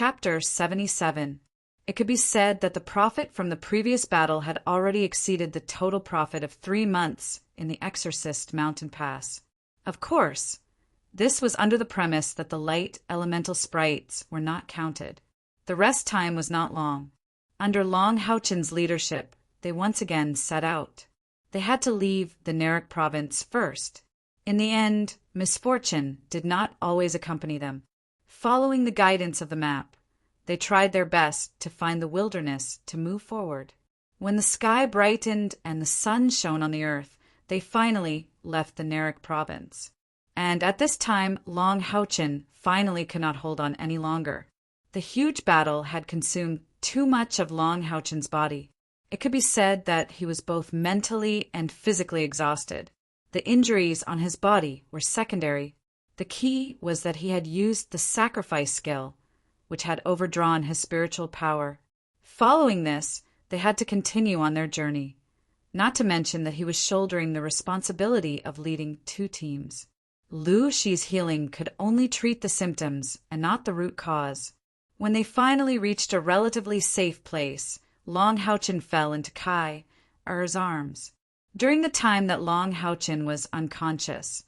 Chapter 77. It could be said that the profit from the previous battle had already exceeded the total profit of 3 months in the Exorcist mountain pass. Of course, this was under the premise that the light elemental sprites were not counted. The rest time was not long. Under Long Houchen's leadership, they once again set out. They had to leave the Narek province first. In the end, misfortune did not always accompany them. Following the guidance of the map, they tried their best to find the wilderness to move forward. When the sky brightened and the sun shone on the earth, they finally left the Narek province. And at this time, Long Houchen finally could not hold on any longer. The huge battle had consumed too much of Long Houchen's body. It could be said that he was both mentally and physically exhausted. The injuries on his body were secondary. The key was that he had used the sacrifice skill, which had overdrawn his spiritual power. Following this, they had to continue on their journey, not to mention that he was shouldering the responsibility of leading 2 teams. Lu Shi's healing could only treat the symptoms and not the root cause. When they finally reached a relatively safe place, Long Houchen fell into Kai Er's arms. During the time that Long Houchen was unconscious,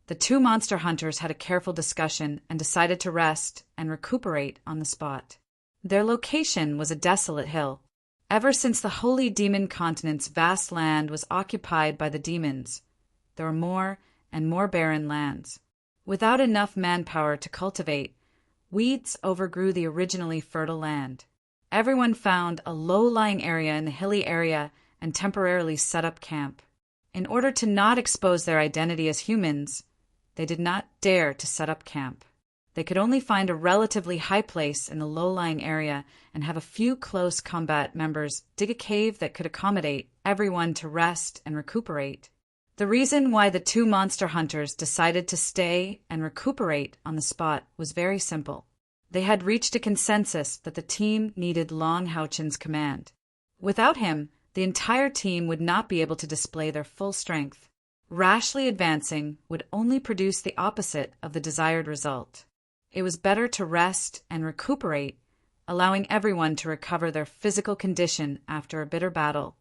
the 2 monster hunters had a careful discussion and decided to rest and recuperate on the spot. Their location was a desolate hill. Ever since the Holy Demon Continent's vast land was occupied by the demons, there were more and more barren lands. Without enough manpower to cultivate, weeds overgrew the originally fertile land. Everyone found a low-lying area in the hilly area and temporarily set up camp. In order to not expose their identity as humans, they did not dare to set up camp. They could only find a relatively high place in the low-lying area and have a few close combat members dig a cave that could accommodate everyone to rest and recuperate. The reason why the 2 monster hunters decided to stay and recuperate on the spot was very simple. They had reached a consensus that the team needed Long Houchen's command. Without him, the entire team would not be able to display their full strength. Rashly advancing would only produce the opposite of the desired result. It was better to rest and recuperate, allowing everyone to recover their physical condition after a bitter battle.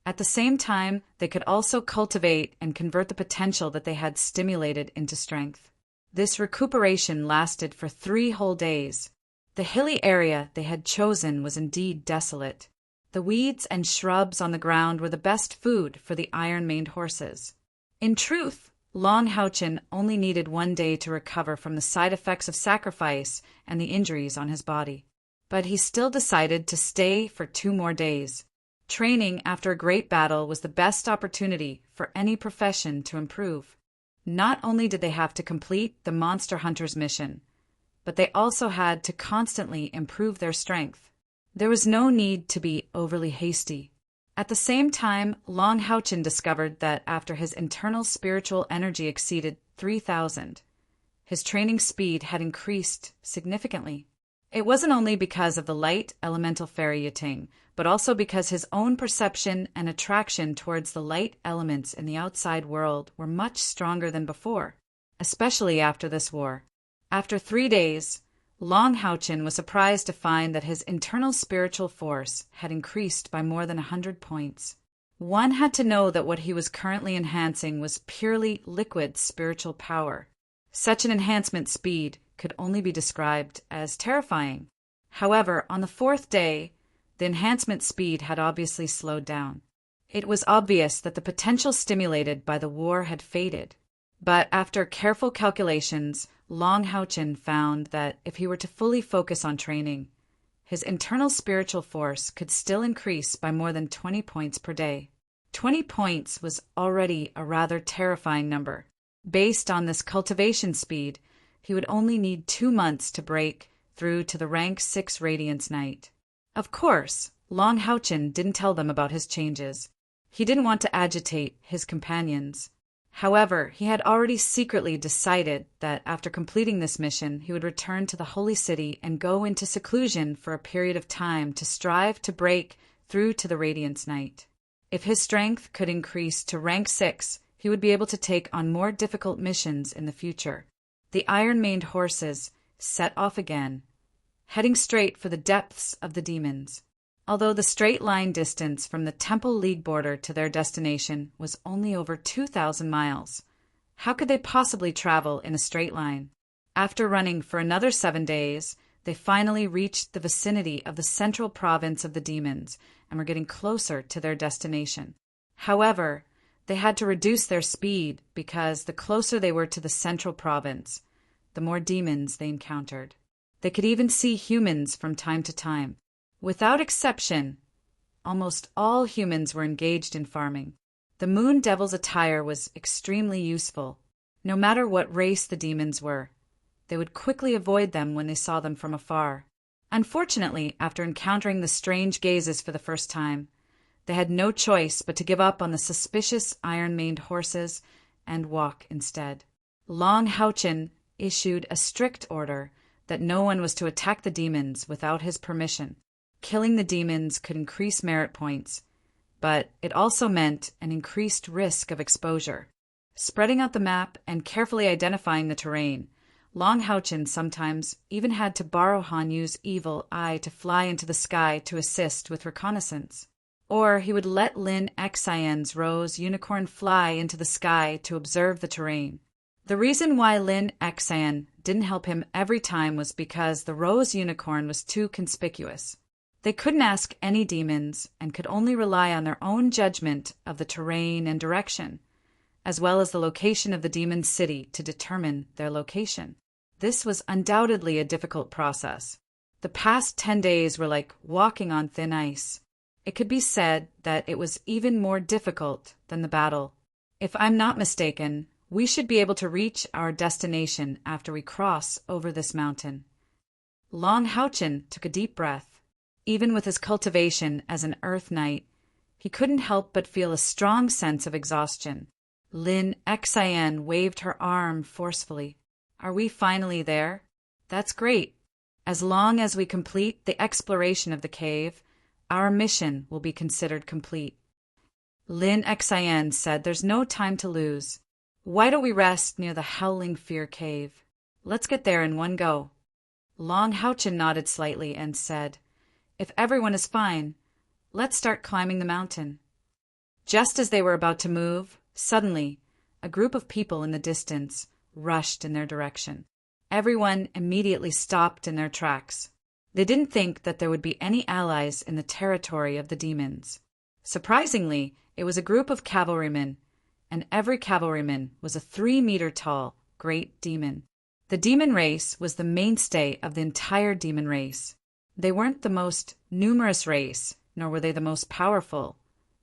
At the same time, they could also cultivate and convert the potential that they had stimulated into strength. This recuperation lasted for 3 whole days. The hilly area they had chosen was indeed desolate. The weeds and shrubs on the ground were the best food for the iron-maned horses. In truth, Long Houchen only needed 1 day to recover from the side effects of sacrifice and the injuries on his body. But he still decided to stay for 2 more days. Training after a great battle was the best opportunity for any profession to improve. Not only did they have to complete the Monster Hunter's mission, but they also had to constantly improve their strength. There was no need to be overly hasty. At the same time, Long Houchen discovered that after his internal spiritual energy exceeded 3,000, his training speed had increased significantly. It wasn't only because of the light elemental fairy Yating, but also because his own perception and attraction towards the light elements in the outside world were much stronger than before, especially after this war. After 3 days, Long Houchen was surprised to find that his internal spiritual force had increased by more than 100 points. One had to know that what he was currently enhancing was purely liquid spiritual power. Such an enhancement speed could only be described as terrifying. However, on the 4th day, the enhancement speed had obviously slowed down. It was obvious that the potential stimulated by the war had faded. But after careful calculations, Long Houchen found that if he were to fully focus on training, his internal spiritual force could still increase by more than 20 points per day. 20 points was already a rather terrifying number. Based on this cultivation speed, he would only need 2 months to break through to the rank 6 Radiance Knight. Of course, Long Houchen didn't tell them about his changes. He didn't want to agitate his companions. However, he had already secretly decided that after completing this mission, he would return to the Holy City and go into seclusion for a period of time to strive to break through to the Radiance Knight. If his strength could increase to rank 6, he would be able to take on more difficult missions in the future. The iron-maned horses set off again, heading straight for the depths of the demons. Although the straight line distance from the Temple League border to their destination was only over 2,000 miles, how could they possibly travel in a straight line? After running for another 7 days, they finally reached the vicinity of the central province of the demons and were getting closer to their destination. However, they had to reduce their speed because the closer they were to the central province, the more demons they encountered. They could even see humans from time to time. Without exception, almost all humans were engaged in farming. The Moon Devil's attire was extremely useful. No matter what race the demons were, they would quickly avoid them when they saw them from afar. Unfortunately, after encountering the strange gazes for the first time, they had no choice but to give up on the suspicious iron-maned horses and walk instead. Long Houchin issued a strict order that no one was to attack the demons without his permission. Killing the demons could increase merit points, but it also meant an increased risk of exposure. Spreading out the map and carefully identifying the terrain, Long Houchin sometimes even had to borrow Hanyu's evil eye to fly into the sky to assist with reconnaissance. Or he would let Lin Xian's rose unicorn fly into the sky to observe the terrain. The reason why Lin Xian didn't help him every time was because the rose unicorn was too conspicuous. They couldn't ask any demons and could only rely on their own judgment of the terrain and direction, as well as the location of the demon's city to determine their location. This was undoubtedly a difficult process. The past 10 days were like walking on thin ice. It could be said that it was even more difficult than the battle. If I'm not mistaken, we should be able to reach our destination after we cross over this mountain. Long Houchin took a deep breath. Even with his cultivation as an Earth Knight, he couldn't help but feel a strong sense of exhaustion. Lin Xian waved her arm forcefully. Are we finally there? That's great. As long as we complete the exploration of the cave, our mission will be considered complete. Lin Xian said there's no time to lose. Why don't we rest near the Howling Fear Cave? Let's get there in one go. Long Houchin nodded slightly and said, if everyone is fine, let's start climbing the mountain. Just as they were about to move, suddenly, a group of people in the distance rushed in their direction. Everyone immediately stopped in their tracks. They didn't think that there would be any allies in the territory of the demons. Surprisingly, it was a group of cavalrymen, and every cavalryman was a 3-meter-tall great demon. The demon race was the mainstay of the entire demon race. They weren't the most numerous race, nor were they the most powerful,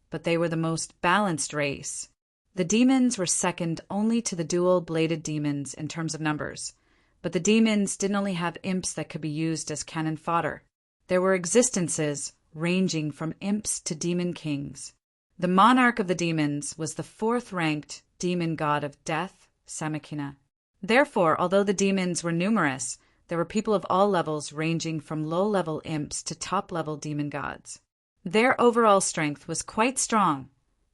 but they were the most balanced race. The demons were second only to the dual-bladed demons in terms of numbers, but the demons didn't only have imps that could be used as cannon fodder. There were existences ranging from imps to demon kings. The monarch of the demons was the 4th-ranked demon god of death, Samakina. Therefore, although the demons were numerous, there were people of all levels ranging from low-level imps to top-level demon gods. Their overall strength was quite strong,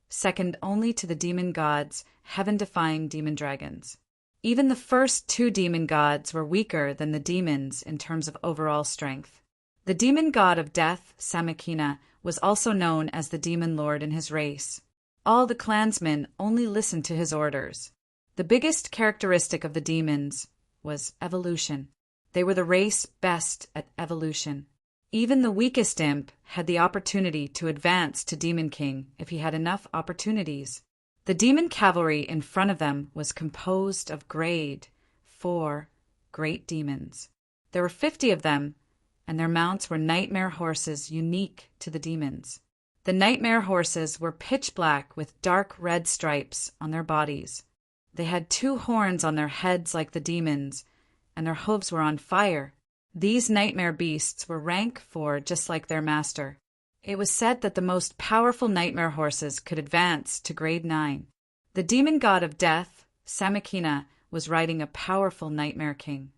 second only to the demon gods' heaven-defying demon dragons. Even the first 2 demon gods were weaker than the demons in terms of overall strength. The demon god of death, Samakina, was also known as the demon lord in his race. All the clansmen only listened to his orders. The biggest characteristic of the demons was evolution. They were the race best at evolution. Even the weakest imp had the opportunity to advance to Demon King if he had enough opportunities. The demon cavalry in front of them was composed of grade 4 great demons. There were 50 of them, and their mounts were nightmare horses unique to the demons. The nightmare horses were pitch black with dark red stripes on their bodies. They had 2 horns on their heads like the demons, and their hooves were on fire. These nightmare beasts were rank 4 just like their master. It was said that the most powerful nightmare horses could advance to grade 9. The demon god of death, Samakina, was riding a powerful nightmare king.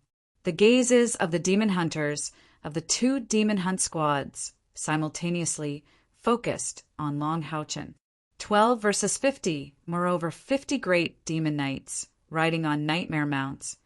The gazes of the demon hunters of the 2 demon hunt squads simultaneously focused on Long Houchin. 12 versus 50, moreover 50 great demon knights riding on nightmare mounts.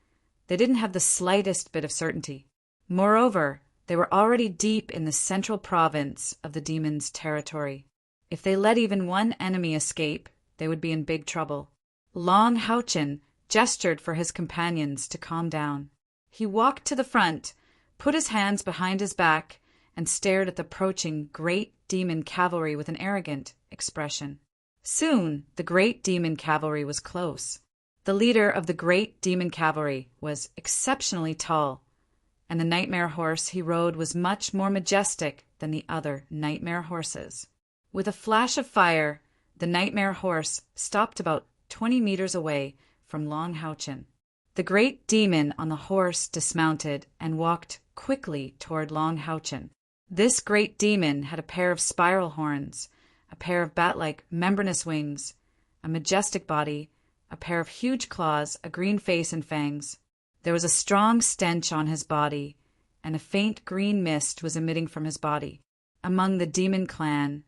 They didn't have the slightest bit of certainty. Moreover, They were already deep in the central province of the demons' territory. If they let even one enemy escape, they would be in big trouble. Long Houchen gestured for his companions to calm down. He walked to the front, put his hands behind his back, and stared at the approaching great demon cavalry with an arrogant expression. Soon, the great demon cavalry was close. The leader of the great demon cavalry was exceptionally tall, and the nightmare horse he rode was much more majestic than the other nightmare horses. With a flash of fire, the nightmare horse stopped about 20 meters away from Long Houchen. The great demon on the horse dismounted and walked quickly toward Long Houchen. This great demon had a pair of spiral horns, a pair of bat-like membranous wings, a majestic body, a pair of huge claws, a green face and fangs. There was a strong stench on his body, and a faint green mist was emitting from his body. Among the demon clan,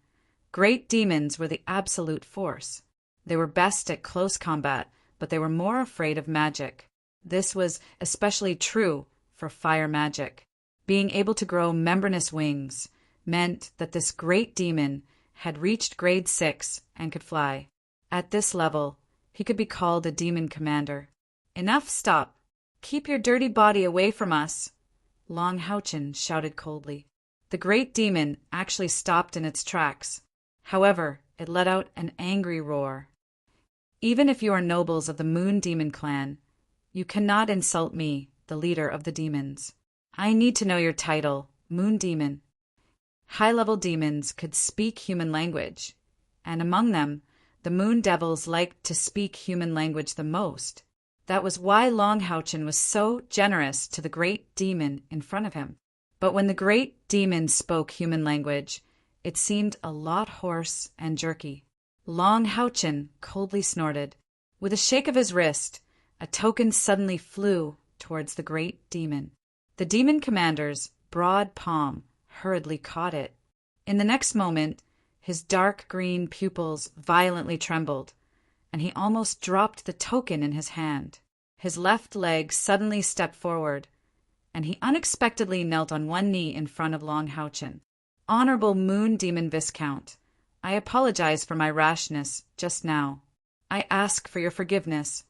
great demons were the absolute force. They were best at close combat, but they were more afraid of magic. This was especially true for fire magic. Being able to grow membranous wings meant that this great demon had reached grade 6 and could fly. At this level, he could be called a demon commander. "Enough, stop! Keep your dirty body away from us!" Long Houchen shouted coldly. The great demon actually stopped in its tracks. However, it let out an angry roar. "Even if you are nobles of the Moon Demon clan, you cannot insult me, the leader of the demons. I need to know your title, Moon Demon." High-level demons could speak human language, and among them, the Moon Devils liked to speak human language the most. That was why Long Houchen was so generous to the great demon in front of him. But when the great demon spoke human language, it seemed a lot hoarse and jerky. Long Houchen coldly snorted. With a shake of his wrist, a token suddenly flew towards the great demon. The demon commander's broad palm hurriedly caught it. In the next moment, his dark green pupils violently trembled, and he almost dropped the token in his hand. His left leg suddenly stepped forward, and he unexpectedly knelt on one knee in front of Long Houchen. "Honorable Moon Demon Viscount, I apologize for my rashness just now. I ask for your forgiveness."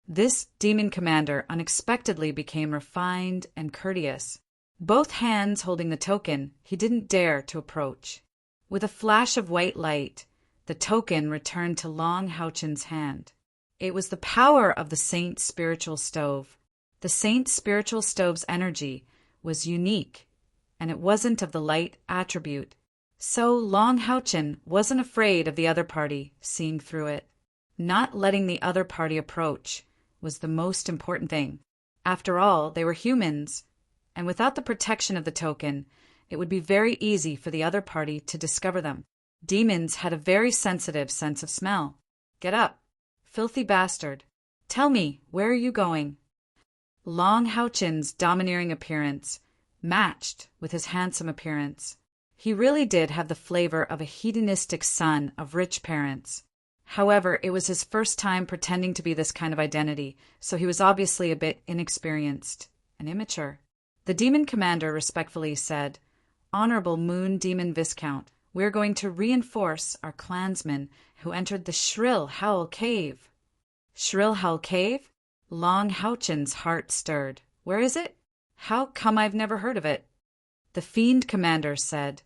This demon commander unexpectedly became refined and courteous. Both hands holding the token, he didn't dare to approach. With a flash of white light, the token returned to Long Houchen's hand. It was the power of the Saint Spiritual Stove. The Saint Spiritual Stove's energy was unique, and it wasn't of the light attribute. So Long Houchen wasn't afraid of the other party seeing through it. Not letting the other party approach was the most important thing. After all, they were humans, and without the protection of the token, it would be very easy for the other party to discover them. Demons had a very sensitive sense of smell. "Get up, filthy bastard. Tell me, where are you going?" Long Houchen's domineering appearance matched with his handsome appearance. He really did have the flavor of a hedonistic son of rich parents. However, it was his first time pretending to be this kind of identity, so he was obviously a bit inexperienced and immature. The demon commander respectfully said, "Honorable Moon Demon Viscount, we are going to reinforce our clansmen who entered the Shrill Howl Cave." "Shrill Howl Cave?" Long Houchen's heart stirred. "Where is it? How come I've never heard of it?" The fiend commander said,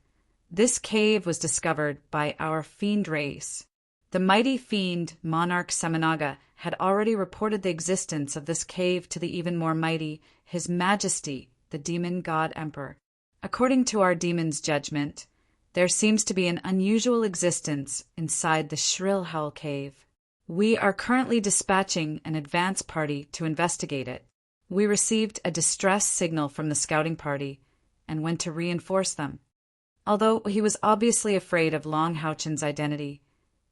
"This cave was discovered by our fiend race. The mighty fiend monarch Seminaga had already reported the existence of this cave to the even more mighty His Majesty, the Demon God Emperor. According to our demon's judgment, there seems to be an unusual existence inside the Shrill Howl Cave. We are currently dispatching an advance party to investigate it. We received a distress signal from the scouting party and went to reinforce them." Although he was obviously afraid of Long Houchen's identity,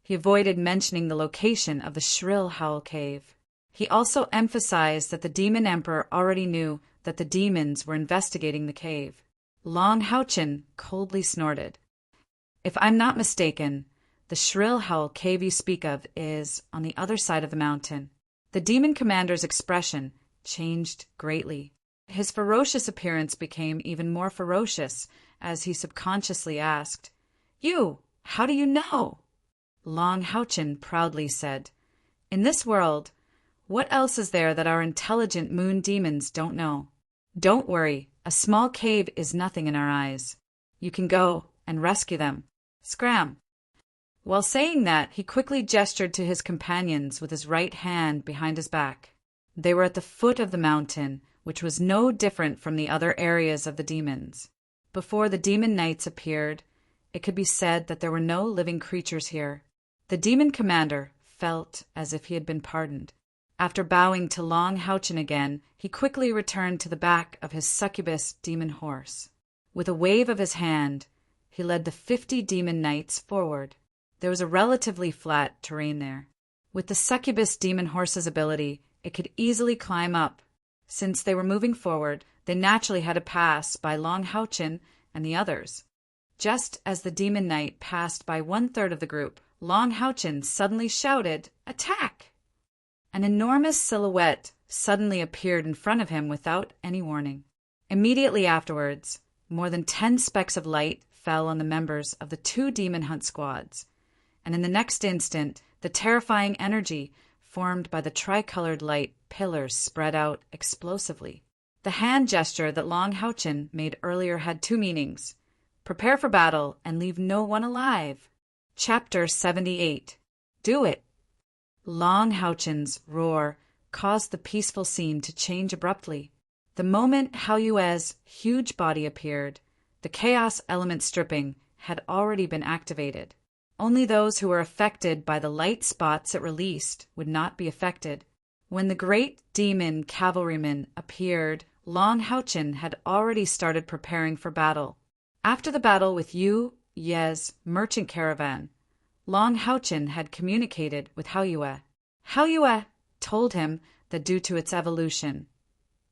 he avoided mentioning the location of the Shrill Howl Cave. He also emphasized that the Demon Emperor already knew that the demons were investigating the cave. Long Houchen coldly snorted. "If I'm not mistaken, the Shrill Howl Cave you speak of is on the other side of the mountain." The demon commander's expression changed greatly. His ferocious appearance became even more ferocious as he subconsciously asked, "You, how do you know?" Long Houchin proudly said, "In this world, what else is there that our intelligent moon demons don't know? Don't worry, a small cave is nothing in our eyes. You can go and rescue them. Scram." While saying that, he quickly gestured to his companions with his right hand behind his back. They were at the foot of the mountain, which was no different from the other areas of the demons. Before the demon knights appeared, it could be said that there were no living creatures here. The demon commander felt as if he had been pardoned. After bowing to Long Houchin again, he quickly returned to the back of his succubus demon horse. With a wave of his hand, he led the 50 demon knights forward. There was a relatively flat terrain there. With the succubus demon horse's ability, it could easily climb up. Since they were moving forward, they naturally had to pass by Long Houchin and the others. Just as the demon knight passed by 1/3 of the group, Long Houchin suddenly shouted, "Attack!" An enormous silhouette suddenly appeared in front of him without any warning. Immediately afterwards, more than 10 specks of light fell on the members of the 2 demon hunt squads, and in the next instant, the terrifying energy formed by the tricolored light pillars spread out explosively. The hand gesture that Long Houchin made earlier had 2 meanings: prepare for battle and leave no one alive. Chapter 78. Do it. Long Houchin's roar caused the peaceful scene to change abruptly. The moment Haoyue's huge body appeared, the chaos element stripping had already been activated. Only those who were affected by the light spots it released would not be affected. When the great demon cavalryman appeared, Long Houchin had already started preparing for battle. After the battle with Yu Ye's merchant caravan, Long Houchin had communicated with Haoyue. Haoyue told him that due to its evolution,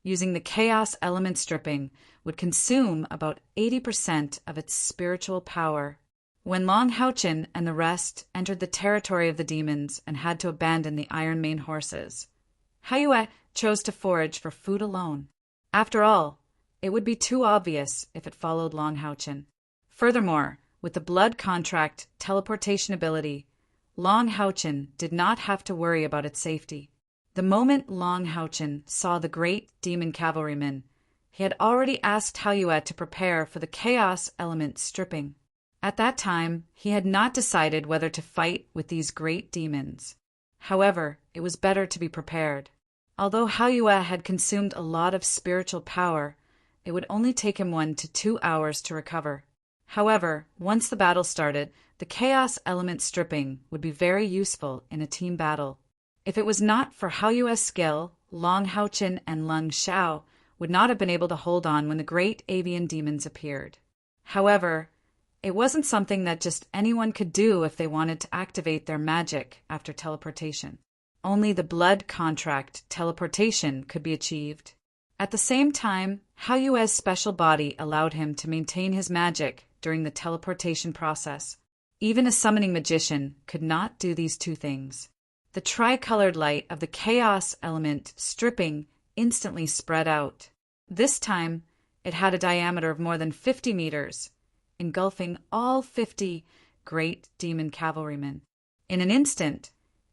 using the chaos element stripping would consume about 80% of its spiritual power. When Long Houchin and the rest entered the territory of the demons and had to abandon the Iron Mane horses, Haoyue chose to forage for food alone. After all, it would be too obvious if it followed Long Houchin. Furthermore, with the blood contract teleportation ability, Long Houchin did not have to worry about its safety. The moment Long Houchin saw the great demon cavalryman, he had already asked Haoyue to prepare for the chaos element stripping. At that time, he had not decided whether to fight with these great demons. However, it was better to be prepared. Although Haoyue had consumed a lot of spiritual power, it would only take him 1 to 2 hours to recover. However, once the battle started, the chaos element stripping would be very useful in a team battle. If it was not for Haoyue's skill, Long Houchin and Lung Xiao would not have been able to hold on when the great avian demons appeared. However, it wasn't something that just anyone could do if they wanted to activate their magic after teleportation. Only the blood contract teleportation could be achieved. At the same time, Haoyue's special body allowed him to maintain his magic during the teleportation process. Even a summoning magician could not do these 2 things. The tricolored light of the chaos element stripping instantly spread out. This time, it had a diameter of more than 50 meters, engulfing all 50 great demon cavalrymen. In an instant,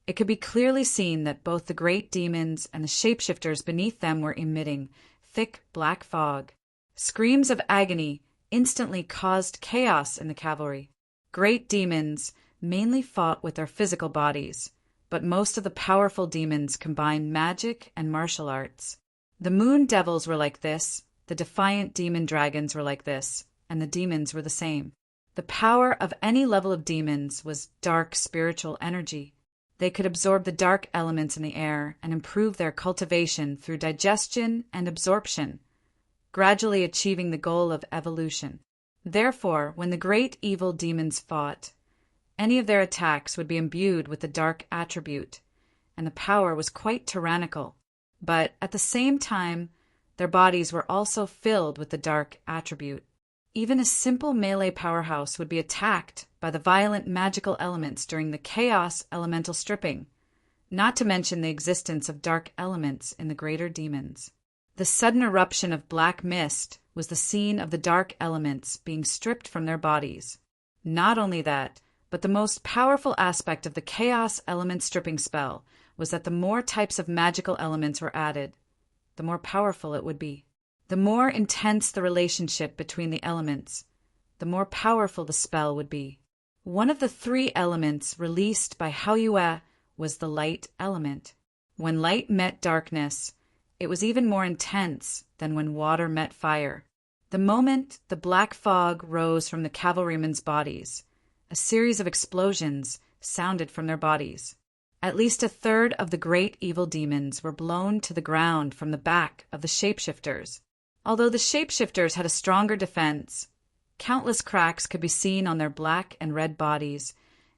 it could be clearly seen that both the great demons and the shapeshifters beneath them were emitting thick black fog. Screams of agony instantly caused chaos in the cavalry. Great demons mainly fought with their physical bodies, but most of the powerful demons combined magic and martial arts. The moon devils were like this, the defiant demon dragons were like this, and the demons were the same. The power of any level of demons was dark spiritual energy. They could absorb the dark elements in the air and improve their cultivation through digestion and absorption, gradually achieving the goal of evolution. Therefore, when the great evil demons fought, any of their attacks would be imbued with the dark attribute, and the power was quite tyrannical. But at the same time, their bodies were also filled with the dark attribute. Even a simple melee powerhouse would be attacked by the violent magical elements during the chaos elemental stripping, not to mention the existence of dark elements in the greater demons. The sudden eruption of black mist was the scene of the dark elements being stripped from their bodies. Not only that, but the most powerful aspect of the chaos element stripping spell was that the more types of magical elements were added, the more powerful it would be. The more intense the relationship between the elements, the more powerful the spell would be. One of the 3 elements released by Haoyue was the light element. When light met darkness, it was even more intense than when water met fire. The moment the black fog rose from the cavalrymen's bodies, a series of explosions sounded from their bodies. At least a third of the great evil demons were blown to the ground from the back of the shapeshifters. Although the shapeshifters had a stronger defense, countless cracks could be seen on their black and red bodies,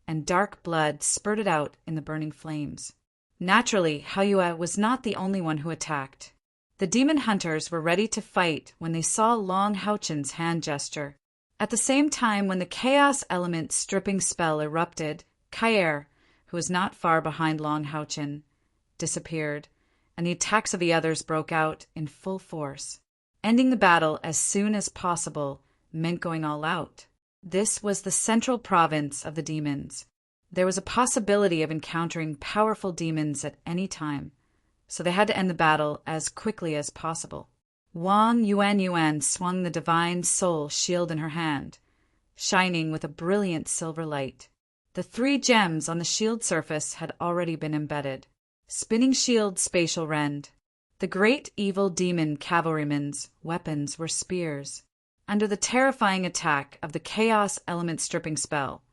and dark blood spurted out in the burning flames. Naturally, Haoyue was not the only one who attacked. The demon hunters were ready to fight when they saw Long Haochen's hand gesture. At the same time when the chaos element stripping spell erupted, Kaer, who was not far behind Long Haochen, disappeared, and the attacks of the others broke out in full force. Ending the battle as soon as possible meant going all out. This was the central province of the demons. There was a possibility of encountering powerful demons at any time, so they had to end the battle as quickly as possible. Wang Yuan swung the divine soul shield in her hand, shining with a brilliant silver light. The 3 gems on the shield surface had already been embedded. Spinning shield spatial rend. The great evil demon cavalrymen's weapons were spears. Under the terrifying attack of the chaos element stripping spell,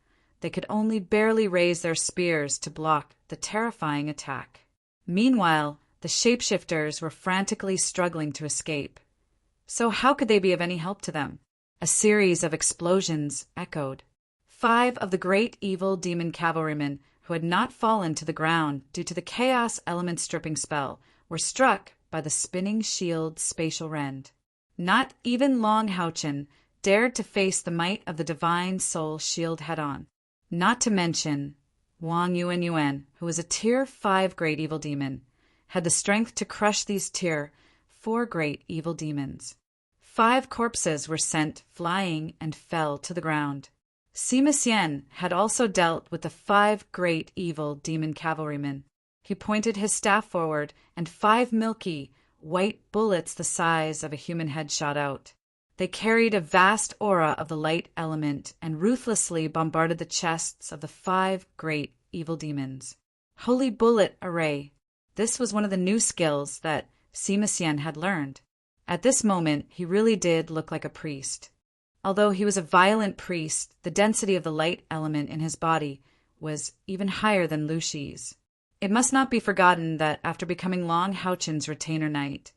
they could only barely raise their spears to block the terrifying attack. Meanwhile, the shapeshifters were frantically struggling to escape. So how could they be of any help to them? A series of explosions echoed. 5 of the great evil demon cavalrymen who had not fallen to the ground due to the chaos element stripping spell were struck by the spinning shield spatial rend. Not even Long Haochen dared to face the might of the divine soul shield head-on. Not to mention Wang Yuan, who was a Tier 5 great evil demon, had the strength to crush these Tier 4 great evil demons. 5 corpses were sent flying and fell to the ground. Sima Xian had also dealt with the 5 great evil demon cavalrymen. He pointed his staff forward, and 5 milky, white bullets the size of a human head shot out. They carried a vast aura of the light element and ruthlessly bombarded the chests of the 5 great evil demons. Holy Bullet Array. This was one of the new skills that Sima Xian had learned. At this moment, he really did look like a priest. Although he was a violent priest, the density of the light element in his body was even higher than Lu Shi's. It must not be forgotten that after becoming Long Haochen's retainer knight,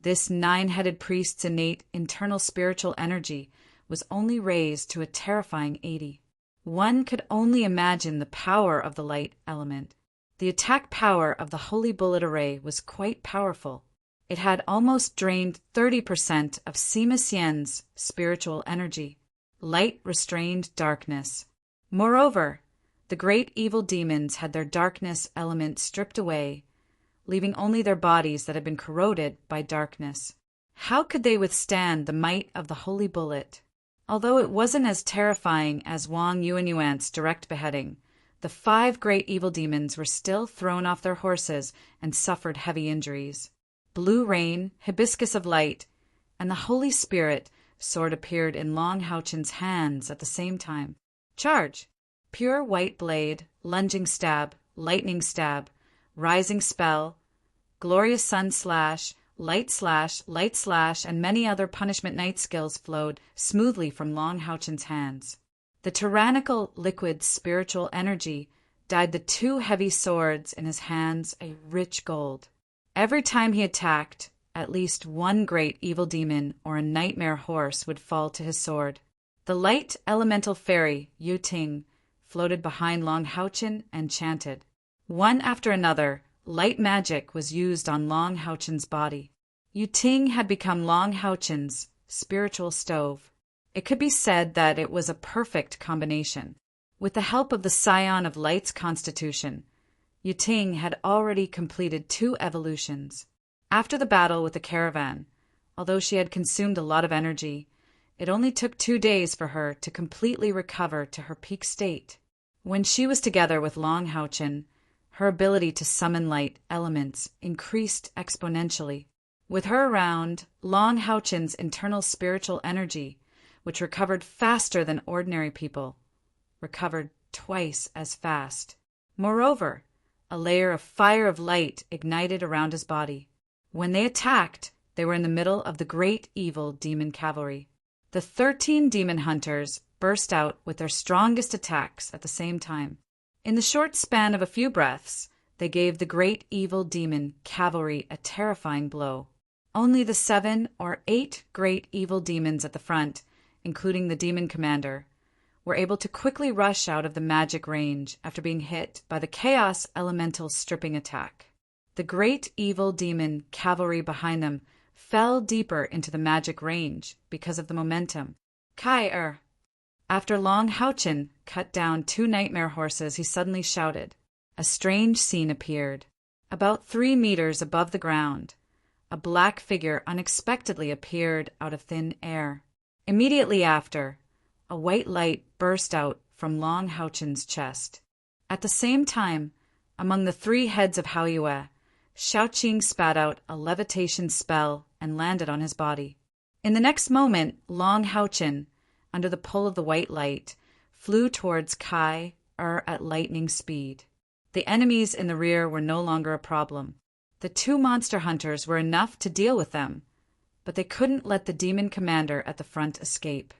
this 9-headed priest's innate internal spiritual energy was only raised to a terrifying 80. One could only imagine the power of the light element. The attack power of the Holy Bullet Array was quite powerful. It had almost drained 30% of Sima Xian's spiritual energy. Light restrained darkness. Moreover, the great evil demons had their darkness element stripped away, leaving only their bodies that had been corroded by darkness. How could they withstand the might of the Holy Bullet? Although it wasn't as terrifying as Wang Yuan's direct beheading, the 5 great evil demons were still thrown off their horses and suffered heavy injuries. Blue Rain, Hibiscus of Light, and the Holy Spirit sword appeared in Long Haochen's hands at the same time. Charge! Pure White Blade, Lunging Stab, Lightning Stab, Rising Spell, Glorious Sun Slash, Light Slash, and many other Punishment Knight skills flowed smoothly from Long Haochen's hands. The tyrannical liquid spiritual energy dyed the 2 heavy swords in his hands a rich gold. Every time he attacked, at least one great evil demon or a nightmare horse would fall to his sword. The light elemental fairy, Yu Ting, floated behind Long Haochen and chanted. One after another, light magic was used on Long Haochen's body. Yu Ting had become Long Haochen's spiritual stove. It could be said that it was a perfect combination. With the help of the Scion of Light's constitution, Yu Ting had already completed 2 evolutions. After the battle with the caravan, although she had consumed a lot of energy, it only took 2 days for her to completely recover to her peak state. When she was together with Long Houchin, her ability to summon light elements increased exponentially. With her around, Long Houchin's internal spiritual energy, which recovered faster than ordinary people, recovered twice as fast. Moreover, a layer of fire of light ignited around his body. When they attacked, they were in the middle of the great evil demon cavalry. The 13 demon hunters burst out with their strongest attacks at the same time. In the short span of a few breaths, they gave the great evil demon cavalry a terrifying blow. Only the 7 or 8 great evil demons at the front, including the demon commander, were able to quickly rush out of the magic range after being hit by the chaos elemental stripping attack. The great evil demon cavalry behind them fell deeper into the magic range because of the momentum. After Long Houchin cut down 2 nightmare horses, he suddenly shouted. A strange scene appeared. About 3 meters above the ground, a black figure unexpectedly appeared out of thin air. Immediately after, a white light burst out from Long Houchin's chest. At the same time, among the 3 heads of Haoyue, Xiaoqing spat out a levitation spell and landed on his body. In the next moment, Long Houchin, under the pull of the white light, flew towards Kai at lightning speed. The enemies in the rear were no longer a problem. The 2 monster hunters were enough to deal with them, but they couldn't let the demon commander at the front escape.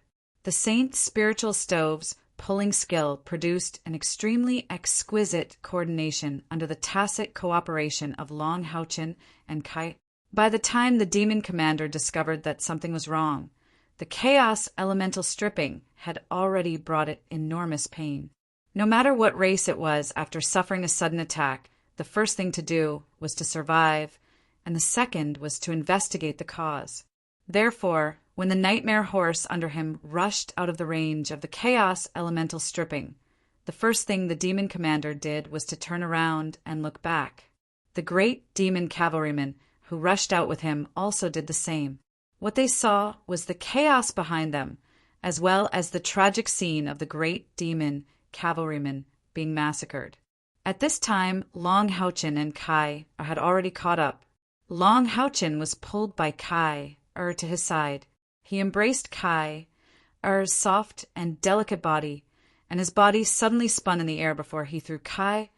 The saint's spiritual stove's pulling skill produced an extremely exquisite coordination under the tacit cooperation of Long Houchin and Kai. By the time the demon commander discovered that something was wrong, the chaos elemental stripping had already brought it enormous pain. No matter what race it was, after suffering a sudden attack, the first thing to do was to survive, and the second was to investigate the cause. Therefore, when the nightmare horse under him rushed out of the range of the chaos elemental stripping, the first thing the demon commander did was to turn around and look back. The great demon cavalrymen who rushed out with him also did the same. What they saw was the chaos behind them, as well as the tragic scene of the great demon cavalrymen being massacred. At this time, Long Houchin and Kai had already caught up. Long Houchin was pulled by Kai to his side. He embraced Kai's soft and delicate body, and his body suddenly spun in the air before he threw Kai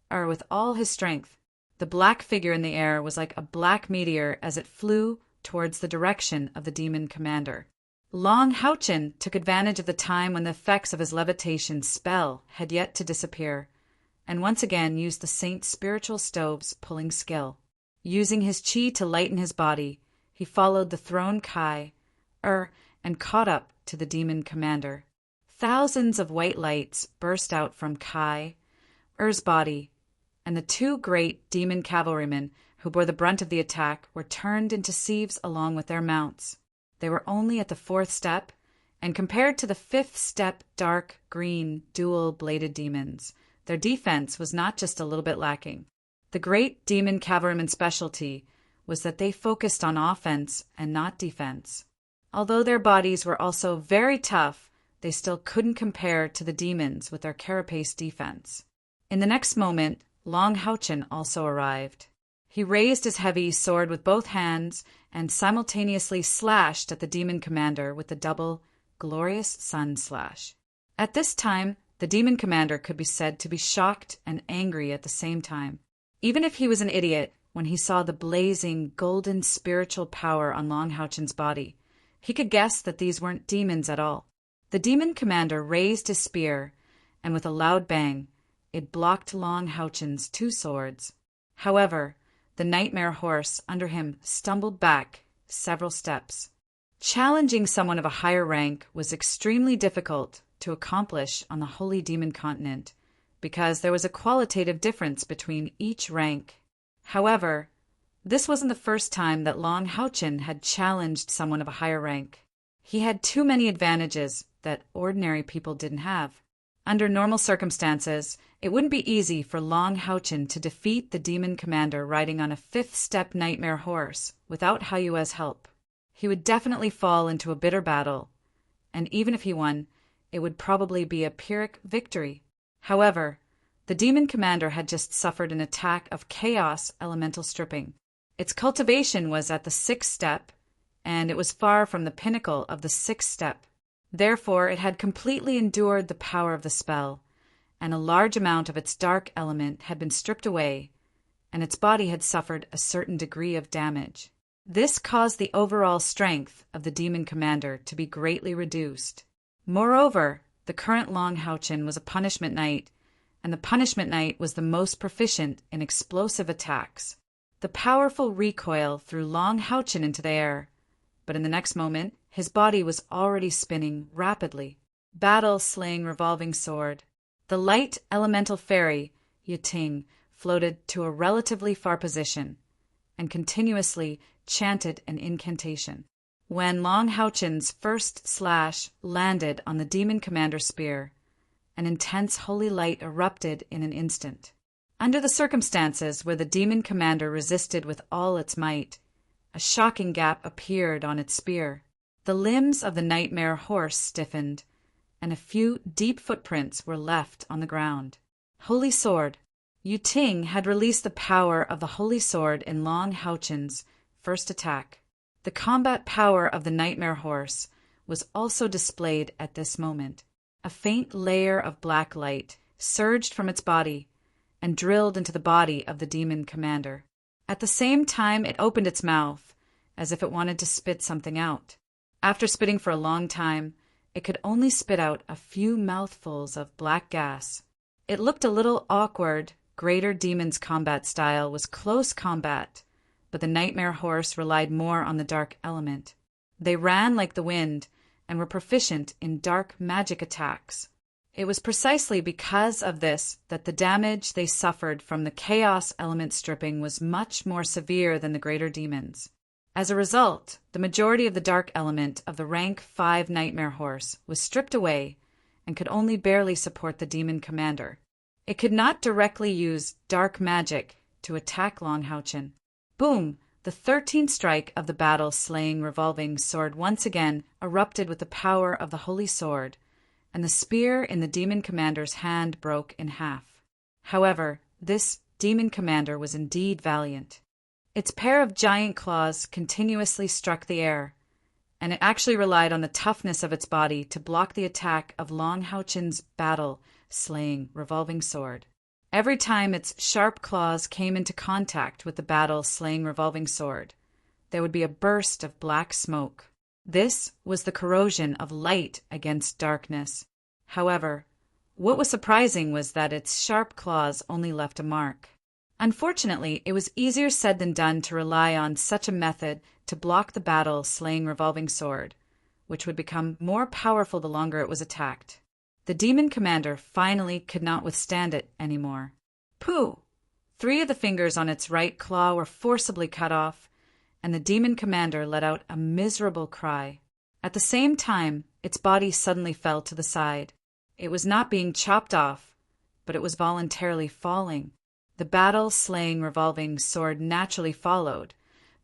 with all his strength. The black figure in the air was like a black meteor as it flew towards the direction of the demon commander. Long Houchin took advantage of the time when the effects of his levitation spell had yet to disappear, and once again used the saint's spiritual stove's pulling skill. Using his chi to lighten his body, he followed the thrown Kai and caught up to the demon commander. Thousands of white lights burst out from Kai's body, and the 2 great demon cavalrymen who bore the brunt of the attack were turned into sieves along with their mounts. They were only at the 4th step, and compared to the 5th step dark green dual-bladed demons, their defense was not just a little bit lacking. The great demon cavalryman's specialty was that they focused on offense and not defense. Although their bodies were also very tough, they still couldn't compare to the demons with their carapace defense. In the next moment, Long Houchin also arrived. He raised his heavy sword with both hands and simultaneously slashed at the demon commander with the double, glorious sun slash. At this time, the demon commander could be said to be shocked and angry at the same time. Even if he was an idiot, when he saw the blazing, golden spiritual power on Long Houchin's body, he could guess that these weren't demons at all. The demon commander raised his spear, and with a loud bang, it blocked Long Houchin's 2 swords. However, the nightmare horse under him stumbled back several steps. Challenging someone of a higher rank was extremely difficult to accomplish on the Holy Demon Continent, because there was a qualitative difference between each rank. However, this wasn't the first time that Long Houchin had challenged someone of a higher rank. He had too many advantages that ordinary people didn't have. Under normal circumstances, it wouldn't be easy for Long Houchin to defeat the demon commander riding on a fifth-step nightmare horse without Hayue's help. He would definitely fall into a bitter battle, and even if he won, it would probably be a Pyrrhic victory. However, the demon commander had just suffered an attack of chaos elemental stripping. Its cultivation was at the sixth step, and it was far from the pinnacle of the sixth step. Therefore, it had completely endured the power of the spell, and a large amount of its dark element had been stripped away, and its body had suffered a certain degree of damage. This caused the overall strength of the demon commander to be greatly reduced. Moreover, the current Long Houchin was a punishment knight, and the punishment knight was the most proficient in explosive attacks. The powerful recoil threw Long Houchin into the air, but in the next moment, his body was already spinning rapidly. Battle-slaying revolving sword. The light elemental fairy, Yiting, floated to a relatively far position and continuously chanted an incantation. When Long Houchin's first slash landed on the demon commander's spear, an intense holy light erupted in an instant. Under the circumstances where the demon commander resisted with all its might, a shocking gap appeared on its spear. The limbs of the nightmare horse stiffened, and a few deep footprints were left on the ground. Holy Sword. Yiting had released the power of the Holy Sword in Long Houchin's first attack. The combat power of the nightmare horse was also displayed at this moment. A faint layer of black light surged from its body and drilled into the body of the demon commander. At the same time, it opened its mouth, as if it wanted to spit something out. After spitting for a long time, it could only spit out a few mouthfuls of black gas. It looked a little awkward. Greater Demon's combat style was close combat, but the nightmare horse relied more on the dark element. They ran like the wind and were proficient in dark magic attacks. It was precisely because of this that the damage they suffered from the chaos element stripping was much more severe than the greater demons. As a result, the majority of the dark element of the rank 5 nightmare horse was stripped away and could only barely support the demon commander. It could not directly use dark magic to attack Long Houchin. Boom! The 13th strike of the battle-slaying revolving sword once again erupted with the power of the Holy Sword, and the spear in the demon commander's hand broke in half. However, this demon commander was indeed valiant. Its pair of giant claws continuously struck the air, and it actually relied on the toughness of its body to block the attack of Long Houchin's battle-slaying revolving sword. Every time its sharp claws came into contact with the battle-slaying revolving sword, there would be a burst of black smoke. This was the corrosion of light against darkness. However, what was surprising was that its sharp claws only left a mark. Unfortunately, it was easier said than done to rely on such a method to block the battle-slaying revolving sword, which would become more powerful the longer it was attacked. The demon commander finally could not withstand it anymore. Pooh! 3 of the fingers on its right claw were forcibly cut off, and the demon commander let out a miserable cry. At the same time, its body suddenly fell to the side. It was not being chopped off, but it was voluntarily falling. The battle-slaying revolving sword naturally followed,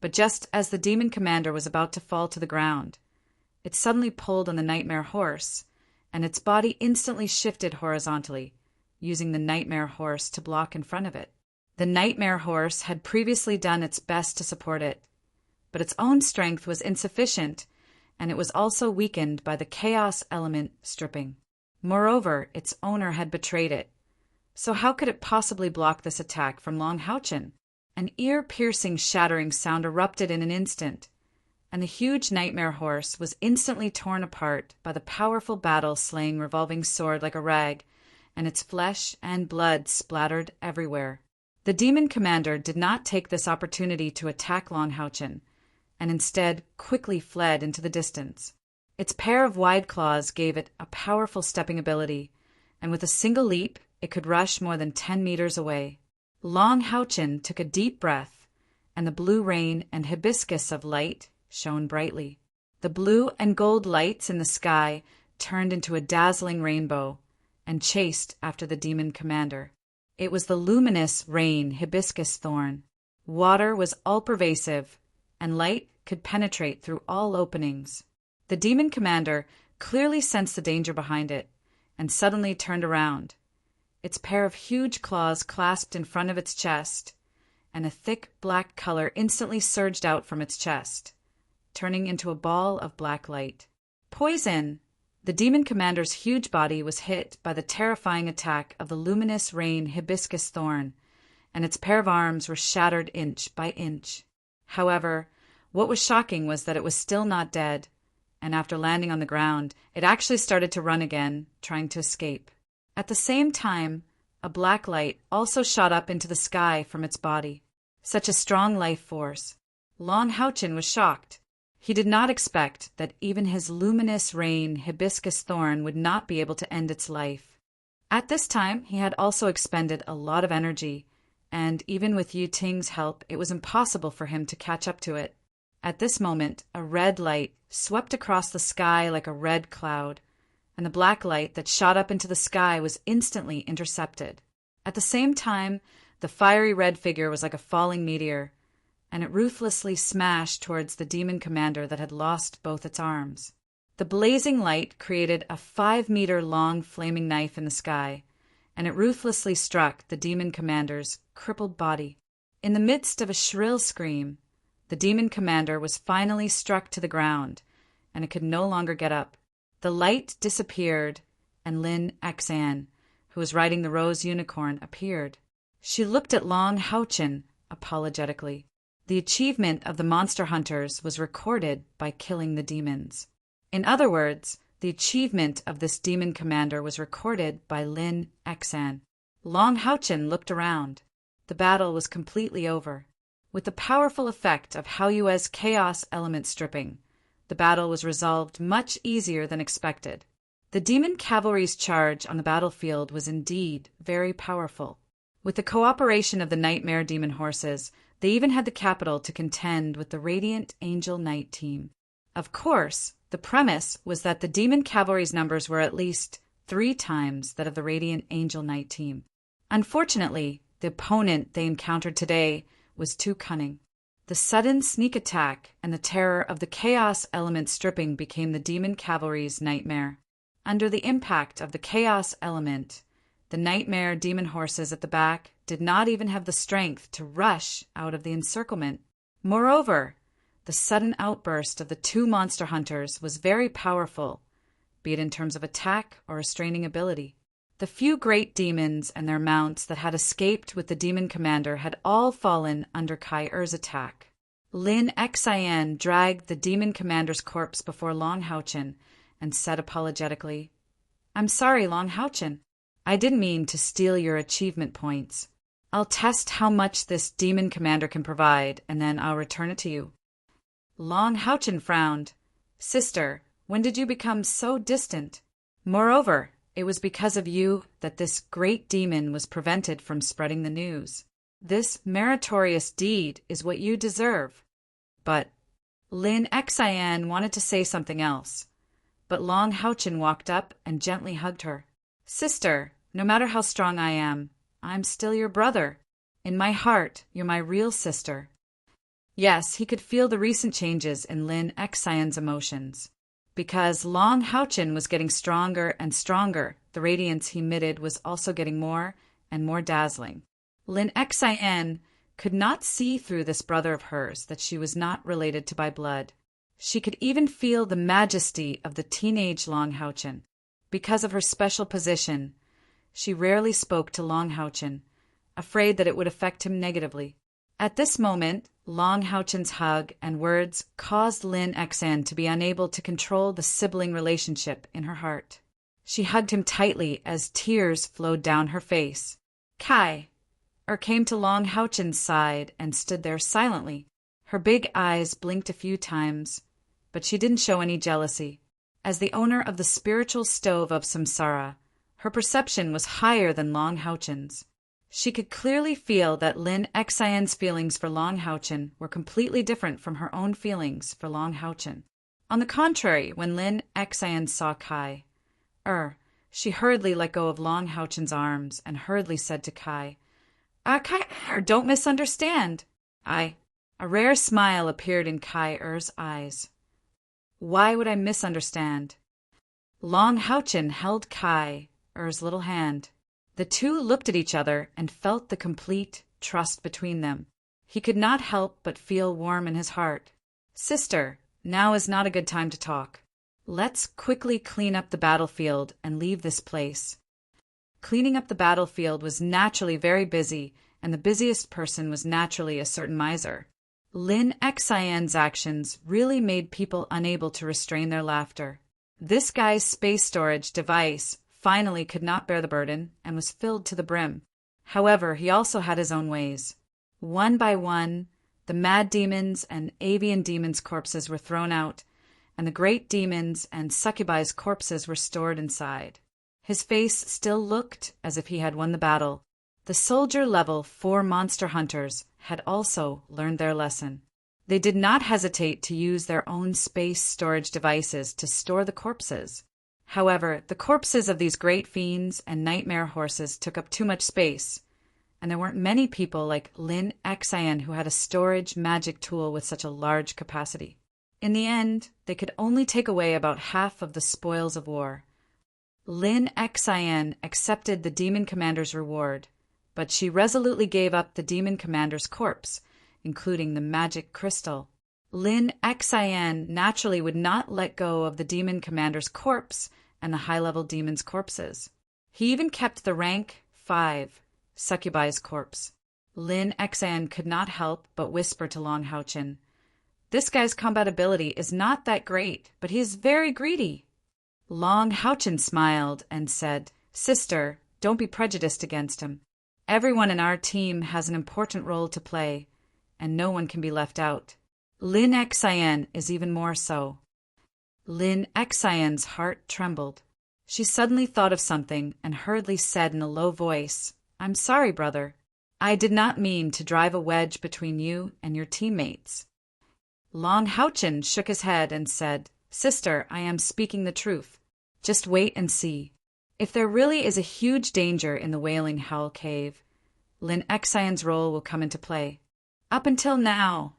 but just as the demon commander was about to fall to the ground, it suddenly pulled on the nightmare horse, and its body instantly shifted horizontally, using the nightmare horse to block in front of it. The nightmare horse had previously done its best to support it, but its own strength was insufficient, and it was also weakened by the chaos element stripping. Moreover, its owner had betrayed it. So how could it possibly block this attack from Long Houchin? An ear-piercing shattering sound erupted in an instant, and the huge nightmare horse was instantly torn apart by the powerful battle-slaying revolving sword like a rag, and its flesh and blood splattered everywhere. The demon commander did not take this opportunity to attack Long Houchin, and instead quickly fled into the distance. Its pair of wide claws gave it a powerful stepping ability, and with a single leap, it could rush more than 10 meters away. Long Houchin took a deep breath, and the blue rain and hibiscus of light shone brightly. The blue and gold lights in the sky turned into a dazzling rainbow, and chased after the demon commander. It was the luminous rain hibiscus thorn. Water was all-pervasive, and light could penetrate through all openings. The demon commander clearly sensed the danger behind it, and suddenly turned around. Its pair of huge claws clasped in front of its chest, and a thick black color instantly surged out from its chest, turning into a ball of black light. Poison! The demon commander's huge body was hit by the terrifying attack of the luminous rain hibiscus thorn, and its pair of arms were shattered inch by inch. However, what was shocking was that it was still not dead, and after landing on the ground, it actually started to run again, trying to escape. At the same time, a black light also shot up into the sky from its body. Such a strong life force. Long Houchin was shocked. He did not expect that even his luminous rain hibiscus thorn would not be able to end its life. At this time, he had also expended a lot of energy, and even with Yu Ting's help, it was impossible for him to catch up to it. At this moment, a red light swept across the sky like a red cloud, and the black light that shot up into the sky was instantly intercepted. At the same time, the fiery red figure was like a falling meteor, and it ruthlessly smashed towards the demon commander that had lost both its arms. The blazing light created a 5-meter-long flaming knife in the sky, and it ruthlessly struck the demon commander's crippled body. In the midst of a shrill scream, the demon commander was finally struck to the ground, and it could no longer get up. The light disappeared, and Lin Xan, who was riding the rose unicorn, appeared. She looked at Long Houchin apologetically. The achievement of the monster hunters was recorded by killing the demons. In other words, the achievement of this demon commander was recorded by Lin Xan. Long Houchin looked around. The battle was completely over. With the powerful effect of Haoyue's chaos element stripping, the battle was resolved much easier than expected. The demon cavalry's charge on the battlefield was indeed very powerful. With the cooperation of the Nightmare Demon horses, they even had the capital to contend with the Radiant Angel Knight team. Of course, the premise was that the demon cavalry's numbers were at least 3 times that of the Radiant Angel Knight team. Unfortunately, the opponent they encountered today was too cunning. The sudden sneak attack and the terror of the chaos element stripping became the demon cavalry's nightmare. Under the impact of the chaos element, the Nightmare Demon horses at the back did not even have the strength to rush out of the encirclement. Moreover, the sudden outburst of the 2 monster hunters was very powerful, be it in terms of attack or restraining ability. The few great demons and their mounts that had escaped with the demon commander had all fallen under Kai Er's attack. Lin Xian dragged the demon commander's corpse before Long Houchin and said apologetically, "I'm sorry, Long Houchin. I didn't mean to steal your achievement points. I'll test how much this demon commander can provide, and then I'll return it to you." Long Houchin frowned. "Sister, when did you become so distant? Moreover, it was because of you that this great demon was prevented from spreading the news. This meritorious deed is what you deserve." But Lin Xian wanted to say something else, but Long Houchin walked up and gently hugged her. "Sister, no matter how strong I am, I'm still your brother. In my heart, you're my real sister." Yes, he could feel the recent changes in Lin Xian's emotions. Because Long Houchin was getting stronger and stronger, the radiance he emitted was also getting more and more dazzling. Lin Xian could not see through this brother of hers that she was not related to by blood. She could even feel the majesty of the teenage Long Houchin. Because of her special position, she rarely spoke to Long Houchin, afraid that it would affect him negatively. At this moment, Long Houchin's hug and words caused Lin Xian to be unable to control the sibling relationship in her heart. She hugged him tightly as tears flowed down her face. Kai came to Long Houchin's side and stood there silently. Her big eyes blinked a few times, but she didn't show any jealousy. As the owner of the spiritual stove of samsara, her perception was higher than Long Houchin's. She could clearly feel that Lin Xian's feelings for Long Houchin were completely different from her own feelings for Long Houchin. On the contrary, when Lin Xian saw Kai She hurriedly let go of Long Houchen's arms and hurriedly said to Kai, Kai, don't misunderstand. A rare smile appeared in Kai Er's eyes. Why would I misunderstand? Long Houchen held Kai Er's little hand. The two looked at each other and felt the complete trust between them. He could not help but feel warm in his heart. Sister, now is not a good time to talk. Let's quickly clean up the battlefield and leave this place. Cleaning up the battlefield was naturally very busy, and the busiest person was naturally a certain miser. Lin Xian's actions really made people unable to restrain their laughter. This guy's space storage device finally could not bear the burden and was filled to the brim. However, he also had his own ways. One by one, the mad demons and avian demons' corpses were thrown out, and the great demons and succubi's corpses were stored inside. His face still looked as if he had won the battle. The soldier-level 4 monster hunters had also learned their lesson. They did not hesitate to use their own space storage devices to store the corpses. However, the corpses of these great fiends and nightmare horses took up too much space, and there weren't many people like Lin Xian who had a storage magic tool with such a large capacity. In the end, they could only take away about half of the spoils of war. Lin Xian accepted the demon commander's reward, but she resolutely gave up the demon commander's corpse, including the magic crystal. Lin Xian naturally would not let go of the demon commander's corpse and the high-level demons' corpses. He even kept the rank 5 succubi's corpse. Lin Xian could not help but whisper to Long Houchen, "This guy's combat ability is not that great, but he is very greedy." Long Houchen smiled and said, "Sister, don't be prejudiced against him. Everyone in our team has an important role to play, and no one can be left out. Lin Xian is even more so." Lin Xian's heart trembled. She suddenly thought of something and hurriedly said in a low voice, "I'm sorry, brother. I did not mean to drive a wedge between you and your teammates." Long Houchen shook his head and said, "Sister, I am speaking the truth. Just wait and see. If there really is a huge danger in the Wailing Howl Cave, Lin Xian's role will come into play. Up until now,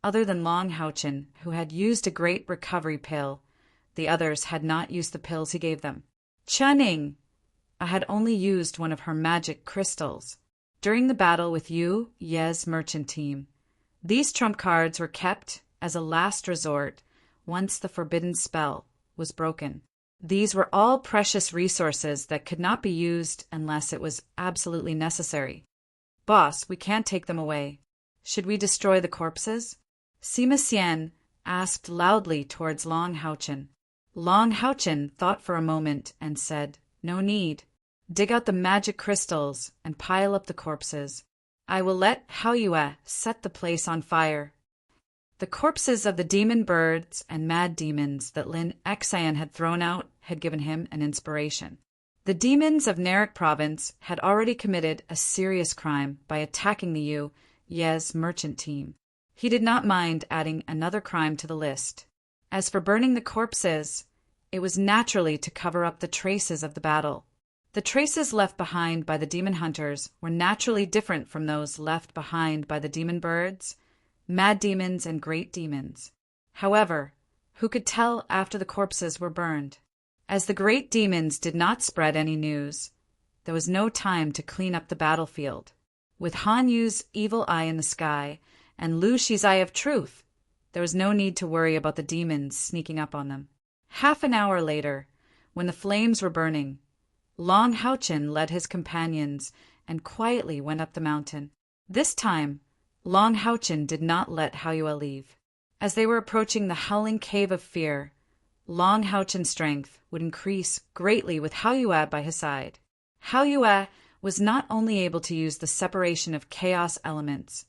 other than Long Houchen, who had used a great recovery pill, the others had not used the pills he gave them. Chunning had only used one of her magic crystals. During the battle with Ye's merchant team, these trump cards were kept as a last resort once the forbidden spell was broken. These were all precious resources that could not be used unless it was absolutely necessary. "Boss, we can't take them away. Should we destroy the corpses?" Sima Xian asked loudly towards Long Houchen. Long Houchen thought for a moment and said, "No need. Dig out the magic crystals and pile up the corpses. I will let Haoyue set the place on fire." The corpses of the demon birds and mad demons that Lin Xian had thrown out had given him an inspiration. The demons of Narik province had already committed a serious crime by attacking the Ye's merchant team. He did not mind adding another crime to the list. As for burning the corpses, it was naturally to cover up the traces of the battle. The traces left behind by the demon hunters were naturally different from those left behind by the demon birds, mad demons, and great demons. However, who could tell after the corpses were burned? As the great demons did not spread any news, there was no time to clean up the battlefield. With Han Yu's evil eye in the sky and Lu Shi's eye of truth, there was no need to worry about the demons sneaking up on them. Half an hour later, when the flames were burning, Long Houchen led his companions and quietly went up the mountain. This time, Long Houchen did not let Haoyue leave. As they were approaching the howling cave of fear, Long Houchen's strength would increase greatly with Haoyue by his side. Haoyue was not only able to use the separation of chaos elements,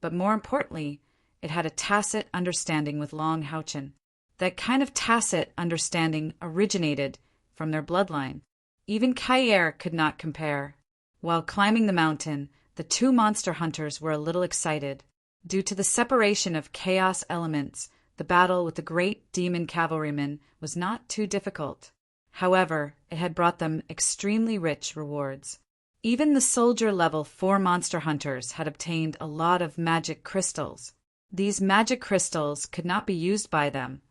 but more importantly, it had a tacit understanding with Long Houchen. That kind of tacit understanding originated from their bloodline. Even Kai could not compare. While climbing the mountain, the 2 monster hunters were a little excited. Due to the separation of chaos elements, the battle with the great demon cavalrymen was not too difficult. However, it had brought them extremely rich rewards. Even the soldier-level 4 monster hunters had obtained a lot of magic crystals. These magic crystals could not be used by them,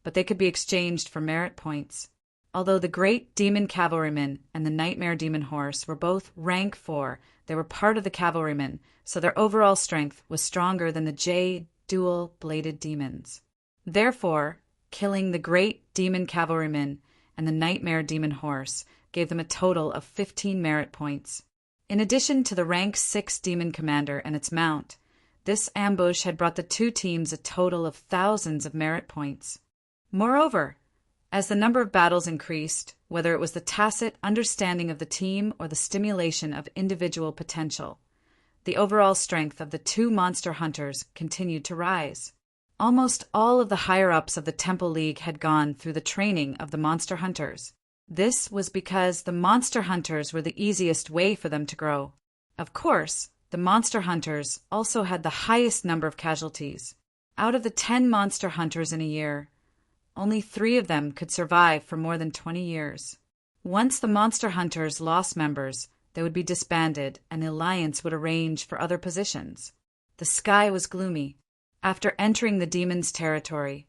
but they could be exchanged for merit points. Although the Great Demon Cavalryman and the Nightmare Demon Horse were both rank 4, they were part of the cavalrymen, so their overall strength was stronger than the J dual-bladed demons. Therefore, killing the Great Demon Cavalryman and the Nightmare Demon Horse gave them a total of 15 merit points. In addition to the rank 6 demon commander and its mount, this ambush had brought the 2 teams a total of thousands of merit points. Moreover, as the number of battles increased, whether it was the tacit understanding of the team or the stimulation of individual potential, the overall strength of the 2 monster hunters continued to rise. Almost all of the higher-ups of the Temple League had gone through the training of the monster hunters. This was because the monster hunters were the easiest way for them to grow. Of course, the monster hunters also had the highest number of casualties. Out of the 10 monster hunters in a year, only 3 of them could survive for more than 20 years. Once the monster hunters lost members, they would be disbanded and the Alliance would arrange for other positions. The sky was gloomy. After entering the demons' territory,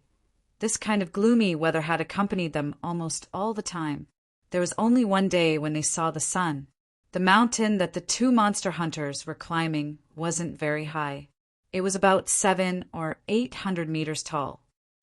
this kind of gloomy weather had accompanied them almost all the time. There was only one day when they saw the sun. The mountain that the 2 monster hunters were climbing wasn't very high. It was about 700 or 800 meters tall.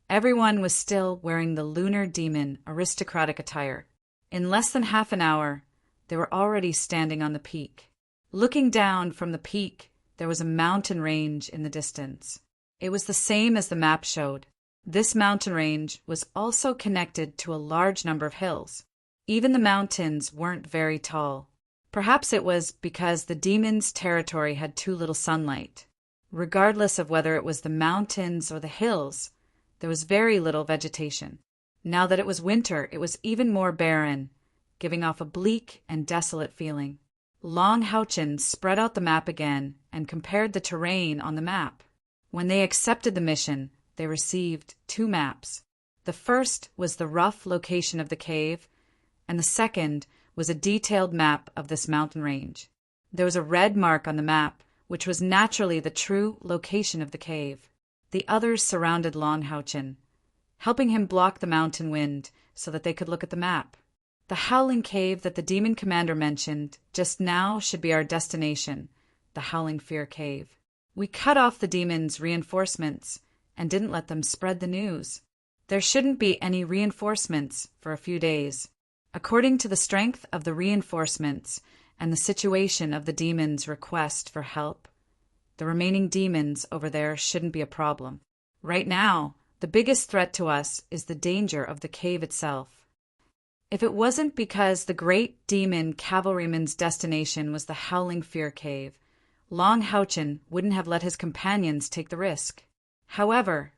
Everyone was still wearing the lunar demon aristocratic attire. In less than half an hour, they were already standing on the peak. Looking down from the peak, there was a mountain range in the distance. It was the same as the map showed. This mountain range was also connected to a large number of hills. Even the mountains weren't very tall. Perhaps it was because the demons' territory had too little sunlight. Regardless of whether it was the mountains or the hills, there was very little vegetation. Now that it was winter, it was even more barren, giving off a bleak and desolate feeling. Long Houchin spread out the map again and compared the terrain on the map. When they accepted the mission, they received 2 maps. The first was the rough location of the cave, and the second was a detailed map of this mountain range. There was a red mark on the map, which was naturally the true location of the cave. The others surrounded Long Houchin, helping him block the mountain wind so that they could look at the map. The Howling Cave that the demon commander mentioned just now should be our destination, the Howling Fear Cave. We cut off the demons' reinforcements and didn't let them spread the news. There shouldn't be any reinforcements for a few days. According to the strength of the reinforcements and the situation of the demons' request for help, the remaining demons over there shouldn't be a problem. Right now, the biggest threat to us is the danger of the cave itself. If it wasn't because the Great Demon Cavalryman's destination was the Howling Fear Cave, Long Houchin wouldn't have let his companions take the risk. However,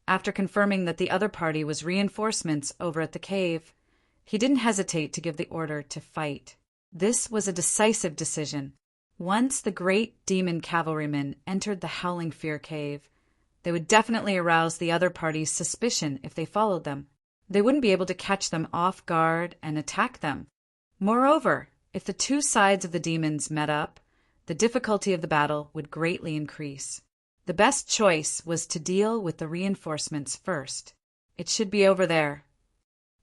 after confirming that the other party was reinforcements over at the cave, he didn't hesitate to give the order to fight. This was a decisive decision. Once the Great Demon Cavalryman entered the Howling Fear Cave, they would definitely arouse the other party's suspicion if they followed them. They wouldn't be able to catch them off guard and attack them. Moreover, if the 2 sides of the demons met up, the difficulty of the battle would greatly increase. The best choice was to deal with the reinforcements first. It should be over there.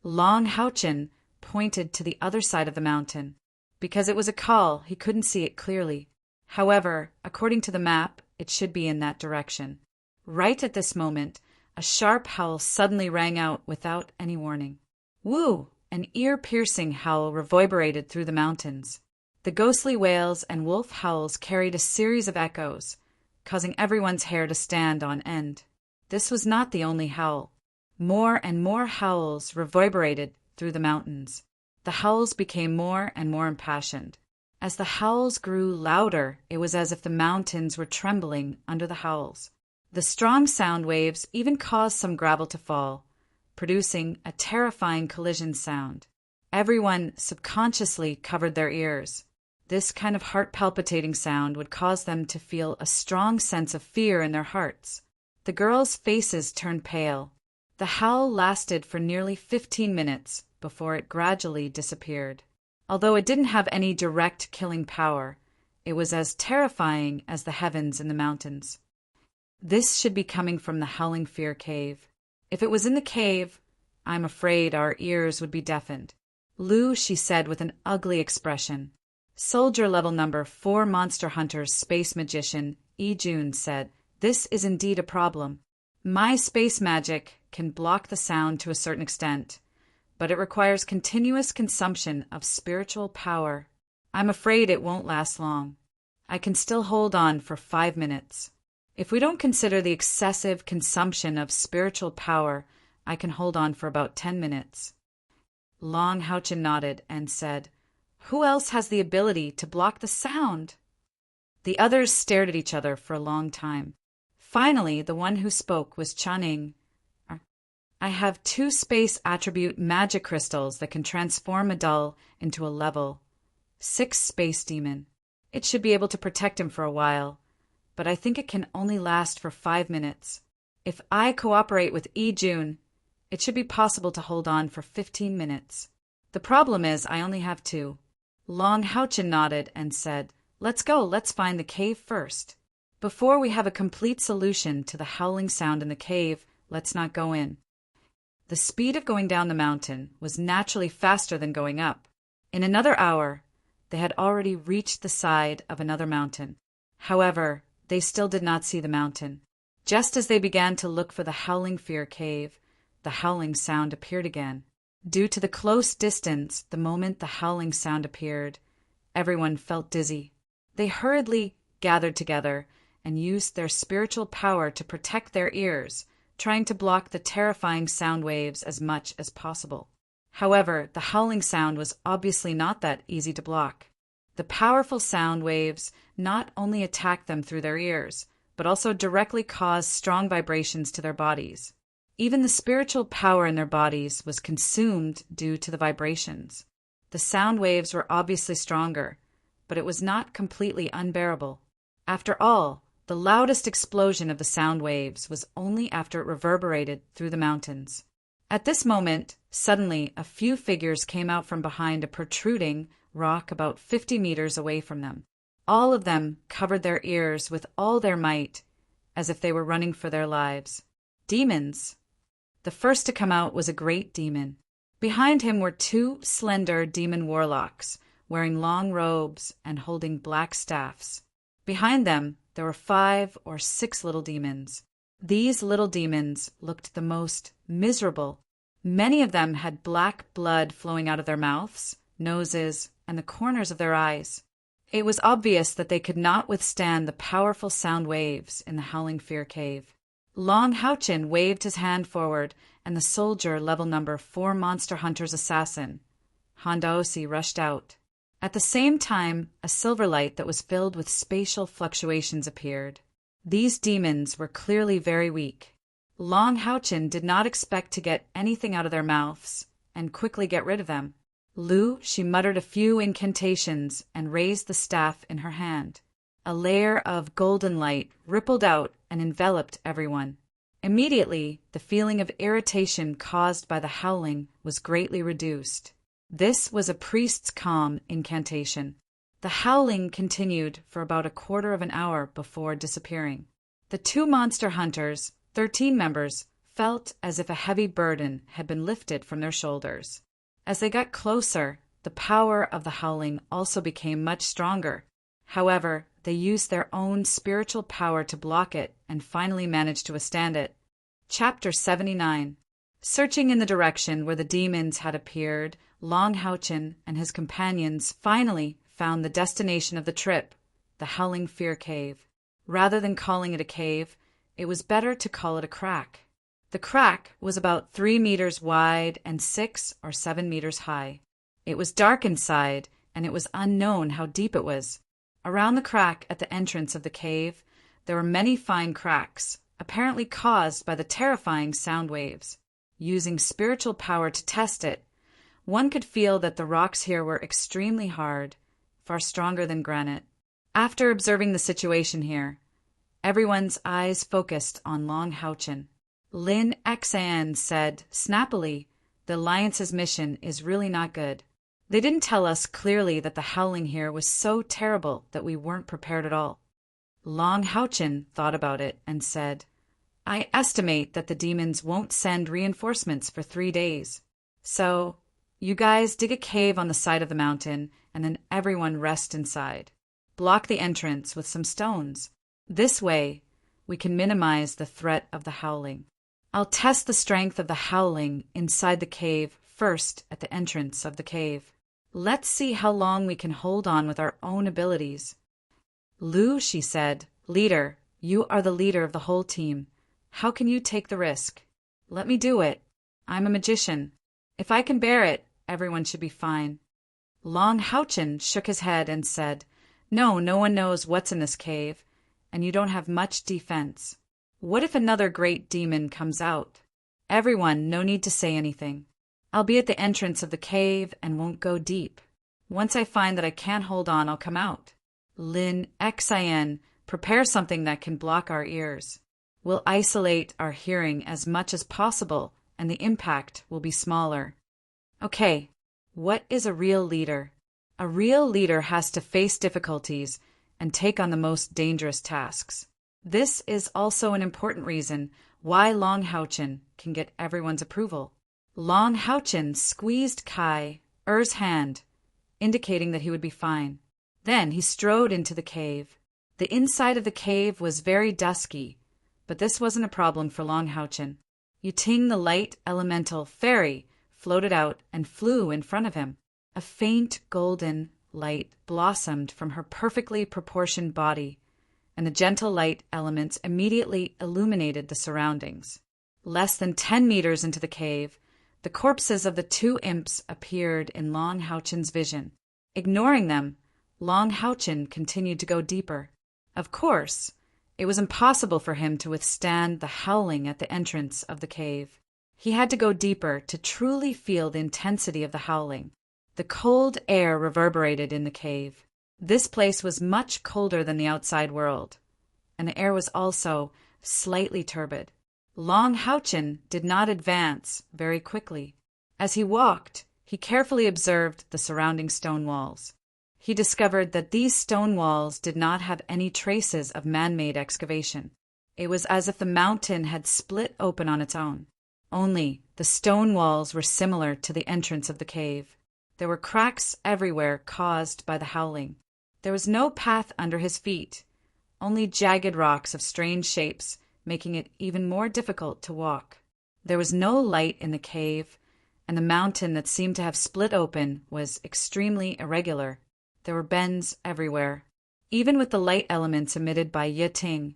Long Houchin pointed to the other side of the mountain. Because it was a call, he couldn't see it clearly. However, according to the map, it should be in that direction. Right at this moment, a sharp howl suddenly rang out without any warning. Woo! An ear-piercing howl reverberated through the mountains. The ghostly wails and wolf howls carried a series of echoes, causing everyone's hair to stand on end. This was not the only howl. More and more howls reverberated through the mountains. The howls became more and more impassioned. As the howls grew louder, it was as if the mountains were trembling under the howls. The strong sound waves even caused some gravel to fall, producing a terrifying collision sound. Everyone subconsciously covered their ears. This kind of heart-palpitating sound would cause them to feel a strong sense of fear in their hearts. The girls' faces turned pale. The howl lasted for nearly 15 minutes, before it gradually disappeared. Although it didn't have any direct killing power, it was as terrifying as the heavens and the mountains. This should be coming from the Howling Fear Cave. If it was in the cave, I'm afraid our ears would be deafened. Lou, she said with an ugly expression. Soldier level number 4 Monster Hunters Space Magician E. June said, "This is indeed a problem. My space magic can block the sound to a certain extent, but it requires continuous consumption of spiritual power. I'm afraid it won't last long. I can still hold on for 5 minutes. If we don't consider the excessive consumption of spiritual power, I can hold on for about 10 minutes. Long Houchin nodded and said, "Who else has the ability to block the sound?" The others stared at each other for a long time. Finally, the one who spoke was Channing. "I have 2 space attribute magic crystals that can transform a dull into a level 6 space demon. It should be able to protect him for a while, but I think it can only last for 5 minutes. If I cooperate with E. June, it should be possible to hold on for 15 minutes. The problem is I only have 2. Long Houchin nodded and said, "Let's go, let's find the cave first. Before we have a complete solution to the howling sound in the cave, let's not go in." The speed of going down the mountain was naturally faster than going up. In another hour, they had already reached the side of another mountain. However, they still did not see the mountain. Just as they began to look for the Howling Fear Cave, the howling sound appeared again. Due to the close distance, the moment the howling sound appeared, everyone felt dizzy. They hurriedly gathered together and used their spiritual power to protect their ears, trying to block the terrifying sound waves as much as possible. However, the howling sound was obviously not that easy to block. The powerful sound waves not only attacked them through their ears, but also directly caused strong vibrations to their bodies. Even the spiritual power in their bodies was consumed due to the vibrations. The sound waves were obviously stronger, but it was not completely unbearable. After all, the loudest explosion of the sound waves was only after it reverberated through the mountains. At this moment, suddenly a few figures came out from behind a protruding rock about 50 meters away from them. All of them covered their ears with all their might, as if they were running for their lives. Demons. The first to come out was a great demon. Behind him were 2 slender demon warlocks, wearing long robes and holding black staffs. Behind them, there were 5 or 6 little demons. These little demons looked the most miserable. Many of them had black blood flowing out of their mouths, noses, and the corners of their eyes. It was obvious that they could not withstand the powerful sound waves in the Howling Fear Cave. Long Houchin waved his hand forward, and the soldier level number 4 Monster Hunters assassin, Hondaosi, rushed out. At the same time, a silver light that was filled with spatial fluctuations appeared. These demons were clearly very weak. Long Houchin did not expect to get anything out of their mouths and quickly get rid of them. Lou, she muttered a few incantations and raised the staff in her hand. A layer of golden light rippled out and enveloped everyone. Immediately, the feeling of irritation caused by the howling was greatly reduced. This was a priest's calm incantation. The howling continued for about a quarter of an hour before disappearing. The 2 monster hunters, 13 members, felt as if a heavy burden had been lifted from their shoulders. As they got closer, the power of the howling also became much stronger. However, they used their own spiritual power to block it and finally managed to withstand it. Chapter 79. Searching in the direction where the demons had appeared, Long Houchin and his companions finally found the destination of the trip, the Howling Fear Cave. Rather than calling it a cave, it was better to call it a crack. The crack was about 3 meters wide and 6 or 7 meters high. It was dark inside, and it was unknown how deep it was. Around the crack at the entrance of the cave, there were many fine cracks, apparently caused by the terrifying sound waves. Using spiritual power to test it, one could feel that the rocks here were extremely hard, far stronger than granite. After observing the situation here, everyone's eyes focused on Long Houchin. Lin Xan said snappily, The Alliance's mission is really not good. They didn't tell us clearly that the howling here was so terrible that we weren't prepared at all. Long Houchin thought about it and said, I estimate that the demons won't send reinforcements for 3 days. So, you guys dig a cave on the side of the mountain, and then everyone rest inside. Block the entrance with some stones. This way, we can minimize the threat of the howling. I'll test the strength of the howling inside the cave first at the entrance of the cave. Let's see how long we can hold on with our own abilities. Lou, she said, leader, you are the leader of the whole team. How can you take the risk? Let me do it. I'm a magician. If I can bear it, everyone should be fine. Long Houchin shook his head and said, no one knows what's in this cave, and you don't have much defense. What if another great demon comes out? Everyone, no need to say anything. I'll be at the entrance of the cave and won't go deep. Once I find that I can't hold on, I'll come out. Lin Xin, prepare something that can block our ears. We'll isolate our hearing as much as possible, and the impact will be smaller. Okay, what is a real leader? A real leader has to face difficulties and take on the most dangerous tasks. This is also an important reason why Long Houchin can get everyone's approval. Long Houchin squeezed Kai Er's hand, indicating that he would be fine. Then he strode into the cave. The inside of the cave was very dusky, but this wasn't a problem for Long Houchin. Yuting, the light elemental fairy, floated out and flew in front of him. A faint golden light blossomed from her perfectly proportioned body, and the gentle light elements immediately illuminated the surroundings. Less than 10 meters into the cave, the corpses of the 2 imps appeared in Long Houchin's vision. Ignoring them, Long Houchin continued to go deeper. Of course, it was impossible for him to withstand the howling at the entrance of the cave. He had to go deeper to truly feel the intensity of the howling. The cold air reverberated in the cave. This place was much colder than the outside world, and the air was also slightly turbid. Long Houchin did not advance very quickly. As he walked, he carefully observed the surrounding stone walls. He discovered that these stone walls did not have any traces of man-made excavation. It was as if the mountain had split open on its own. Only the stone walls were similar to the entrance of the cave. There were cracks everywhere caused by the howling. There was no path under his feet, only jagged rocks of strange shapes, making it even more difficult to walk. There was no light in the cave, and the mountain that seemed to have split open was extremely irregular. There were bends everywhere. Even with the light elements emitted by Yuting,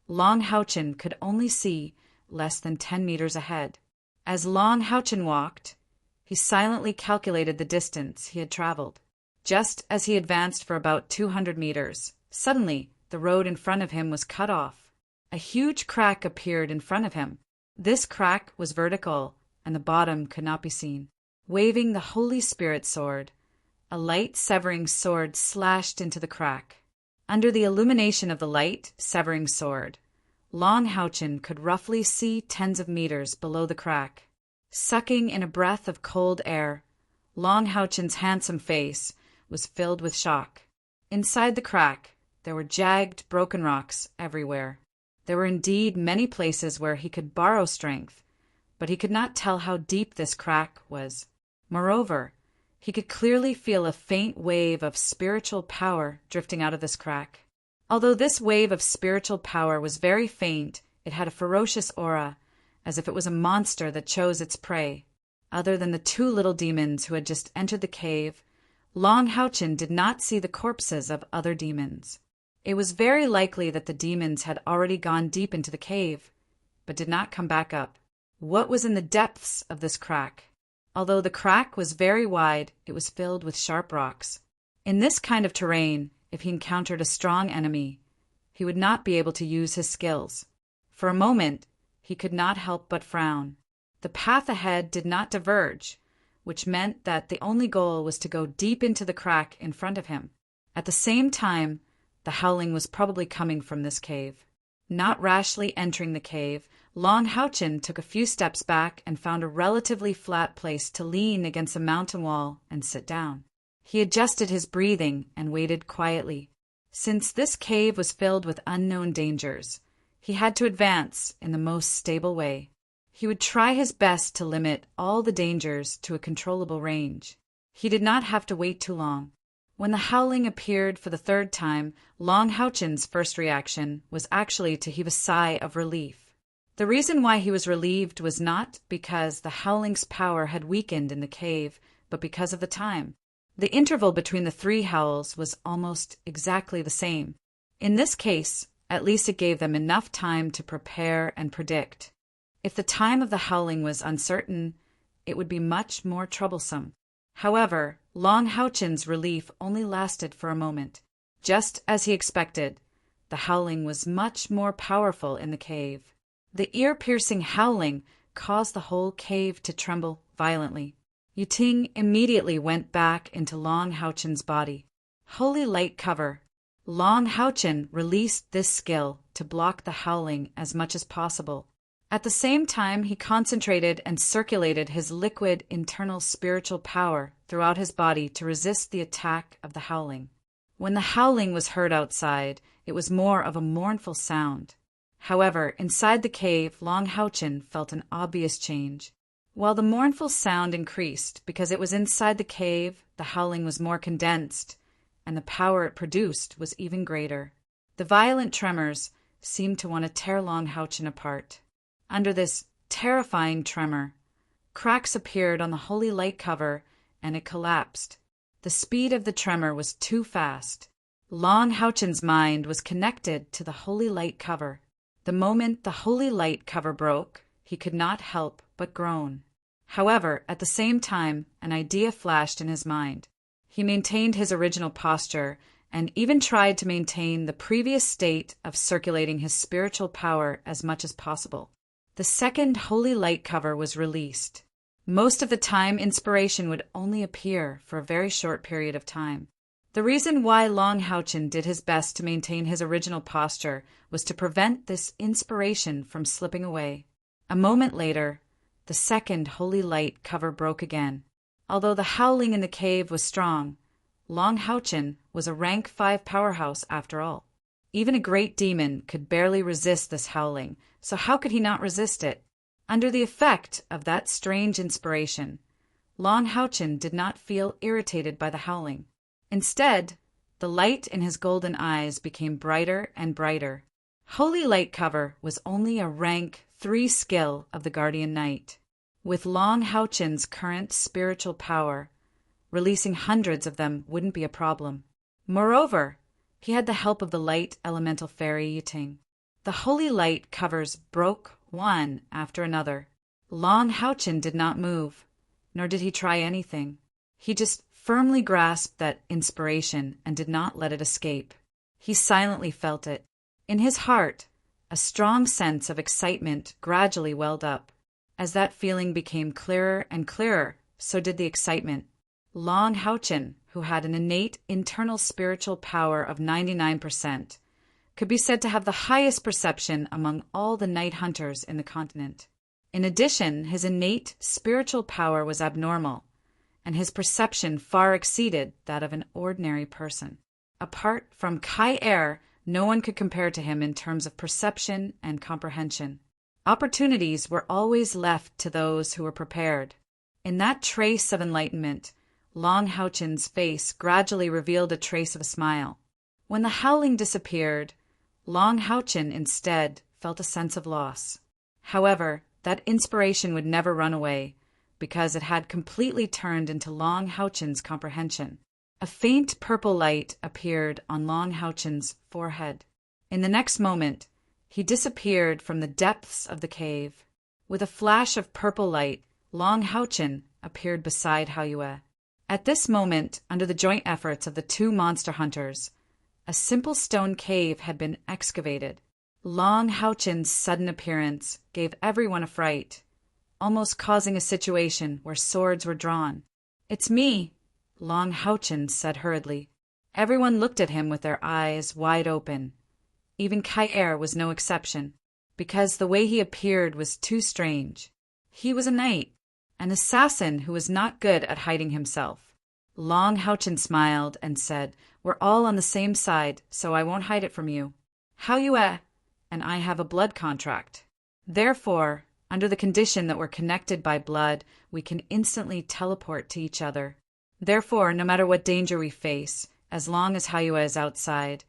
Long Houchin could only see less than 10 meters ahead. As Long Houchin walked, he silently calculated the distance he had traveled. Just as he advanced for about 200 meters, suddenly the road in front of him was cut off. A huge crack appeared in front of him. This crack was vertical, and the bottom could not be seen. Waving the Holy Spirit sword, a light-severing sword slashed into the crack. Under the illumination of the light-severing sword, Long Houchin could roughly see tens of meters below the crack. Sucking in a breath of cold air, Long Houchin's handsome face was filled with shock. Inside the crack, there were jagged, broken rocks everywhere. There were indeed many places where he could borrow strength, but he could not tell how deep this crack was. Moreover, he could clearly feel a faint wave of spiritual power drifting out of this crack. Although this wave of spiritual power was very faint, it had a ferocious aura, as if it was a monster that chose its prey. Other than the 2 little demons who had just entered the cave, Long Houchin did not see the corpses of other demons. It was very likely that the demons had already gone deep into the cave, but did not come back up. What was in the depths of this crack? Although the crack was very wide, it was filled with sharp rocks. In this kind of terrain, if he encountered a strong enemy, he would not be able to use his skills. For a moment, he could not help but frown. The path ahead did not diverge, which meant that the only goal was to go deep into the crack in front of him. At the same time, the howling was probably coming from this cave. Not rashly entering the cave, Long Houchin took a few steps back and found a relatively flat place to lean against a mountain wall and sit down. He adjusted his breathing and waited quietly. Since this cave was filled with unknown dangers, he had to advance in the most stable way. He would try his best to limit all the dangers to a controllable range. He did not have to wait too long. When the howling appeared for the third time, Long Houchin's first reaction was actually to heave a sigh of relief. The reason why he was relieved was not because the howling's power had weakened in the cave, but because of the time. The interval between the 3 howls was almost exactly the same. In this case, at least it gave them enough time to prepare and predict. If the time of the howling was uncertain, it would be much more troublesome. However, Long Houchin's relief only lasted for a moment. Just as he expected, the howling was much more powerful in the cave. The ear-piercing howling caused the whole cave to tremble violently. Yuting immediately went back into Long Houchin's body. Holy light cover. Long Houchin released this skill to block the howling as much as possible. At the same time, he concentrated and circulated his liquid internal spiritual power throughout his body to resist the attack of the howling. When the howling was heard outside, it was more of a mournful sound. However, inside the cave, Long Houchin felt an obvious change. While the mournful sound increased because it was inside the cave, the howling was more condensed, and the power it produced was even greater. The violent tremors seemed to want to tear Long Houchin apart. Under this terrifying tremor, cracks appeared on the holy light cover, and it collapsed. The speed of the tremor was too fast. Long Houchin's mind was connected to the holy light cover. The moment the holy light cover broke, he could not help but groan. However, at the same time, an idea flashed in his mind. He maintained his original posture and even tried to maintain the previous state of circulating his spiritual power as much as possible. The second holy light cover was released. Most of the time, inspiration would only appear for a very short period of time. The reason why Long Houchin did his best to maintain his original posture was to prevent this inspiration from slipping away. A moment later, the second holy light cover broke again. Although the howling in the cave was strong, Long Houchin was a rank 5 powerhouse after all. Even a great demon could barely resist this howling, so how could he not resist it? Under the effect of that strange inspiration, Long Houchin did not feel irritated by the howling. Instead, the light in his golden eyes became brighter and brighter. Holy light cover was only a rank 3 skill of the Guardian Knight. With Long Houchin's current spiritual power, releasing hundreds of them wouldn't be a problem. Moreover, he had the help of the light elemental fairy Yuting. The holy light covers broke one after another. Long Houchin did not move, nor did he try anything. He just firmly grasped that inspiration and did not let it escape. He silently felt it. In his heart, a strong sense of excitement gradually welled up. As that feeling became clearer and clearer, so did the excitement. Long Houchin, who had an innate internal spiritual power of 99%, could be said to have the highest perception among all the night hunters in the continent. In addition, his innate spiritual power was abnormal, and his perception far exceeded that of an ordinary person. Apart from Kai Er, no one could compare to him in terms of perception and comprehension. Opportunities were always left to those who were prepared. In that trace of enlightenment, Long Houchin's face gradually revealed a trace of a smile. When the howling disappeared, Long Houchin instead felt a sense of loss. However, that inspiration would never run away, because it had completely turned into Long Houchin's comprehension. A faint purple light appeared on Long Houchin's forehead. In the next moment, he disappeared from the depths of the cave. With a flash of purple light, Long Houchin appeared beside Hao Yue. At this moment, under the joint efforts of the 2 monster hunters, a simple stone cave had been excavated. Long Houchin's sudden appearance gave everyone a fright, almost causing a situation where swords were drawn. "It's me," Long Houchin said hurriedly. Everyone looked at him with their eyes wide open. Even Kai Er was no exception. because the way he appeared was too strange. He was a knight, an assassin who was not good at hiding himself. Long Houchin smiled and said, "We're all on the same side, so I won't hide it from you. Hao and I have a blood contract. Therefore, under the condition that we're connected by blood, we can instantly teleport to each other. Therefore, no matter what danger we face, as long as Hao is outside,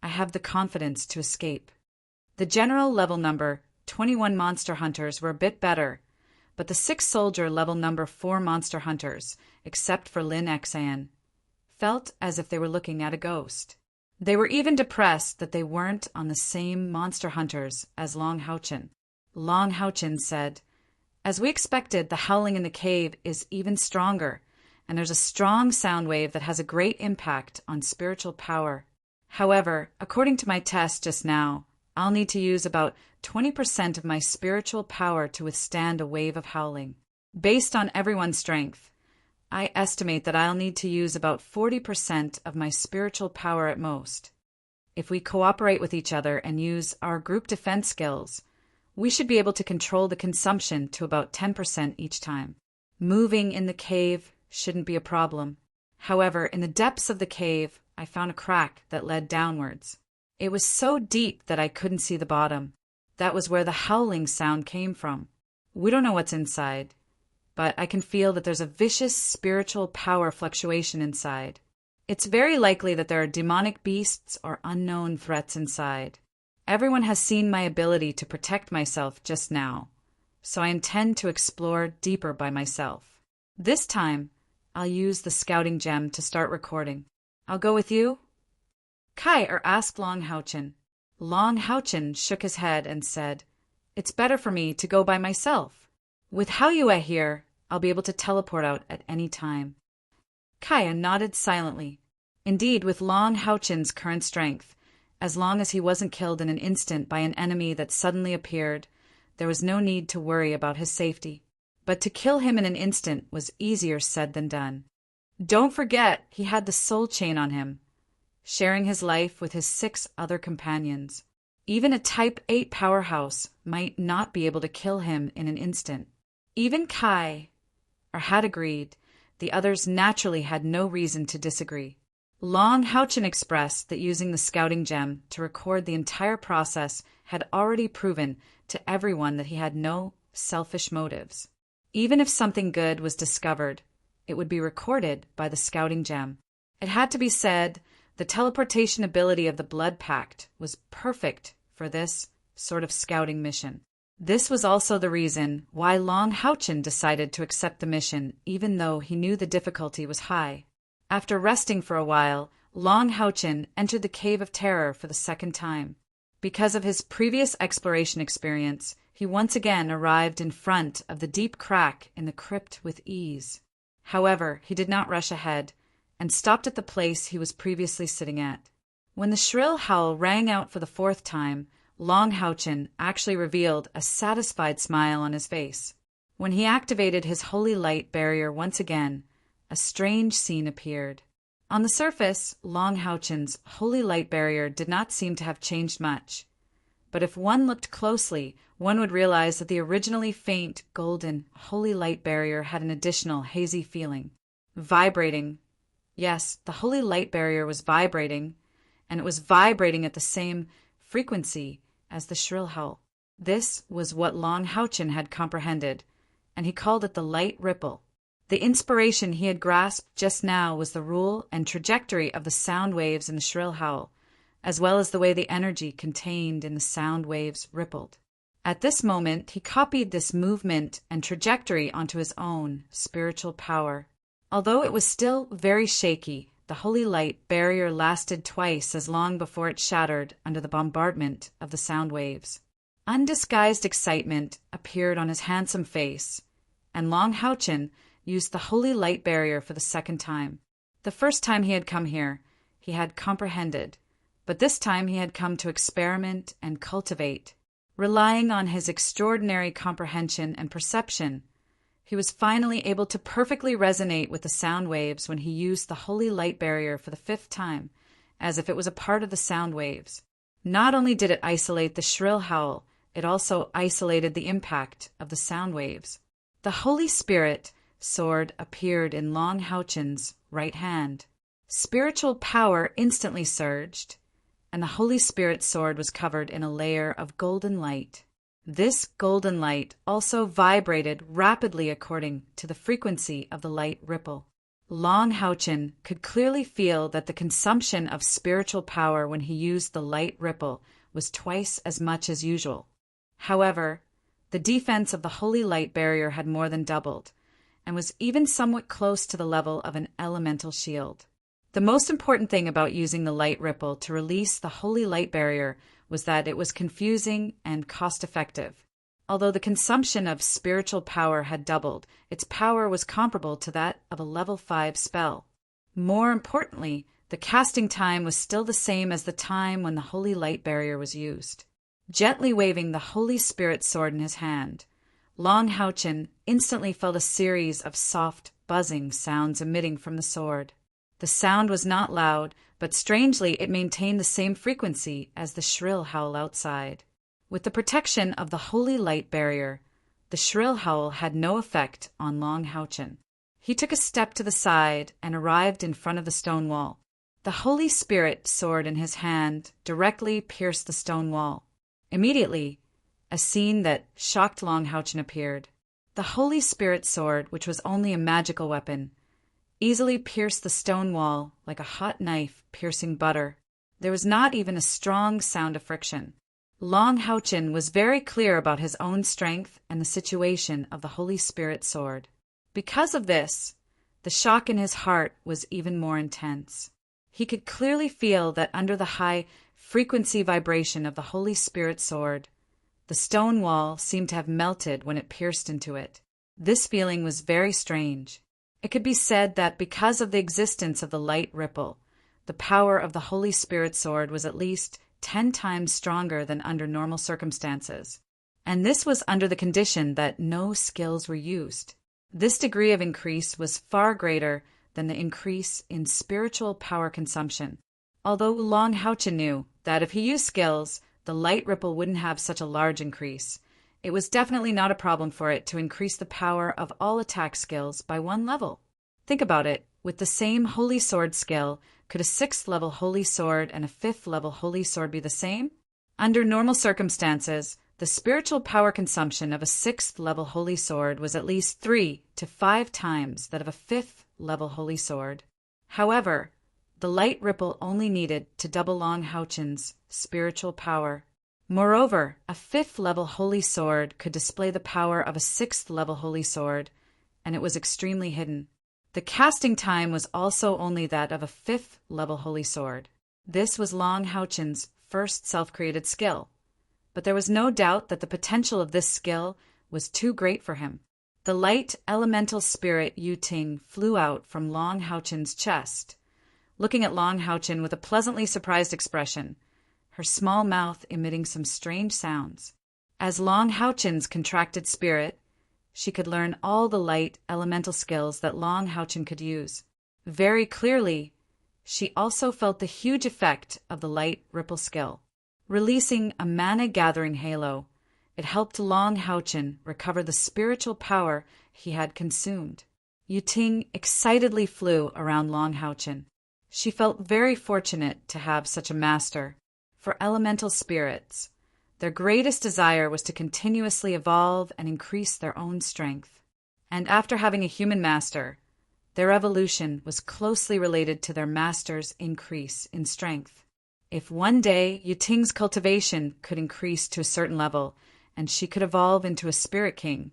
I have the confidence to escape." The general level number 21 monster hunters were a bit better, but the 6-soldier level number 4 monster hunters, except for Lin Xan, felt as if they were looking at a ghost. They were even depressed that they weren't on the same monster hunters as Long Houchin. Long Houchin said, "As we expected, the howling in the cave is even stronger, and there's a strong sound wave that has a great impact on spiritual power. However, according to my test just now, I'll need to use about 20% of my spiritual power to withstand a wave of howling. Based on everyone's strength, I estimate that I'll need to use about 40% of my spiritual power at most. If we cooperate with each other and use our group defense skills, we should be able to control the consumption to about 10% each time. Moving in the cave shouldn't be a problem. However, in the depths of the cave, I found a crack that led downwards. It was so deep that I couldn't see the bottom. That was where the howling sound came from. We don't know what's inside, but I can feel that there's a vicious spiritual power fluctuation inside. It's very likely that there are demonic beasts or unknown threats inside. Everyone has seen my ability to protect myself just now, so I intend to explore deeper by myself. This time, I'll use the scouting gem to start recording. I'll go with you?" Kai asked Long Houchin. Long Houchin shook his head and said, "It's better for me to go by myself. With Hao here, I'll be able to teleport out at any time." Kai nodded silently. Indeed, with Long Houchin's current strength, as long as he wasn't killed in an instant by an enemy that suddenly appeared, there was no need to worry about his safety. But to kill him in an instant was easier said than done. Don't forget, he had the soul chain on him, sharing his life with his 6 other companions. Even a Type 8 powerhouse might not be able to kill him in an instant. Even Kai had agreed. The others naturally had no reason to disagree. Long Houchin expressed that using the scouting gem to record the entire process had already proven to everyone that he had no selfish motives. Even if something good was discovered, it would be recorded by the scouting gem. It had to be said, the teleportation ability of the Blood Pact was perfect for this sort of scouting mission. This was also the reason why Long Houchin decided to accept the mission, even though he knew the difficulty was high. After resting for a while, Long Houchin entered the Cave of Terror for the second time. Because of his previous exploration experience, he once again arrived in front of the deep crack in the crypt with ease. However, he did not rush ahead, and stopped at the place he was previously sitting at. When the shrill howl rang out for the 4th time, Long Houchin actually revealed a satisfied smile on his face. When he activated his holy light barrier once again, a strange scene appeared. On the surface, Long Houchin's holy light barrier did not seem to have changed much. But if one looked closely, one would realize that the originally faint, golden, holy light barrier had an additional hazy feeling. Vibrating. Yes, the holy light barrier was vibrating, and it was vibrating at the same frequency as the shrill howl. This was what Long Houchin had comprehended, and he called it the light ripple. The inspiration he had grasped just now was the rule and trajectory of the sound waves in the shrill howl, as well as the way the energy contained in the sound waves rippled. At this moment, he copied this movement and trajectory onto his own spiritual power. Although it was still very shaky, the holy light barrier lasted twice as long before it shattered under the bombardment of the sound waves. Undisguised excitement appeared on his handsome face, and Long Houchin used the holy light barrier for the 2nd time. The first time he had come here, he had comprehended, but this time he had come to experiment and cultivate. Relying on his extraordinary comprehension and perception, he was finally able to perfectly resonate with the sound waves when he used the holy light barrier for the 5th time, as if it was a part of the sound waves. Not only did it isolate the shrill howl it also isolated the impact of the sound waves. The Holy Spirit sword appeared in Long Houchen's right hand. Spiritual power instantly surged, and the Holy Spirit sword was covered in a layer of golden light. This golden light also vibrated rapidly according to the frequency of the light ripple. Long Houchen could clearly feel that the consumption of spiritual power when he used the light ripple was twice as much as usual. However, the defense of the holy light barrier had more than doubled, and was even somewhat close to the level of an elemental shield. The most important thing about using the light ripple to release the holy light barrier was that it was confusing and cost-effective. Although the consumption of spiritual power had doubled, its power was comparable to that of a level 5 spell. More importantly, the casting time was still the same as the time when the holy light barrier was used. Gently waving the Holy Spirit sword in his hand, Long Houchen instantly felt a series of soft, buzzing sounds emitting from the sword. The sound was not loud, but strangely it maintained the same frequency as the shrill howl outside. With the protection of the holy light barrier, the shrill howl had no effect on Long Houchen. He took a step to the side and arrived in front of the stone wall. The Holy Spirit sword in his hand directly pierced the stone wall. Immediately, a scene that shocked Long Houchen appeared. The Holy Spirit sword, which was only a magical weapon, easily pierced the stone wall like a hot knife piercing butter. There was not even a strong sound of friction. Long Houchen was very clear about his own strength and the situation of the Holy Spirit sword. Because of this, the shock in his heart was even more intense. He could clearly feel that under the high frequency vibration of the Holy Spirit sword, the stone wall seemed to have melted when it pierced into it. This feeling was very strange. It could be said that because of the existence of the light ripple, the power of the Holy Spirit sword was at least 10 times stronger than under normal circumstances. And this was under the condition that no skills were used. This degree of increase was far greater than the increase in spiritual power consumption. Although Long Houchen knew that if he used skills, the light ripple wouldn't have such a large increase, it was definitely not a problem for it to increase the power of all attack skills by 1 level. Think about it. With the same Holy Sword skill, could a 6th level Holy Sword and a 5th level Holy Sword be the same? Under normal circumstances, the spiritual power consumption of a 6th level Holy Sword was at least 3 to 5 times that of a 5th level Holy Sword. However, the light ripple only needed to double Long Houchen's spiritual power. Moreover, a 5th level Holy Sword could display the power of a 6th level Holy Sword, and it was extremely hidden. The casting time was also only that of a 5th level Holy Sword. This was Long Houchen's first self-created skill, but there was no doubt that the potential of this skill was too great for him. The light elemental spirit Yu Ting flew out from Long Houchen's chest, looking at Long Houchen with a pleasantly surprised expression, her small mouth emitting some strange sounds. As Long Houchen's contracted spirit, she could learn all the light elemental skills that Long Houchen could use. Very clearly, she also felt the huge effect of the light ripple skill. Releasing a mana-gathering halo, it helped Long Houchen recover the spiritual power he had consumed. Yu Ting excitedly flew around Long Houchen. She felt very fortunate to have such a master. For elemental spirits, their greatest desire was to continuously evolve and increase their own strength. And after having a human master, their evolution was closely related to their master's increase in strength. If one day Yu Ting's cultivation could increase to a certain level, and she could evolve into a spirit king,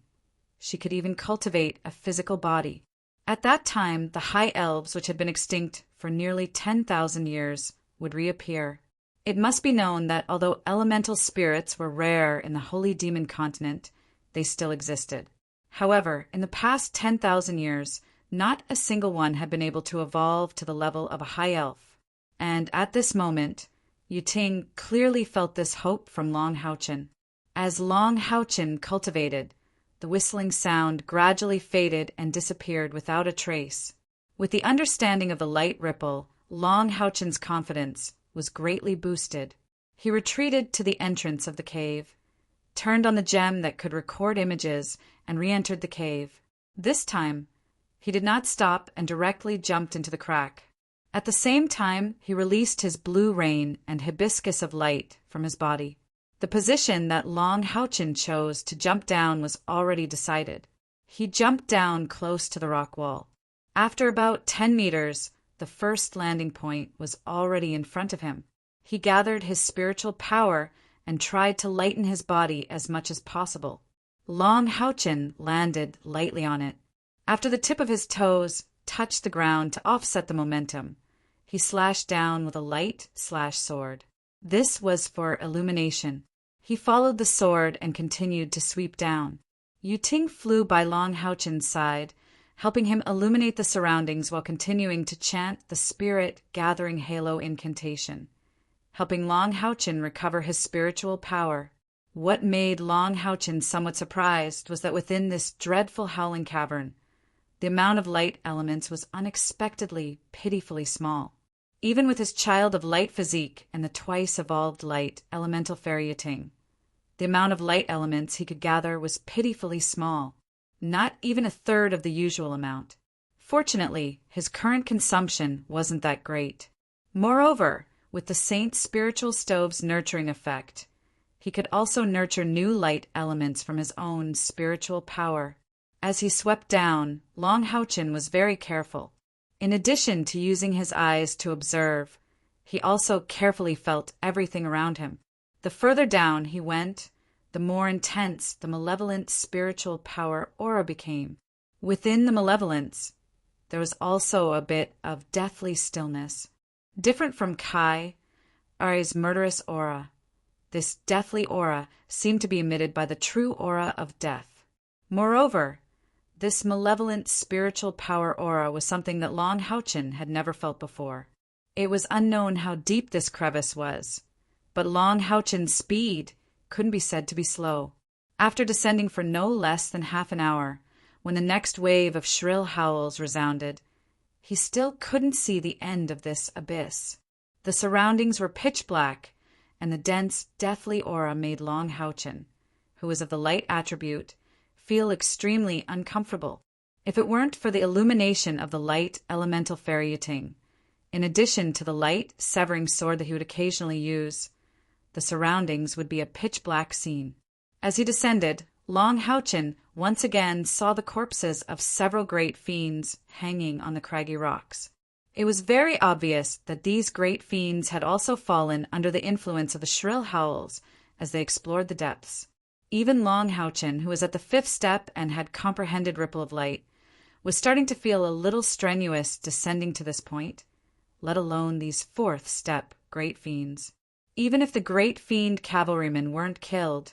she could even cultivate a physical body. At that time, the high elves, which had been extinct for nearly 10,000 years, would reappear. It must be known that although elemental spirits were rare in the Holy Demon Continent, they still existed. However, in the past 10,000 years, not a single one had been able to evolve to the level of a high elf. And at this moment, Yu Ting clearly felt this hope from Long Houchen. As Long Houchen cultivated, the whistling sound gradually faded and disappeared without a trace. With the understanding of the light ripple, Long Houchen's confidence was greatly boosted. He retreated to the entrance of the cave, turned on the gem that could record images, and re-entered the cave. This time, he did not stop and directly jumped into the crack. At the same time, he released his blue rain and hibiscus of light from his body. The position that Long Houchin chose to jump down was already decided. He jumped down close to the rock wall. After about 10 meters, the first landing point was already in front of him. He gathered his spiritual power and tried to lighten his body as much as possible. Long Houchin landed lightly on it. After the tip of his toes touched the ground to offset the momentum, he slashed down with a light sword. This was for illumination. He followed the sword and continued to sweep down. Yuting flew by Long Houchin's side, helping him illuminate the surroundings while continuing to chant the spirit-gathering halo incantation, helping Long Houchin recover his spiritual power. What made Long Houchin somewhat surprised was that within this dreadful howling cavern, the amount of light elements was unexpectedly, pitifully small. Even with his child of light physique and the twice-evolved light elemental fairy Yuting, the amount of light elements he could gather was pitifully small, not even a third of the usual amount. Fortunately, his current consumption wasn't that great. Moreover, with the saint's spiritual stove's nurturing effect, he could also nurture new light elements from his own spiritual power. As he swept down, Long Houchin was very careful. In addition to using his eyes to observe, he also carefully felt everything around him. The further down he went, the more intense the malevolent spiritual power aura became. Within the malevolence, there was also a bit of deathly stillness. Different from Kai, Ari's murderous aura, this deathly aura seemed to be emitted by the true aura of death. Moreover, this malevolent spiritual power aura was something that Long Houchin had never felt before. It was unknown how deep this crevice was, but Long Houchin's speed couldn't be said to be slow. After descending for no less than half an hour, when the next wave of shrill howls resounded, he still couldn't see the end of this abyss. The surroundings were pitch black, and the dense, deathly aura made Long Houchin, who was of the light attribute, feel extremely uncomfortable. If it weren't for the illumination of the light elemental fairy Yuting, in addition to the light severing sword that he would occasionally use, the surroundings would be a pitch-black scene. As he descended, Long Houchin once again saw the corpses of several great fiends hanging on the craggy rocks. It was very obvious that these great fiends had also fallen under the influence of the shrill howls as they explored the depths. Even Long Houchin, who was at the 5th step and had comprehended Ripple of Light, was starting to feel a little strenuous descending to this point, let alone these 4th step great fiends. Even if the great fiend cavalrymen weren't killed,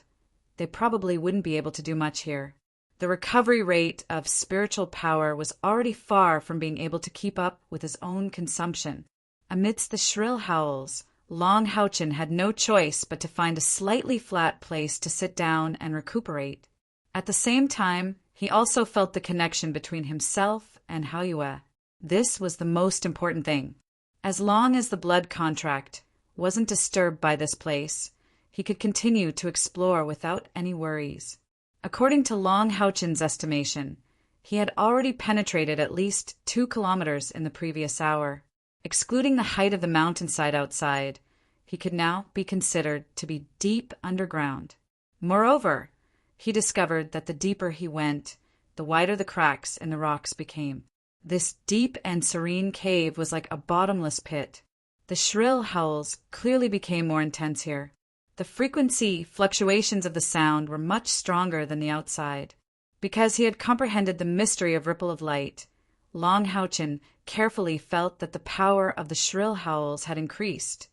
they probably wouldn't be able to do much here. The recovery rate of spiritual power was already far from being able to keep up with his own consumption. Amidst the shrill howls, Long Houchin had no choice but to find a slightly flat place to sit down and recuperate. At the same time, he also felt the connection between himself and Haoyue. This was the most important thing. As long as the blood contract wasn't disturbed by this place, he could continue to explore without any worries. According to Long Houchin's estimation, he had already penetrated at least 2 kilometers in the previous hour. Excluding the height of the mountainside outside, he could now be considered to be deep underground. Moreover, he discovered that the deeper he went, the wider the cracks in the rocks became. This deep and serene cave was like a bottomless pit. The shrill howls clearly became more intense here. The frequency fluctuations of the sound were much stronger than the outside. Because he had comprehended the mystery of Ripple of Light, Long Houchin carefully felt that the power of the shrill howls had increased,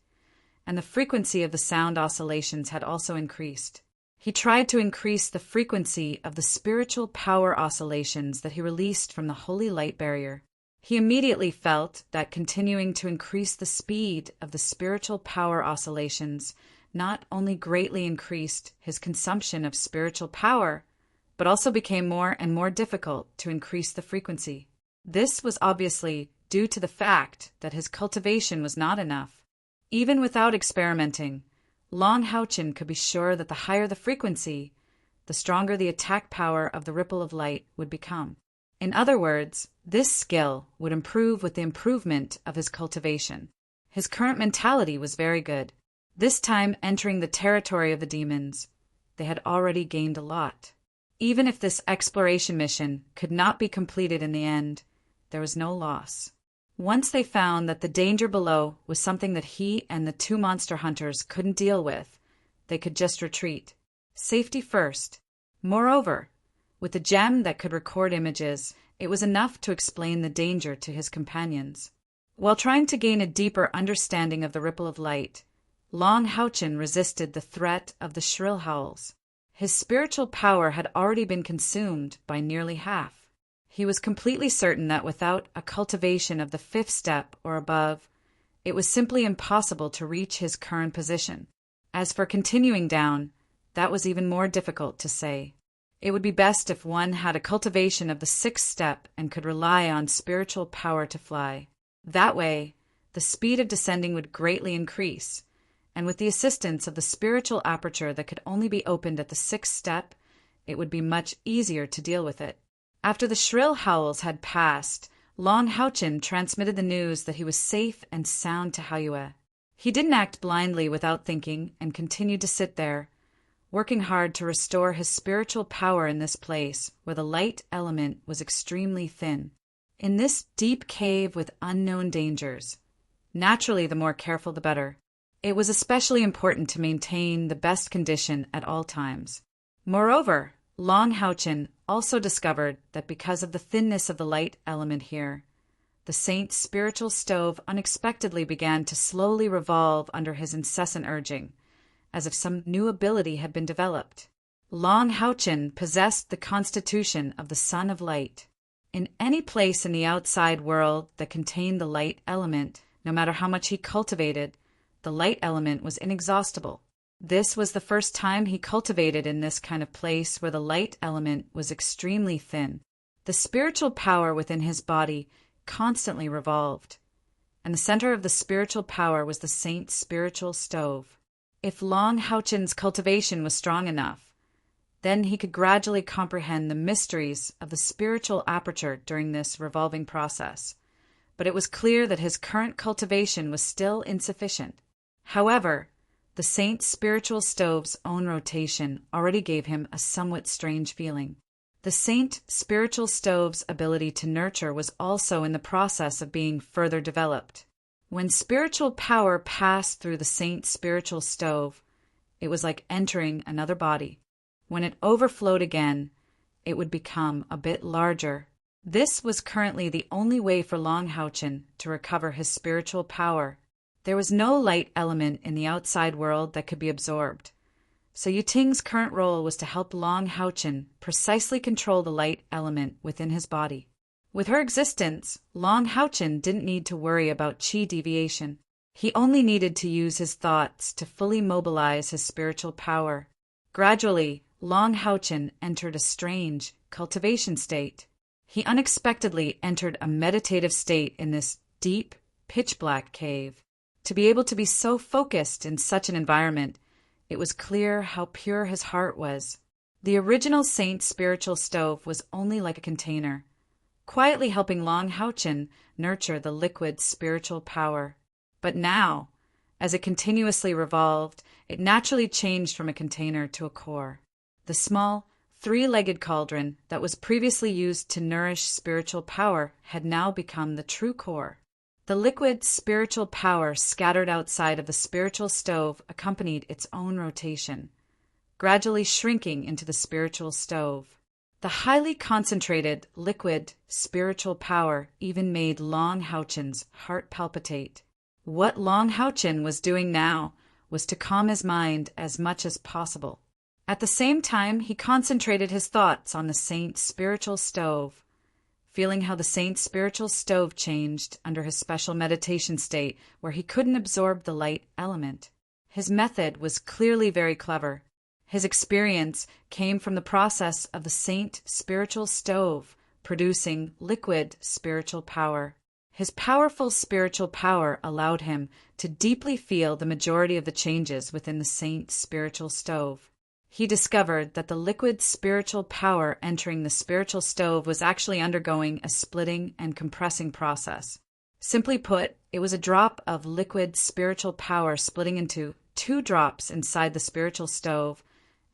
and the frequency of the sound oscillations had also increased. He tried to increase the frequency of the spiritual power oscillations that he released from the holy light barrier. He immediately felt that continuing to increase the speed of the spiritual power oscillations not only greatly increased his consumption of spiritual power, but also became more and more difficult to increase the frequency. This was obviously due to the fact that his cultivation was not enough. Even without experimenting, Long Haochin could be sure that the higher the frequency, the stronger the attack power of the ripple of light would become. In other words, this skill would improve with the improvement of his cultivation. His current mentality was very good. This time entering the territory of the demons, they had already gained a lot. Even if this exploration mission could not be completed in the end, there was no loss. Once they found that the danger below was something that he and the two monster hunters couldn't deal with, they could just retreat. Safety first. Moreover, with the gem that could record images, it was enough to explain the danger to his companions. While trying to gain a deeper understanding of the ripple of light, Long Haochin resisted the threat of the shrill howls. His spiritual power had already been consumed by nearly half. He was completely certain that without a cultivation of the fifth step or above, it was simply impossible to reach his current position. As for continuing down, that was even more difficult to say. It would be best if one had a cultivation of the sixth step and could rely on spiritual power to fly. That way, the speed of descending would greatly increase, and with the assistance of the spiritual aperture that could only be opened at the sixth step, it would be much easier to deal with it. After the shrill howls had passed, Long Haochin transmitted the news that he was safe and sound to Haoyue. He didn't act blindly without thinking and continued to sit there, working hard to restore his spiritual power in this place where the light element was extremely thin. In this deep cave with unknown dangers, naturally the more careful the better. It was especially important to maintain the best condition at all times. Moreover, Long Haochin also discovered that because of the thinness of the light element here, the saint's spiritual stove unexpectedly began to slowly revolve under his incessant urging, as if some new ability had been developed. Long Haochin possessed the constitution of the Son of Light. In any place in the outside world that contained the light element, no matter how much he cultivated, the light element was inexhaustible. This was the first time he cultivated in this kind of place where the light element was extremely thin. The spiritual power within his body constantly revolved, and the center of the spiritual power was the saint's spiritual stove. If Long Haochin's cultivation was strong enough, then he could gradually comprehend the mysteries of the spiritual aperture during this revolving process. But it was clear that his current cultivation was still insufficient. However, the saint's spiritual stove's own rotation already gave him a somewhat strange feeling. The saint spiritual stove's ability to nurture was also in the process of being further developed. When spiritual power passed through the saint's spiritual stove, it was like entering another body. When it overflowed again, it would become a bit larger. This was currently the only way for Long Haochin to recover his spiritual power. There was no light element in the outside world that could be absorbed, so Yuting's current role was to help Long Haochin precisely control the light element within his body. With her existence, Long Haochin didn't need to worry about qi deviation. He only needed to use his thoughts to fully mobilize his spiritual power. Gradually, Long Haochin entered a strange cultivation state. He unexpectedly entered a meditative state in this deep, pitch-black cave. To be able to be so focused in such an environment, it was clear how pure his heart was. The original saint's spiritual stove was only like a container, quietly helping Long Haochin nurture the liquid spiritual power. But now, as it continuously revolved, it naturally changed from a container to a core. The small, three-legged cauldron that was previously used to nourish spiritual power had now become the true core. The liquid spiritual power scattered outside of the spiritual stove accompanied its own rotation, gradually shrinking into the spiritual stove. The highly concentrated, liquid, spiritual power even made Long Haochin's heart palpitate. What Long Haochin was doing now was to calm his mind as much as possible. At the same time, he concentrated his thoughts on the saint's spiritual stove, feeling how the saint's spiritual stove changed under his special meditation state where he couldn't absorb the light element. His method was clearly very clever. His experience came from the process of the saint spiritual stove producing liquid spiritual power. His powerful spiritual power allowed him to deeply feel the majority of the changes within the saint's spiritual stove. He discovered that the liquid spiritual power entering the spiritual stove was actually undergoing a splitting and compressing process. Simply put, it was a drop of liquid spiritual power splitting into 2 drops inside the spiritual stove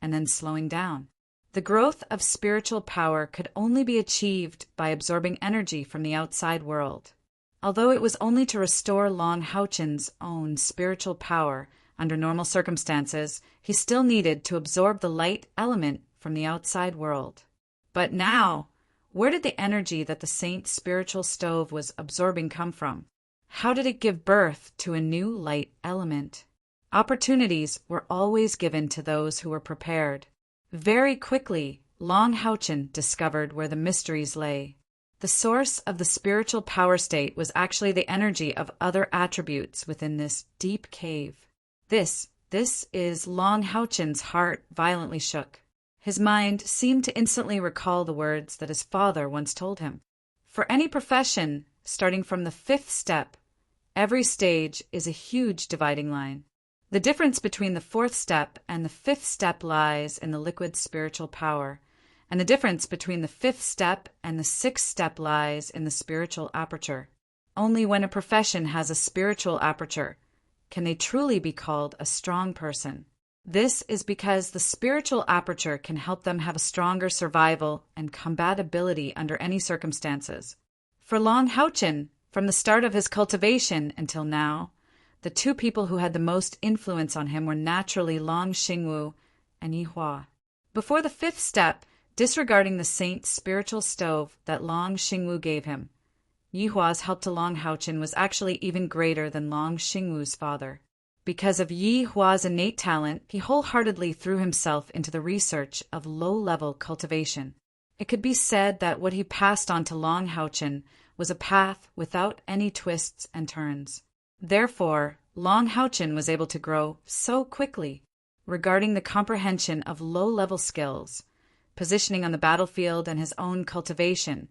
and then slowing down. The growth of spiritual power could only be achieved by absorbing energy from the outside world. Although it was only to restore Long Houchen's own spiritual power under normal circumstances, he still needed to absorb the light element from the outside world. But now, where did the energy that the saint's spiritual stove was absorbing come from? How did it give birth to a new light element? Opportunities were always given to those who were prepared. Very quickly, Long Houchen discovered where the mysteries lay. The source of the spiritual power state was actually the energy of other attributes within this deep cave. This is Long Houchen's heart violently shook. His mind seemed to instantly recall the words that his father once told him. For any profession, starting from the 5th step, every stage is a huge dividing line. The difference between the 4th step and the 5th step lies in the liquid spiritual power, and the difference between the 5th step and the 6th step lies in the spiritual aperture. Only when a profession has a spiritual aperture can they truly be called a strong person. This is because the spiritual aperture can help them have a stronger survival and combat ability under any circumstances. For Long Houchen, from the start of his cultivation until now, the 2 people who had the most influence on him were naturally Long Xingwu and Yihua. Before the 5th step, disregarding the saint's spiritual stove that Long Xingwu gave him, Yihua's help to Long Houchen was actually even greater than Long Xingwu's father. Because of Yihua's innate talent, he wholeheartedly threw himself into the research of low-level cultivation. It could be said that what he passed on to Long Houchen was a path without any twists and turns. Therefore, Long Houchen was able to grow so quickly. Regarding the comprehension of low-level skills, positioning on the battlefield, and his own cultivation,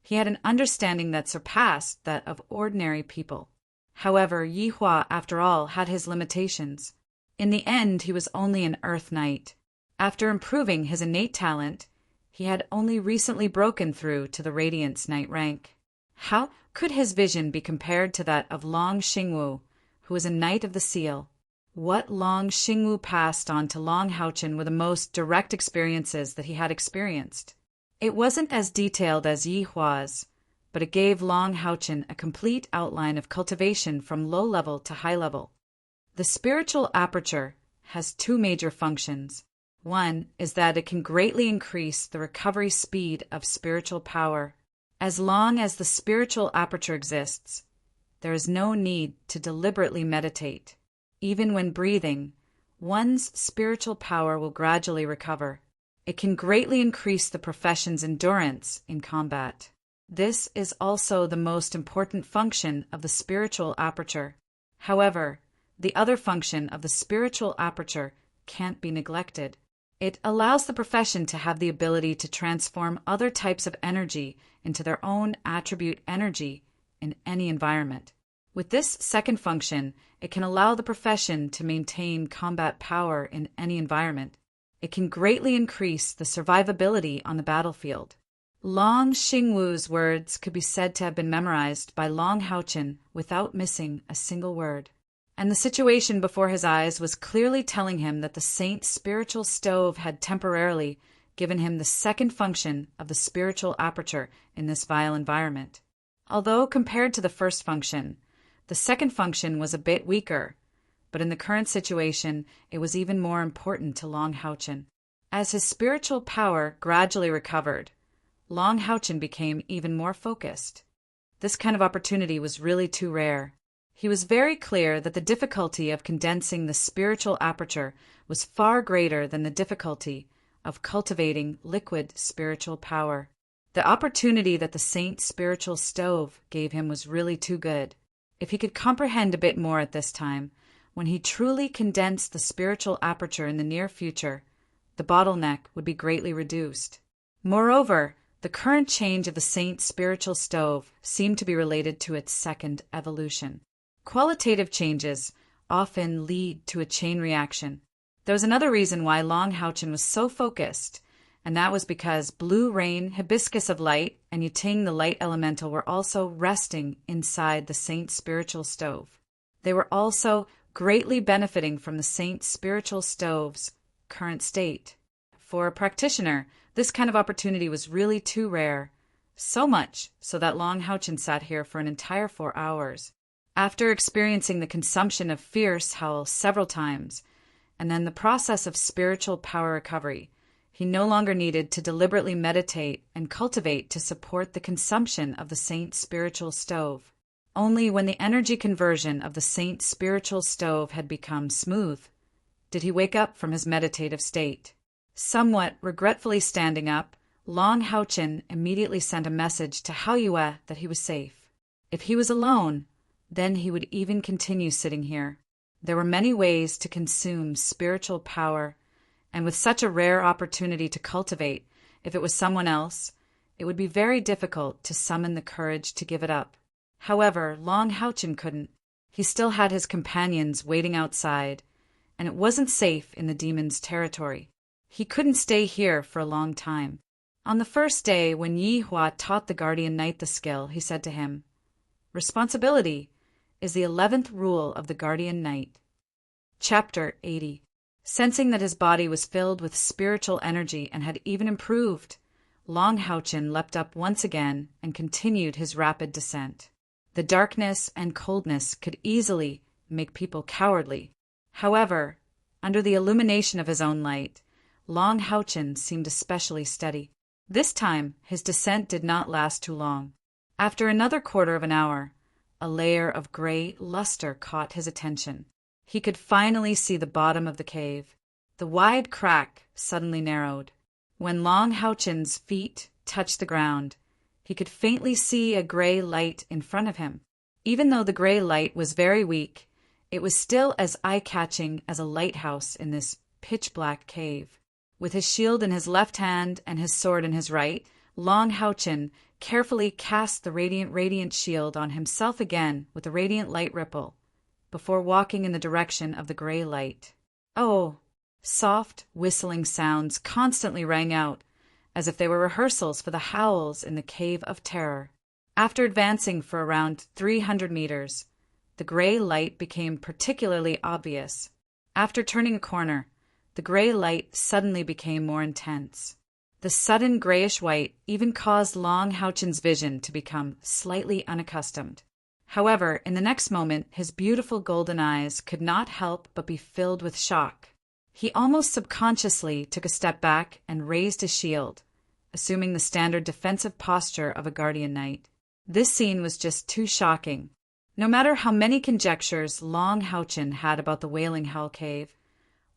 he had an understanding that surpassed that of ordinary people. However, Yihua, after all, had his limitations. In the end, he was only an Earth Knight. After improving his innate talent, he had only recently broken through to the Radiance Knight rank. How could his vision be compared to that of Long Xingwu, who was a Knight of the Seal? What Long Xingwu passed on to Long Houchen were the most direct experiences that he had experienced. It wasn't as detailed as Yihua's, but it gave Long Houchen a complete outline of cultivation from low level to high level. The spiritual aperture has 2 major functions. One is that it can greatly increase the recovery speed of spiritual power. As long as the spiritual aperture exists, there is no need to deliberately meditate. Even when breathing, one's spiritual power will gradually recover. It can greatly increase the profession's endurance in combat. This is also the most important function of the spiritual aperture. However, the other function of the spiritual aperture can't be neglected. It allows the profession to have the ability to transform other types of energy into their own attribute energy in any environment. With this second function, it can allow the profession to maintain combat power in any environment. It can greatly increase the survivability on the battlefield. Long Xingwu's words could be said to have been memorized by Long Houchen without missing a single word. And the situation before his eyes was clearly telling him that the saint's spiritual stove had temporarily given him the second function of the spiritual aperture in this vile environment. Although compared to the first function, the second function was a bit weaker, but in the current situation, it was even more important to Long Houchen. As his spiritual power gradually recovered, Long Houchen became even more focused. This kind of opportunity was really too rare. He was very clear that the difficulty of condensing the spiritual aperture was far greater than the difficulty of cultivating liquid spiritual power. The opportunity that the saint's spiritual stove gave him was really too good. If he could comprehend a bit more at this time, when he truly condensed the spiritual aperture in the near future, the bottleneck would be greatly reduced. Moreover, The current change of the saint's spiritual stove seemed to be related to its second evolution. Qualitative changes often lead to a chain reaction. There was another reason why Long Houchen was so focused, and that was because Blue Rain, Hibiscus of Light, and Yuting the Light Elemental were also resting inside the saint's spiritual stove. They were also greatly benefiting from the saint's spiritual stove's current state. For a practitioner, this kind of opportunity was really too rare, so much so that Long Houchen sat here for an entire 4 hours. After experiencing the consumption of fierce howl several times, and then the process of spiritual power recovery, he no longer needed to deliberately meditate and cultivate to support the consumption of the saint's spiritual stove. Only when the energy conversion of the saint's spiritual stove had become smooth did he wake up from his meditative state. Somewhat regretfully standing up, Long Houchen immediately sent a message to Haoyue that he was safe. If he was alone, then he would even continue sitting here. There were many ways to consume spiritual power, and with such a rare opportunity to cultivate, if it was someone else, it would be very difficult to summon the courage to give it up. However, Long Houchen couldn't. He still had his companions waiting outside, and it wasn't safe in the demon's territory. He couldn't stay here for a long time. On the first day, when Yi Hua taught the guardian knight the skill, he said to him, "Responsibility is the 11th rule of the guardian knight." Chapter 80. Sensing that his body was filled with spiritual energy and had even improved, Long Houchen leapt up once again and continued his rapid descent. The darkness and coldness could easily make people cowardly. However, under the illumination of his own light, Long Houchen seemed especially steady. This time, his descent did not last too long. After another quarter of an hour, a layer of gray luster caught his attention. He could finally see the bottom of the cave. The wide crack suddenly narrowed. When Long Houchen's feet touched the ground, he could faintly see a gray light in front of him. Even though the gray light was very weak, it was still as eye-catching as a lighthouse in this pitch-black cave. With his shield in his left hand and his sword in his right, Long Houchen carefully cast the radiant shield on himself again with a radiant light ripple, before walking in the direction of the gray light. Oh! Soft, whistling sounds constantly rang out, as if they were rehearsals for the howls in the Cave of Terror. After advancing for around 300 meters, the gray light became particularly obvious. After turning a corner, the gray light suddenly became more intense. The sudden grayish-white even caused Long Houchen's vision to become slightly unaccustomed. However, in the next moment, his beautiful golden eyes could not help but be filled with shock. He almost subconsciously took a step back and raised his shield, assuming the standard defensive posture of a guardian knight. This scene was just too shocking. No matter how many conjectures Long Houchen had about the Wailing Hell Cave,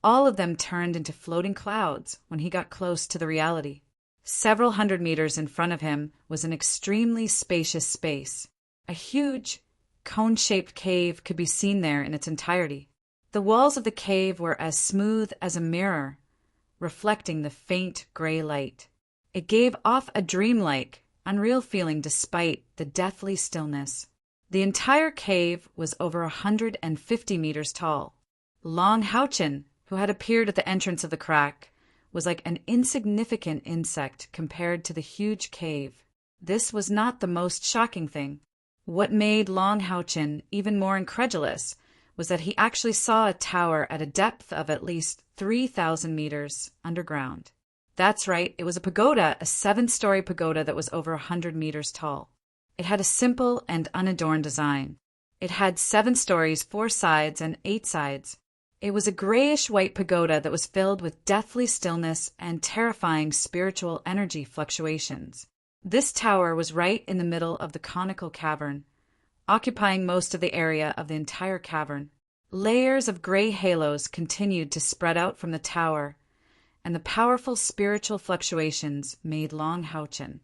all of them turned into floating clouds when he got close to the reality. Several hundred meters in front of him was an extremely spacious space. A huge, cone-shaped cave could be seen there in its entirety. The walls of the cave were as smooth as a mirror, reflecting the faint gray light. It gave off a dreamlike, unreal feeling despite the deathly stillness. The entire cave was over 150 meters tall. Long Houchen, who had appeared at the entrance of the crack, was like an insignificant insect compared to the huge cave. This was not the most shocking thing. What made Long Houchen even more incredulous was that he actually saw a tower at a depth of at least 3,000 meters underground. That's right, it was a pagoda, a 7-story pagoda that was over 100 meters tall. It had a simple and unadorned design. It had 7 stories, 4 sides, and 8 sides. It was a grayish-white pagoda that was filled with deathly stillness and terrifying spiritual energy fluctuations. This tower was right in the middle of the conical cavern, occupying most of the area of the entire cavern. Layers of gray halos continued to spread out from the tower, and the powerful spiritual fluctuations made Long Houchen,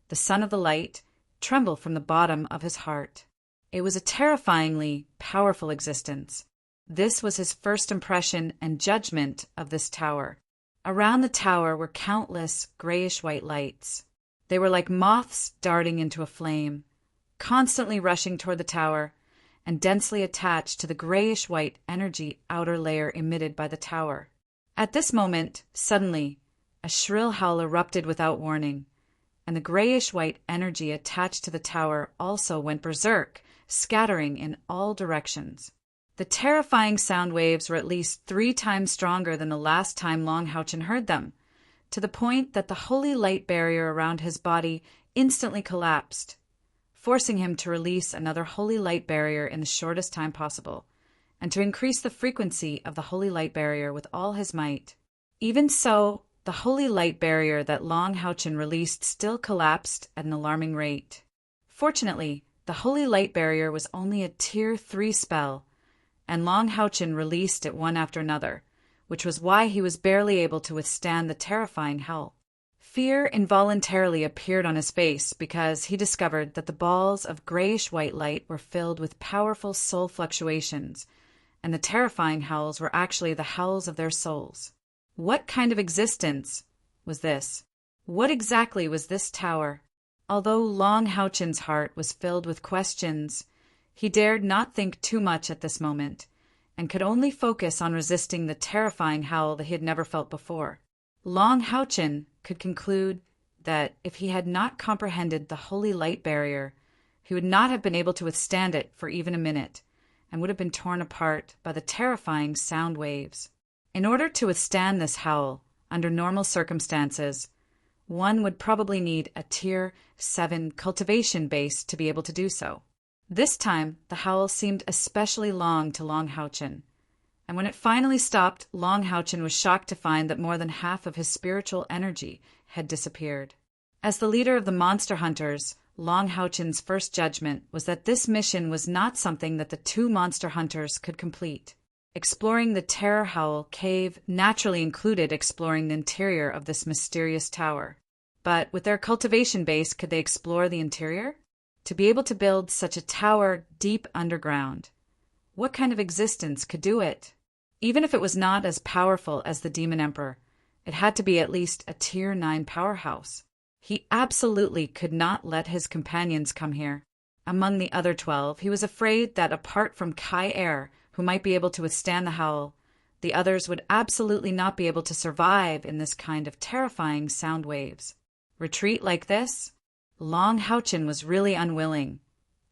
the son of the light, tremble from the bottom of his heart. It was a terrifyingly powerful existence. This was his first impression and judgment of this tower. Around the tower were countless grayish-white lights. They were like moths darting into a flame, constantly rushing toward the tower, and densely attached to the grayish-white energy outer layer emitted by the tower. At this moment, suddenly, a shrill howl erupted without warning, and the grayish-white energy attached to the tower also went berserk, scattering in all directions. The terrifying sound waves were at least 3 times stronger than the last time Long Houchen heard them, to the point that the holy light barrier around his body instantly collapsed, forcing him to release another holy light barrier in the shortest time possible, and to increase the frequency of the holy light barrier with all his might. Even so, the holy light barrier that Long Houchen released still collapsed at an alarming rate. Fortunately, the holy light barrier was only a Tier 3 spell, and Long Houchen released it one after another, which was why he was barely able to withstand the terrifying howl. Fear involuntarily appeared on his face because he discovered that the balls of grayish-white light were filled with powerful soul fluctuations, and the terrifying howls were actually the howls of their souls. What kind of existence was this? What exactly was this tower? Although Long Houchen's heart was filled with questions, he dared not think too much at this moment, and could only focus on resisting the terrifying howl that he had never felt before. Long Houchen could conclude that if he had not comprehended the holy light barrier, he would not have been able to withstand it for even a minute, and would have been torn apart by the terrifying sound waves. In order to withstand this howl, under normal circumstances, one would probably need a Tier 7 cultivation base to be able to do so. This time, the howl seemed especially long to Long Houchen, and when it finally stopped, Long Houchen was shocked to find that more than half of his spiritual energy had disappeared. As the leader of the monster hunters, Long Houchen's first judgment was that this mission was not something that the 2 monster hunters could complete. Exploring the Terror Howl cave naturally included exploring the interior of this mysterious tower. But with their cultivation base, could they explore the interior? To be able to build such a tower deep underground, what kind of existence could do it? Even if it was not as powerful as the Demon Emperor, it had to be at least a Tier 9 powerhouse. He absolutely could not let his companions come here. Among the other 12, he was afraid that apart from Kai Er, who might be able to withstand the howl, the others would absolutely not be able to survive in this kind of terrifying sound waves. Retreat like this? Long Houchen was really unwilling.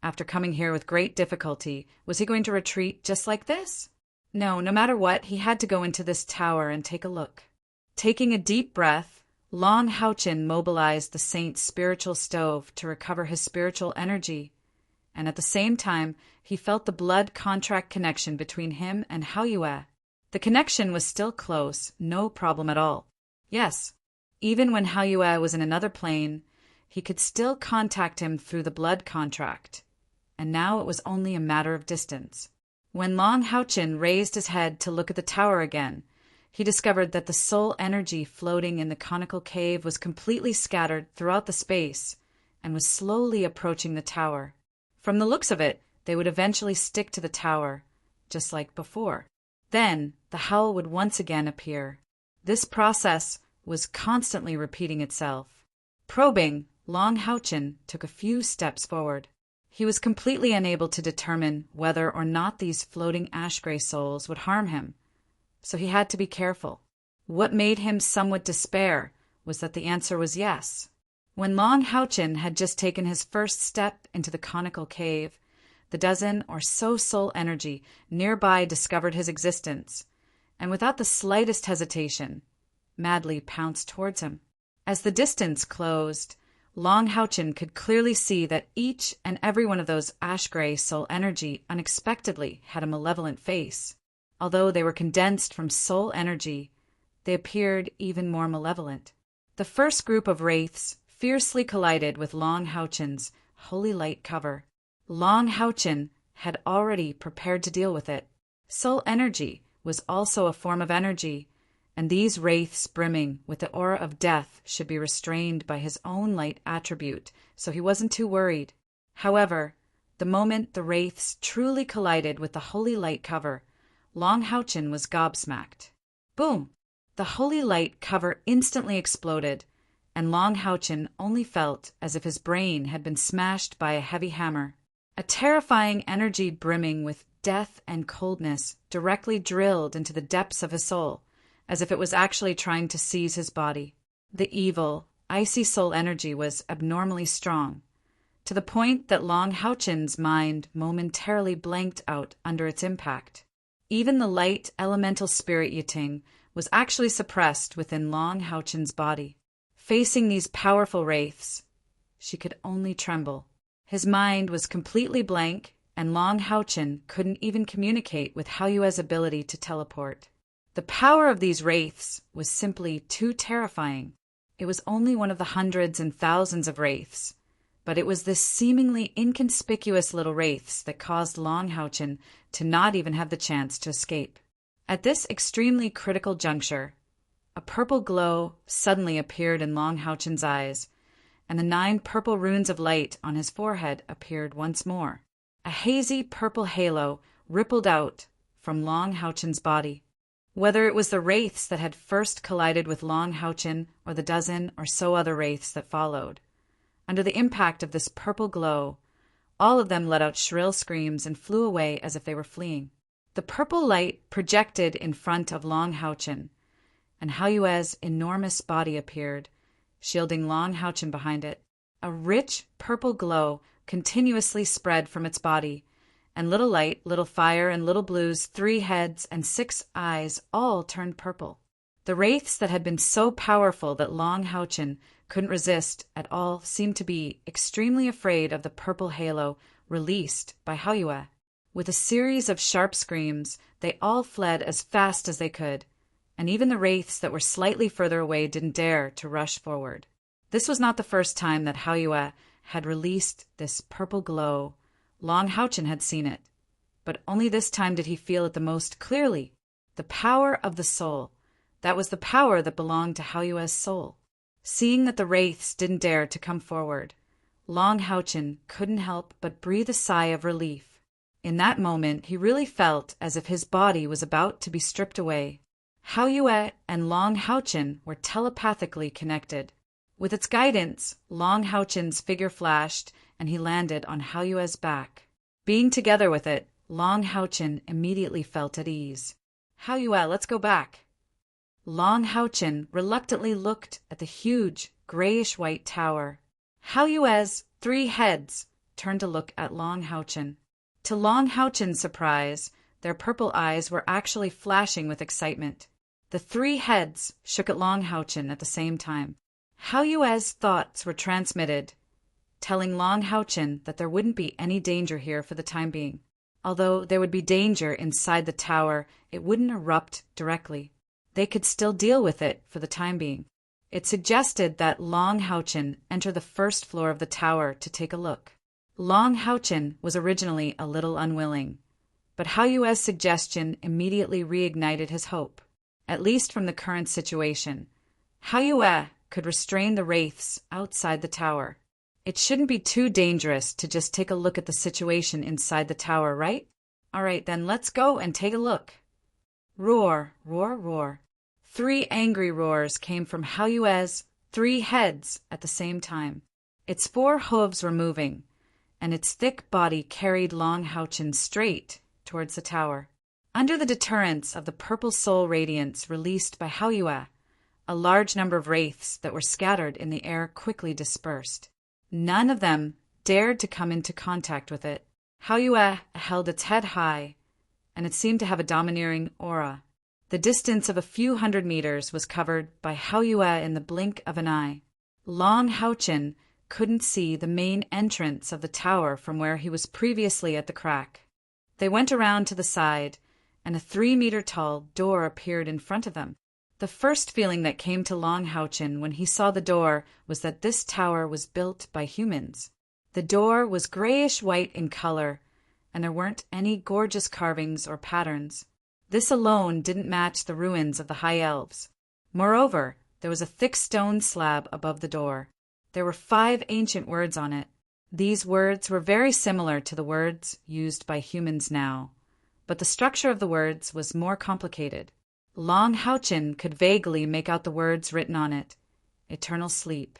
After coming here with great difficulty, was he going to retreat just like this? No matter what, he had to go into this tower and take a look. Taking a deep breath, Long Houchen mobilized the saint's spiritual stove to recover his spiritual energy, and at the same time, he felt the blood contract connection between him and Haoyue. The connection was still close, no problem at all. Yes, even when Haoyue was in another plane, he could still contact him through the blood contract, and now it was only a matter of distance. When Long Houchen raised his head to look at the tower again, he discovered that the soul energy floating in the conical cave was completely scattered throughout the space and was slowly approaching the tower. From the looks of it, they would eventually stick to the tower, just like before. Then the howl would once again appear. This process was constantly repeating itself. Probing, Long Houchen took a few steps forward. He was completely unable to determine whether or not these floating ash-gray souls would harm him, so he had to be careful. What made him somewhat despair was that the answer was yes. When Long Houchen had just taken his first step into the conical cave, the dozen or so soul energy nearby discovered his existence, and without the slightest hesitation, madly pounced towards him. As the distance closed, Long Houchen could clearly see that each and every one of those ash-gray soul energy unexpectedly had a malevolent face. Although they were condensed from soul energy, they appeared even more malevolent. The first group of wraiths fiercely collided with Long Houchen's holy light cover. Long Houchen had already prepared to deal with it. Soul energy was also a form of energy, and these wraiths brimming with the aura of death should be restrained by his own light attribute, so he wasn't too worried. However, the moment the wraiths truly collided with the holy light cover, Long Houchen was gobsmacked. Boom! The holy light cover instantly exploded, and Long Houchin only felt as if his brain had been smashed by a heavy hammer. A terrifying energy brimming with death and coldness directly drilled into the depths of his soul, as if it was actually trying to seize his body. The evil, icy soul energy was abnormally strong, to the point that Long Houchin's mind momentarily blanked out under its impact. Even the light elemental spirit Yiting was actually suppressed within Long Houchin's body. Facing these powerful wraiths, she could only tremble. His mind was completely blank, and Long Houchin couldn't even communicate with Haoyue's ability to teleport. The power of these wraiths was simply too terrifying. It was only one of the hundreds and thousands of wraiths, but it was this seemingly inconspicuous little wraiths that caused Long Houchin to not even have the chance to escape. At this extremely critical juncture, a purple glow suddenly appeared in Long Houchin's eyes, and the 9 purple runes of light on his forehead appeared once more. A hazy purple halo rippled out from Long Houchin's body. Whether it was the wraiths that had first collided with Long Houchin or the dozen or so other wraiths that followed, under the impact of this purple glow, all of them let out shrill screams and flew away as if they were fleeing. The purple light projected in front of Long Houchin, and Haoyue's enormous body appeared, shielding Long Houchin behind it. A rich purple glow continuously spread from its body, and little light, little fire, and little blue's 3 heads and 6 eyes all turned purple. The wraiths that had been so powerful that Long Houchin couldn't resist at all seemed to be extremely afraid of the purple halo released by Haoyue. With a series of sharp screams, they all fled as fast as they could, and even the wraiths that were slightly further away didn't dare to rush forward. This was not the first time that Haoyue had released this purple glow. Long Houchin had seen it, but only this time did he feel it the most clearly. The power of the soul. That was the power that belonged to Haoyue's soul. Seeing that the wraiths didn't dare to come forward, Long Houchin couldn't help but breathe a sigh of relief. In that moment, he really felt as if his body was about to be stripped away. Haoyue and Long Houchin were telepathically connected. With its guidance, Long Houchin's figure flashed, and he landed on Haoyue's back. Being together with it, Long Houchin immediately felt at ease. "Haoyue, let's go back." Long Houchin reluctantly looked at the huge, grayish-white tower. Haoyue's 3 heads turned to look at Long Houchin. To Long Houchin's surprise, their purple eyes were actually flashing with excitement. The 3 heads shook at Long Houchin at the same time. Haoyue's thoughts were transmitted, telling Long Houchin that there wouldn't be any danger here for the time being. Although there would be danger inside the tower, it wouldn't erupt directly. They could still deal with it for the time being. It suggested that Long Houchin enter the first floor of the tower to take a look. Long Houchin was originally a little unwilling, but Haoyue's suggestion immediately reignited his hope. At least from the current situation, Haoyue could restrain the wraiths outside the tower. It shouldn't be too dangerous to just take a look at the situation inside the tower, right? All right, then let's go and take a look. Roar, roar, roar. 3 angry roars came from Haoyue's 3 heads at the same time. Its 4 hooves were moving, and its thick body carried Long Houchin straight towards the tower. Under the deterrence of the purple soul radiance released by Haoyue, a large number of wraiths that were scattered in the air quickly dispersed. None of them dared to come into contact with it. Haoyue held its head high, and it seemed to have a domineering aura. The distance of a few hundred meters was covered by Haoyue in the blink of an eye. Long Houchin couldn't see the main entrance of the tower from where he was previously at the crack. They went around to the side, and a 3-meter-tall door appeared in front of them. The first feeling that came to Long Houchin when he saw the door was that this tower was built by humans. The door was grayish-white in color, and there weren't any gorgeous carvings or patterns. This alone didn't match the ruins of the High Elves. Moreover, there was a thick stone slab above the door. There were 5 ancient words on it. These words were very similar to the words used by humans now, but the structure of the words was more complicated. Long Houchin could vaguely make out the words written on it. eternal sleep.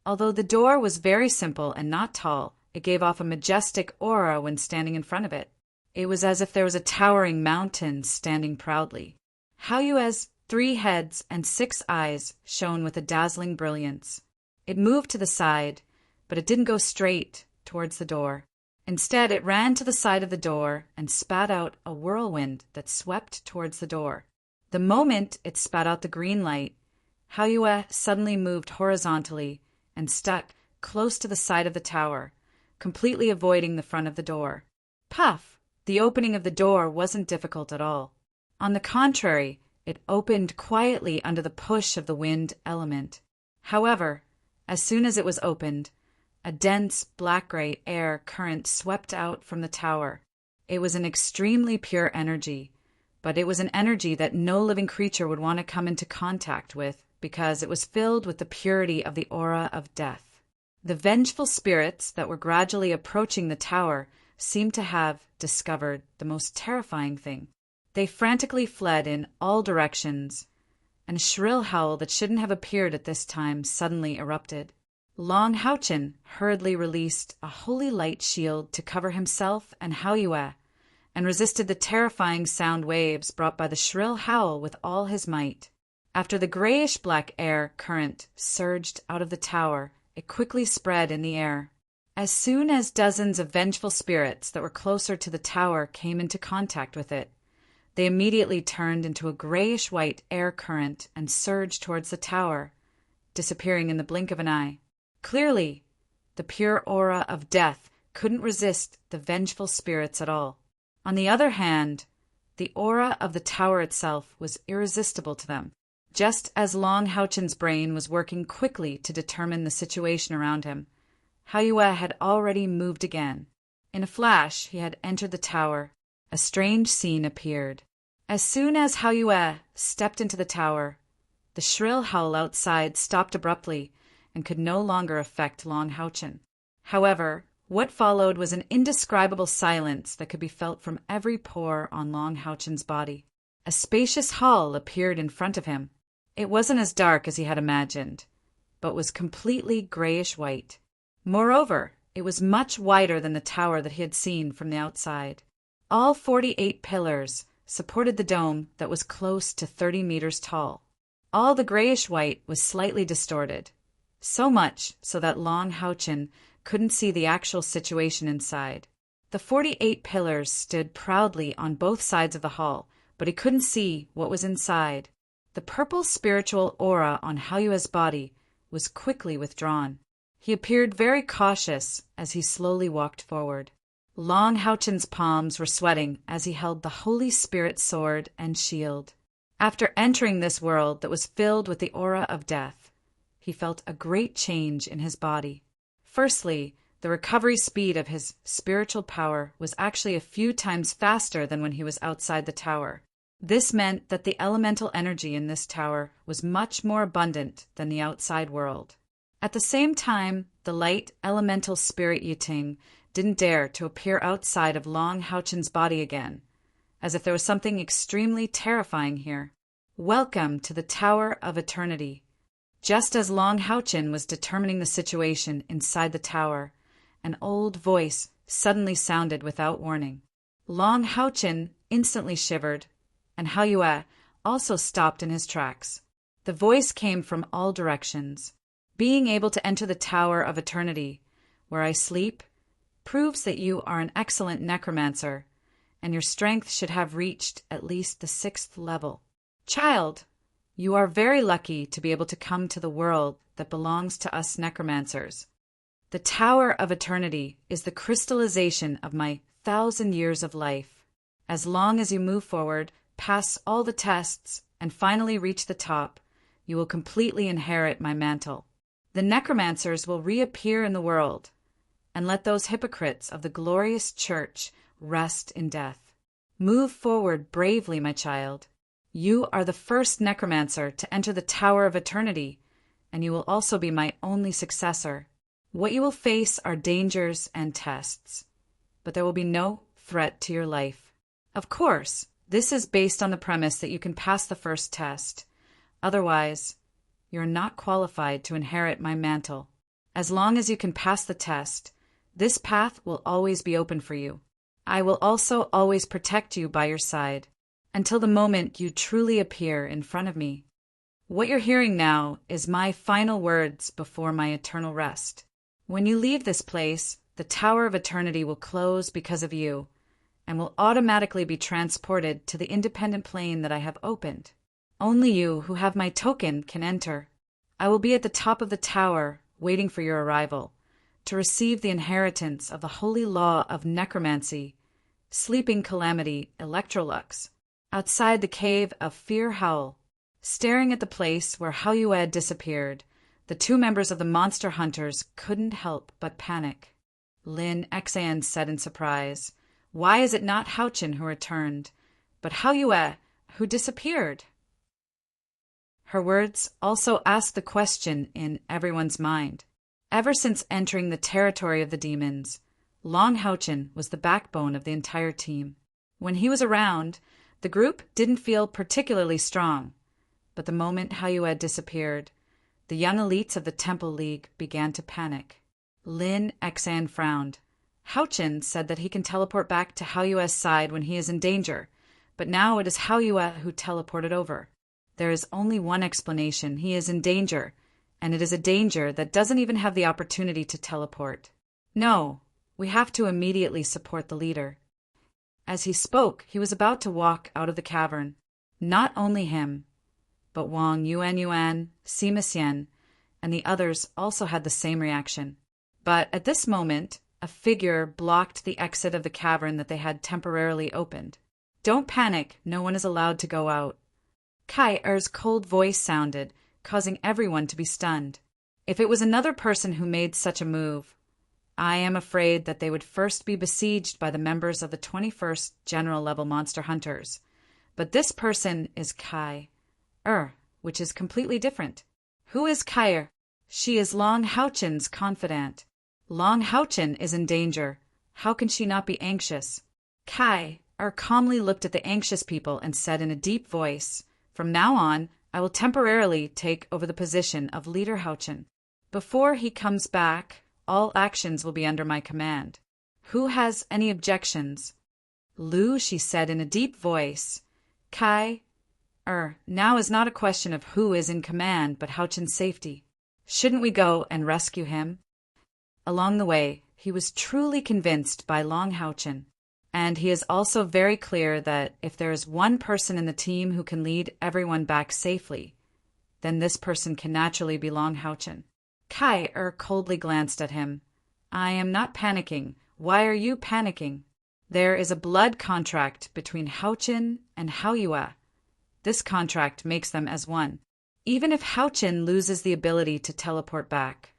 Although the door was very simple and not tall, it gave off a majestic aura when standing in front of it. It was as if there was a towering mountain standing proudly. Haoyue's 3 heads and 6 eyes shone with a dazzling brilliance. It moved to the side, but it didn't go straight towards the door. Instead, it ran to the side of the door and spat out a whirlwind that swept towards the door. The moment it spat out the green light, Haoyue suddenly moved horizontally and stuck close to the side of the tower, completely avoiding the front of the door. Puff! The opening of the door wasn't difficult at all. On the contrary, it opened quietly under the push of the wind element. However, as soon as it was opened, a dense black-gray air current swept out from the tower. It was an extremely pure energy, but it was an energy that no living creature would want to come into contact with because it was filled with the purity of the aura of death. The vengeful spirits that were gradually approaching the tower seemed to have discovered the most terrifying thing. They frantically fled in all directions, and a shrill howl that shouldn't have appeared at this time suddenly erupted. Long Haochen hurriedly released a holy light shield to cover himself and Haoyue, and resisted the terrifying sound waves brought by the shrill howl with all his might. After the grayish-black air current surged out of the tower, it quickly spread in the air. As soon as dozens of vengeful spirits that were closer to the tower came into contact with it, they immediately turned into a grayish-white air current and surged towards the tower, disappearing in the blink of an eye. Clearly, the pure aura of death couldn't resist the vengeful spirits at all. On the other hand, the aura of the tower itself was irresistible to them. Just as Long Haochen's brain was working quickly to determine the situation around him, Haoyue had already moved again. In a flash, he had entered the tower. A strange scene appeared. As soon as Haoyue stepped into the tower, the shrill howl outside stopped abruptly and could no longer affect Long Haochen. However, what followed was an indescribable silence that could be felt from every pore on Long Haochen's body. A spacious hall appeared in front of him. It wasn't as dark as he had imagined, but was completely grayish-white. Moreover, it was much wider than the tower that he had seen from the outside. All 48 pillars supported the dome that was close to 30 meters tall. All the grayish-white was slightly distorted, so much so that Long Haochen couldn't see the actual situation inside. The 48 pillars stood proudly on both sides of the hall, but he couldn't see what was inside. The purple spiritual aura on Haoyue's body was quickly withdrawn. He appeared very cautious as he slowly walked forward. Long Haochen's palms were sweating as he held the Holy Spirit sword and shield. After entering this world that was filled with the aura of death, he felt a great change in his body. Firstly, the recovery speed of his spiritual power was actually a few times faster than when he was outside the tower. This meant that the elemental energy in this tower was much more abundant than the outside world. At the same time, the light elemental spirit Yiting didn't dare to appear outside of Long Haochen's body again, as if there was something extremely terrifying here. Welcome to the Tower of Eternity. Just as Long Haochen was determining the situation inside the tower, an old voice suddenly sounded without warning. Long Haochen instantly shivered, and Haoyue also stopped in his tracks. The voice came from all directions. Being able to enter the Tower of Eternity, where I sleep, proves that you are an excellent necromancer, and your strength should have reached at least the 6th level. Child, you are very lucky to be able to come to the world that belongs to us necromancers. The Tower of Eternity is the crystallization of my 1,000 years of life. As long as you move forward, pass all the tests, and finally reach the top, you will completely inherit my mantle. The necromancers will reappear in the world, and let those hypocrites of the glorious church rest in death. Move forward bravely, my child. You are the first necromancer to enter the Tower of Eternity, and you will also be my only successor. What you will face are dangers and tests, but there will be no threat to your life. Of course, this is based on the premise that you can pass the first test. Otherwise, You're not qualified to inherit my mantle. As long as you can pass the test, this path will always be open for you. I will also always protect you by your side, until the moment you truly appear in front of me. What you're hearing now is my final words before my eternal rest. When you leave this place, the Tower of Eternity will close because of you, and will automatically be transported to the independent plane that I have opened. Only you who have my token can enter. I will be at the top of the tower, waiting for your arrival, to receive the inheritance of the holy law of necromancy, sleeping calamity, Electrolux, outside the cave of Fear Howl. Staring at the place where Hauyued disappeared, the two members of the monster hunters couldn't help but panic. Lin Xan said in surprise, "Why is it not Houchin who returned, but Hauyued who disappeared?" Her words also asked the question in everyone's mind. Ever since entering the territory of the demons, Long Houchin was the backbone of the entire team. When he was around, the group didn't feel particularly strong, but the moment Hauyued disappeared, the young elites of the Temple League began to panic. Lin Xan frowned. Houchin said that he can teleport back to Hauyued's side when he is in danger, but now it is Hauyued who teleported over. There is only one explanation: he is in danger, and it is a danger that doesn't even have the opportunity to teleport. No, we have to immediately support the leader. As he spoke, he was about to walk out of the cavern. Not only him, but Wang Yuan, Sima Xian, and the others also had the same reaction. But at this moment, a figure blocked the exit of the cavern that they had temporarily opened. "Don't panic, no one is allowed to go out." Kai Er's cold voice sounded, causing everyone to be stunned. If it was another person who made such a move, I am afraid that they would first be besieged by the members of the 21st General Level Monster Hunters. But this person is Kai Er, which is completely different. Who is Kai Er? She is Long Houchin's confidant. Long Houchin is in danger. How can she not be anxious? Kai Er calmly looked at the anxious people and said in a deep voice, "From now on, I will temporarily take over the position of Leader Houchin. Before he comes back, all actions will be under my command. Who has any objections?" "Lu," she said in a deep voice. Kai now is not a question of who is in command, but Houchin's safety. Shouldn't we go and rescue him? Along the way, he was truly convinced by Long Houchin, and he is also very clear that if there is one person in the team who can lead everyone back safely, then this person can naturally be Long Houchin. Kai coldly glanced at him. "I am not panicking. Why are you panicking? There is a blood contract between Houchin and Hauyued. This contract makes them as one. Even if Houchin loses the ability to teleport back,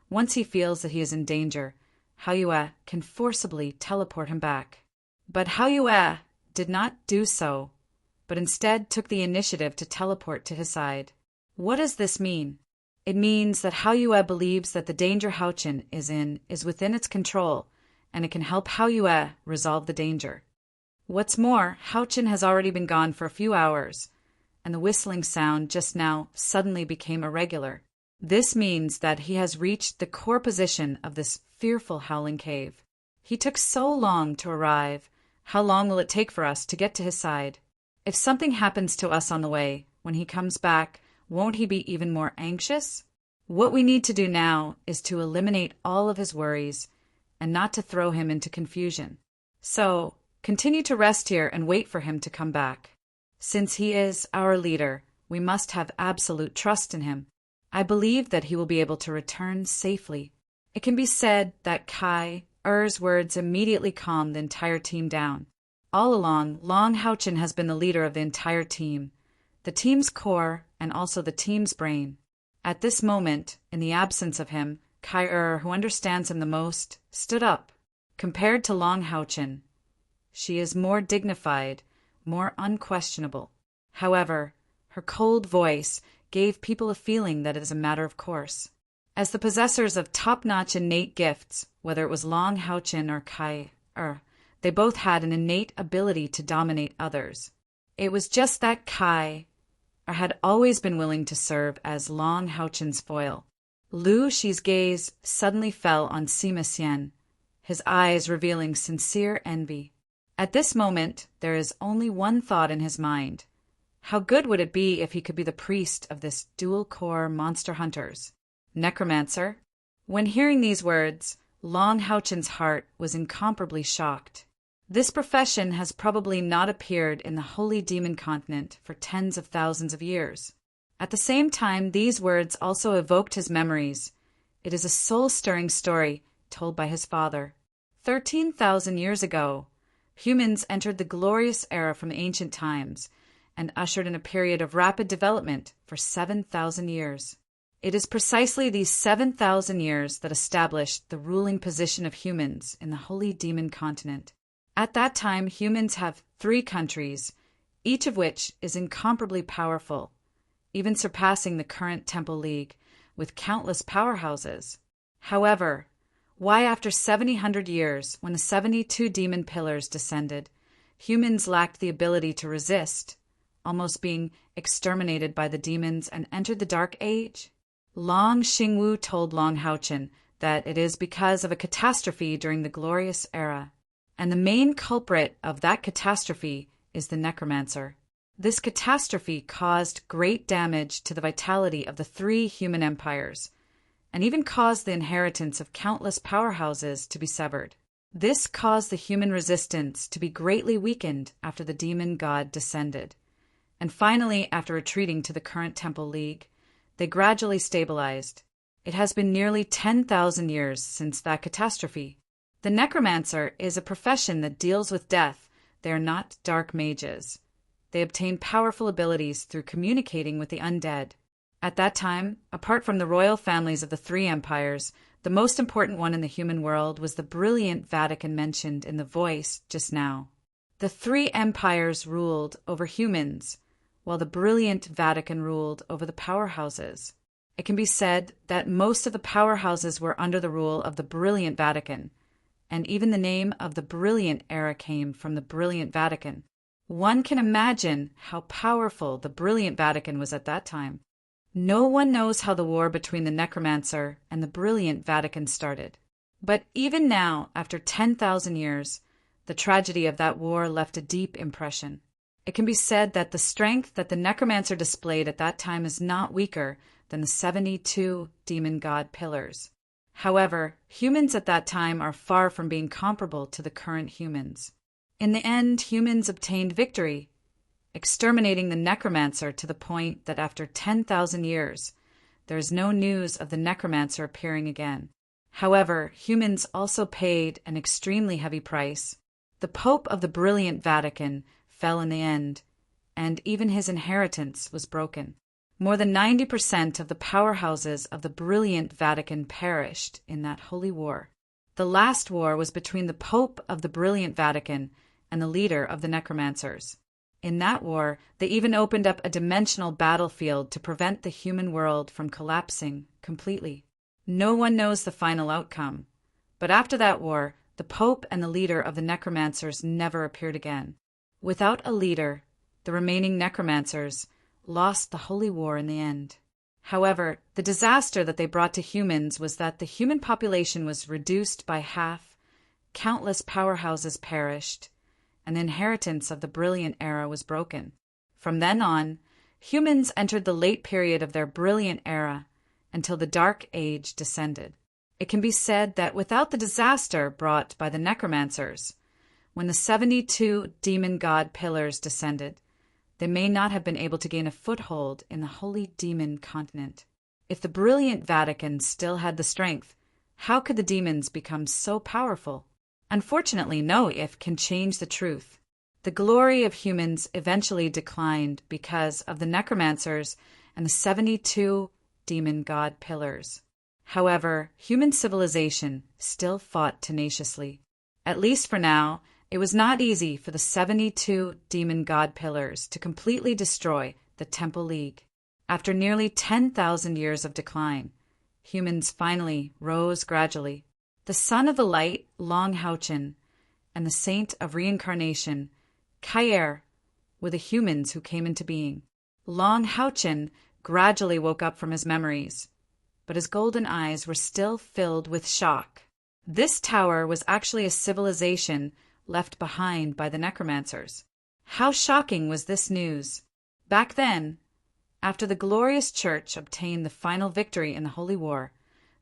once he feels that he is in danger, Hauyued can forcibly teleport him back. But Hauyued did not do so, but instead took the initiative to teleport to his side. What does this mean? It means that Hauyued believes that the danger Houchin is in is within its control, and it can help Hauyued resolve the danger. What's more, Houchin has already been gone for a few hours, and the whistling sound just now suddenly became irregular. This means that he has reached the core position of this fearful howling cave. He took so long to arrive. How long will it take for us to get to his side? If something happens to us on the way, when he comes back, won't he be even more anxious? What we need to do now is to eliminate all of his worries and not to throw him into confusion. So, continue to rest here and wait for him to come back. Since he is our leader, we must have absolute trust in him. I believe that he will be able to return safely." It can be said that Kai Er's words immediately calmed the entire team down. All along, Long Houchin has been the leader of the entire team, the team's core and also the team's brain. At this moment, in the absence of him, Kai who understands him the most, stood up. Compared to Long Houchin, she is more dignified, more unquestionable. However, her cold voice gave people a feeling that it is a matter of course. As the possessors of top-notch innate gifts, whether it was Long Houchin or Kai they both had an innate ability to dominate others. It was just that Kai or had always been willing to serve as Long Haochen's foil. Lu Shi's gaze suddenly fell on Sima Xian, his eyes revealing sincere envy. At this moment, there is only one thought in his mind. How good would it be if he could be the priest of this dual-core monster hunters? Necromancer? When hearing these words, Long Haochen's heart was incomparably shocked. This profession has probably not appeared in the holy demon continent for tens of thousands of years. At the same time, these words also evoked his memories. It is a soul-stirring story told by his father. 13,000 years ago, humans entered the glorious era from ancient times and ushered in a period of rapid development for 7,000 years. It is precisely these 7,000 years that established the ruling position of humans in the holy demon continent. At that time, humans have 3 countries, each of which is incomparably powerful, even surpassing the current Temple League, with countless powerhouses. However, why after 700 years, when the 72 demon pillars descended, humans lacked the ability to resist, almost being exterminated by the demons and entered the Dark Age? Long Xingwu told Long Haochen that it is because of a catastrophe during the glorious era, and the main culprit of that catastrophe is the necromancer. This catastrophe caused great damage to the vitality of the 3 human empires, and even caused the inheritance of countless powerhouses to be severed. This caused the human resistance to be greatly weakened after the demon god descended, and finally, after retreating to the current Temple League, they gradually stabilized. It has been nearly 10,000 years since that catastrophe. The necromancer is a profession that deals with death. They are not dark mages. They obtain powerful abilities through communicating with the undead. At that time, apart from the royal families of the 3 empires, the most important one in the human world was the brilliant Vatican mentioned in the voice just now. The 3 empires ruled over humans, while the brilliant Vatican ruled over the powerhouses. It can be said that most of the powerhouses were under the rule of the brilliant Vatican, and even the name of the brilliant era came from the brilliant Vatican. One can imagine how powerful the brilliant Vatican was at that time. No one knows how the war between the necromancer and the brilliant Vatican started. But even now, after 10,000 years, the tragedy of that war left a deep impression. It can be said that the strength that the necromancer displayed at that time is not weaker than the 72 demon god pillars. However, humans at that time are far from being comparable to the current humans. In the end, humans obtained victory, exterminating the necromancer to the point that after 10,000 years, there is no news of the necromancer appearing again. However, humans also paid an extremely heavy price. The Pope of the brilliant Vatican fell in the end, and even his inheritance was broken. More than 90% of the powerhouses of the brilliant Vatican perished in that holy war. The last war was between the Pope of the brilliant Vatican and the leader of the necromancers. In that war, they even opened up a dimensional battlefield to prevent the human world from collapsing completely. No one knows the final outcome, but after that war, the Pope and the leader of the necromancers never appeared again. Without a leader, the remaining necromancers lost the holy war in the end. However, the disaster that they brought to humans was that the human population was reduced by half, countless powerhouses perished, and the inheritance of the brilliant era was broken. From then on, humans entered the late period of their brilliant era until the Dark Age descended. It can be said that without the disaster brought by the necromancers, when the 72 demon god pillars descended, they may not have been able to gain a foothold in the holy demon continent. If the brilliant Vatican still had the strength, how could the demons become so powerful? Unfortunately, no if can change the truth. The glory of humans eventually declined because of the necromancers and the 72 demon god pillars. However, human civilization still fought tenaciously. At least for now, it was not easy for the 72 demon god pillars to completely destroy the Temple League. After nearly 10,000 years of decline, humans finally rose gradually. The son of the light, Long Haochen, and the saint of reincarnation, Kair, were the humans who came into being. Long Haochen gradually woke up from his memories, but his golden eyes were still filled with shock. This tower was actually a civilization left behind by the necromancers. How shocking was this news! Back then, after the glorious church obtained the final victory in the Holy War,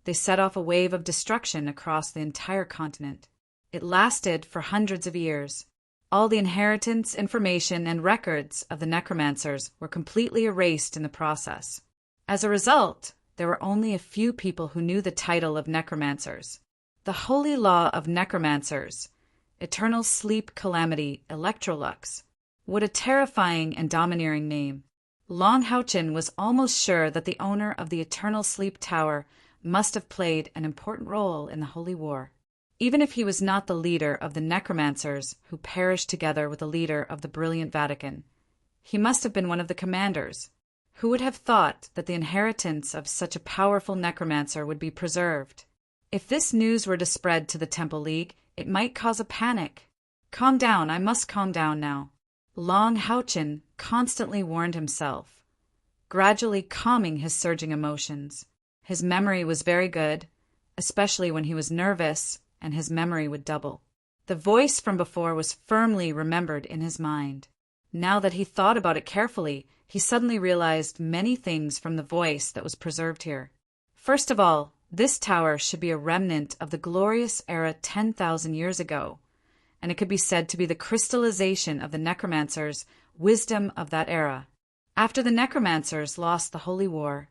they set off a wave of destruction across the entire continent. It lasted for hundreds of years. All the inheritance, information, and records of the necromancers were completely erased in the process. As a result, there were only a few people who knew the title of necromancers. The holy law of necromancers, eternal sleep calamity Electrolux. What a terrifying and domineering name. Long Haochen was almost sure that the owner of the Eternal Sleep Tower must have played an important role in the Holy War. Even if he was not the leader of the necromancers who perished together with the leader of the brilliant Vatican, he must have been one of the commanders. Who would have thought that the inheritance of such a powerful necromancer would be preserved? If this news were to spread to the Temple League, it might cause a panic. Calm down, I must calm down now. Long Haochen constantly warned himself, gradually calming his surging emotions. His memory was very good, especially when he was nervous, and his memory would double. The voice from before was firmly remembered in his mind. Now that he thought about it carefully, he suddenly realized many things from the voice that was preserved here. First of all, this tower should be a remnant of the glorious era 10,000 years ago, and it could be said to be the crystallization of the necromancers' wisdom of that era. After the necromancers lost the Holy War,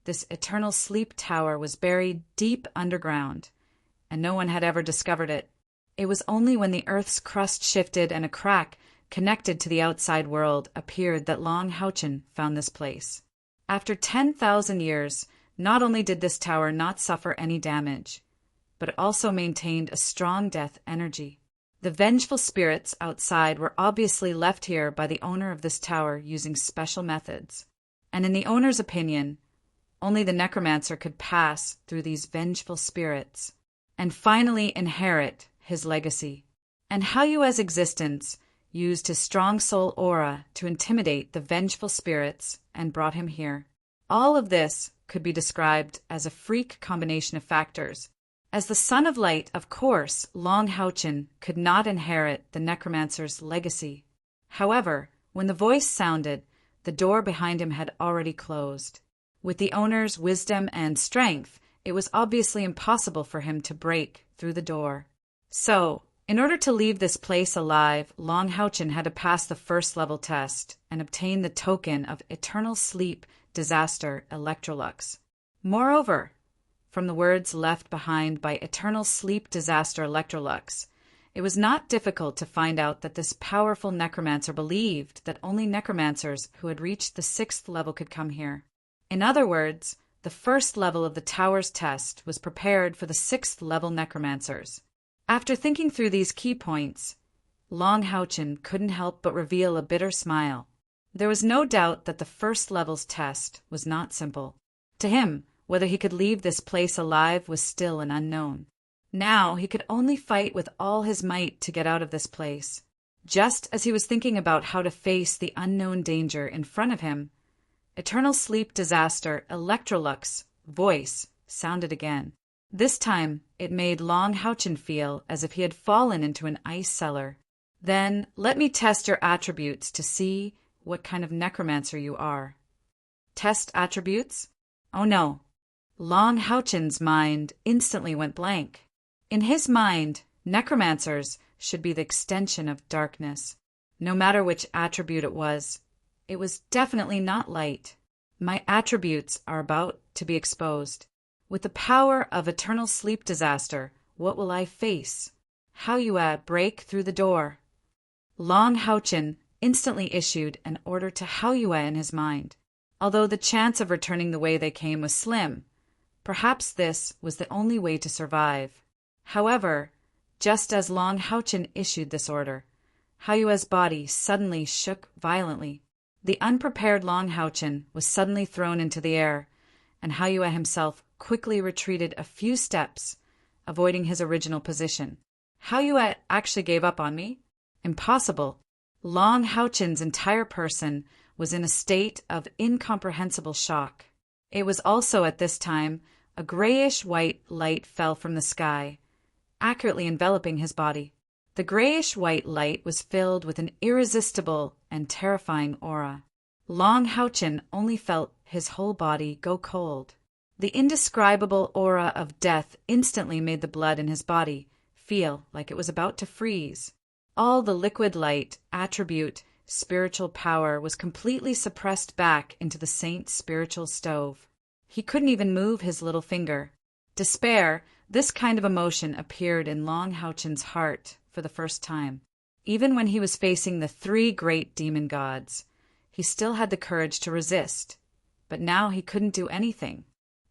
this eternal sleep tower was buried deep underground, and no one had ever discovered it. It was only when the Earth's crust shifted and a crack connected to the outside world appeared that Long Haochen found this place. After 10,000 years, not only did this tower not suffer any damage, but it also maintained a strong death energy. The vengeful spirits outside were obviously left here by the owner of this tower using special methods, and in the owner's opinion, only the necromancer could pass through these vengeful spirits and finally inherit his legacy. And Haoyue's existence used his strong soul aura to intimidate the vengeful spirits and brought him here. All of this could be described as a freak combination of factors. As the Son of Light, of course, Long Haochen could not inherit the necromancer's legacy. However, when the voice sounded, the door behind him had already closed. With the owner's wisdom and strength, it was obviously impossible for him to break through the door. So, in order to leave this place alive, Long Haochen had to pass the first level test and obtain the token of Eternal Sleep Disaster Electrolux. Moreover, from the words left behind by Eternal Sleep Disaster Electrolux, it was not difficult to find out that this powerful necromancer believed that only necromancers who had reached the 6th level could come here. In other words, the first level of the tower's test was prepared for the 6th level necromancers. After thinking through these key points, Long Haochen couldn't help but reveal a bitter smile. There was no doubt that the first level's test was not simple. To him, whether he could leave this place alive was still an unknown. Now he could only fight with all his might to get out of this place. Just as he was thinking about how to face the unknown danger in front of him, Eternal Sleep Disaster Electrolux voice sounded again. This time, it made Long Haochen feel as if he had fallen into an ice cellar. Then, let me test your attributes to see what kind of necromancer you are. Test attributes? Oh no. Long Haochen's mind instantly went blank. In his mind, necromancers should be the extension of darkness. No matter which attribute it was definitely not light. My attributes are about to be exposed. With the power of Eternal Sleep Disaster, what will I face? Haoyue, break through the door. Long Haochen instantly issued an order to Haoyue in his mind. Although the chance of returning the way they came was slim, perhaps this was the only way to survive. However, just as Long Haochen issued this order, Haoyue's body suddenly shook violently. The unprepared Long Haochen was suddenly thrown into the air, and Haoyue himself quickly retreated a few steps, avoiding his original position. Haoyue actually gave up on me? Impossible. Long Houchin's entire person was in a state of incomprehensible shock. It was also at this time a grayish-white light fell from the sky, accurately enveloping his body. The grayish-white light was filled with an irresistible and terrifying aura. Long Houchin only felt his whole body go cold. The indescribable aura of death instantly made the blood in his body feel like it was about to freeze. All the liquid light, attribute, spiritual power was completely suppressed back into the saint's spiritual stove. He couldn't even move his little finger. Despair, this kind of emotion appeared in Long Houchin's heart for the first time. Even when he was facing the 3 great demon gods, he still had the courage to resist. But now he couldn't do anything.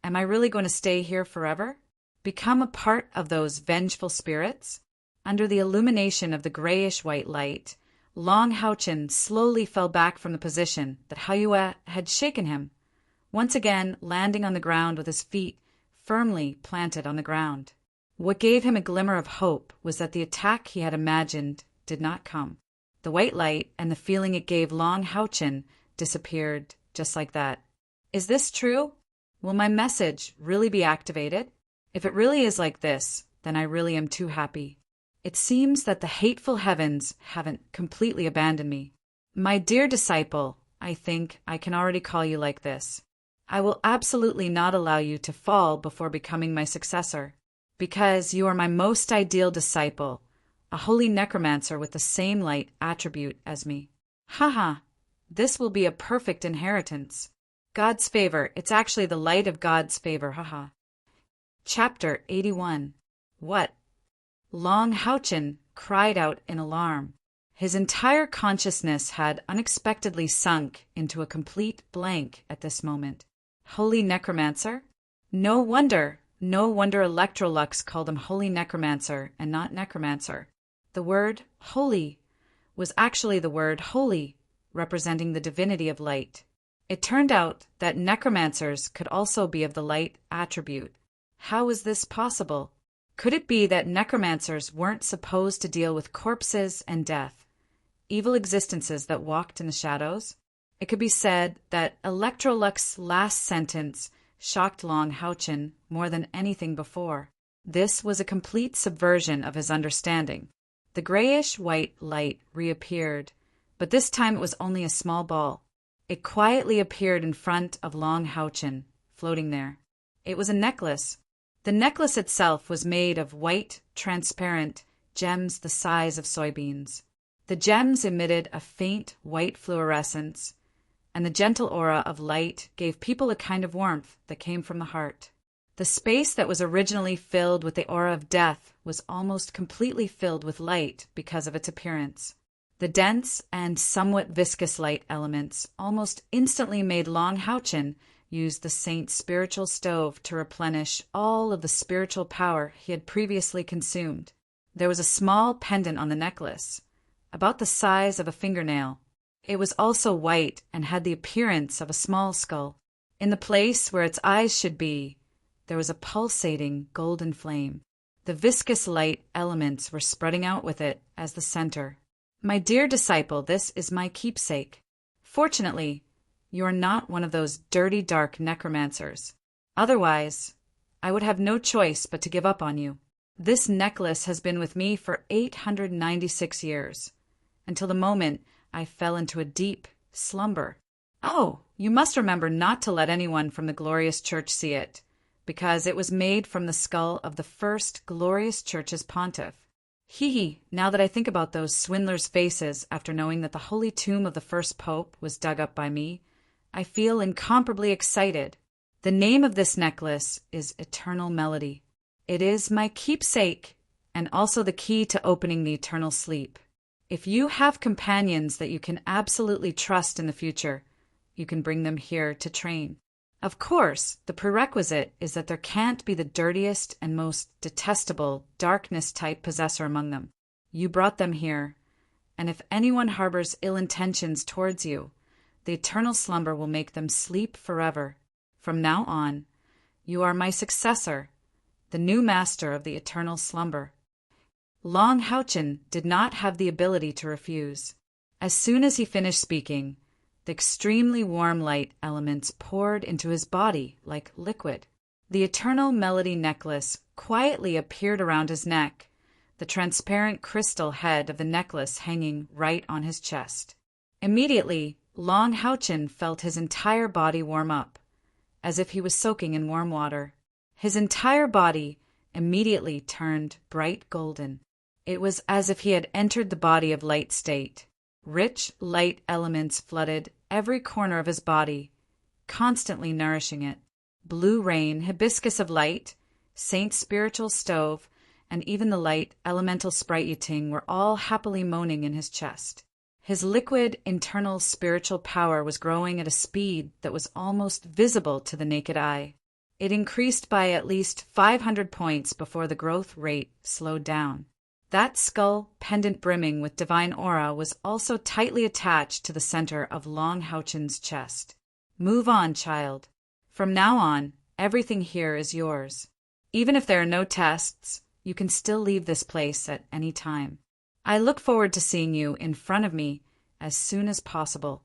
Am I really going to stay here forever? Become a part of those vengeful spirits? Under the illumination of the grayish-white light, Long Houchin slowly fell back from the position that Hayue had shaken him, once again landing on the ground with his feet firmly planted on the ground. What gave him a glimmer of hope was that the attack he had imagined did not come. The white light and the feeling it gave Long Houchin disappeared just like that. Is this true? Will my message really be activated? If it really is like this, then I really am too happy. It seems that the hateful heavens haven't completely abandoned me. My dear disciple, I think I can already call you like this. I will absolutely not allow you to fall before becoming my successor, because you are my most ideal disciple, a holy necromancer with the same light attribute as me. Haha, this will be a perfect inheritance. God's favor, it's actually the light of God's favor, haha. Chapter 81. What? Long Houchin cried out in alarm. His entire consciousness had unexpectedly sunk into a complete blank at this moment. Holy necromancer? No wonder Electrolux called him holy necromancer and not necromancer. The word holy was actually the word holy, representing the divinity of light. It turned out that necromancers could also be of the light attribute. How is this possible? Could it be that necromancers weren't supposed to deal with corpses and death, evil existences that walked in the shadows? It could be said that Electrolux's last sentence shocked Long Houchin more than anything before. This was a complete subversion of his understanding. The grayish-white light reappeared, but this time it was only a small ball. It quietly appeared in front of Long Houchin, floating there. It was a necklace. The necklace itself was made of white, transparent gems the size of soybeans. The gems emitted a faint white fluorescence, and the gentle aura of light gave people a kind of warmth that came from the heart. The space that was originally filled with the aura of death was almost completely filled with light because of its appearance. The dense and somewhat viscous light elements almost instantly made Long Houchin use the saint's spiritual stove to replenish all of the spiritual power he had previously consumed. There was a small pendant on the necklace, about the size of a fingernail. It was also white and had the appearance of a small skull. In the place where its eyes should be, there was a pulsating golden flame. The viscous light elements were spreading out with it as the center. My dear disciple, this is my keepsake. Fortunately, you are not one of those dirty, dark necromancers. Otherwise, I would have no choice but to give up on you. This necklace has been with me for 896 years, until the moment I fell into a deep slumber. Oh, you must remember not to let anyone from the glorious church see it, because it was made from the skull of the first glorious church's pontiff. Hee, now that I think about those swindlers' faces after knowing that the holy tomb of the first pope was dug up by me, I feel incomparably excited. The name of this necklace is Eternal Melody. It is my keepsake, and also the key to opening the eternal sleep. If you have companions that you can absolutely trust in the future, you can bring them here to train. Of course, the prerequisite is that there can't be the dirtiest and most detestable darkness-type possessor among them. You brought them here, and if anyone harbors ill intentions towards you, the eternal slumber will make them sleep forever. From now on, you are my successor, the new master of the eternal slumber. Long Houchin did not have the ability to refuse. As soon as he finished speaking, the extremely warm light elements poured into his body like liquid. The eternal melody necklace quietly appeared around his neck, the transparent crystal head of the necklace hanging right on his chest. Immediately, Long Houchin felt his entire body warm up, as if he was soaking in warm water. His entire body immediately turned bright golden. It was as if he had entered the body of light state. Rich light elements flooded every corner of his body, constantly nourishing it. Blue rain, hibiscus of light, Saint's spiritual stove, and even the light elemental sprite Yiting were all happily moaning in his chest. His liquid internal spiritual power was growing at a speed that was almost visible to the naked eye. It increased by at least 500 points before the growth rate slowed down. That skull pendant brimming with divine aura was also tightly attached to the center of Long Houchin's chest. Move on, child. From now on, everything here is yours. Even if there are no tests, you can still leave this place at any time. I look forward to seeing you in front of me as soon as possible.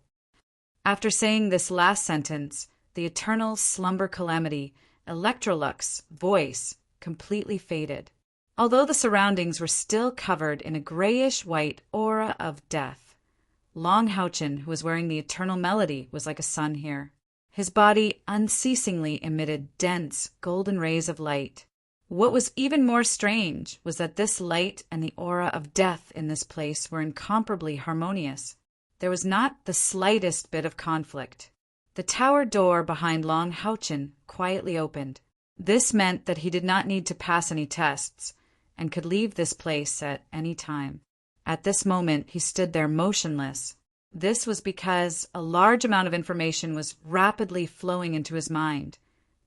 After saying this last sentence, the eternal slumber calamity, Electrolux's voice completely faded. Although the surroundings were still covered in a grayish-white aura of death, Long Houchin, who was wearing the eternal melody, was like a sun here. His body unceasingly emitted dense, golden rays of light. What was even more strange was that this light and the aura of death in this place were incomparably harmonious. There was not the slightest bit of conflict. The tower door behind Long Houchin quietly opened. This meant that he did not need to pass any tests, and could leave this place at any time. At this moment, he stood there motionless. This was because a large amount of information was rapidly flowing into his mind,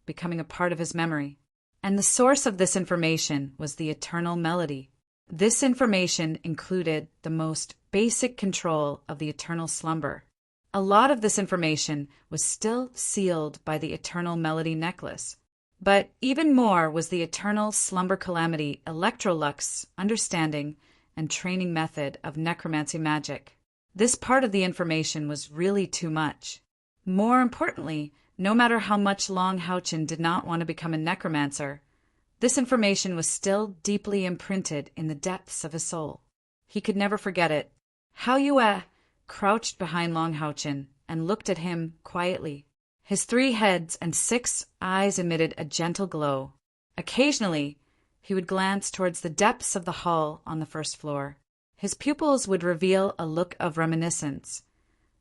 becoming a part of his memory. And the source of this information was the eternal melody. This information included the most basic control of the eternal slumber. A lot of this information was still sealed by the eternal melody necklace. But even more was the eternal slumber calamity Electrolux's understanding and training method of necromancy magic. This part of the information was really too much. More importantly, no matter how much Long Houchin did not want to become a necromancer, this information was still deeply imprinted in the depths of his soul. He could never forget it. Hao Yue crouched behind Long Houchin and looked at him quietly. His 3 heads and 6 eyes emitted a gentle glow. Occasionally, he would glance towards the depths of the hall on the first floor. His pupils would reveal a look of reminiscence,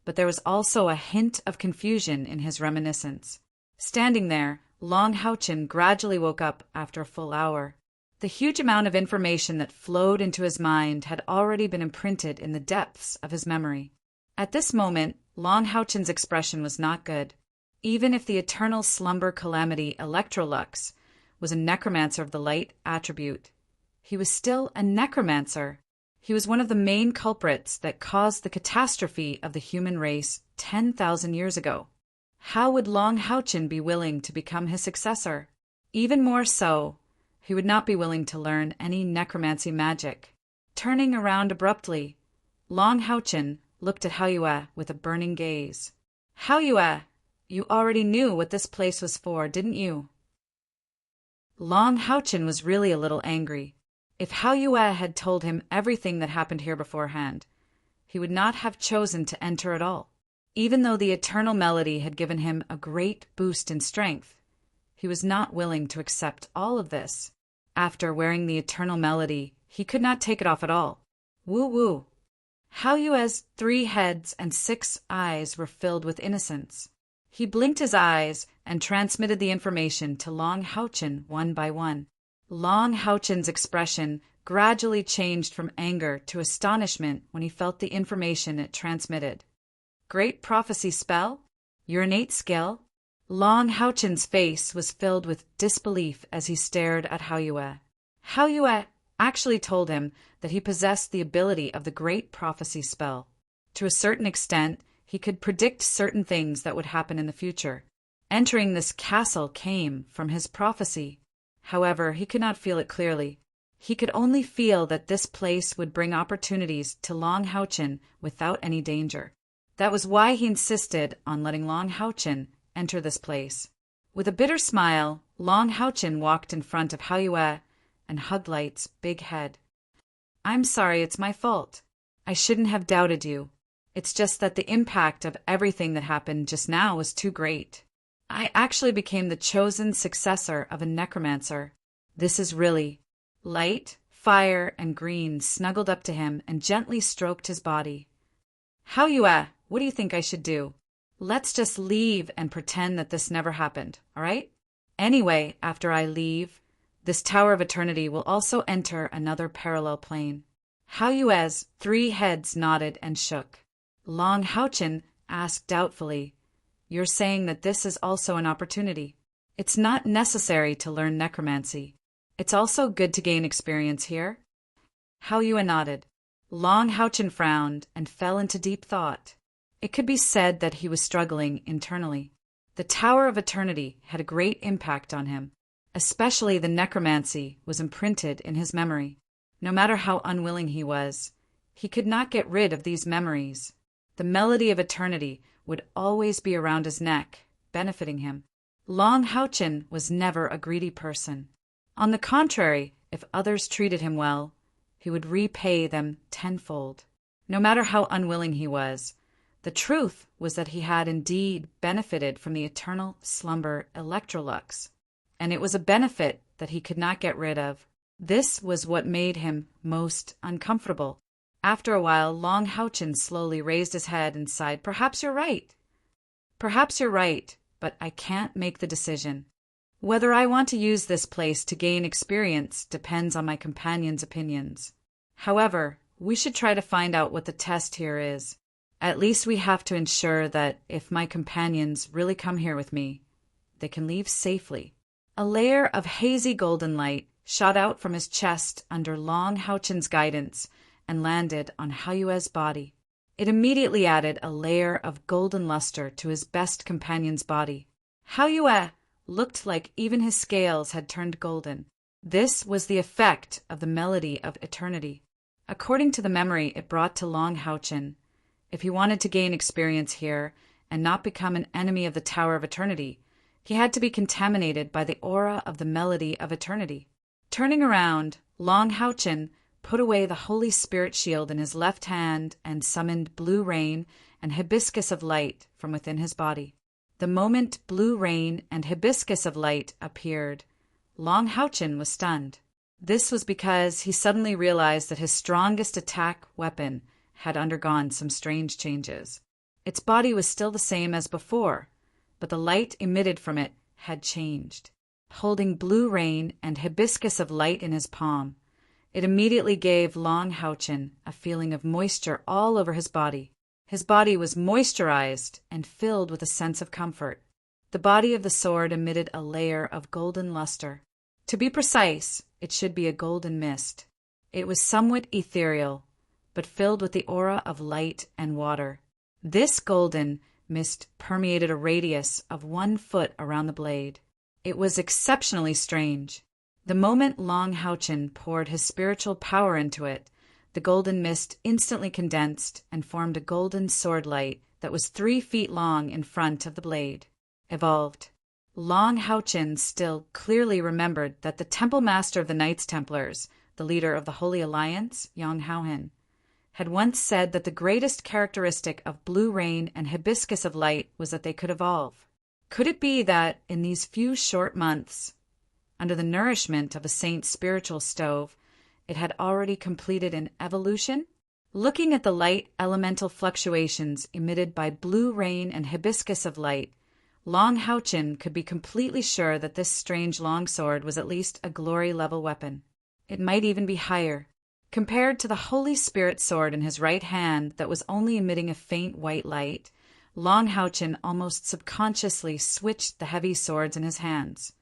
but there was also a hint of confusion in his reminiscence. Standing there, Long Houchin gradually woke up after a full hour. The huge amount of information that flowed into his mind had already been imprinted in the depths of his memory. At this moment, Long Houchin's expression was not good. Even if the eternal slumber calamity Electrolux was a necromancer of the light attribute, he was still a necromancer. He was one of the main culprits that caused the catastrophe of the human race 10,000 years ago. How would Long Houchin be willing to become his successor? Even more so, he would not be willing to learn any necromancy magic. Turning around abruptly, Long Houchin looked at Hao Yue with a burning gaze. Hao Yue, you already knew what this place was for, didn't you? Long Houchin was really a little angry. If Hao Yue had told him everything that happened here beforehand, he would not have chosen to enter at all. Even though the eternal melody had given him a great boost in strength, he was not willing to accept all of this. After wearing the eternal melody, he could not take it off at all. Woo-woo. Hao Yue's 3 heads and 6 eyes were filled with innocence. He blinked his eyes and transmitted the information to Long Houchin one by one. Long Houchin's expression gradually changed from anger to astonishment when he felt the information it transmitted. Great prophecy spell? Your innate skill? Long Houchin's face was filled with disbelief as he stared at Hao Yue. Hao Yue actually told him that he possessed the ability of the great prophecy spell. To a certain extent, he could predict certain things that would happen in the future. Entering this castle came from his prophecy. However, he could not feel it clearly. He could only feel that this place would bring opportunities to Long Houchin without any danger. That was why he insisted on letting Long Houchin enter this place. With a bitter smile, Long Houchin walked in front of Haoyue and hugged Light's big head. "I'm sorry, it's my fault. I shouldn't have doubted you. It's just that the impact of everything that happened just now was too great. I actually became the chosen successor of a necromancer. This is really..." Light, Fire, and Green snuggled up to him and gently stroked his body. "Haoyue, what do you think I should do? Let's just leave and pretend that this never happened, all right? Anyway, after I leave, this Tower of Eternity will also enter another parallel plane." Haoyue's 3 heads nodded and shook. Long Houchin asked doubtfully, "You're saying that this is also an opportunity? It's not necessary to learn necromancy. It's also good to gain experience here?" Haoyue nodded. Long Houchin frowned and fell into deep thought. It could be said that he was struggling internally. The Tower of Eternity had a great impact on him. Especially the necromancy was imprinted in his memory. No matter how unwilling he was, he could not get rid of these memories. The melody of eternity would always be around his neck, benefiting him. Long Houchin was never a greedy person. On the contrary, if others treated him well, he would repay them tenfold. No matter how unwilling he was, the truth was that he had indeed benefited from the eternal slumber Electrolux, and it was a benefit that he could not get rid of. This was what made him most uncomfortable. After a while, Long Houchin slowly raised his head and sighed. "Perhaps you're right. Perhaps you're right, but I can't make the decision. Whether I want to use this place to gain experience depends on my companion's opinions. However, we should try to find out what the test here is. At least we have to ensure that if my companions really come here with me, they can leave safely." A layer of hazy golden light shot out from his chest under Long Houchin's guidance and landed on Haoyue's body. It immediately added a layer of golden luster to his best companion's body. Haoyue looked like even his scales had turned golden. This was the effect of the melody of eternity. According to the memory it brought to Long Houchin, if he wanted to gain experience here and not become an enemy of the Tower of Eternity, he had to be contaminated by the aura of the melody of eternity. Turning around, Long Houchin put away the Holy Spirit shield in his left hand and summoned blue rain and hibiscus of light from within his body. The moment blue rain and hibiscus of light appeared, Long Houchin was stunned. This was because he suddenly realized that his strongest attack weapon had undergone some strange changes. Its body was still the same as before, but the light emitted from it had changed. Holding blue rain and hibiscus of light in his palm, it immediately gave Long Houchin a feeling of moisture all over his body. His body was moisturized and filled with a sense of comfort. The body of the sword emitted a layer of golden luster. To be precise, it should be a golden mist. It was somewhat ethereal, but filled with the aura of light and water. This golden mist permeated a radius of 1 foot around the blade. It was exceptionally strange. The moment Long Houchin poured his spiritual power into it, the golden mist instantly condensed and formed a golden sword light that was 3 feet long in front of the blade. Evolved. Long Houchin still clearly remembered that the Temple Master of the Knights Templars, the leader of the Holy Alliance, Yang Haohen, had once said that the greatest characteristic of blue rain and hibiscus of light was that they could evolve. Could it be that, in these few short months, under the nourishment of a saint's spiritual stove, it had already completed an evolution? Looking at the light elemental fluctuations emitted by blue rain and hibiscus of light, Long Houchin could be completely sure that this strange longsword was at least a glory-level weapon. It might even be higher. Compared to the Holy Spirit sword in his right hand that was only emitting a faint white light, Long Houchin almost subconsciously switched the heavy swords in his hands,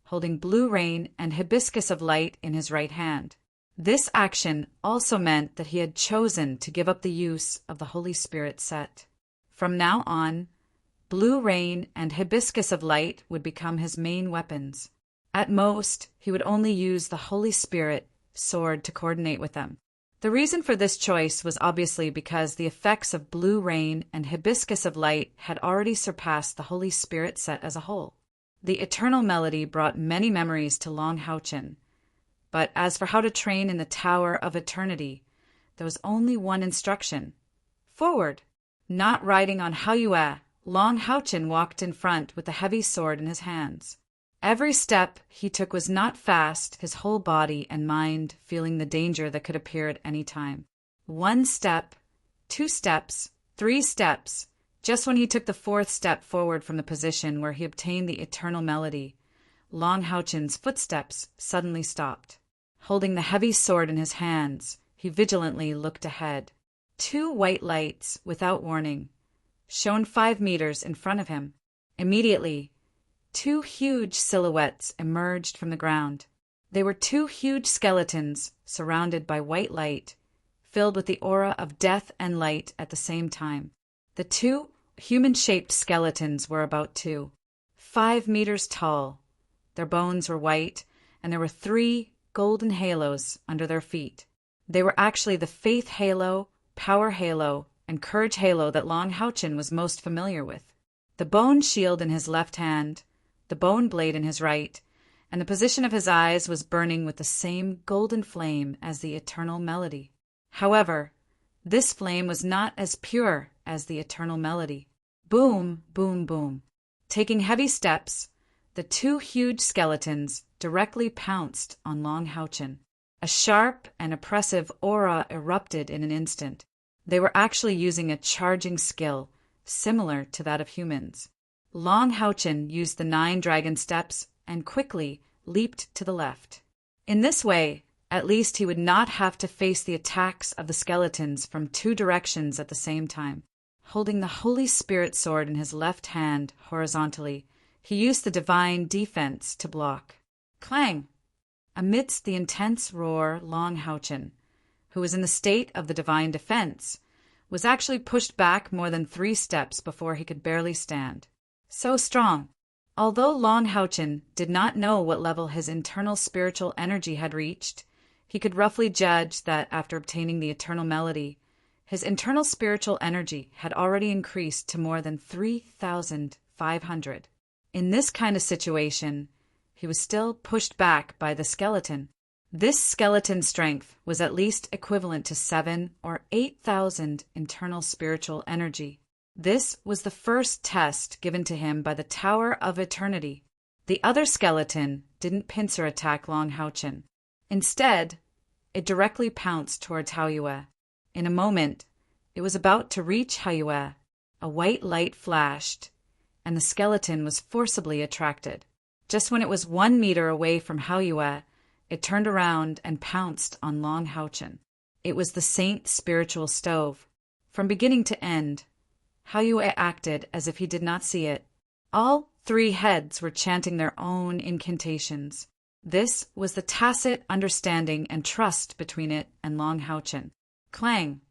holding blue rain and hibiscus of light in his right hand. This action also meant that he had chosen to give up the use of the Holy Spirit set. From now on, blue rain and hibiscus of light would become his main weapons. At most, he would only use the Holy Spirit sword to coordinate with them. The reason for this choice was obviously because the effects of blue rain and hibiscus of light had already surpassed the Holy Spirit set as a whole. The eternal melody brought many memories to Long Hao-Chen, but as for how to train in the Tower of Eternity, there was only one instruction: forward. Not riding on Hao-Yue, Long Hao-Chen walked in front with the heavy sword in his hands. Every step he took was not fast, his whole body and mind feeling the danger that could appear at any time. 1 step, 2 steps, 3 steps. Just when he took the 4th step forward from the position where he obtained the eternal melody, Long Hao-Chen's footsteps suddenly stopped. Holding the heavy sword in his hands, he vigilantly looked ahead. 2 white lights, without warning, shone 5 meters in front of him. Immediately, 2 huge silhouettes emerged from the ground. They were 2 huge skeletons surrounded by white light, filled with the aura of death and light at the same time. The 2 human-shaped skeletons were about 5 meters tall. Their bones were white, and there were 3 golden halos under their feet. They were actually the Faith Halo, Power Halo, and Courage Halo that Long Hao-Chen was most familiar with. The bone shield in his left hand, the bone blade in his right, and the position of his eyes was burning with the same golden flame as the eternal melody. However, this flame was not as pure as the eternal melody. Boom, boom, boom. Taking heavy steps, the 2 huge skeletons directly pounced on Long Hao-Chen. A sharp and oppressive aura erupted in an instant. They were actually using a charging skill similar to that of humans. Long Hao-Chen used the 9 dragon steps and quickly leaped to the left. In this way, at least he would not have to face the attacks of the skeletons from 2 directions at the same time. Holding the Holy Spirit sword in his left hand horizontally, he used the divine defense to block. Clang! Amidst the intense roar, Long Hao-Chen, who was in the state of the divine defense, was actually pushed back more than 3 steps before he could barely stand. So strong. Although Long Hao-Chen did not know what level his internal spiritual energy had reached, he could roughly judge that after obtaining the eternal melody, his internal spiritual energy had already increased to more than 3,500. In this kind of situation, he was still pushed back by the skeleton. This skeleton strength was at least equivalent to 7,000 or 8,000 internal spiritual energy. This was the first test given to him by the Tower of Eternity. The other skeleton didn't pincer attack Long Hao-Chen. Instead, it directly pounced towards Hao-Yue. In a moment, it was about to reach Hao-Yue. A white light flashed, and the skeleton was forcibly attracted. Just when it was 1 meter away from Hao-Yue, it turned around and pounced on Long Hao-Chen. It was the Saint Spiritual Stove. From beginning to end, Hao-Yue acted as if he did not see it. All 3 heads were chanting their own incantations. This was the tacit understanding and trust between it and Long Hao-Chen. Clang!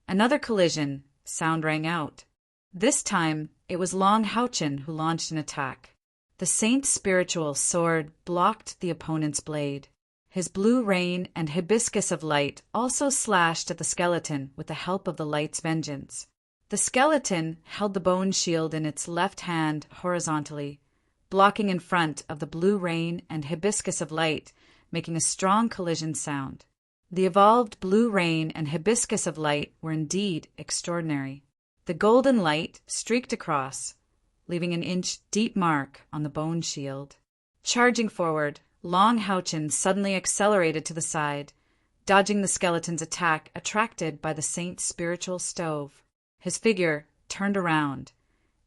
Another collision, sound rang out. This time, it was Long Hao-Chen who launched an attack. The Saint's spiritual sword blocked the opponent's blade. His blue rain and hibiscus of light also slashed at the skeleton with the help of the light's vengeance. The skeleton held the bone shield in its left hand horizontally, blocking in front of the blue rain and hibiscus of light, making a strong collision sound. The evolved blue rain and hibiscus of light were indeed extraordinary. The golden light streaked across, leaving an inch-deep mark on the bone shield. Charging forward, Long Hao-Chen suddenly accelerated to the side, dodging the skeleton's attack attracted by the Saint's spiritual stove. His figure turned around,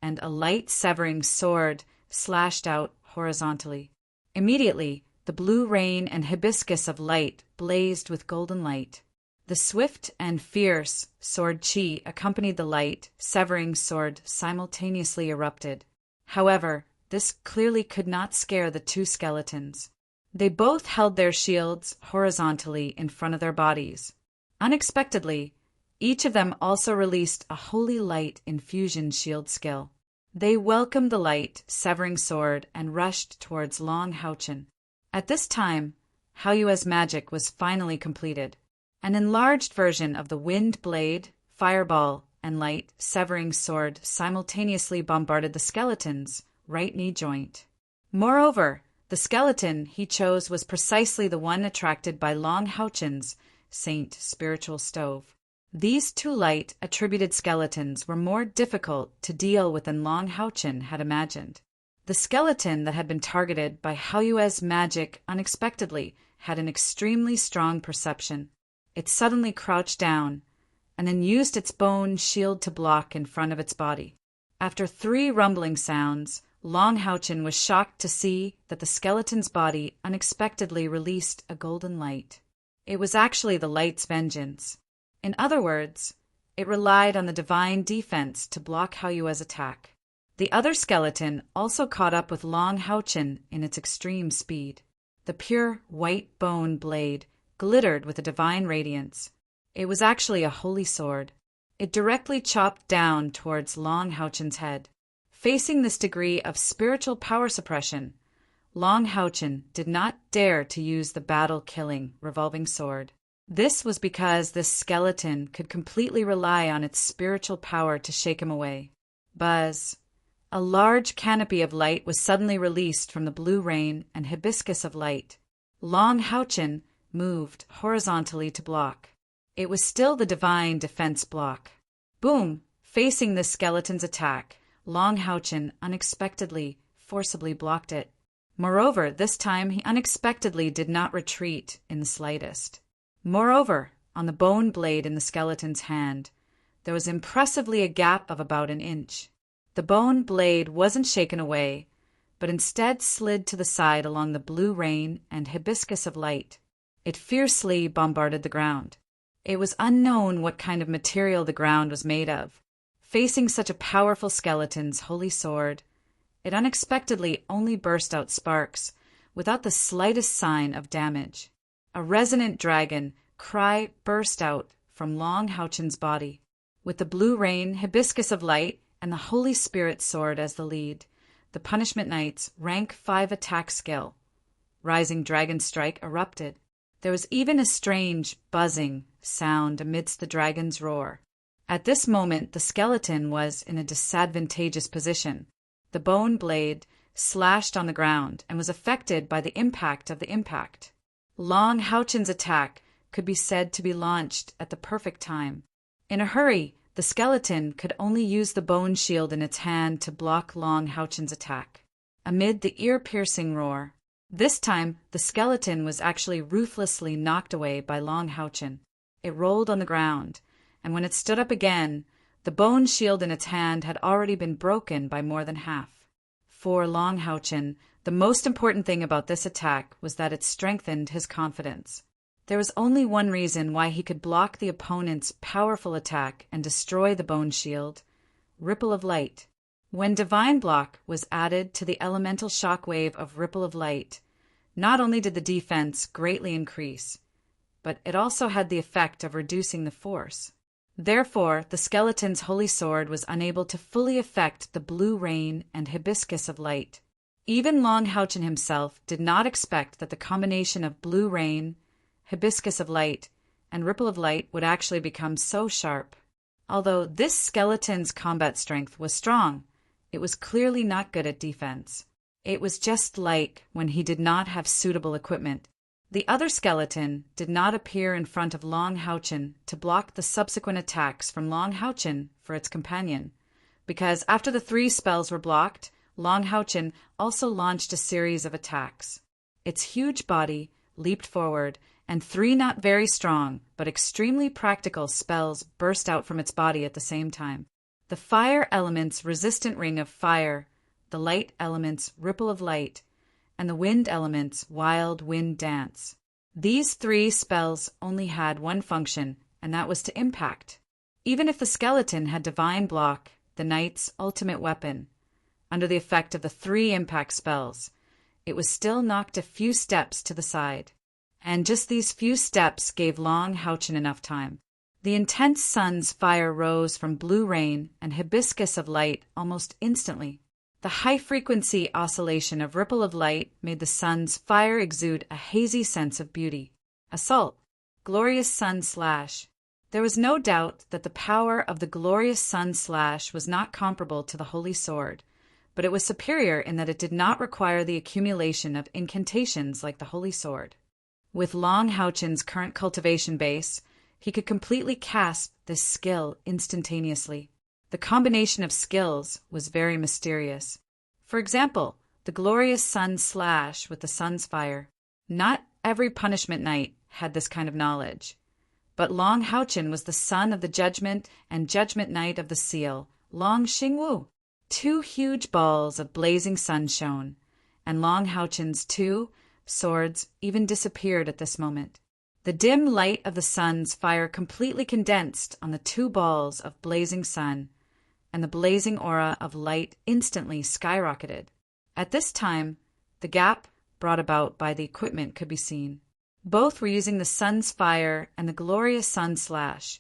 and a light-severing sword slashed out horizontally. Immediately, the blue rain and hibiscus of light blazed with golden light. The swift and fierce sword Qi accompanied the light, severing sword simultaneously erupted. However, this clearly could not scare the 2 skeletons. They both held their shields horizontally in front of their bodies. Unexpectedly, each of them also released a holy light infusion shield skill. They welcomed the light, severing sword, and rushed towards Long Hao-Chen. At this time, Haoyue's magic was finally completed. An enlarged version of the wind blade, fireball, and light severing sword simultaneously bombarded the skeleton's right knee joint. Moreover, the skeleton he chose was precisely the one attracted by Long Haochen's Saint Spiritual Stove. These two light-attributed skeletons were more difficult to deal with than Long Haochen had imagined. The skeleton that had been targeted by Haoyue's magic unexpectedly had an extremely strong perception. It suddenly crouched down, and then used its bone shield to block in front of its body. After 3 rumbling sounds, Long Haochen was shocked to see that the skeleton's body unexpectedly released a golden light. It was actually the light's vengeance. In other words, it relied on the divine defense to block Haoyue's attack. The other skeleton also caught up with Long Haochen in its extreme speed. The pure white bone blade glittered with a divine radiance. It was actually a holy sword. It directly chopped down towards Long Haochen's head. Facing this degree of spiritual power suppression, Long Haochen did not dare to use the battle-killing revolving sword. This was because this skeleton could completely rely on its spiritual power to shake him away. Buzz! A large canopy of light was suddenly released from the blue rain and hibiscus of light. Long Haochen moved horizontally to block. It was still the divine defense block. Boom! Facing this skeleton's attack, Long Haochen unexpectedly, forcibly blocked it. Moreover, this time he unexpectedly did not retreat in the slightest. Moreover, on the bone blade in the skeleton's hand, there was impressively a gap of about an inch. The bone blade wasn't shaken away, but instead slid to the side along the blue rain and hibiscus of light. It fiercely bombarded the ground. It was unknown what kind of material the ground was made of. Facing such a powerful skeleton's holy sword, it unexpectedly only burst out sparks, without the slightest sign of damage. A resonant dragon cry burst out from Long Haochen's body. With the blue rain, hibiscus of light, and the Holy Spirit sword as the lead, the Punishment Knight's rank 5 attack skill, Rising Dragon Strike, erupted. There was even a strange, buzzing sound amidst the dragon's roar. At this moment, the skeleton was in a disadvantageous position. The bone blade slashed on the ground and was affected by the impact of the impact. Long Haochen's attack could be said to be launched at the perfect time. In a hurry, the skeleton could only use the bone shield in its hand to block Long Haochen's attack. Amid the ear-piercing roar, this time the skeleton was actually ruthlessly knocked away by Long Haochen. It rolled on the ground, and when it stood up again, the bone shield in its hand had already been broken by more than half. For Long Haochen, the most important thing about this attack was that it strengthened his confidence. There was only one reason why he could block the opponent's powerful attack and destroy the bone shield: Ripple of Light. When Divine Block was added to the elemental shockwave of Ripple of Light, not only did the defense greatly increase, but it also had the effect of reducing the force. Therefore, the skeleton's holy sword was unable to fully affect the blue rain and hibiscus of light. Even Long Haochen himself did not expect that the combination of blue rain, hibiscus of light, and ripple of light would actually become so sharp. Although this skeleton's combat strength was strong, it was clearly not good at defense. It was just like when he did not have suitable equipment. The other skeleton did not appear in front of Long Haochen to block the subsequent attacks from Long Haochen for its companion, because after the 3 spells were blocked, Long Haochen also launched a series of attacks. Its huge body leaped forward, and 3 not very strong but extremely practical spells burst out from its body at the same time. The fire element's resistant ring of fire, the light element's ripple of light, and the wind element's wild wind dance. These 3 spells only had one function, and that was to impact. Even if the skeleton had Divine Block, the knight's ultimate weapon, under the effect of the 3 impact spells, it was still knocked a few steps to the side. And just these few steps gave Long Haochen enough time. The intense sun's fire rose from blue rain and hibiscus of light almost instantly. The high-frequency oscillation of ripple of light made the sun's fire exude a hazy sense of beauty. Assault. Glorious sun slash. There was no doubt that the power of the glorious sun slash was not comparable to the holy sword, but it was superior in that it did not require the accumulation of incantations like the holy sword. With Long Houchen's current cultivation base, he could completely cast this skill instantaneously. The combination of skills was very mysterious. For example, the glorious sun slash with the sun's fire. Not every punishment knight had this kind of knowledge. But Long Houchen was the son of the judgment and judgment knight of the seal, Long Xingwu. 2 huge balls of blazing sun shone, and Long Houchen's 2 swords even disappeared at this moment. The dim light of the sun's fire completely condensed on the 2 balls of blazing sun, and the blazing aura of light instantly skyrocketed. At this time, the gap brought about by the equipment could be seen. Both were using the sun's fire and the glorious sun slash,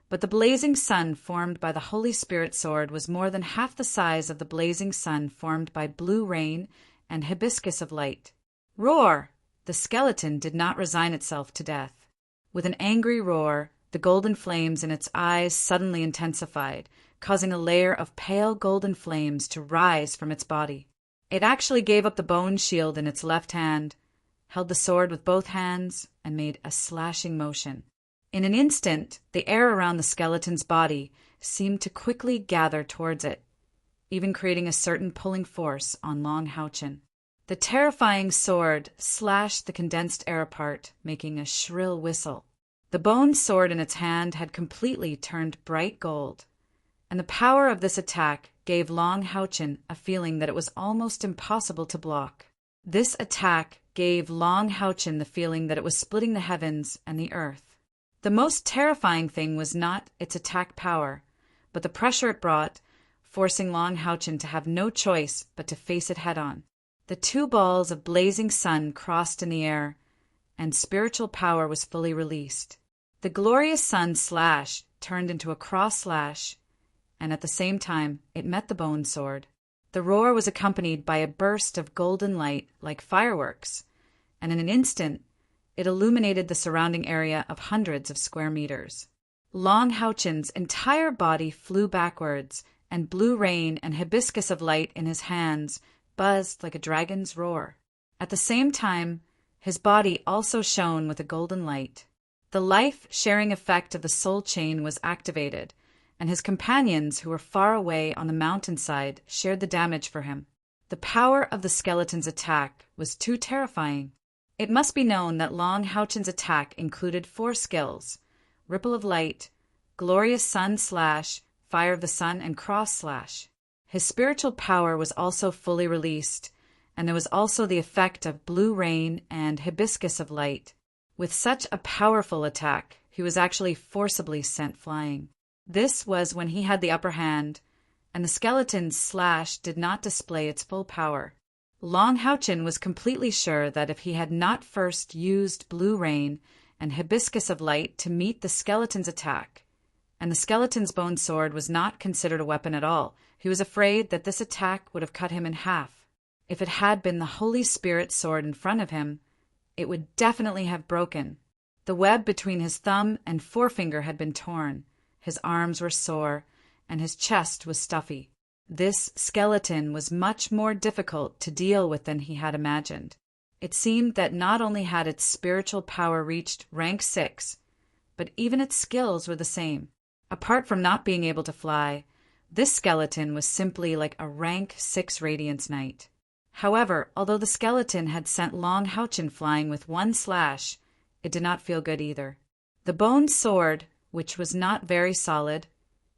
but the blazing sun formed by the Holy Spirit sword was more than half the size of the blazing sun formed by blue rain and hibiscus of light. Roar! The skeleton did not resign itself to death. With an angry roar, the golden flames in its eyes suddenly intensified, causing a layer of pale golden flames to rise from its body. It actually gave up the bone shield in its left hand, held the sword with both hands, and made a slashing motion. In an instant, the air around the skeleton's body seemed to quickly gather towards it, even creating a certain pulling force on Long Houchen. The terrifying sword slashed the condensed air apart, making a shrill whistle. The bone sword in its hand had completely turned bright gold, and the power of this attack gave Long Houchen a feeling that it was almost impossible to block. This attack gave Long Houchen the feeling that it was splitting the heavens and the earth. The most terrifying thing was not its attack power, but the pressure it brought, forcing Long Houchen to have no choice but to face it head-on. The 2 balls of blazing sun crossed in the air, and spiritual power was fully released. The glorious sun slash turned into a cross slash, and at the same time it met the bone sword. The roar was accompanied by a burst of golden light like fireworks, and in an instant it illuminated the surrounding area of hundreds of square meters. Long Houchen's entire body flew backwards, and blue rain and hibiscus of light in his hands buzzed like a dragon's roar. At the same time, his body also shone with a golden light. The life-sharing effect of the soul chain was activated, and his companions who were far away on the mountainside shared the damage for him. The power of the skeleton's attack was too terrifying. It must be known that Long Houchen's attack included 4 skills: Ripple of Light, Glorious Sun Slash, Fire of the Sun, and Cross Slash. His spiritual power was also fully released, and there was also the effect of blue rain and hibiscus of light. With such a powerful attack, he was actually forcibly sent flying. This was when he had the upper hand, and the skeleton's slash did not display its full power. Long Houchen was completely sure that if he had not first used blue rain and hibiscus of light to meet the skeleton's attack, and the skeleton's bone sword was not considered a weapon at all, he was afraid that this attack would have cut him in half. If it had been the Holy Spirit sword in front of him, it would definitely have broken. The web between his thumb and forefinger had been torn, his arms were sore, and his chest was stuffy. This skeleton was much more difficult to deal with than he had imagined. It seemed that not only had its spiritual power reached rank 6, but even its skills were the same. Apart from not being able to fly, this skeleton was simply like a rank 6 Radiance Knight. However, although the skeleton had sent Long Houchen flying with 1 slash, it did not feel good either. The bone sword, which was not very solid,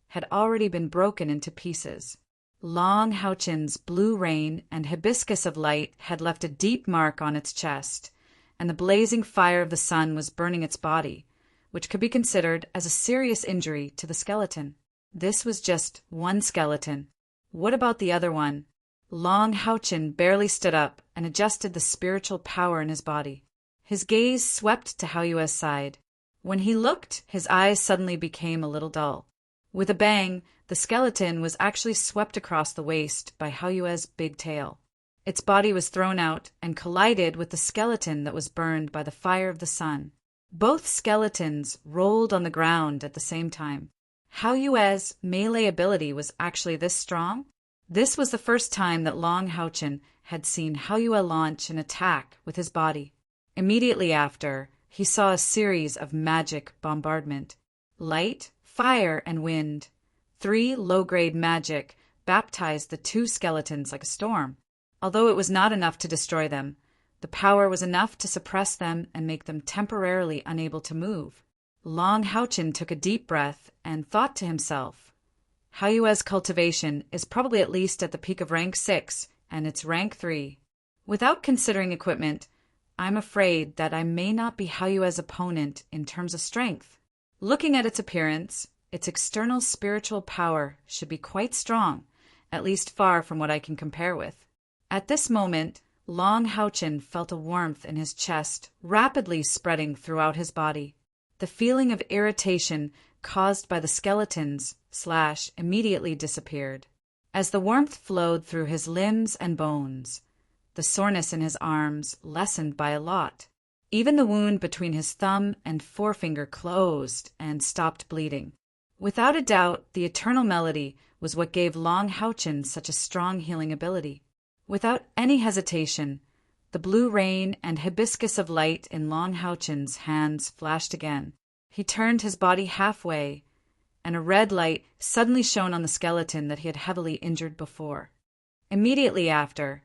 had already been broken into pieces. Long Houchen's blue rain and hibiscus of light had left a deep mark on its chest, and the blazing fire of the sun was burning its body, which could be considered as a serious injury to the skeleton. This was just one skeleton. What about the other one? Long Houchen barely stood up and adjusted the spiritual power in his body. His gaze swept to Haoyue's side. When he looked, his eyes suddenly became a little dull. With a bang, the skeleton was actually swept across the waist by Haoyue's big tail. Its body was thrown out and collided with the skeleton that was burned by the fire of the sun. Both skeletons rolled on the ground at the same time. Haoyue's melee ability was actually this strong? This was the first time that Long Haochen had seen Haoyue launch an attack with his body. Immediately after, he saw a series of magic bombardment. Light, fire, and wind. 3 low-grade magic baptized the 2 skeletons like a storm. Although it was not enough to destroy them, the power was enough to suppress them and make them temporarily unable to move. Long Haochen took a deep breath and thought to himself, Haoyue's cultivation is probably at least at the peak of rank 6, and it's rank 3. Without considering equipment, I'm afraid that I may not be Haoyue's opponent in terms of strength. Looking at its appearance, its external spiritual power should be quite strong, at least far from what I can compare with. At this moment, Long Haochen felt a warmth in his chest rapidly spreading throughout his body. The feeling of irritation caused by the skeletons immediately disappeared. As the warmth flowed through his limbs and bones, the soreness in his arms lessened by a lot. Even the wound between his thumb and forefinger closed and stopped bleeding. Without a doubt, the eternal melody was what gave Long Haochen such a strong healing ability. Without any hesitation, the blue rain and hibiscus of light in Long Haochen's hands flashed again. He turned his body halfway, and a red light suddenly shone on the skeleton that he had heavily injured before. Immediately after,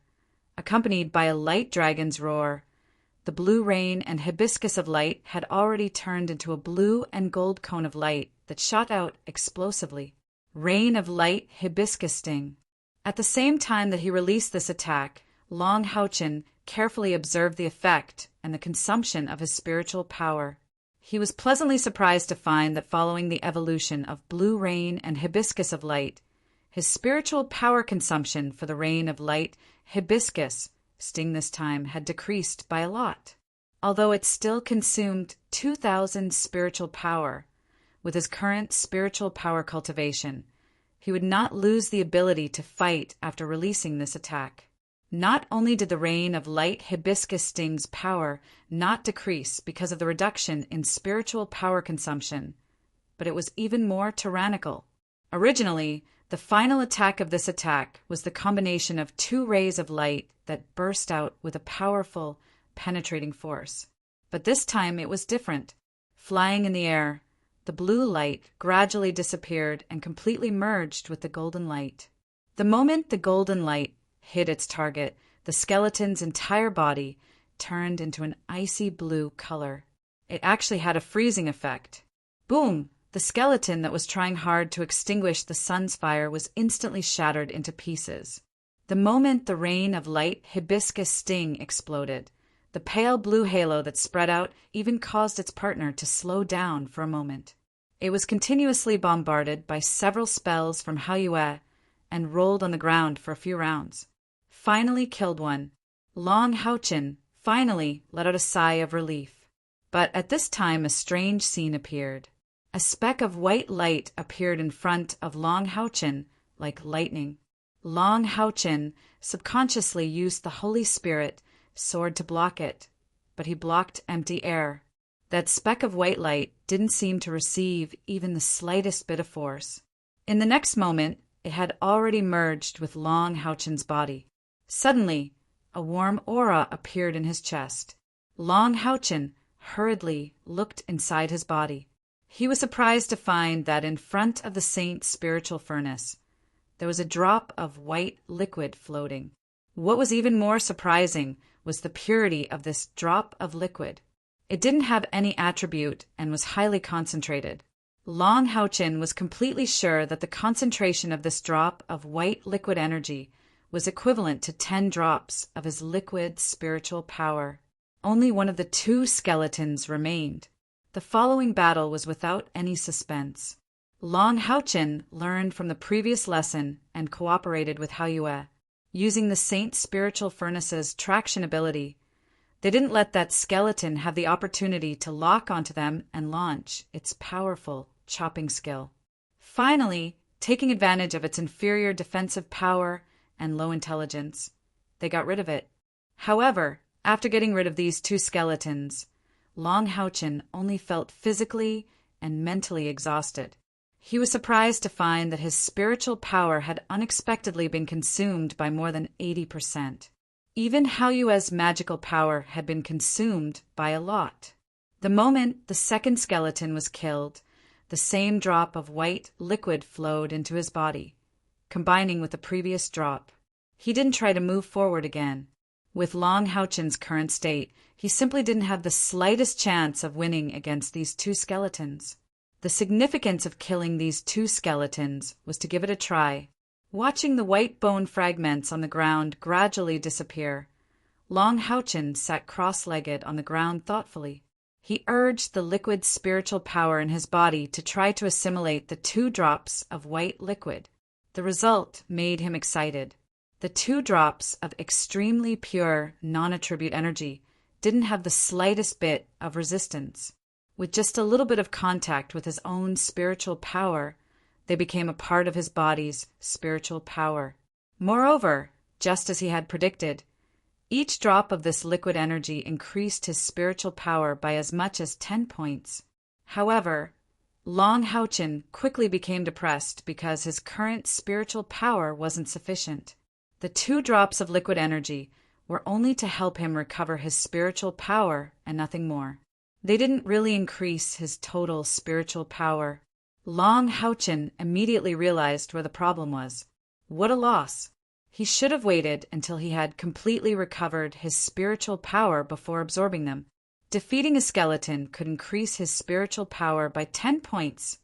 accompanied by a light dragon's roar, the blue rain and hibiscus of light had already turned into a blue and gold cone of light that shot out explosively. Rain of light hibiscus sting. At the same time that he released this attack, Long Haochen carefully observed the effect and the consumption of his spiritual power. He was pleasantly surprised to find that following the evolution of blue rain and hibiscus of light, his spiritual power consumption for the rain of light hibiscus sting this time had decreased by a lot. Although it still consumed 2,000 spiritual power, with his current spiritual power cultivation, he would not lose the ability to fight after releasing this attack. Not only did the rain of light hibiscus sting's power not decrease because of the reduction in spiritual power consumption, but it was even more tyrannical. Originally, the final attack of this attack was the combination of 2 rays of light that burst out with a powerful, penetrating force. But this time it was different. Flying in the air, the blue light gradually disappeared and completely merged with the golden light. The moment the golden light hit its target, the skeleton's entire body turned into an icy blue color. It actually had a freezing effect. Boom! The skeleton that was trying hard to extinguish the sun's fire was instantly shattered into pieces. The moment the rain of light hibiscus sting exploded, the pale blue halo that spread out even caused its partner to slow down for a moment. It was continuously bombarded by several spells from Haoyue and rolled on the ground for a few rounds. Finally killed one, Long Haochen finally let out a sigh of relief. But at this time a strange scene appeared. A speck of white light appeared in front of Long Haochen like lightning. Long Haochen subconsciously used the Holy Spirit sword to block it, but he blocked empty air. That speck of white light didn't seem to receive even the slightest bit of force. In the next moment, it had already merged with Long Haochen's body. Suddenly, a warm aura appeared in his chest. Long Haochen hurriedly looked inside his body. He was surprised to find that in front of the saint's spiritual furnace, there was a drop of white liquid floating. What was even more surprising was the purity of this drop of liquid. It didn't have any attribute and was highly concentrated. Long Haochen was completely sure that the concentration of this drop of white liquid energy was equivalent to 10 drops of his liquid spiritual power. Only one of the 2 skeletons remained. The following battle was without any suspense. Long Haochen learned from the previous lesson and cooperated with Haoyue. Using the saint's spiritual furnace's traction ability, they didn't let that skeleton have the opportunity to lock onto them and launch its powerful chopping skill. Finally, taking advantage of its inferior defensive power and low intelligence, they got rid of it. However, after getting rid of these two skeletons, Long Houchin only felt physically and mentally exhausted. He was surprised to find that his spiritual power had unexpectedly been consumed by more than 80%. Even Haoyue's magical power had been consumed by a lot. The moment the second skeleton was killed, the same drop of white liquid flowed into his body, combining with the previous drop. He didn't try to move forward again. With Long Houchin's current state, he simply didn't have the slightest chance of winning against these two skeletons. The significance of killing these two skeletons was to give it a try. Watching the white bone fragments on the ground gradually disappear, Long Houchin sat cross-legged on the ground thoughtfully. He urged the liquid spiritual power in his body to try to assimilate the two drops of white liquid. The result made him excited. The two drops of extremely pure, non-attribute energy didn't have the slightest bit of resistance. With just a little bit of contact with his own spiritual power, they became a part of his body's spiritual power. Moreover, just as he had predicted, each drop of this liquid energy increased his spiritual power by as much as 10 points. However, Long Houchin quickly became depressed because his current spiritual power wasn't sufficient. The two drops of liquid energy were only to help him recover his spiritual power and nothing more. They didn't really increase his total spiritual power. Long Houchin immediately realized where the problem was. What a loss! He should have waited until he had completely recovered his spiritual power before absorbing them. Defeating a skeleton could increase his spiritual power by 10 points.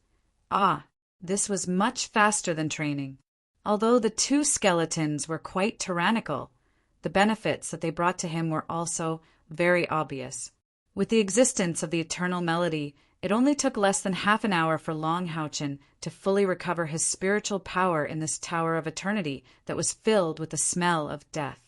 This was much faster than training. Although the two skeletons were quite tyrannical, the benefits that they brought to him were also very obvious. With the existence of the eternal melody, it only took less than half an hour for Long Houchin to fully recover his spiritual power in this tower of eternity that was filled with the smell of death.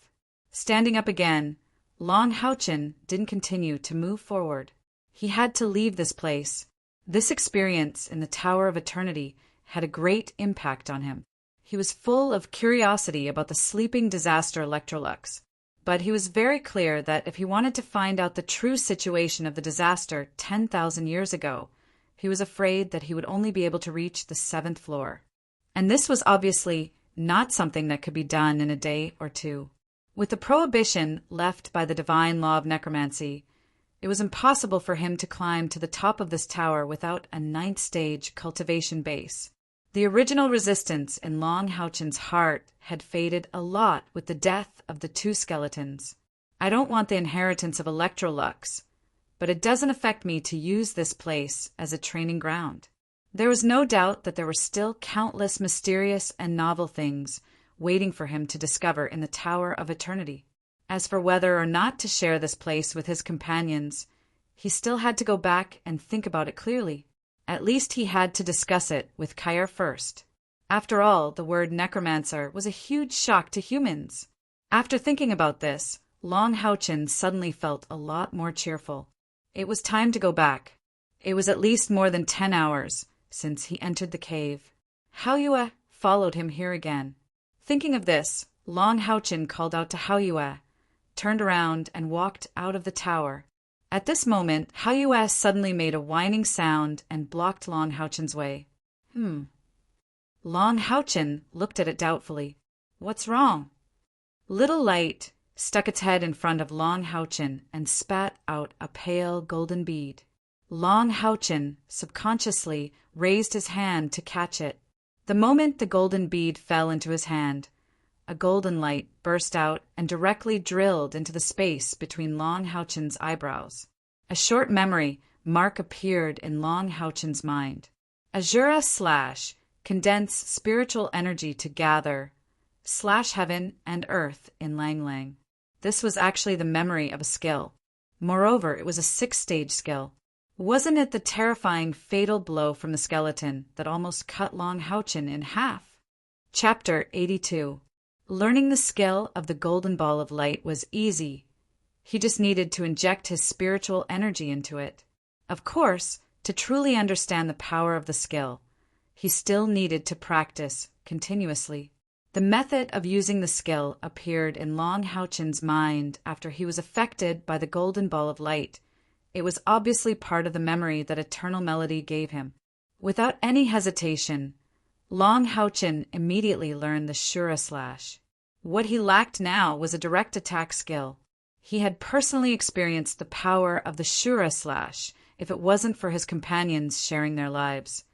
Standing up again, Long Houchin didn't continue to move forward. He had to leave this place. This experience in the Tower of Eternity had a great impact on him. He was full of curiosity about the sleeping disaster Electrolux, but he was very clear that if he wanted to find out the true situation of the disaster 10,000 years ago, he was afraid that he would only be able to reach the 7th floor. And this was obviously not something that could be done in a day or two. With the prohibition left by the divine law of necromancy, it was impossible for him to climb to the top of this tower without a 9th stage cultivation base. The original resistance in Long Houchin's heart had faded a lot with the death of the two skeletons. I don't want the inheritance of Electrolux, but it doesn't affect me to use this place as a training ground. There was no doubt that there were still countless mysterious and novel things waiting for him to discover in the Tower of Eternity. As for whether or not to share this place with his companions, he still had to go back and think about it clearly. At least he had to discuss it with Kair first. After all, the word necromancer was a huge shock to humans. After thinking about this, Long Houchin suddenly felt a lot more cheerful. It was time to go back. It was at least more than 10 hours since he entered the cave. Haoyue followed him here again. Thinking of this, Long Houchin called out to Haoyue, turned around, and walked out of the tower. At this moment, Haoyue suddenly made a whining sound and blocked Long Houchin's way. Long Houchin looked at it doubtfully. What's wrong? Little Light stuck its head in front of Long Houchin and spat out a pale golden bead. Long Houchin subconsciously raised his hand to catch it. The moment the golden bead fell into his hand, a golden light burst out and directly drilled into the space between Long Houchin's eyebrows. A short memory mark appeared in Long Houchin's mind. Azura / condense spiritual energy to gather / heaven and earth in Lang Lang. This was actually the memory of a skill. Moreover, it was a 6th-stage skill. Wasn't it the terrifying fatal blow from the skeleton that almost cut Long Houchin in half? Chapter 82. Learning the skill of the Golden Ball of Light was easy. He just needed to inject his spiritual energy into it. Of course, to truly understand the power of the skill, He still needed to practice continuously. The method of using the skill appeared in Long Houchen's mind after he was affected by the golden ball of light. It was obviously part of the memory that Eternal Melody gave him. Without any hesitation, Long Houchen immediately learned the Shura Slash. What he lacked now was a direct attack skill. He had personally experienced the power of the Shura Slash. If it wasn't for his companions sharing their lives,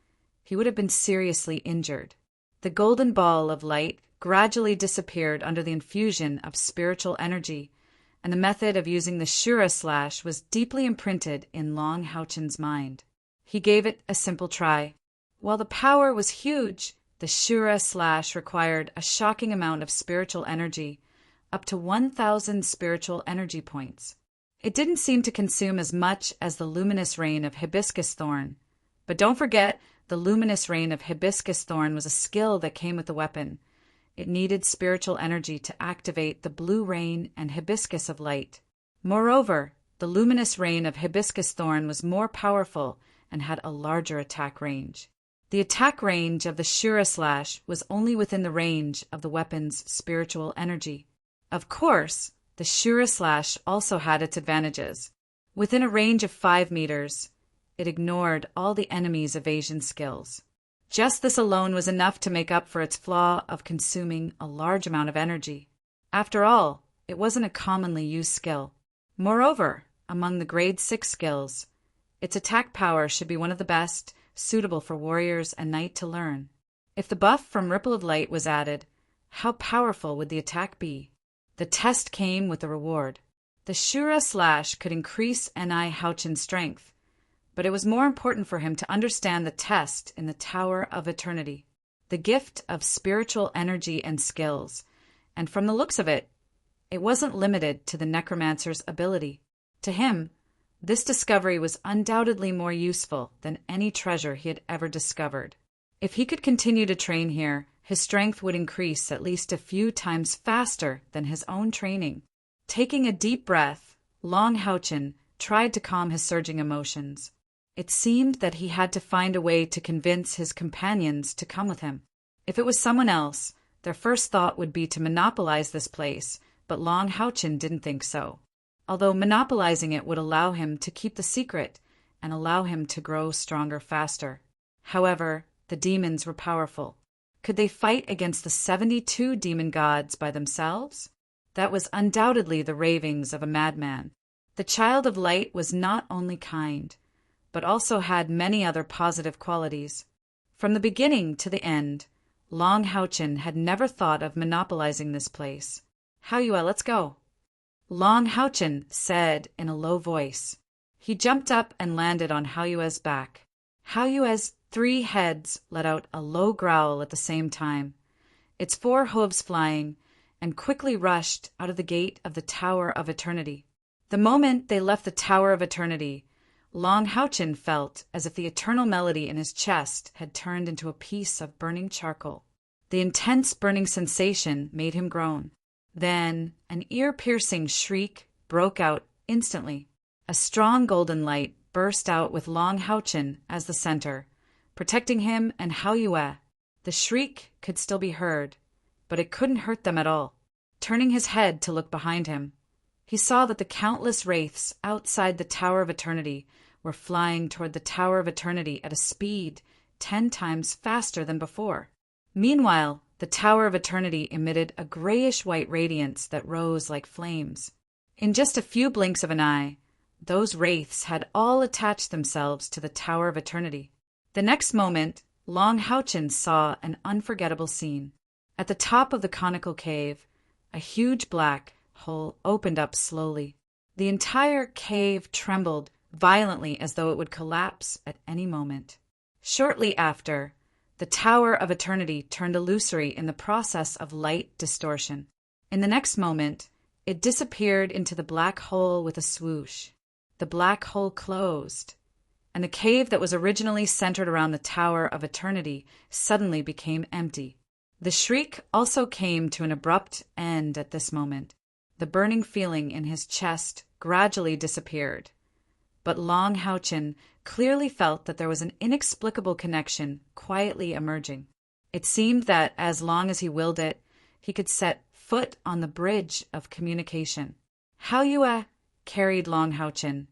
he would have been seriously injured. The golden ball of light gradually disappeared under the infusion of spiritual energy, and the method of using the Shura Slash was deeply imprinted in Long Houchen's mind. He gave it a simple try. While the power was huge, the Shura Slash required a shocking amount of spiritual energy, up to 1,000 spiritual energy points. It didn't seem to consume as much as the luminous rain of hibiscus thorn. But don't forget, the luminous rain of hibiscus thorn was a skill that came with the weapon. It needed spiritual energy to activate the blue rain and hibiscus of light. Moreover, the luminous rain of hibiscus thorn was more powerful and had a larger attack range. The attack range of the Shura Slash was only within the range of the weapon's spiritual energy. Of course, the Shura Slash also had its advantages. Within a range of 5 meters, it ignored all the enemy's evasion skills. Just this alone was enough to make up for its flaw of consuming a large amount of energy. After all, it wasn't a commonly used skill. Moreover, among the grade 6 skills, its attack power should be one of the best, suitable for warriors and knight to learn. If the buff from Ripple of Light was added, how powerful would the attack be? The test came with a reward. The Shura Slash could increase N.I. Houchen's strength, but it was more important for him to understand the test in the Tower of Eternity, the gift of spiritual energy and skills, and from the looks of it, it wasn't limited to the necromancer's ability. To him, this discovery was undoubtedly more useful than any treasure he had ever discovered. If he could continue to train here, his strength would increase at least a few times faster than his own training. Taking a deep breath, Long Houchen tried to calm his surging emotions. It seemed that he had to find a way to convince his companions to come with him. If it was someone else, their first thought would be to monopolize this place, but Long Houchen didn't think so. Although monopolizing it would allow him to keep the secret and allow him to grow stronger faster. However, the demons were powerful. Could they fight against the 72 demon gods by themselves? That was undoubtedly the ravings of a madman. The Child of Light was not only kind, but also had many other positive qualities. From the beginning to the end, Long Houchen had never thought of monopolizing this place. "Haoyue, let's go," Long Houchen said in a low voice. He jumped up and landed on Haoyue's back. Haoyue's 3 heads let out a low growl at the same time, its 4 hooves flying, and quickly rushed out of the gate of the Tower of Eternity. The moment they left the Tower of Eternity, Long Houchen felt as if the eternal melody in his chest had turned into a piece of burning charcoal. The intense burning sensation made him groan. Then an ear-piercing shriek broke out instantly. A strong golden light burst out with Long Houchen as the center, protecting him and Haoyue. The shriek could still be heard, but it couldn't hurt them at all. Turning his head to look behind him, he saw that the countless wraiths outside the Tower of Eternity were flying toward the Tower of Eternity at a speed 10 times faster than before. Meanwhile, the Tower of Eternity emitted a grayish-white radiance that rose like flames. In just a few blinks of an eye, those wraiths had all attached themselves to the Tower of Eternity. The next moment, Long Houchen saw an unforgettable scene. At the top of the conical cave, a huge black hole opened up slowly. The entire cave trembled violently as though it would collapse at any moment. Shortly after, the Tower of Eternity turned illusory in the process of light distortion. In the next moment, it disappeared into the black hole with a swoosh. The black hole closed, and the cave that was originally centered around the Tower of Eternity suddenly became empty. The shriek also came to an abrupt end at this moment. The burning feeling in his chest gradually disappeared. But Long Houchin clearly felt that there was an inexplicable connection quietly emerging. It seemed that, as long as he willed it, he could set foot on the bridge of communication. Hao Yue carried Long Houchin,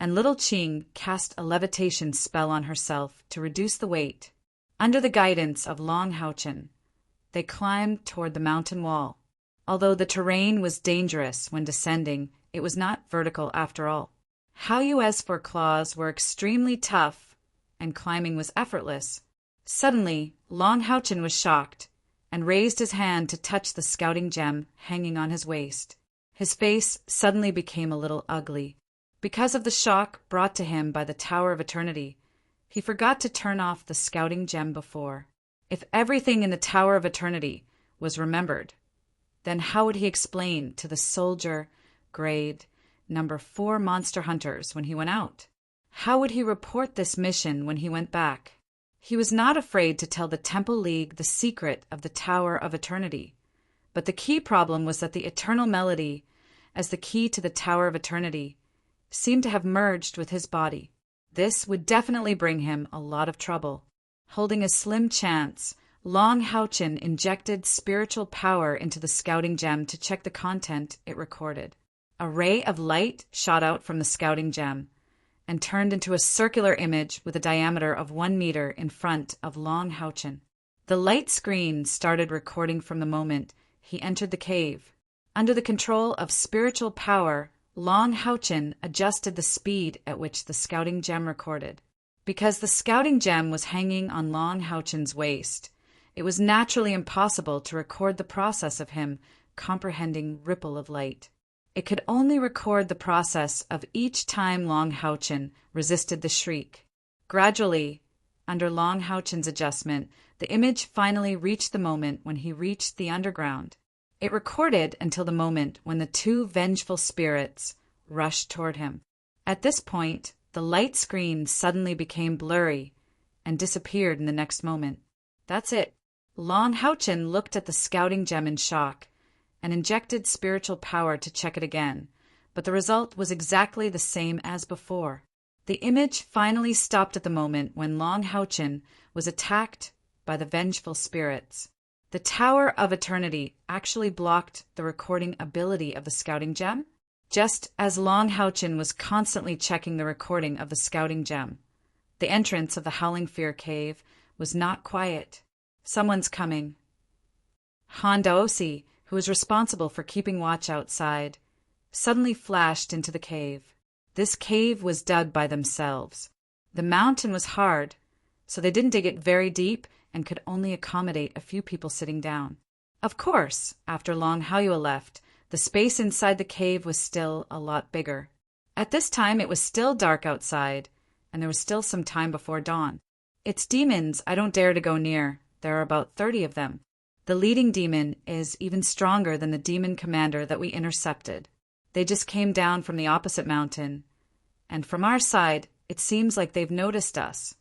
and little Qing cast a levitation spell on herself to reduce the weight. Under the guidance of Long Houchin, they climbed toward the mountain wall. Although the terrain was dangerous when descending, it was not vertical after all. Hao Yue's 4 claws were extremely tough, and climbing was effortless. Suddenly, Long Houchin was shocked and raised his hand to touch the scouting gem hanging on his waist. His face suddenly became a little ugly. Because of the shock brought to him by the Tower of Eternity, he forgot to turn off the scouting gem before. If everything in the Tower of Eternity was remembered, then how would he explain to the soldier grade number 4 monster hunters when he went out? How would he report this mission when he went back? He was not afraid to tell the Temple League the secret of the Tower of Eternity, but the key problem was that the eternal melody, as the key to the Tower of Eternity, seemed to have merged with his body. This would definitely bring him a lot of trouble. Holding a slim chance, Long Houchin injected spiritual power into the scouting gem to check the content it recorded. A ray of light shot out from the scouting gem and turned into a circular image with a diameter of 1 meter in front of Long Houchin. The light screen started recording from the moment he entered the cave. Under the control of spiritual power, Long Houchin adjusted the speed at which the scouting gem recorded. Because the scouting gem was hanging on Long Houchin's waist, it was naturally impossible to record the process of him comprehending ripple of light. It could only record the process of each time Long Houchin resisted the shriek. Gradually, under Long Houchin's adjustment, the image finally reached the moment when he reached the underground. It recorded until the moment when the 2 vengeful spirits rushed toward him. At this point, the light screen suddenly became blurry and disappeared in the next moment. That's it. Long Houchin looked at the scouting gem in shock and injected spiritual power to check it again, but the result was exactly the same as before. The image finally stopped at the moment when Long Houchin was attacked by the vengeful spirits. The Tower of Eternity actually blocked the recording ability of the scouting gem, just as Long Houchin was constantly checking the recording of the scouting gem. The entrance of the Howling Fear Cave was not quiet. Someone's coming. Han Daosi, who was responsible for keeping watch outside, suddenly flashed into the cave. This cave was dug by themselves. The mountain was hard, so they didn't dig it very deep and could only accommodate a few people sitting down. Of course, after Long Haoyue left, the space inside the cave was still a lot bigger. At this time, it was still dark outside, and there was still some time before dawn. It's demons I don't dare to go near. There are about 30 of them. The leading demon is even stronger than the demon commander that we intercepted. They just came down from the opposite mountain, and from our side, it seems like they've noticed us.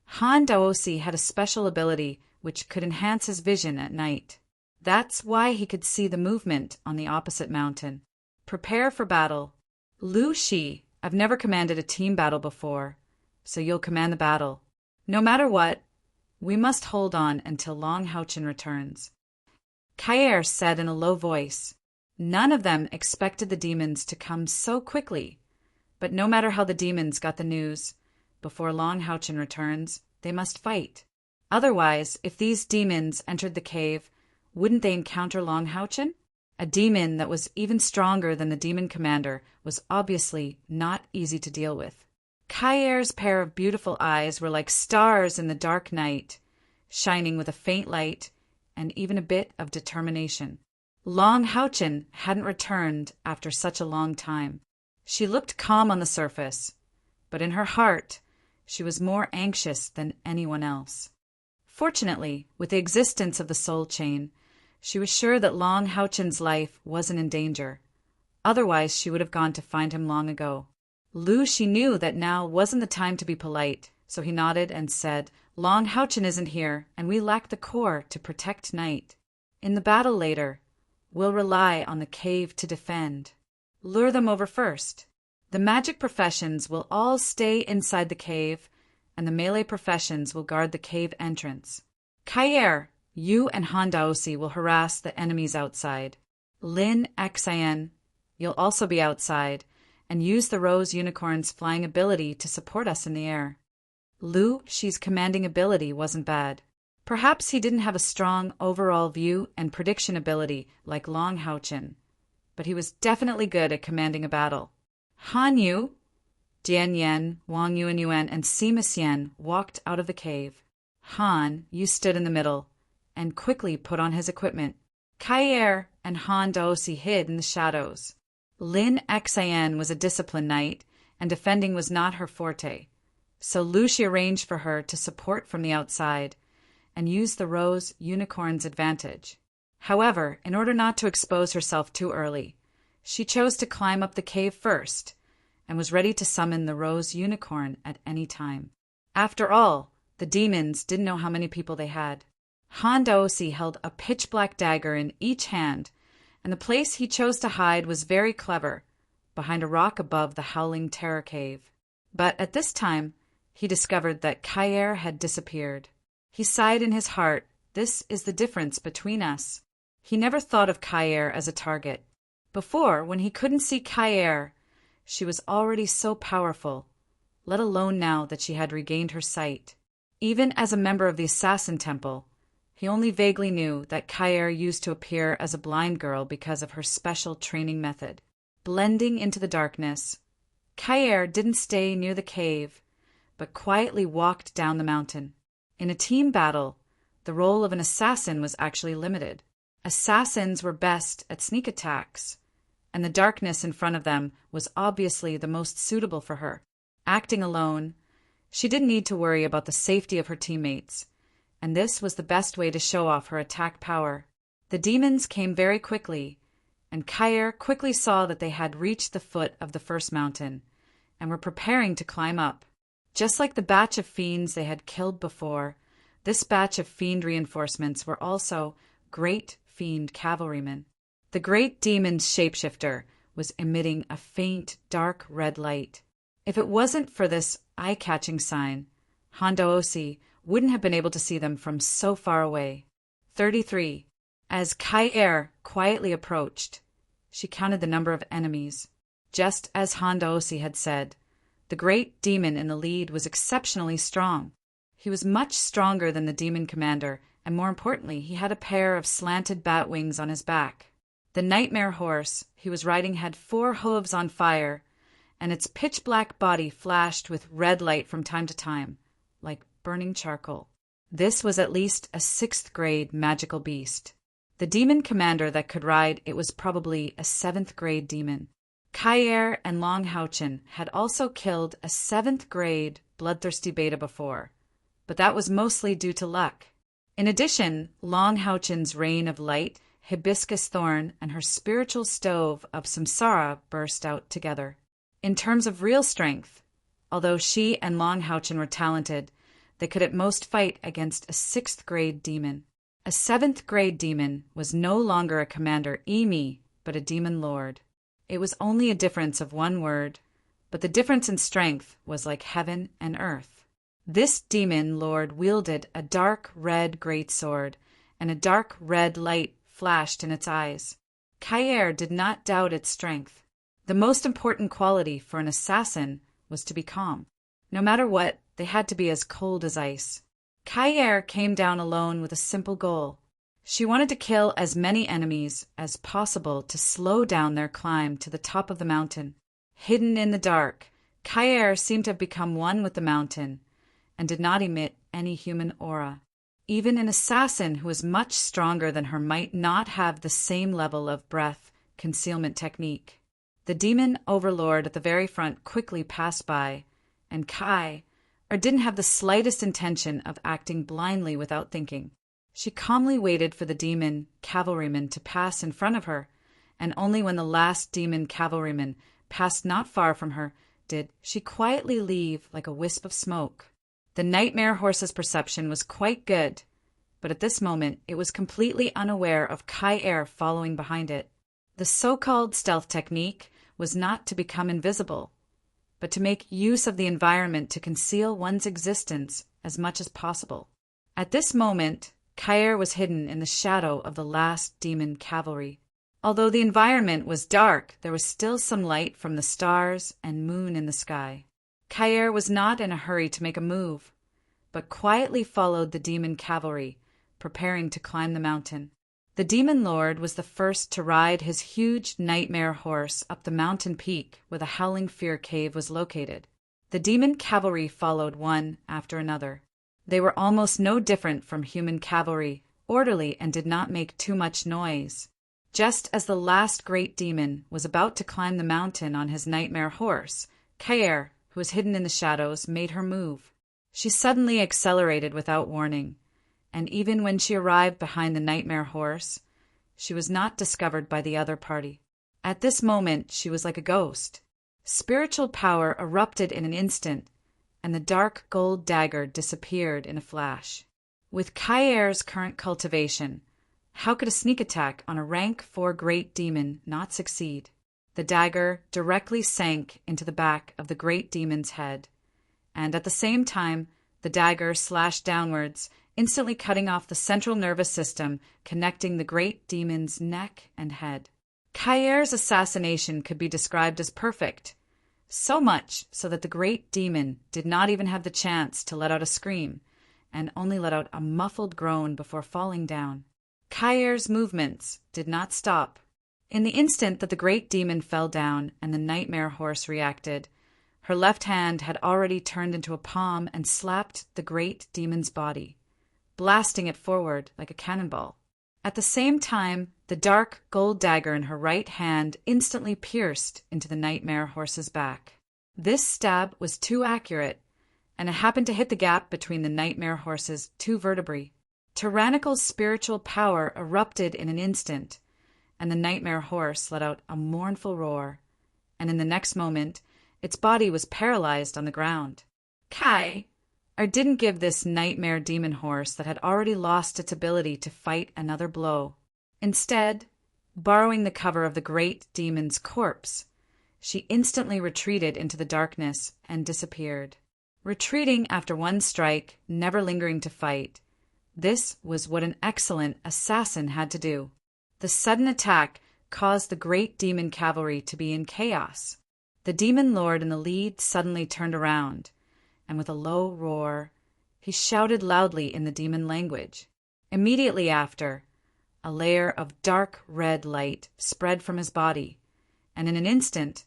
Han Daosi had a special ability which could enhance his vision at night. That's why he could see the movement on the opposite mountain. Prepare for battle. Lu Shi, I've never commanded a team battle before, so you'll command the battle. No matter what, we must hold on until Long Houchin returns. Kair said in a low voice. None of them expected the demons to come so quickly, but no matter how the demons got the news, before Long Houchin returns, they must fight. Otherwise, if these demons entered the cave, wouldn't they encounter Long Houchin? A demon that was even stronger than the demon commander was obviously not easy to deal with. Kair's pair of beautiful eyes were like stars in the dark night, shining with a faint light and even a bit of determination. Long Houchin hadn't returned after such a long time. She looked calm on the surface, but in her heart, she was more anxious than anyone else. Fortunately, with the existence of the soul chain, she was sure that Long Houchin's life wasn't in danger. Otherwise, she would have gone to find him long ago. Lu Shi knew that now wasn't the time to be polite, so he nodded and said, Long Houchin isn't here, and we lack the core to protect Night. In the battle later, we'll rely on the cave to defend. Lure them over first. The magic professions will all stay inside the cave, and the melee professions will guard the cave entrance. Kair, you and Hondaosi will harass the enemies outside. Lin Xin, you'll also be outside, and use the Rose Unicorn's flying ability to support us in the air. Lu Shi's commanding ability wasn't bad. Perhaps he didn't have a strong overall view and prediction ability like Long Haochen, but he was definitely good at commanding a battle. Han Yu, Jian Yan, Wang Yuan Yuan, and Sima Xian walked out of the cave. Han Yu stood in the middle and quickly put on his equipment. Kair and Han Daosi hid in the shadows. Lin Xin was a disciplined knight, and defending was not her forte, so Lu Shi arranged for her to support from the outside and use the Rose Unicorn's advantage. However, in order not to expose herself too early, she chose to climb up the cave first and was ready to summon the Rose Unicorn at any time. After all, the demons didn't know how many people they had. Han Daosi held a pitch-black dagger in each hand, and the place he chose to hide was very clever, behind a rock above the Howling Terror Cave. But at this time, he discovered that Kair had disappeared. He sighed in his heart. This is the difference between us. He never thought of Kair as a target. Before, when he couldn't see Kair, she was already so powerful, let alone now that she had regained her sight. Even as a member of the Assassin Temple, he only vaguely knew that Kair used to appear as a blind girl because of her special training method. Blending into the darkness, Kair didn't stay near the cave, but quietly walked down the mountain. In a team battle, the role of an assassin was actually limited. Assassins were best at sneak attacks, and the darkness in front of them was obviously the most suitable for her. Acting alone, she didn't need to worry about the safety of her teammates, and this was the best way to show off her attack power. The demons came very quickly, and Kair quickly saw that they had reached the foot of the first mountain and were preparing to climb up. Just like the batch of fiends they had killed before, this batch of fiend reinforcements were also great fiend cavalrymen. The great demon's shapeshifter was emitting a faint, dark red light. If it wasn't for this eye-catching sign, Hondaosi wouldn't have been able to see them from so far away. 33. As Kair quietly approached, she counted the number of enemies. Just as Hondaosi had said, the great demon in the lead was exceptionally strong. He was much stronger than the demon commander, and more importantly, he had a pair of slanted bat wings on his back. The nightmare horse he was riding had 4 hooves on fire, and its pitch-black body flashed with red light from time to time, like burning charcoal. This was at least a 6th-grade magical beast. The demon commander that could ride it was probably a 7th-grade demon. Kair and Long Haochen had also killed a 7th-grade bloodthirsty beta before, but that was mostly due to luck. In addition, Long Haochen's rain of light, hibiscus thorn, and her spiritual stove of samsara burst out together. In terms of real strength, although she and Long Haochen were talented, they could at most fight against a 6th-grade demon. A 7th-grade demon was no longer a commander Emi, but a demon lord. It was only a difference of 1 word, but the difference in strength was like heaven and earth. This demon lord wielded a dark red greatsword, and a dark red light flashed in its eyes. Kair did not doubt its strength. The most important quality for an assassin was to be calm. No matter what, they had to be as cold as ice. Kair came down alone with a simple goal. She wanted to kill as many enemies as possible to slow down their climb to the top of the mountain. Hidden in the dark, Kair seemed to have become one with the mountain and did not emit any human aura. Even an assassin who was much stronger than her might not have the same level of breath concealment technique. The demon overlord at the very front quickly passed by, and Kair didn't have the slightest intention of acting blindly without thinking. She calmly waited for the demon cavalryman to pass in front of her, and only when the last demon cavalryman passed not far from her did she quietly leave like a wisp of smoke. The nightmare horse's perception was quite good, but at this moment it was completely unaware of Kair following behind it. The so-called stealth technique was not to become invisible, but to make use of the environment to conceal one's existence as much as possible. At this moment, Kair was hidden in the shadow of the last demon cavalry. Although the environment was dark, there was still some light from the stars and moon in the sky. Kair was not in a hurry to make a move, but quietly followed the demon cavalry, preparing to climb the mountain. The demon lord was the first to ride his huge nightmare horse up the mountain peak where the Howling Fear Cave was located. The demon cavalry followed one after another. They were almost no different from human cavalry, orderly and did not make too much noise. Just as the last great demon was about to climb the mountain on his nightmare horse, Kair, who was hidden in the shadows, made her move. She suddenly accelerated without warning, and even when she arrived behind the nightmare horse, she was not discovered by the other party. At this moment, she was like a ghost. Spiritual power erupted in an instant, and the dark gold dagger disappeared in a flash. With Kair's current cultivation, how could a sneak attack on a rank 4 great demon not succeed? The dagger directly sank into the back of the great demon's head, and at the same time, the dagger slashed downwards, instantly cutting off the central nervous system connecting the great demon's neck and head. Kair's assassination could be described as perfect, so much so that the great demon did not even have the chance to let out a scream, and only let out a muffled groan before falling down. Kair's movements did not stop. In the instant that the great demon fell down and the nightmare horse reacted, her left hand had already turned into a palm and slapped the great demon's body, blasting it forward like a cannonball. At the same time, the dark gold dagger in her right hand instantly pierced into the nightmare horse's back. This stab was too accurate, and it happened to hit the gap between the nightmare horse's 2 vertebrae. Tyrannical spiritual power erupted in an instant, and the nightmare horse let out a mournful roar, and in the next moment, its body was paralyzed on the ground. Kair didn't give this nightmare demon horse that had already lost its ability to fight another blow. Instead, borrowing the cover of the great demon's corpse, she instantly retreated into the darkness and disappeared. Retreating after one strike, never lingering to fight, this was what an excellent assassin had to do. The sudden attack caused the great demon cavalry to be in chaos. The demon lord in the lead suddenly turned around, and with a low roar, he shouted loudly in the demon language. Immediately after, a layer of dark red light spread from his body, and in an instant,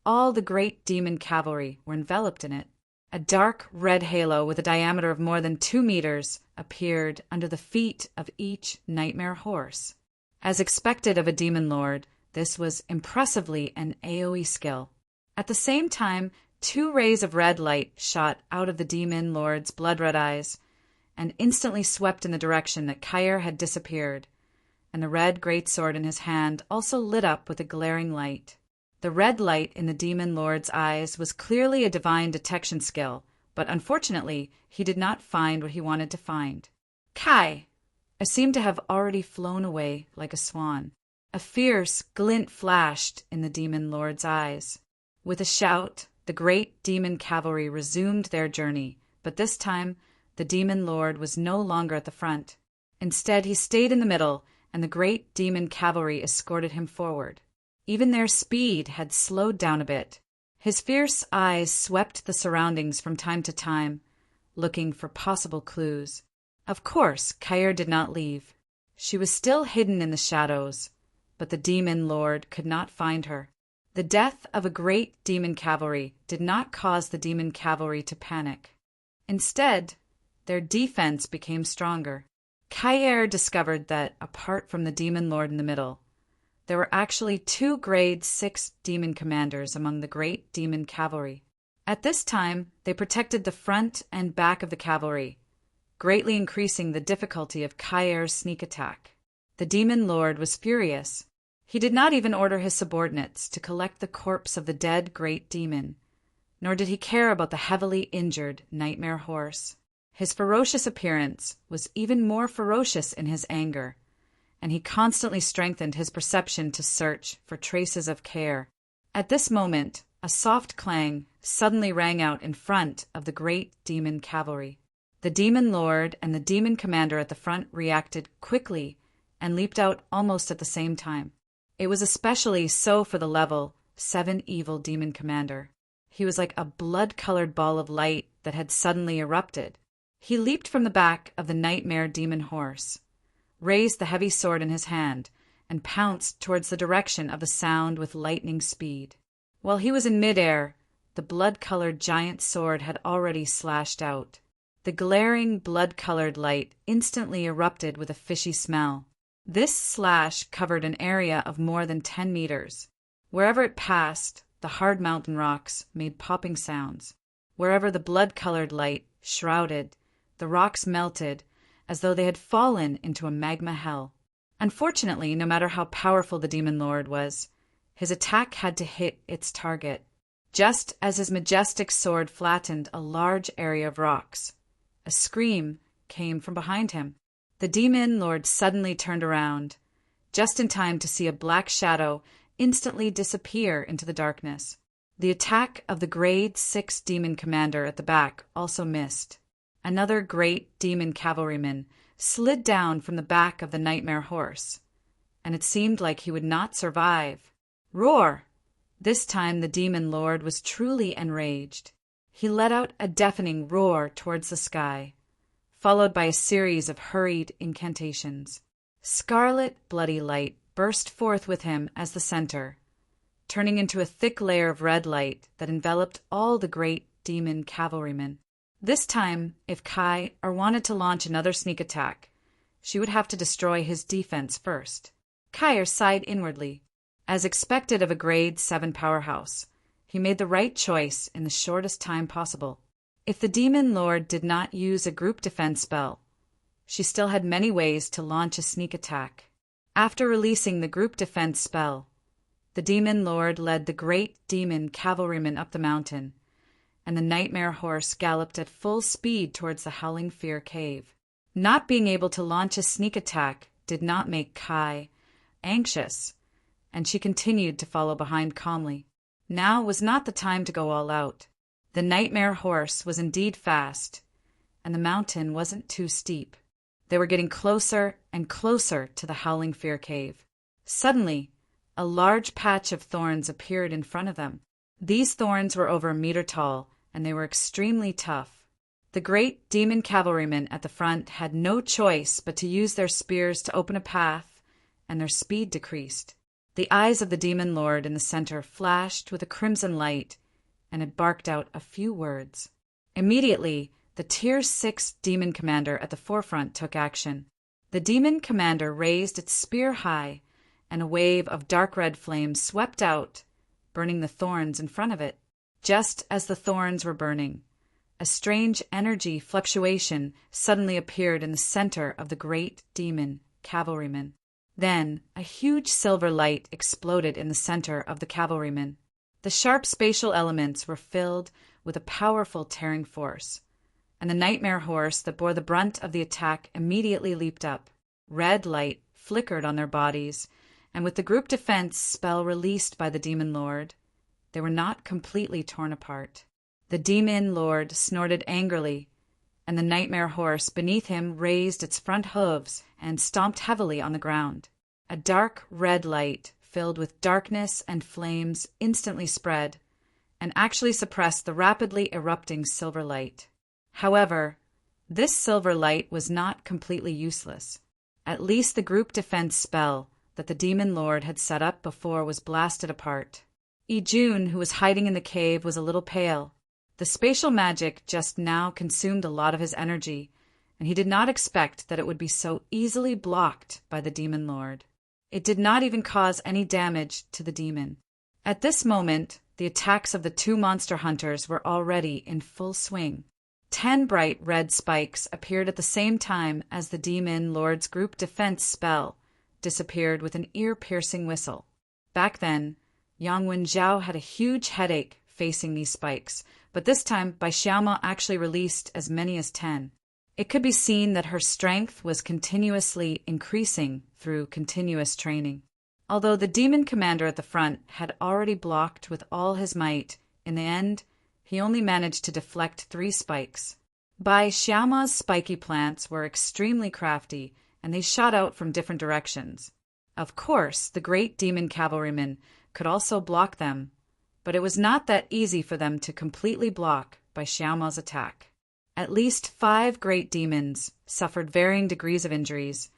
all the great demon cavalry were enveloped in it. A dark red halo with a diameter of more than 2 meters appeared under the feet of each nightmare horse. As expected of a demon lord, this was impressively an AoE skill. At the same time, 2 rays of red light shot out of the demon lord's blood-red eyes and instantly swept in the direction that Kair had disappeared, and the red greatsword in his hand also lit up with a glaring light. The red light in the demon lord's eyes was clearly a divine detection skill, but unfortunately, he did not find what he wanted to find. Kair seemed to have already flown away like a swan. A fierce glint flashed in the demon lord's eyes. With a shout, the great demon cavalry resumed their journey, but this time the demon lord was no longer at the front. Instead, he stayed in the middle, and the great demon cavalry escorted him forward. Even their speed had slowed down a bit. His fierce eyes swept the surroundings from time to time, looking for possible clues. Of course, Kair did not leave. She was still hidden in the shadows, but the demon lord could not find her. The death of a great demon cavalry did not cause the demon cavalry to panic. Instead, their defense became stronger. Kair discovered that, apart from the demon lord in the middle, there were actually 2 grade 6 demon commanders among the great demon cavalry. At this time, they protected the front and back of the cavalry, greatly increasing the difficulty of Kair's sneak attack. The demon lord was furious. He did not even order his subordinates to collect the corpse of the dead great demon, nor did he care about the heavily injured nightmare horse. His ferocious appearance was even more ferocious in his anger, and he constantly strengthened his perception to search for traces of Kair. At this moment, A soft clang suddenly rang out in front of the great demon cavalry. The demon lord and the demon commander at the front reacted quickly and leaped out almost at the same time. It was especially so for the level 7 evil demon commander. He was like a blood-colored ball of light that had suddenly erupted. He leaped from the back of the nightmare demon horse, raised the heavy sword in his hand, and pounced towards the direction of the sound with lightning speed. While he was in midair, the blood-colored giant sword had already slashed out. The glaring blood-colored light instantly erupted with a fishy smell. This slash covered an area of more than 10 meters. Wherever it passed, the hard mountain rocks made popping sounds. Wherever the blood-colored light shrouded, the rocks melted as though they had fallen into a magma hell. Unfortunately, no matter how powerful the demon lord was, his attack had to hit its target. Just as his majestic sword flattened a large area of rocks, a scream came from behind him. The demon lord suddenly turned around, just in time to see a black shadow instantly disappear into the darkness. The attack of the grade 6 demon commander at the back also missed. Another great demon cavalryman slid down from the back of the nightmare horse, and it seemed like he would not survive. Roar! This time the demon lord was truly enraged. He let out a deafening roar towards the sky, followed by a series of hurried incantations. Scarlet, bloody light burst forth with him as the center, turning into a thick layer of red light that enveloped all the great demon cavalrymen. This time, if Kai wanted to launch another sneak attack, she would have to destroy his defense first. Kai sighed inwardly. As expected of a grade 7 powerhouse, he made the right choice in the shortest time possible. If the demon lord did not use a group defense spell, she still had many ways to launch a sneak attack. After releasing the group defense spell, the demon lord led the great demon cavalryman up the mountain, and the nightmare horse galloped at full speed towards the Howling Fear cave. Not being able to launch a sneak attack did not make Kai anxious, and she continued to follow behind calmly. Now was not the time to go all out. The nightmare horse was indeed fast, and the mountain wasn't too steep. They were getting closer and closer to the Howling Fear cave. Suddenly, a large patch of thorns appeared in front of them. These thorns were over a meter tall, and they were extremely tough. The great demon cavalrymen at the front had no choice but to use their spears to open a path, and their speed decreased. The eyes of the demon lord in the center flashed with a crimson light, and it barked out a few words. Immediately, the Tier 6 demon commander at the forefront took action. The demon commander raised its spear high, and a wave of dark red flames swept out, burning the thorns in front of it. Just as the thorns were burning, a strange energy fluctuation suddenly appeared in the center of the great demon cavalryman. Then, a huge silver light exploded in the center of the cavalryman. The sharp spatial elements were filled with a powerful tearing force, and the nightmare horse that bore the brunt of the attack immediately leaped up. Red light flickered on their bodies, and with the group defense spell released by the demon lord, they were not completely torn apart. The demon lord snorted angrily, and the nightmare horse beneath him raised its front hooves and stomped heavily on the ground. A dark red light, filled with darkness and flames, instantly spread, and actually suppressed the rapidly erupting silver light. However, this silver light was not completely useless. At least the group defense spell that the demon lord had set up before was blasted apart. Ijun, who was hiding in the cave, was a little pale. The spatial magic just now consumed a lot of his energy, and he did not expect that it would be so easily blocked by the demon lord. It did not even cause any damage to the demon. At this moment, the attacks of the 2 monster hunters were already in full swing. 10 bright red spikes appeared at the same time as the demon lord's group defense spell disappeared with an ear-piercing whistle. Back then, Yang Wenjiao had a huge headache facing these spikes, but this time Bai Xiaoma actually released as many as 10. It could be seen that her strength was continuously increasing through continuous training. Although the demon commander at the front had already blocked with all his might, in the end, he only managed to deflect 3 spikes. Bai Xiaoma's spiky plants were extremely crafty, and they shot out from different directions. Of course, the great demon cavalrymen could also block them, but it was not that easy for them to completely block Bai Xiaoma's attack. At least 5 great demons suffered varying degrees of injuries,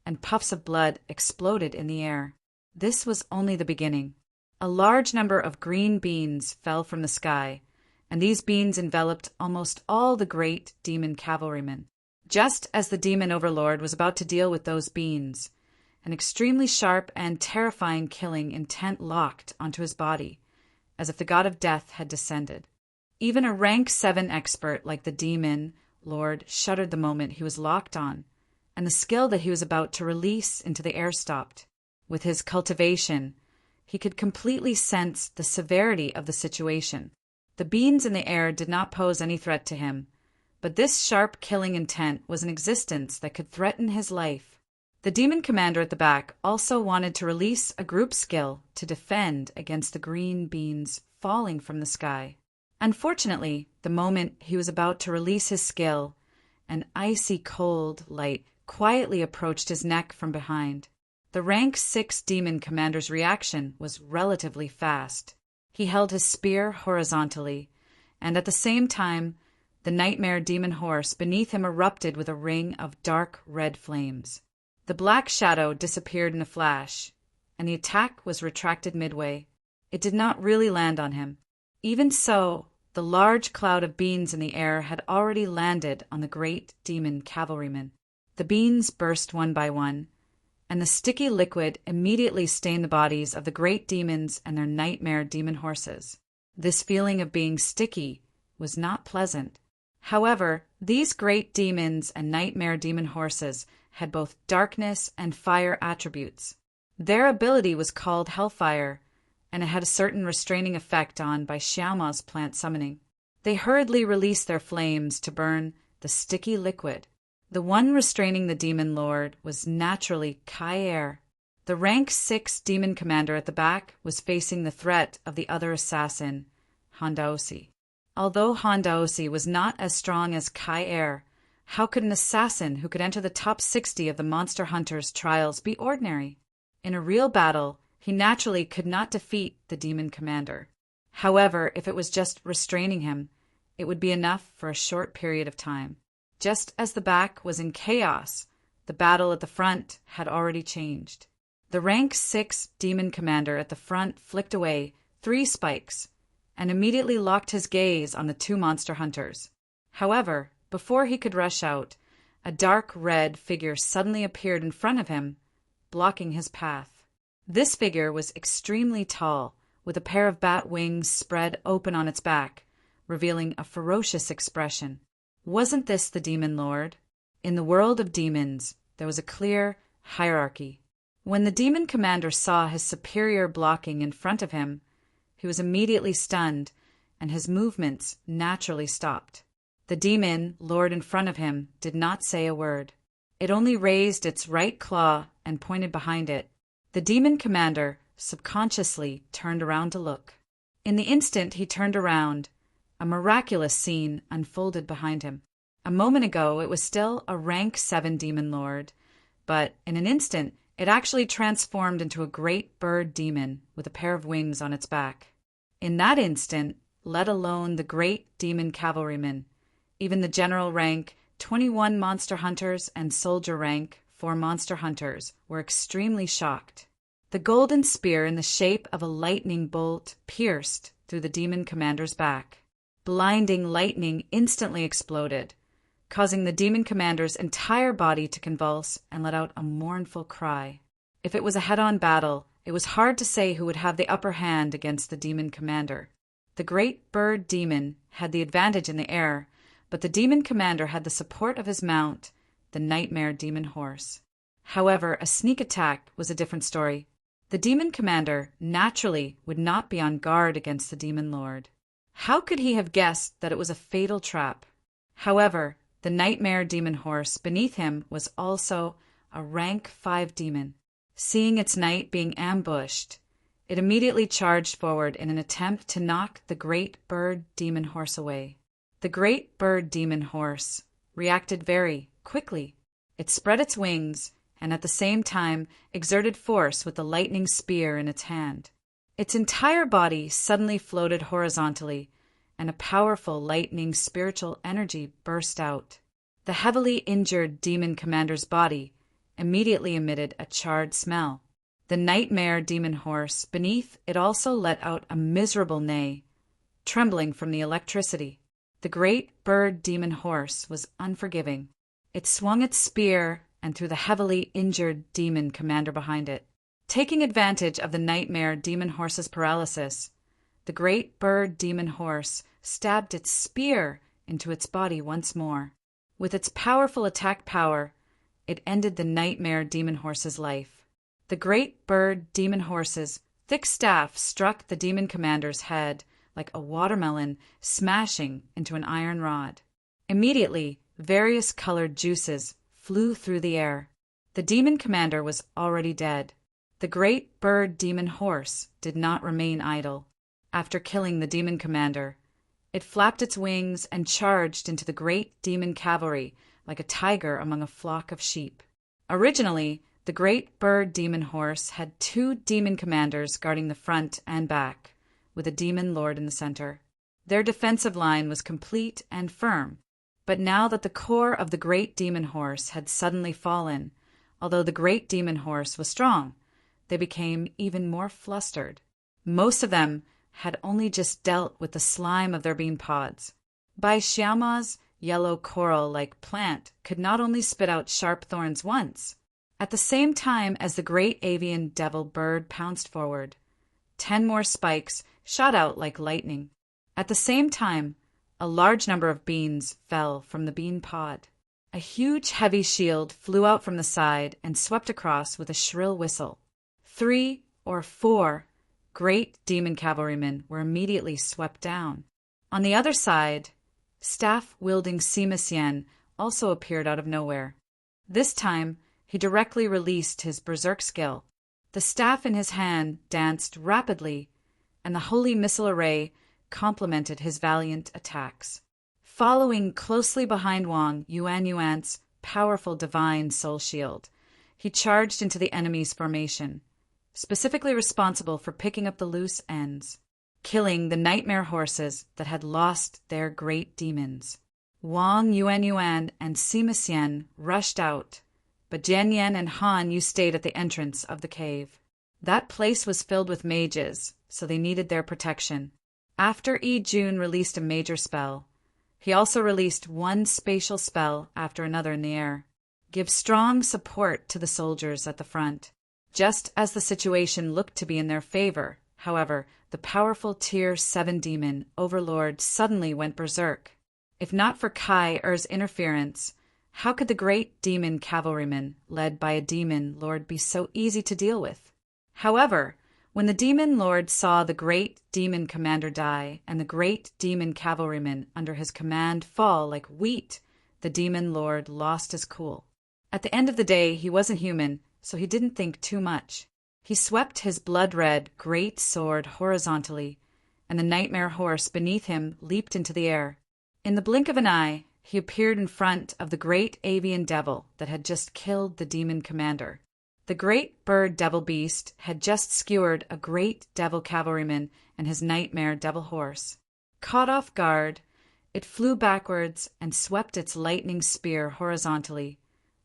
and puffs of blood exploded in the air. This was only the beginning. A large number of green beans fell from the sky, and these beans enveloped almost all the great demon cavalrymen. Just as the demon overlord was about to deal with those beans, an extremely sharp and terrifying killing intent locked onto his body, as if the god of death had descended. Even a rank 7 expert like the demon lord shuddered the moment he was locked on, and the skill that he was about to release into the air stopped. With his cultivation, he could completely sense the severity of the situation. The beans in the air did not pose any threat to him, but this sharp killing intent was an existence that could threaten his life. The demon commander at the back also wanted to release a group skill to defend against the green beans falling from the sky. Unfortunately, the moment he was about to release his skill, an icy cold light quietly approached his neck from behind. The rank 6 demon commander's reaction was relatively fast. He held his spear horizontally, and at the same time, the nightmare demon horse beneath him erupted with a ring of dark red flames. The black shadow disappeared in a flash, and the attack was retracted midway. It did not really land on him. Even so, the large cloud of beans in the air had already landed on the great demon cavalrymen. The beans burst one by one, and the sticky liquid immediately stained the bodies of the great demons and their nightmare demon horses. This feeling of being sticky was not pleasant. However, these great demons and nightmare demon horses had both darkness and fire attributes. Their ability was called Hellfire, and it had a certain restraining effect on Bai Xiaoma's plant summoning. They hurriedly released their flames to burn the sticky liquid. The one restraining the demon lord was naturally Kai. The rank 6 demon commander at the back was facing the threat of the other assassin, Han Daosi. Although Han Daosi was not as strong as Kai, how could an assassin who could enter the top 60 of the Monster Hunter's trials be ordinary? In a real battle, he naturally could not defeat the demon commander. However, if it was just restraining him, it would be enough for a short period of time. Just as the back was in chaos, the battle at the front had already changed. The rank 6 demon commander at the front flicked away 3 spikes and immediately locked his gaze on the 2 monster hunters. However, before he could rush out, a dark red figure suddenly appeared in front of him, blocking his path. This figure was extremely tall, with a pair of bat wings spread open on its back, revealing a ferocious expression. Wasn't this the demon lord? In the world of demons, there was a clear hierarchy. When the demon commander saw his superior blocking in front of him, he was immediately stunned, and his movements naturally stopped. The demon lord in front of him did not say a word. It only raised its right claw and pointed behind it. The demon commander subconsciously turned around to look. In the instant he turned around, a miraculous scene unfolded behind him. A moment ago, it was still a rank 7 demon lord, but in an instant, it actually transformed into a great bird demon with a pair of wings on its back. In that instant, let alone the great demon cavalrymen, even the general rank 21 monster hunters and soldier rank 4 monster hunters were extremely shocked. The golden spear in the shape of a lightning bolt pierced through the demon commander's back. Blinding lightning instantly exploded, causing the demon commander's entire body to convulse and let out a mournful cry. If it was a head-on battle, it was hard to say who would have the upper hand against the demon commander. The great bird demon had the advantage in the air, but the demon commander had the support of his mount, the nightmare demon horse. However, a sneak attack was a different story. The demon commander naturally would not be on guard against the demon lord. How could he have guessed that it was a fatal trap? However, the nightmare demon horse beneath him was also a rank 5 demon. Seeing its knight being ambushed, it immediately charged forward in an attempt to knock the great bird demon horse away. The great bird demon horse reacted very quickly. It spread its wings and at the same time exerted force with the lightning spear in its hand. Its entire body suddenly floated horizontally, and a powerful lightning spiritual energy burst out. The heavily injured demon commander's body immediately emitted a charred smell. The nightmare demon horse beneath it also let out a miserable neigh, trembling from the electricity. The great bird demon horse was unforgiving. It swung its spear and threw the heavily injured demon commander behind it. Taking advantage of the nightmare demon horse's paralysis, the great bird demon horse stabbed its spear into its body once more. With its powerful attack power, it ended the nightmare demon horse's life. The great bird demon horse's thick staff struck the demon commander's head like a watermelon smashing into an iron rod. Immediately, various colored juices flew through the air. The demon commander was already dead. The great bird demon horse did not remain idle. After killing the demon commander, it flapped its wings and charged into the great demon cavalry like a tiger among a flock of sheep. Originally, the great bird demon horse had 2 demon commanders guarding the front and back, with a demon lord in the center. Their defensive line was complete and firm, but now that the core of the great demon horse had suddenly fallen, although the great demon horse was strong, they became even more flustered. Most of them had only just dealt with the slime of their bean pods. Bai Xiaoma's yellow coral-like plant could not only spit out sharp thorns once. At the same time as the great avian devil bird pounced forward, 10 more spikes shot out like lightning. At the same time, a large number of beans fell from the bean pod. A huge heavy shield flew out from the side and swept across with a shrill whistle. 3 or 4 great demon cavalrymen were immediately swept down. On the other side, staff-wielding Sima Xian also appeared out of nowhere. This time, he directly released his berserk skill. The staff in his hand danced rapidly, and the holy missile array complemented his valiant attacks. Following closely behind Wang Yuan's powerful divine soul shield, he charged into the enemy's formation, specifically responsible for picking up the loose ends, killing the nightmare horses that had lost their great demons. Wang Yuan and Sima Xian rushed out, but Jian Yan and Han Yu stayed at the entrance of the cave. That place was filled with mages, so they needed their protection. After Yi Jun released a major spell, he also released one spatial spell after another in the air. Give strong support to the soldiers at the front. Just as the situation looked to be in their favor, however, the powerful Tier 7 demon overlord suddenly went berserk. If not for Kai Er's interference, how could the great demon cavalryman, led by a demon lord, be so easy to deal with? However, when the demon lord saw the great demon commander die and the great demon cavalryman under his command fall like wheat, the demon lord lost his cool. At the end of the day, he wasn't human, so he didn't think too much. He swept his blood-red great sword horizontally, and the nightmare horse beneath him leaped into the air. In the blink of an eye, he appeared in front of the great avian devil that had just killed the demon commander. The great bird devil beast had just skewered a great devil cavalryman and his nightmare devil horse. Caught off guard, it flew backwards and swept its lightning spear horizontally,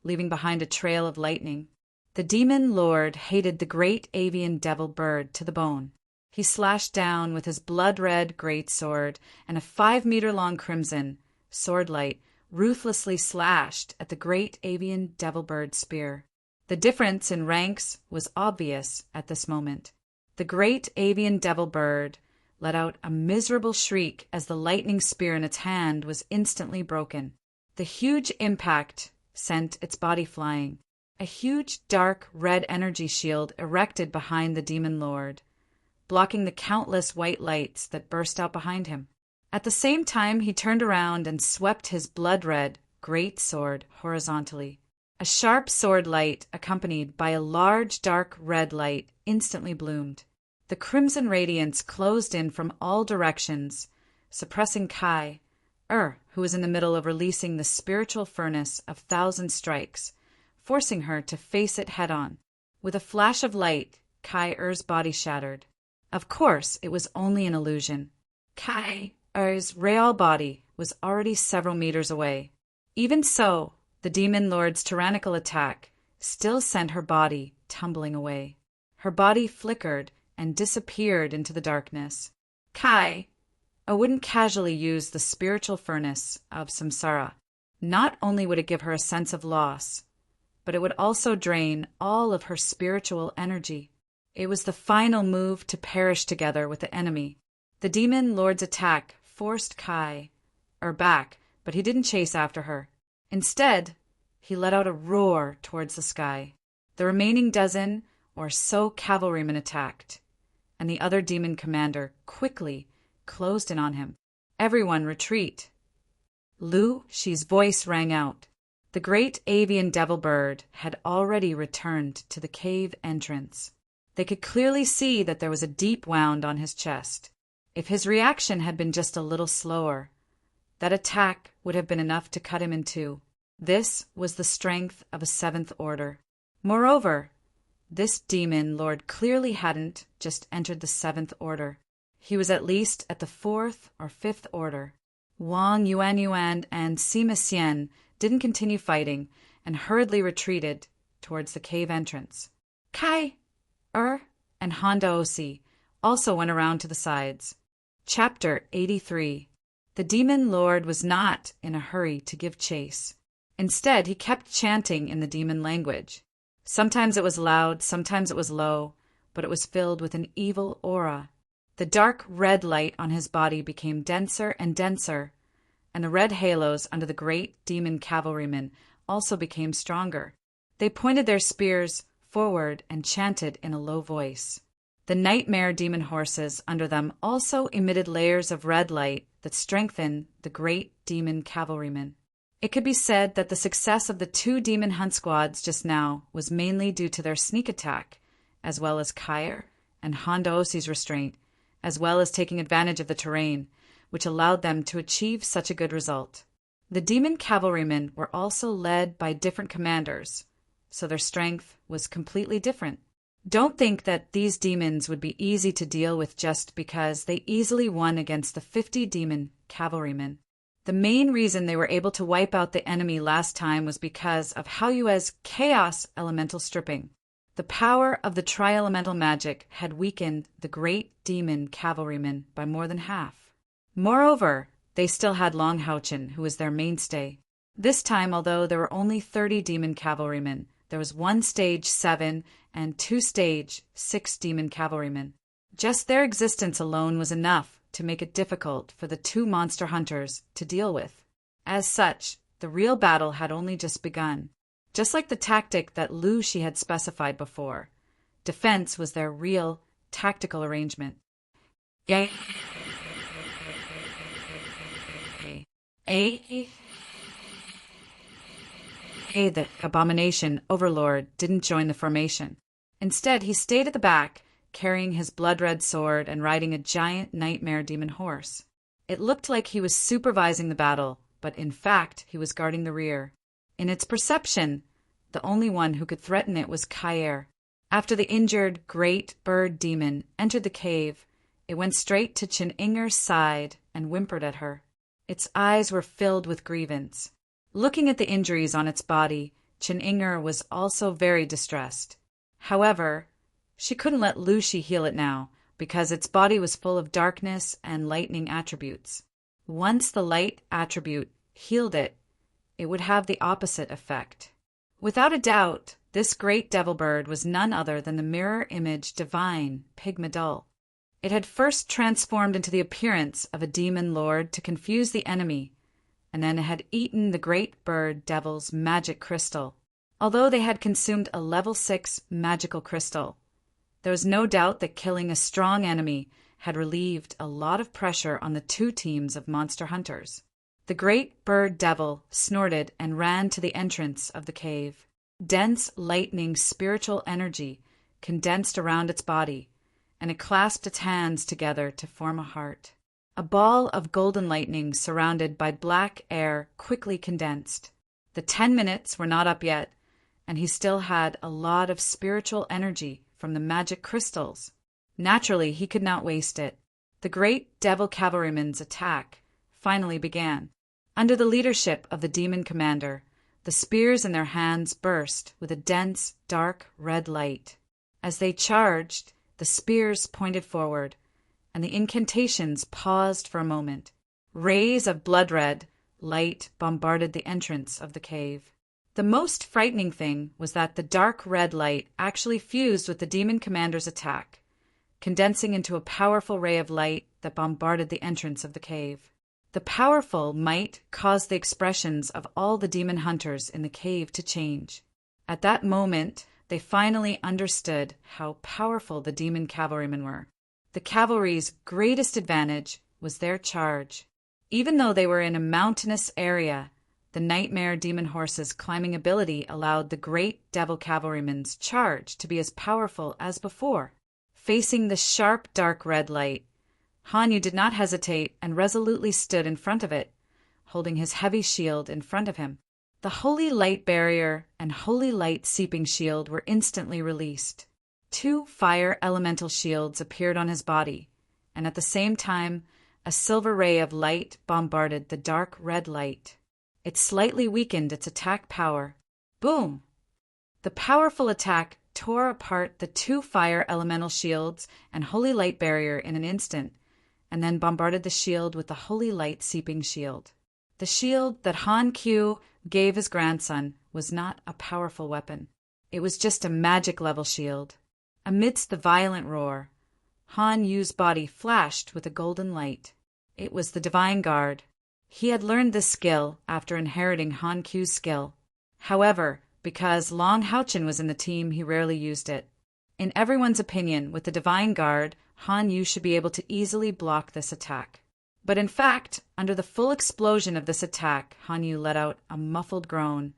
leaving behind a trail of lightning. The demon lord hated the great avian devil bird to the bone. He slashed down with his blood-red great sword, and a 5-meter-long crimson swordlight ruthlessly slashed at the great avian devil bird spear. The difference in ranks was obvious at this moment. The great avian devil bird let out a miserable shriek as the lightning spear in its hand was instantly broken. The huge impact sent its body flying. A huge dark red energy shield erected behind the demon lord, blocking the countless white lights that burst out behind him. At the same time, he turned around and swept his blood-red great sword horizontally. A sharp sword light, accompanied by a large dark red light, instantly bloomed. The crimson radiance closed in from all directions, suppressing Kai, who was in the middle of releasing the spiritual furnace of 1,000 strikes, forcing her to face it head-on. With a flash of light, Kai-Er's body shattered. Of course, it was only an illusion. Kai-Er's real body was already several meters away. Even so, the Demon Lord's tyrannical attack still sent her body tumbling away. Her body flickered and disappeared into the darkness. Kai wouldn't casually use the spiritual furnace of samsara. Not only would it give her a sense of loss, but it would also drain all of her spiritual energy. It was the final move to perish together with the enemy. The Demon Lord's attack forced Kai back, but he didn't chase after her. Instead, he let out a roar towards the sky. The remaining dozen or so cavalrymen attacked, and the other demon commander quickly closed in on him. Everyone retreat. Lu Shi's voice rang out. The great avian devil bird had already returned to the cave entrance. They could clearly see that there was a deep wound on his chest. If his reaction had been just a little slower, that attack would have been enough to cut him in two. This was the strength of a 7th order. Moreover, this demon lord clearly hadn't just entered the 7th order. He was at least at the 4th or 5th order. Wang Yuan and Sima Xian didn't continue fighting and hurriedly retreated towards the cave entrance. Kai and Honda Osi also went around to the sides. Chapter 83. The demon lord was not in a hurry to give chase. Instead, he kept chanting in the demon language. Sometimes it was loud, sometimes it was low, but it was filled with an evil aura. The dark red light on his body became denser and denser, and the red halos under the great demon cavalrymen also became stronger. They pointed their spears forward and chanted in a low voice. The nightmare demon horses under them also emitted layers of red light that strengthened the great demon cavalrymen. It could be said that the success of the 2 demon hunt squads just now was mainly due to their sneak attack, as well as Kair and Honda Osi's restraint, as well as taking advantage of the terrain, which allowed them to achieve such a good result. The demon cavalrymen were also led by different commanders, so their strength was completely different. Don't think that these demons would be easy to deal with just because they easily won against the 50 demon cavalrymen. The main reason they were able to wipe out the enemy last time was because of Haoyue's chaos elemental stripping. The power of the tri-elemental magic had weakened the great demon cavalrymen by more than half. Moreover, they still had Long Haochen, who was their mainstay. This time, although there were only 30 demon cavalrymen, there was 1 stage 7 and 2 stage 6 demon cavalrymen. Just their existence alone was enough to make it difficult for the 2 monster hunters to deal with. As such, the real battle had only just begun. Just like the tactic that Lu Shi had specified before, defense was their real tactical arrangement. The abomination overlord didn't join the formation. Instead, he stayed at the back, carrying his blood-red sword and riding a giant nightmare demon horse. It looked like he was supervising the battle, but in fact he was guarding the rear. In its perception, the only one who could threaten it was Kair. After the injured great bird demon entered the cave, it went straight to Chen Inger's side and whimpered at her. Its eyes were filled with grievance. Looking at the injuries on its body, Chen Inger was also very distressed. However, she couldn't let Lu Shi heal it now, because its body was full of darkness and lightning attributes. Once the light attribute healed it, it would have the opposite effect. Without a doubt, this great devil bird was none other than the mirror image divine Pygmadul. It had first transformed into the appearance of a demon lord to confuse the enemy, and then it had eaten the great bird devil's magic crystal. Although they had consumed a level 6 magical crystal, there was no doubt that killing a strong enemy had relieved a lot of pressure on the 2 teams of monster hunters. The great bird devil snorted and ran to the entrance of the cave. Dense, lightning spiritual energy condensed around its body, and it clasped its hands together to form a heart. A ball of golden lightning surrounded by black air quickly condensed. The 10 minutes were not up yet, and he still had a lot of spiritual energy from the magic crystals. Naturally, he could not waste it. The great devil cavalryman's attack finally began. Under the leadership of the demon commander, the spears in their hands burst with a dense, dark red light. As they charged, the spears pointed forward, and the incantations paused for a moment. Rays of blood-red light bombarded the entrance of the cave. The most frightening thing was that the dark red light actually fused with the demon commander's attack, condensing into a powerful ray of light that bombarded the entrance of the cave. The powerful might caused the expressions of all the demon hunters in the cave to change. At that moment, they finally understood how powerful the demon cavalrymen were. The cavalry's greatest advantage was their charge. Even though they were in a mountainous area, the nightmare demon horse's climbing ability allowed the great devil cavalryman's charge to be as powerful as before. Facing the sharp dark red light, Hanyu did not hesitate and resolutely stood in front of it, holding his heavy shield in front of him. The holy light barrier and holy light seeping shield were instantly released. 2 fire elemental shields appeared on his body, and at the same time, a silver ray of light bombarded the dark red light. It slightly weakened its attack power. Boom! The powerful attack tore apart the 2 fire elemental shields and holy light barrier in an instant, and then bombarded the shield with the holy light seeping shield. The shield that Han Q gave his grandson was not a powerful weapon. It was just a magic-level shield. Amidst the violent roar, Han Yu's body flashed with a golden light. It was the Divine Guard. He had learned this skill after inheriting Han Q's skill. However, because Long Haochen was in the team, he rarely used it. In everyone's opinion, with the Divine Guard, Han Yu should be able to easily block this attack. But in fact, under the full explosion of this attack, Han Yu let out a muffled groan,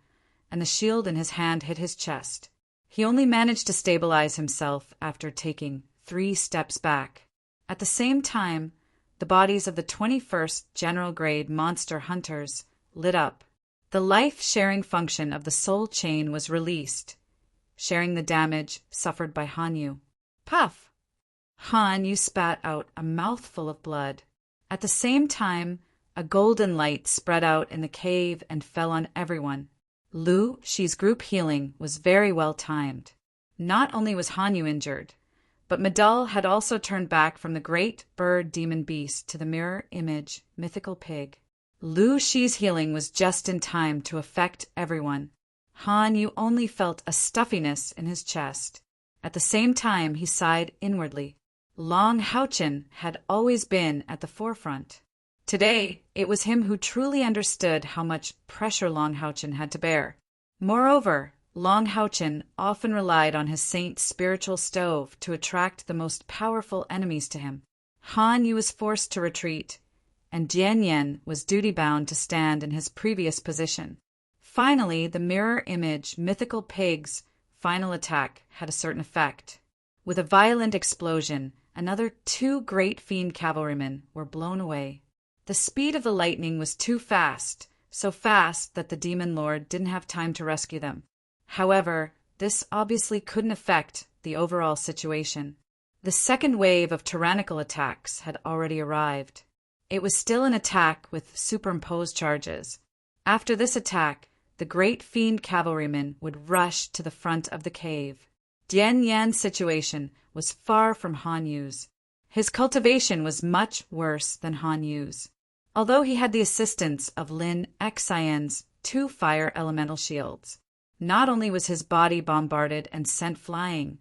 and the shield in his hand hit his chest. He only managed to stabilize himself after taking 3 steps back. At the same time, the bodies of the 21st General-Grade Monster Hunters lit up. The life-sharing function of the soul chain was released, sharing the damage suffered by Han Yu. Puff! Han Yu spat out a mouthful of blood. At the same time, a golden light spread out in the cave and fell on everyone. Lu Shi's group healing was very well timed. Not only was Han Yu injured, but Madal had also turned back from the great bird demon beast to the mirror image mythical pig. Lu Shi's healing was just in time to affect everyone. Han Yu only felt a stuffiness in his chest. At the same time, he sighed inwardly. Long Haochen had always been at the forefront. Today, it was him who truly understood how much pressure Long Haochen had to bear. Moreover, Long Haochen often relied on his saint's spiritual stove to attract the most powerful enemies to him. Han Yu was forced to retreat, and Jian Yan was duty-bound to stand in his previous position. Finally, the mirror image mythical pig's final attack had a certain effect. With a violent explosion, another 2 great fiend cavalrymen were blown away. The speed of the lightning was too fast, so fast that the demon lord didn't have time to rescue them. However, this obviously couldn't affect the overall situation. The second wave of tyrannical attacks had already arrived. It was still an attack with superimposed charges. After this attack, the great fiend cavalrymen would rush to the front of the cave. Jian Yan's situation was far from Han Yu's. His cultivation was much worse than Han Yu's. Although he had the assistance of Lin Xian's 2 fire elemental shields, not only was his body bombarded and sent flying,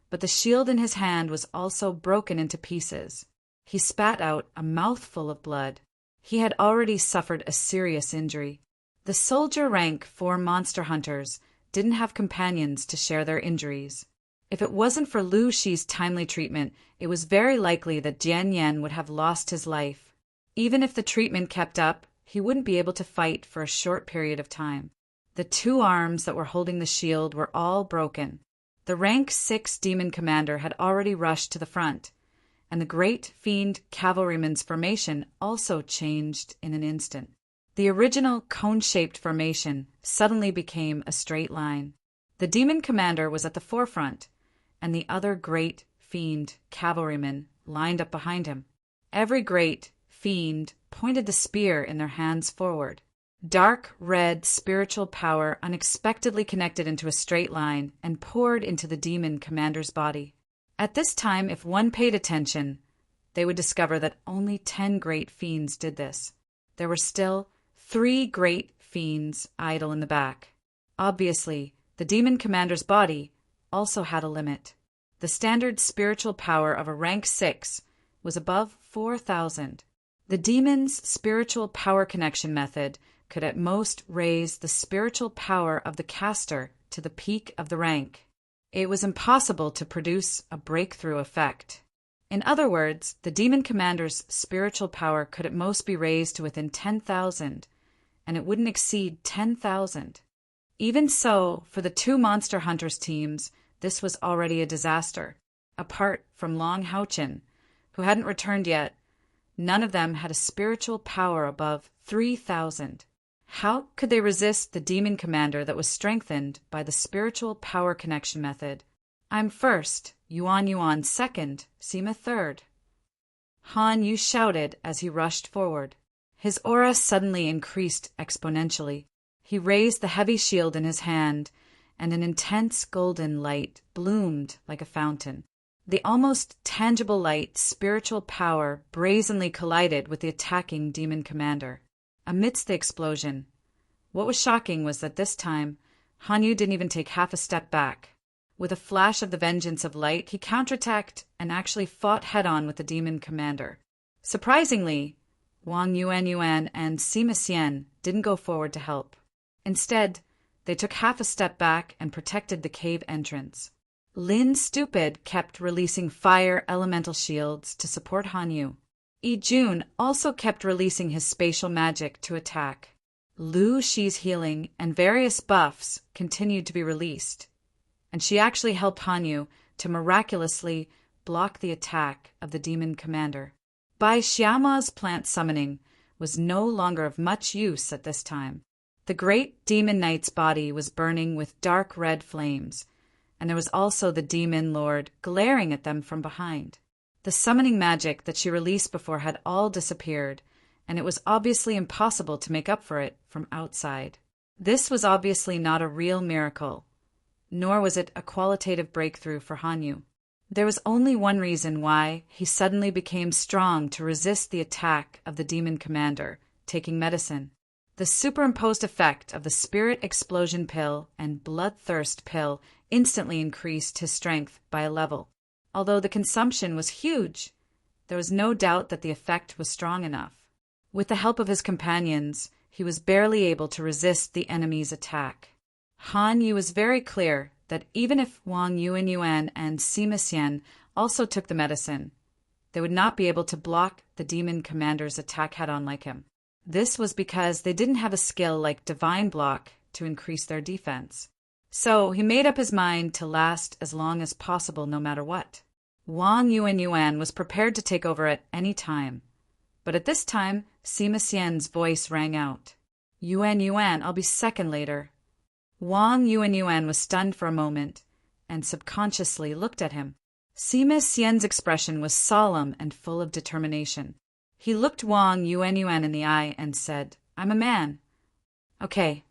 but the shield in his hand was also broken into pieces. He spat out a mouthful of blood. He had already suffered a serious injury. The soldier rank 4 monster hunters didn't have companions to share their injuries. If it wasn't for Lu Shi's timely treatment, it was very likely that Jian Yan would have lost his life. Even if the treatment kept up, he wouldn't be able to fight for a short period of time. The 2 arms that were holding the shield were all broken. The rank 6 demon commander had already rushed to the front, and the great fiend cavalryman's formation also changed in an instant. The original cone-shaped formation suddenly became a straight line. The demon commander was at the forefront, and the other great fiend cavalrymen lined up behind him. Every great fiend pointed the spear in their hands forward. Dark red spiritual power unexpectedly connected into a straight line and poured into the demon commander's body. At this time, if one paid attention, they would discover that only 10 great fiends did this. There were still 3 great fiends idle in the back. Obviously, the demon commander's body also had a limit. The standard spiritual power of a rank 6 was above 4,000. The demon's spiritual power connection method could at most raise the spiritual power of the caster to the peak of the rank. It was impossible to produce a breakthrough effect. In other words, the demon commander's spiritual power could at most be raised to within 10,000, and it wouldn't exceed 10,000. Even so, for the 2 monster hunters teams, this was already a disaster. Apart from Long Houchin, who hadn't returned yet, none of them had a spiritual power above 3,000. How could they resist the demon commander that was strengthened by the spiritual power connection method? I'm first, Yuan second, Sima third. Han Yu shouted as he rushed forward. His aura suddenly increased exponentially. He raised the heavy shield in his hand, and an intense golden light bloomed like a fountain. The almost tangible light spiritual power brazenly collided with the attacking demon commander. Amidst the explosion, what was shocking was that this time, Han Yu didn't even take half a step back. With a flash of the vengeance of light, he counterattacked and actually fought head-on with the demon commander. Surprisingly, Wang Yuan and Sima Xian didn't go forward to help. Instead, they took half a step back and protected the cave entrance. Lin Stupid kept releasing fire elemental shields to support Han Yu. Yi Jun also kept releasing his spatial magic to attack. Lu Shi's healing and various buffs continued to be released, and she actually helped Han Yu to miraculously block the attack of the demon commander. Bai Xiama's plant summoning was no longer of much use at this time. The great demon knight's body was burning with dark red flames, and there was also the demon lord glaring at them from behind. The summoning magic that she released before had all disappeared, and it was obviously impossible to make up for it from outside. This was obviously not a real miracle, nor was it a qualitative breakthrough for Han Yu. There was only one reason why he suddenly became strong to resist the attack of the demon commander, taking medicine. The superimposed effect of the spirit explosion pill and bloodthirst pill instantly increased his strength by a level. Although the consumption was huge, there was no doubt that the effect was strong enough. With the help of his companions, he was barely able to resist the enemy's attack. Han Yu was very clear that even if Wang Yuan and Sima Xian also took the medicine, they would not be able to block the demon commander's attack head-on like him. This was because they didn't have a skill like Divine Block to increase their defense. So he made up his mind to last as long as possible no matter what. Wang Yuan was prepared to take over at any time. But at this time, Sima Xian's voice rang out. Yuan, I'll be second later. Wang Yuan was stunned for a moment and subconsciously looked at him. Sima Xian's expression was solemn and full of determination. He looked Wang Yuan in the eye and said, I'm a man. Okay.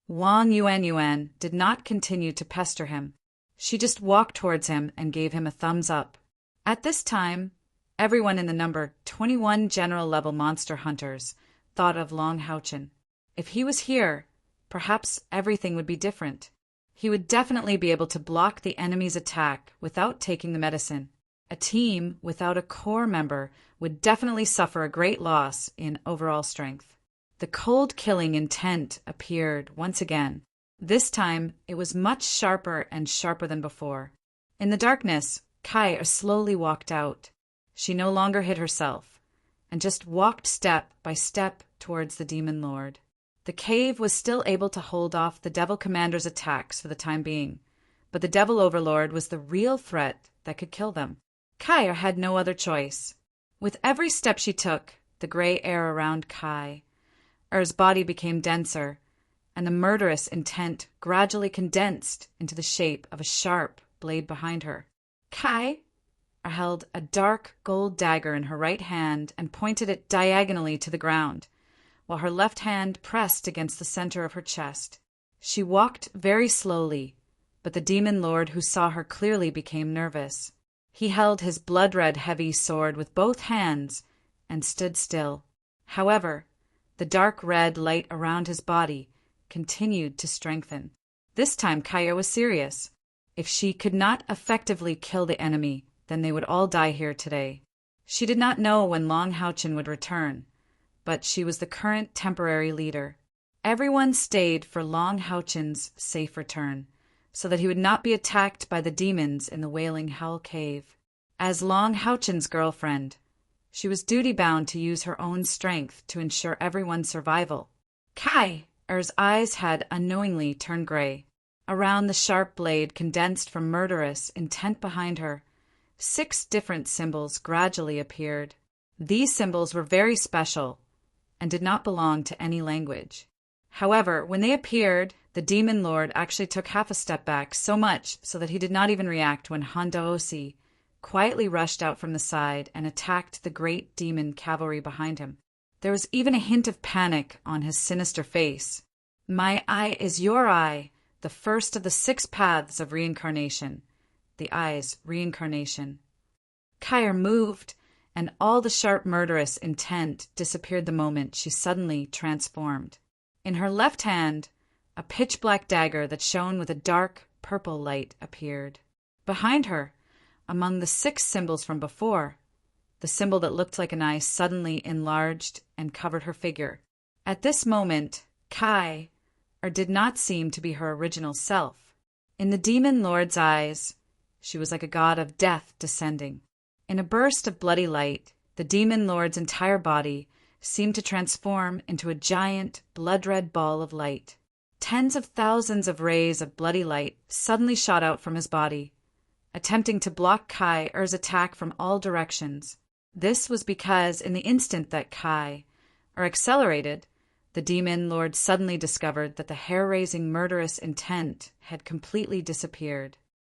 Wang Yuan did not continue to pester him. She just walked towards him and gave him a thumbs up. At this time, everyone in the number 21 general-level monster hunters thought of Long Houchin. If he was here, perhaps everything would be different. He would definitely be able to block the enemy's attack without taking the medicine. A team without a core member would definitely suffer a great loss in overall strength. The cold-killing intent appeared once again. This time, it was much sharper and sharper than before. In the darkness, Kai slowly walked out. She no longer hid herself, and just walked step by step towards the demon lord. The cave was still able to hold off the Devil Commander's attacks for the time being, but the Devil Overlord was the real threat that could kill them. Kai had no other choice. With every step she took, the gray air around Kai's body became denser, and the murderous intent gradually condensed into the shape of a sharp blade behind her. Kai held a dark gold dagger in her right hand and pointed it diagonally to the ground, while her left hand pressed against the center of her chest. She walked very slowly, but the demon lord who saw her clearly became nervous. He held his blood-red heavy sword with both hands and stood still. However, the dark red light around his body continued to strengthen. This time Kaya was serious. If she could not effectively kill the enemy, then they would all die here today. She did not know when Long Houchin would return, but she was the current temporary leader. Everyone stayed for Long Houchin's safe return, so that he would not be attacked by the demons in the Wailing Hell Cave. As Long Houchin's girlfriend, she was duty-bound to use her own strength to ensure everyone's survival. Kai's eyes had unknowingly turned gray. Around the sharp blade condensed from murderous intent behind her, 6 different symbols gradually appeared. These symbols were very special and did not belong to any language. However, when they appeared, the demon lord actually took half a step back, so much so that he did not even react when Hondaosi quietly rushed out from the side and attacked the great demon cavalry behind him. There was even a hint of panic on his sinister face. "My eye is your eye, the first of the 6 paths of reincarnation." The eye's reincarnation. Kaya moved, and all the sharp murderous intent disappeared the moment she suddenly transformed. In her left hand, a pitch-black dagger that shone with a dark purple light appeared. Behind her, among the 6 symbols from before, the symbol that looked like an eye suddenly enlarged and covered her figure. At this moment, Kai did not seem to be her original self. In the demon lord's eyes, she was like a god of death descending. In a burst of bloody light, the demon lord's entire body seemed to transform into a giant, blood-red ball of light. Tens of thousands of rays of bloody light suddenly shot out from his body, attempting to block Kai's attack from all directions. This was because in the instant that Kai accelerated, the demon lord suddenly discovered that the hair-raising murderous intent had completely disappeared.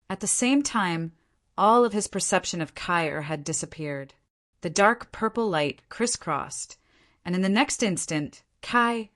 At the same time, all of his perception of Kai had disappeared. The dark purple light crisscrossed, and in the next instant, Kai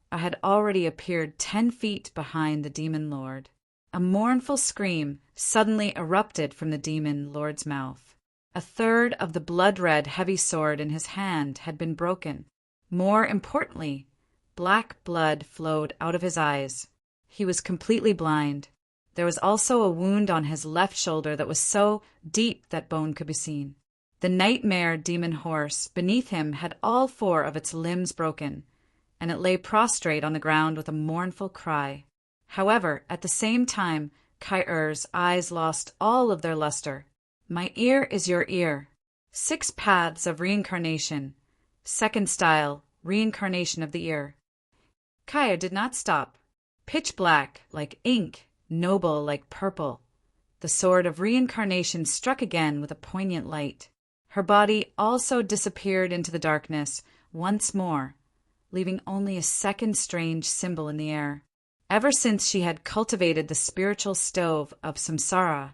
had already appeared 10 feet behind the demon lord. A mournful scream suddenly erupted from the demon lord's mouth. A third of the blood-red heavy sword in his hand had been broken. More importantly, black blood flowed out of his eyes. He was completely blind. There was also a wound on his left shoulder that was so deep that bone could be seen. The nightmare demon horse beneath him had all 4 of its limbs broken, and it lay prostrate on the ground with a mournful cry. However, at the same time, Kai's eyes lost all of their luster. "My ear is your ear." 6 paths of reincarnation. Second style, reincarnation of the ear. Kaya did not stop. Pitch black, like ink, noble like purple, the sword of reincarnation struck again with a poignant light. Her body also disappeared into the darkness once more, leaving only a second strange symbol in the air. Ever since she had cultivated the spiritual stove of samsara,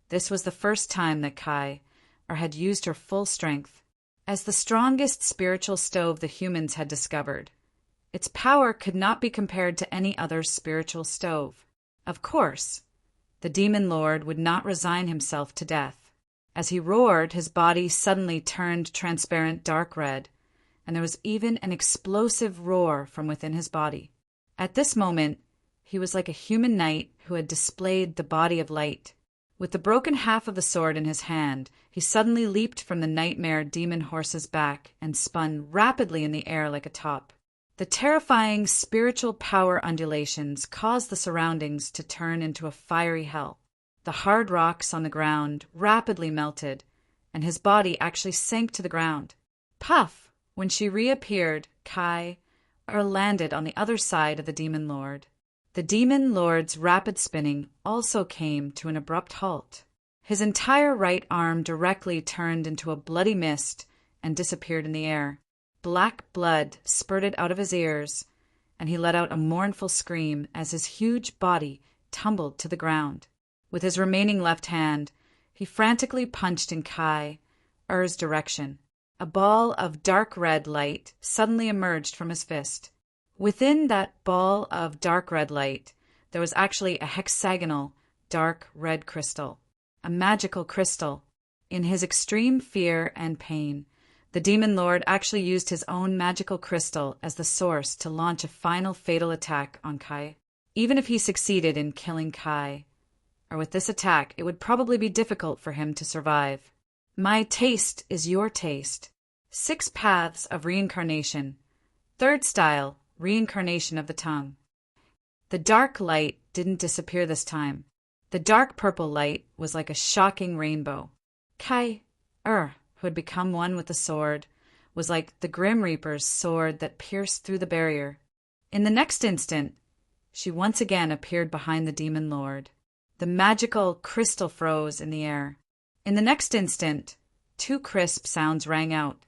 this was the first time that Kai had used her full strength. As the strongest spiritual stove the humans had discovered, its power could not be compared to any other spiritual stove. Of course, the demon lord would not resign himself to death. As he roared, his body suddenly turned transparent dark red, and there was even an explosive roar from within his body. At this moment, he was like a human knight who had displayed the body of light. With the broken half of the sword in his hand, he suddenly leaped from the nightmare demon horse's back and spun rapidly in the air like a top. The terrifying spiritual power undulations caused the surroundings to turn into a fiery hell. The hard rocks on the ground rapidly melted, and his body actually sank to the ground. Puff! When she reappeared, Kai or landed on the other side of the demon lord. The demon lord's rapid spinning also came to an abrupt halt. His entire right arm directly turned into a bloody mist and disappeared in the air. Black blood spurted out of his ears, and he let out a mournful scream as his huge body tumbled to the ground. With his remaining left hand, he frantically punched in Kai Er's direction. A ball of dark red light suddenly emerged from his fist. Within that ball of dark red light, there was actually a hexagonal, dark red crystal, a magical crystal. In his extreme fear and pain, the demon lord actually used his own magical crystal as the source to launch a final fatal attack on Kai. Even if he succeeded in killing Kai, or with this attack, it would probably be difficult for him to survive. My taste is your taste. 6 paths of reincarnation. 3rd style, reincarnation of the tongue. The dark light didn't disappear this time. The dark purple light was like a shocking rainbow. Kai who had become one with the sword, was like the Grim Reaper's sword that pierced through the barrier. In the next instant, she once again appeared behind the demon lord. The magical crystal froze in the air. In the next instant, 2 crisp sounds rang out.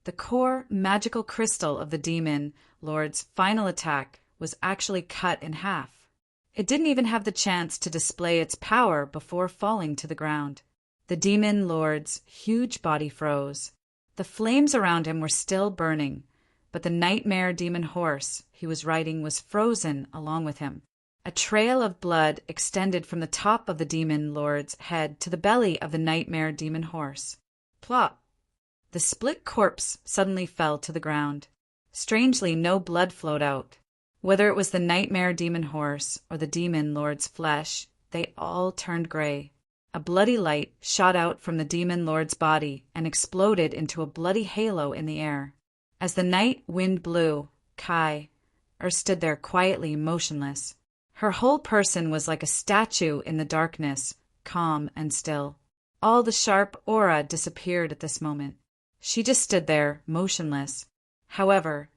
The core magical crystal of the demon lord's final attack was actually cut in half. It didn't even have the chance to display its power before falling to the ground. The demon lord's huge body froze. The flames around him were still burning, but the nightmare demon horse he was riding was frozen along with him. A trail of blood extended from the top of the demon lord's head to the belly of the nightmare demon horse. Plop! The split corpse suddenly fell to the ground. Strangely, no blood flowed out. Whether it was the nightmare demon horse or the demon lord's flesh, they all turned gray. A bloody light shot out from the demon lord's body and exploded into a bloody halo in the air. As the night wind blew, Kai stood there quietly motionless. Her whole person was like a statue in the darkness, calm and still. All the sharp aura disappeared at this moment. She just stood there, motionless. However,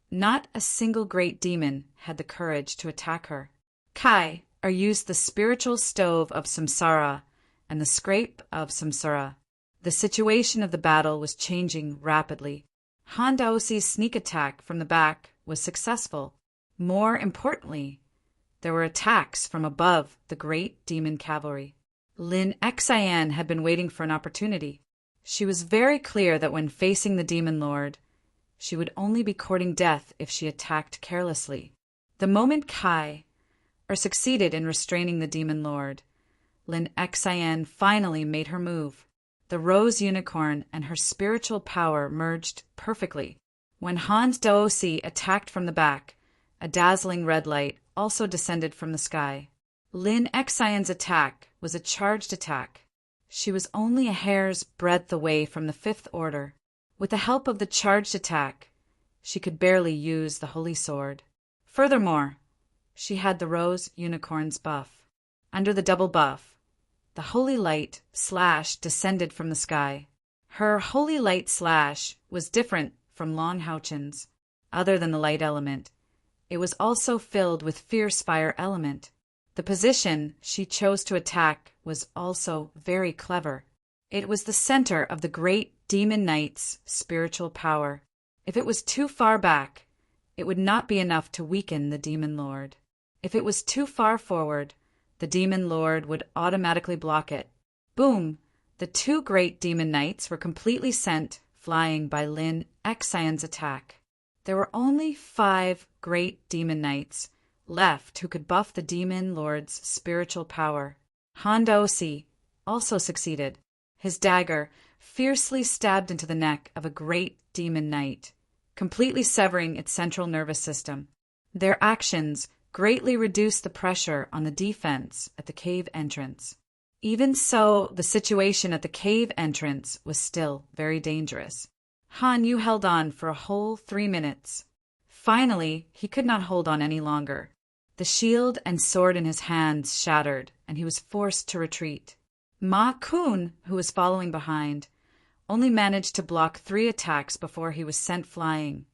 not a single great demon had the courage to attack her. Kai used the spiritual stove of samsara and the scrape of samsara. The situation of the battle was changing rapidly. Han Daosi's sneak attack from the back was successful. More importantly, there were attacks from above the great demon cavalry. Lin Xian had been waiting for an opportunity. She was very clear that when facing the demon lord, she would only be courting death if she attacked carelessly. The moment Kai succeeded in restraining the demon lord, Lin Xian finally made her move. The rose unicorn and her spiritual power merged perfectly. When Hans Daosi attacked from the back, a dazzling red light also descended from the sky. Lin Xian's attack was a charged attack. She was only a hair's breadth away from the 5th order. With the help of the charged attack, she could barely use the holy sword. Furthermore, she had the rose unicorn's buff. Under the double buff, the holy light slash descended from the sky. Her holy light slash was different from Long Houchen's. Other than the light element, it was also filled with fierce fire element. The position she chose to attack was also very clever. It was the center of the great demon knight's spiritual power. If it was too far back, it would not be enough to weaken the demon lord. If it was too far forward, the demon lord would automatically block it. Boom! The 2 great demon knights were completely sent flying by Lin Xian's attack. There were only 5 great demon knights left who could buff the demon lord's spiritual power. Han Daosi also succeeded. His dagger fiercely stabbed into the neck of a great demon knight, completely severing its central nervous system. Their actions greatly reduced the pressure on the defense at the cave entrance. Even so, the situation at the cave entrance was still very dangerous. Han Yu held on for a whole 3 minutes. Finally, he could not hold on any longer. The shield and sword in his hands shattered, and he was forced to retreat. Ma Kun, who was following behind, only managed to block 3 attacks before he was sent flying.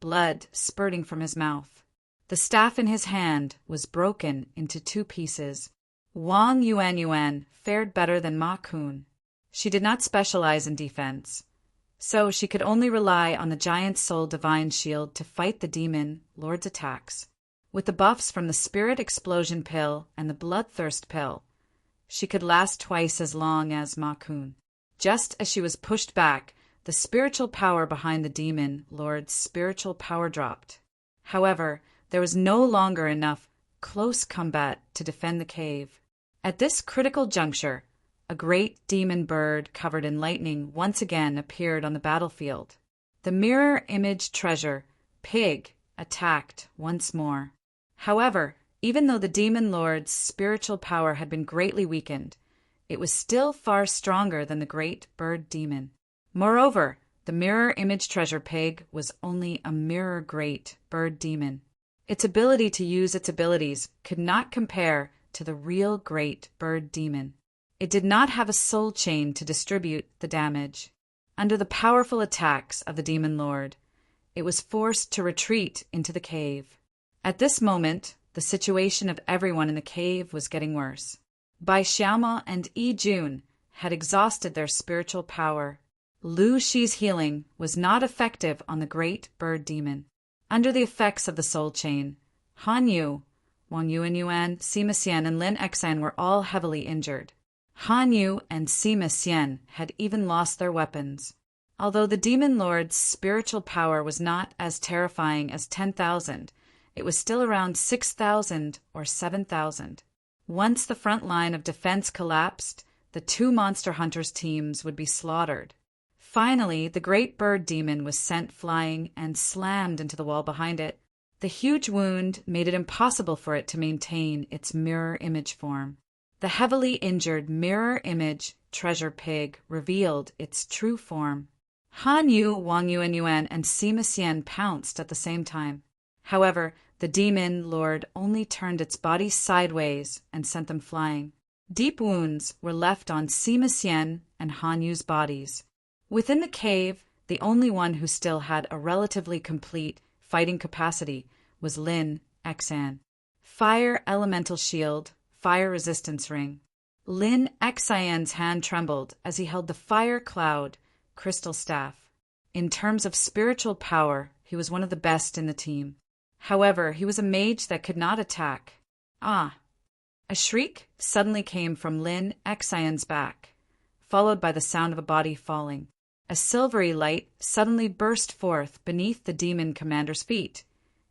blood spurting from his mouth. The staff in his hand was broken into 2 pieces. Wang Yuan fared better than Ma Kun. She did not specialize in defense, so she could only rely on the giant soul divine shield to fight the demon lord's attacks. With the buffs from the spirit explosion pill and the bloodthirst pill, she could last twice as long as Ma Kun. Just as she was pushed back, the spiritual power behind the demon lord's spiritual power dropped. However, there was no longer enough close combat to defend the cave. At this critical juncture, a great demon bird covered in lightning once again appeared on the battlefield. The mirror image treasure, Pig, attacked once more. However, even though the demon lord's spiritual power had been greatly weakened, it was still far stronger than the great bird demon. Moreover, the mirror image treasure Pig was only a mirror great bird demon. Its ability to use its abilities could not compare to the real great bird demon. It did not have a soul chain to distribute the damage. Under the powerful attacks of the demon lord, it was forced to retreat into the cave. At this moment, the situation of everyone in the cave was getting worse. Bai Xiaoma and Yi Jun had exhausted their spiritual power. Lu Shi's healing was not effective on the great bird demon. Under the effects of the soul chain, Han Yu, Wang Yuan, Sima Xian, and Lin Xan were all heavily injured. Han Yu and Sima Xian had even lost their weapons. Although the demon lord's spiritual power was not as terrifying as 10,000, it was still around 6,000 or 7,000. Once the front line of defense collapsed, the 2 monster hunters' teams would be slaughtered. Finally, the great bird demon was sent flying and slammed into the wall behind it. The huge wound made it impossible for it to maintain its mirror image form. The heavily injured mirror image treasure Pig revealed its true form. Han Yu, Wang Yuan, and Sima Xian pounced at the same time. However, the demon lord only turned its body sideways and sent them flying. Deep wounds were left on Sima Xian and Han Yu's bodies. Within the cave, the only one who still had a relatively complete fighting capacity was Lin Xan. Fire elemental shield, fire resistance ring. Lin Xan's hand trembled as he held the fire cloud crystal staff. In terms of spiritual power, he was one of the best in the team. However, he was a mage that could not attack. Ah! A shriek suddenly came from Lin Xan's back, followed by the sound of a body falling. A silvery light suddenly burst forth beneath the demon commander's feet,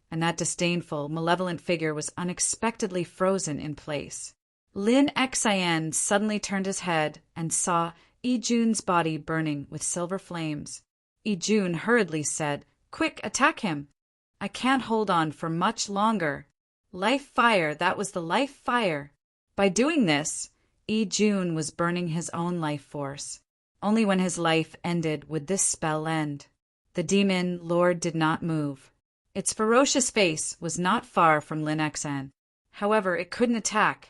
and that disdainful, malevolent figure was unexpectedly frozen in place. Lin Xan suddenly turned his head and saw Yi Jun's body burning with silver flames. Yi Jun hurriedly said, "Quick, attack him! I can't hold on for much longer." Life fire, that was the life fire. By doing this, Yi Jun was burning his own life force. Only when his life ended would this spell end. The demon lord did not move. Its ferocious face was not far from Lin Xan. However, it couldn't attack.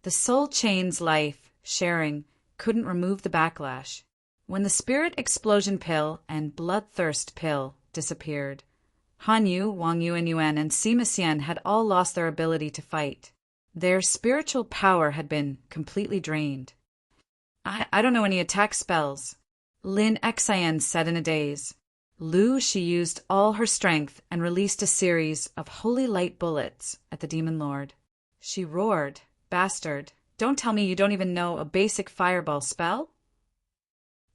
The soul chain's life sharing couldn't remove the backlash. When the spirit explosion pill and bloodthirst pill disappeared, Han Yu, Wang Yuan, and Sima Xian had all lost their ability to fight. Their spiritual power had been completely drained. I don't know any attack spells, Lin Xan said in a daze. Lu Shi used all her strength and released a series of holy light bullets at the demon lord. She roared, "Bastard, don't tell me you don't even know a basic fireball spell?"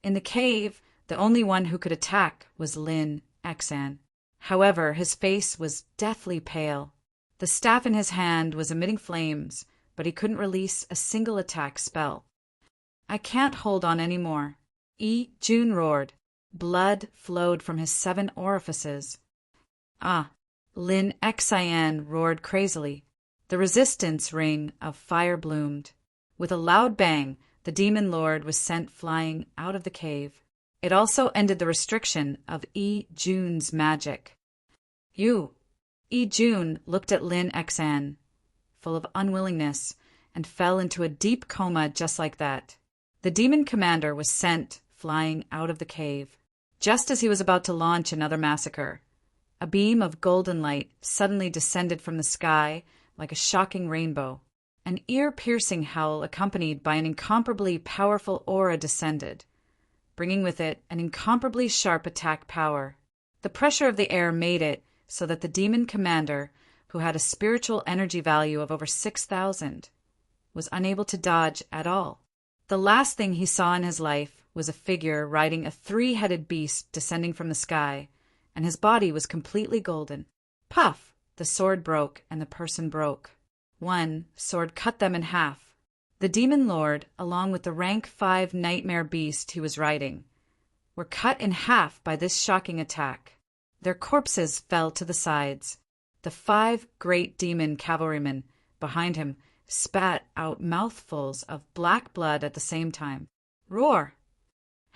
In the cave, the only one who could attack was Lin Xan. However, his face was deathly pale. The staff in his hand was emitting flames, but he couldn't release a single attack spell. "I can't hold on any more," Yi Jun roared. Blood flowed from his 7 orifices. "Ah!" Lin Xan roared crazily. The resistance ring of fire bloomed. With a loud bang, the demon lord was sent flying out of the cave. It also ended the restriction of Yi Jun's magic. "You!" Yi Jun looked at Lin Xan, full of unwillingness, and fell into a deep coma just like that. The demon commander was sent flying out of the cave. Just as he was about to launch another massacre, A beam of golden light suddenly descended from the sky like a shocking rainbow. An ear-piercing howl accompanied by an incomparably powerful aura descended, bringing with it an incomparably sharp attack power. The pressure of the air made it so that the demon commander, who had a spiritual energy value of over 6,000, was unable to dodge at all. The last thing he saw in his life was a figure riding a three-headed beast descending from the sky, and his body was completely golden. Puff! The sword broke, and the person broke. One sword cut them in half. The demon lord, along with the rank 5 nightmare beast he was riding, were cut in half by this shocking attack. Their corpses fell to the sides. The 5 great demon cavalrymen behind him spat out mouthfuls of black blood at the same time. Roar!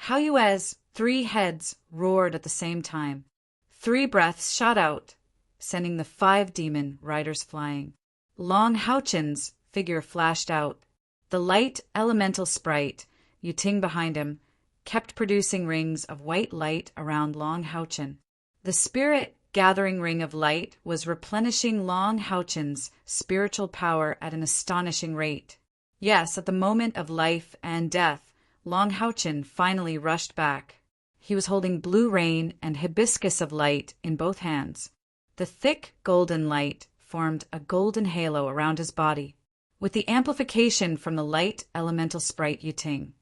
Haoyue's 3 heads roared at the same time. 3 breaths shot out, sending the 5 demon riders flying. Long Haochen's figure flashed out. The light elemental sprite, Yuting behind him, kept producing rings of white light around Long Haochen. The spirit gathering ring of light was replenishing Long Haochen's spiritual power at an astonishing rate. Yes, at the moment of life and death, Long Haochen finally rushed back. He was holding blue rain and hibiscus of light in both hands. The thick golden light formed a golden halo around his body. With the amplification from the light elemental sprite Yuting,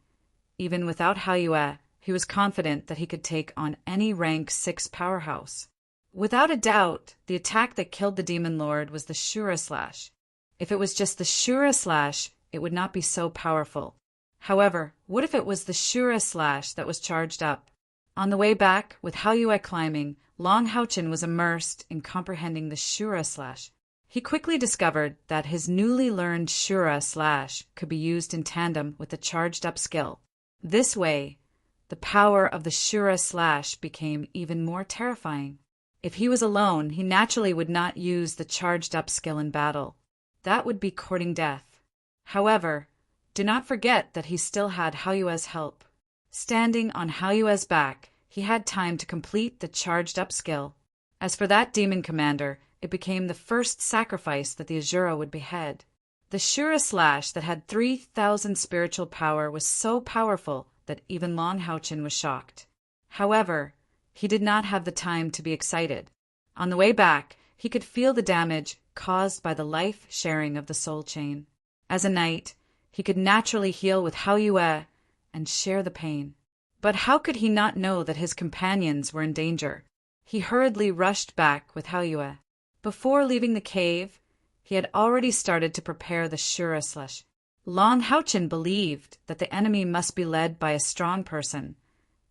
even without Haoyue, he was confident that he could take on any rank 6 powerhouse. Without a doubt, the attack that killed the demon lord was the Shura Slash. If it was just the Shura Slash, it would not be so powerful. However, what if it was the Shura Slash that was charged up? On the way back, with Haoyue climbing, Long Haochen was immersed in comprehending the Shura Slash. He quickly discovered that his newly learned Shura Slash could be used in tandem with the charged-up skill. This way, the power of the Shura Slash became even more terrifying. If he was alone, he naturally would not use the charged-up skill in battle. That would be courting death. However, do not forget that he still had Haoyue's help. Standing on Haoyue's back, he had time to complete the charged-up skill. As for that demon commander, it became the first sacrifice that the Azura would behead. The Shura Slash that had 3,000 spiritual power was so powerful that even Long Haochen was shocked. However, he did not have the time to be excited. On the way back, he could feel the damage caused by the life-sharing of the soul chain. As a knight, he could naturally heal with Haoyue and share the pain. But how could he not know that his companions were in danger? He hurriedly rushed back with Haoyue. Before leaving the cave, he had already started to prepare the Shura Slash. Long Haochen believed that the enemy must be led by a strong person,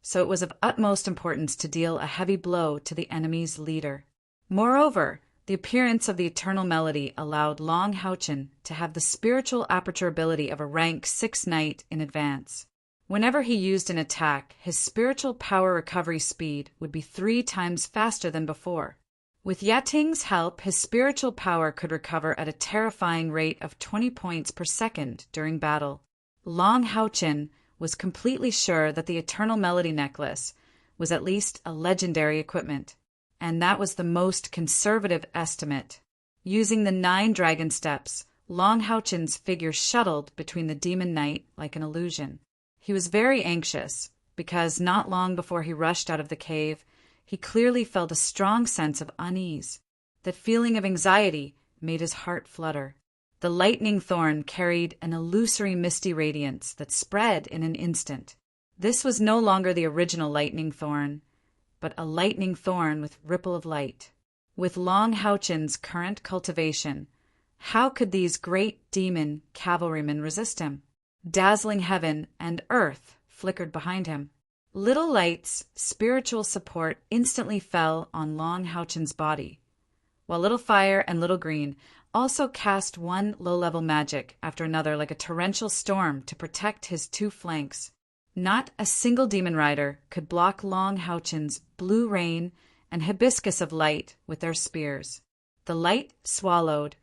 so it was of utmost importance to deal a heavy blow to the enemy's leader. Moreover, the appearance of the eternal melody allowed Long Haochen to have the spiritual aperture ability of a rank 6 knight in advance. Whenever he used an attack, his spiritual power recovery speed would be 3 times faster than before. With Yating's help, his spiritual power could recover at a terrifying rate of 20 points per second during battle. Long Haochen was completely sure that the Eternal Melody Necklace was at least a legendary equipment, and that was the most conservative estimate. Using the 9 dragon steps, Long Haochen's figure shuttled between the demon knight like an illusion. He was very anxious, because not long before he rushed out of the cave, he clearly felt a strong sense of unease. That feeling of anxiety made his heart flutter. The lightning thorn carried an illusory misty radiance that spread in an instant. This was no longer the original lightning thorn, but a lightning thorn with ripple of light. With Long Haochen's current cultivation, how could these great demon cavalrymen resist him? Dazzling heaven and earth flickered behind him. Little Light's spiritual support instantly fell on Long Haochen's body, while Little Fire and Little Green also cast one low-level magic after another like a torrential storm to protect his 2 flanks. Not a single demon rider could block Long Haochen's blue rain and hibiscus of light with their spears. The light swallowed,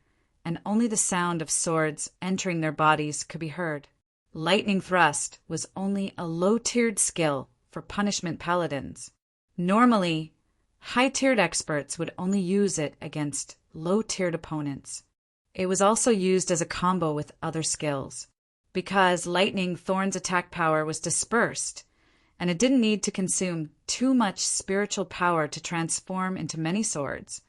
and only the sound of swords entering their bodies could be heard. Lightning Thrust was only a low-tiered skill for punishment paladins. Normally, High-tiered experts would only use it against low-tiered opponents. It was also used as a combo with other skills. Because Lightning Thorn's attack power was dispersed, and it didn't need to consume too much spiritual power to transform into many swords,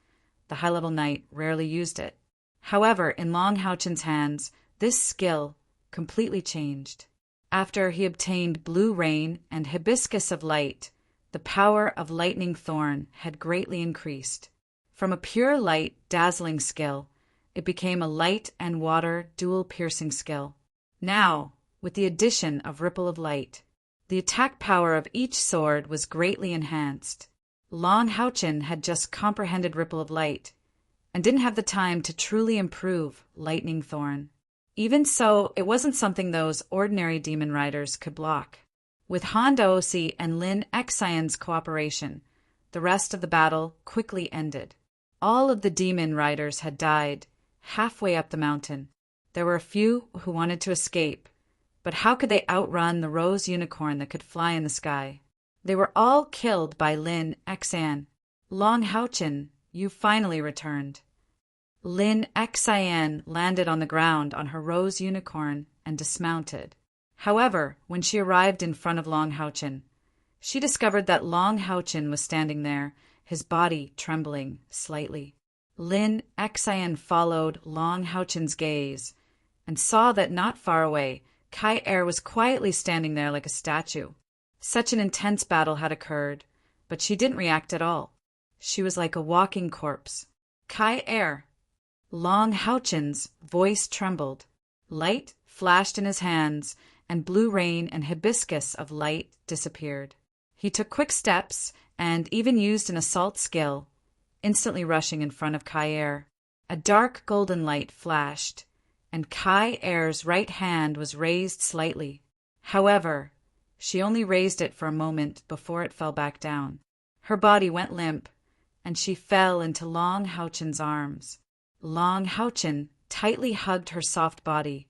the high-level knight rarely used it. However, in Long Houchen's hands, this skill completely changed. After he obtained Blue Rain and Hibiscus of Light, the power of Lightning Thorn had greatly increased. From a pure light, dazzling skill, it became a light and water dual piercing skill. Now, with the addition of Ripple of Light, the attack power of each sword was greatly enhanced. Long Houchen had just comprehended Ripple of Light, and didn't have the time to truly improve Lightning Thorn. Even so, it wasn't something those ordinary demon riders could block. With Han Daosi and Lin Xian's cooperation, the rest of the battle quickly ended. All of the demon riders had died halfway up the mountain. There were a few who wanted to escape, but how could they outrun the rose unicorn that could fly in the sky? They were all killed by Lin Xian. Long Houchen, you finally returned. Lin Xian landed on the ground on her rose unicorn and dismounted. However, when she arrived in front of Long Houchen, she discovered that Long Houchen was standing there, his body trembling slightly. Lin Xian followed Long Houchen's gaze and saw that not far away, Kai Er was quietly standing there like a statue. Such an intense battle had occurred, but she didn't react at all. She was like a walking corpse. Kai Er. Long Houchen's voice trembled. Light flashed in his hands, and Blue Rain and Hibiscus of Light disappeared. He took quick steps and even used an assault skill, instantly rushing in front of Kai Er. A dark golden light flashed, and Kai Er's right hand was raised slightly. However, she only raised it for a moment before it fell back down. Her body went limp, and she fell into Long Houchen's arms. Long Houchen tightly hugged her soft body,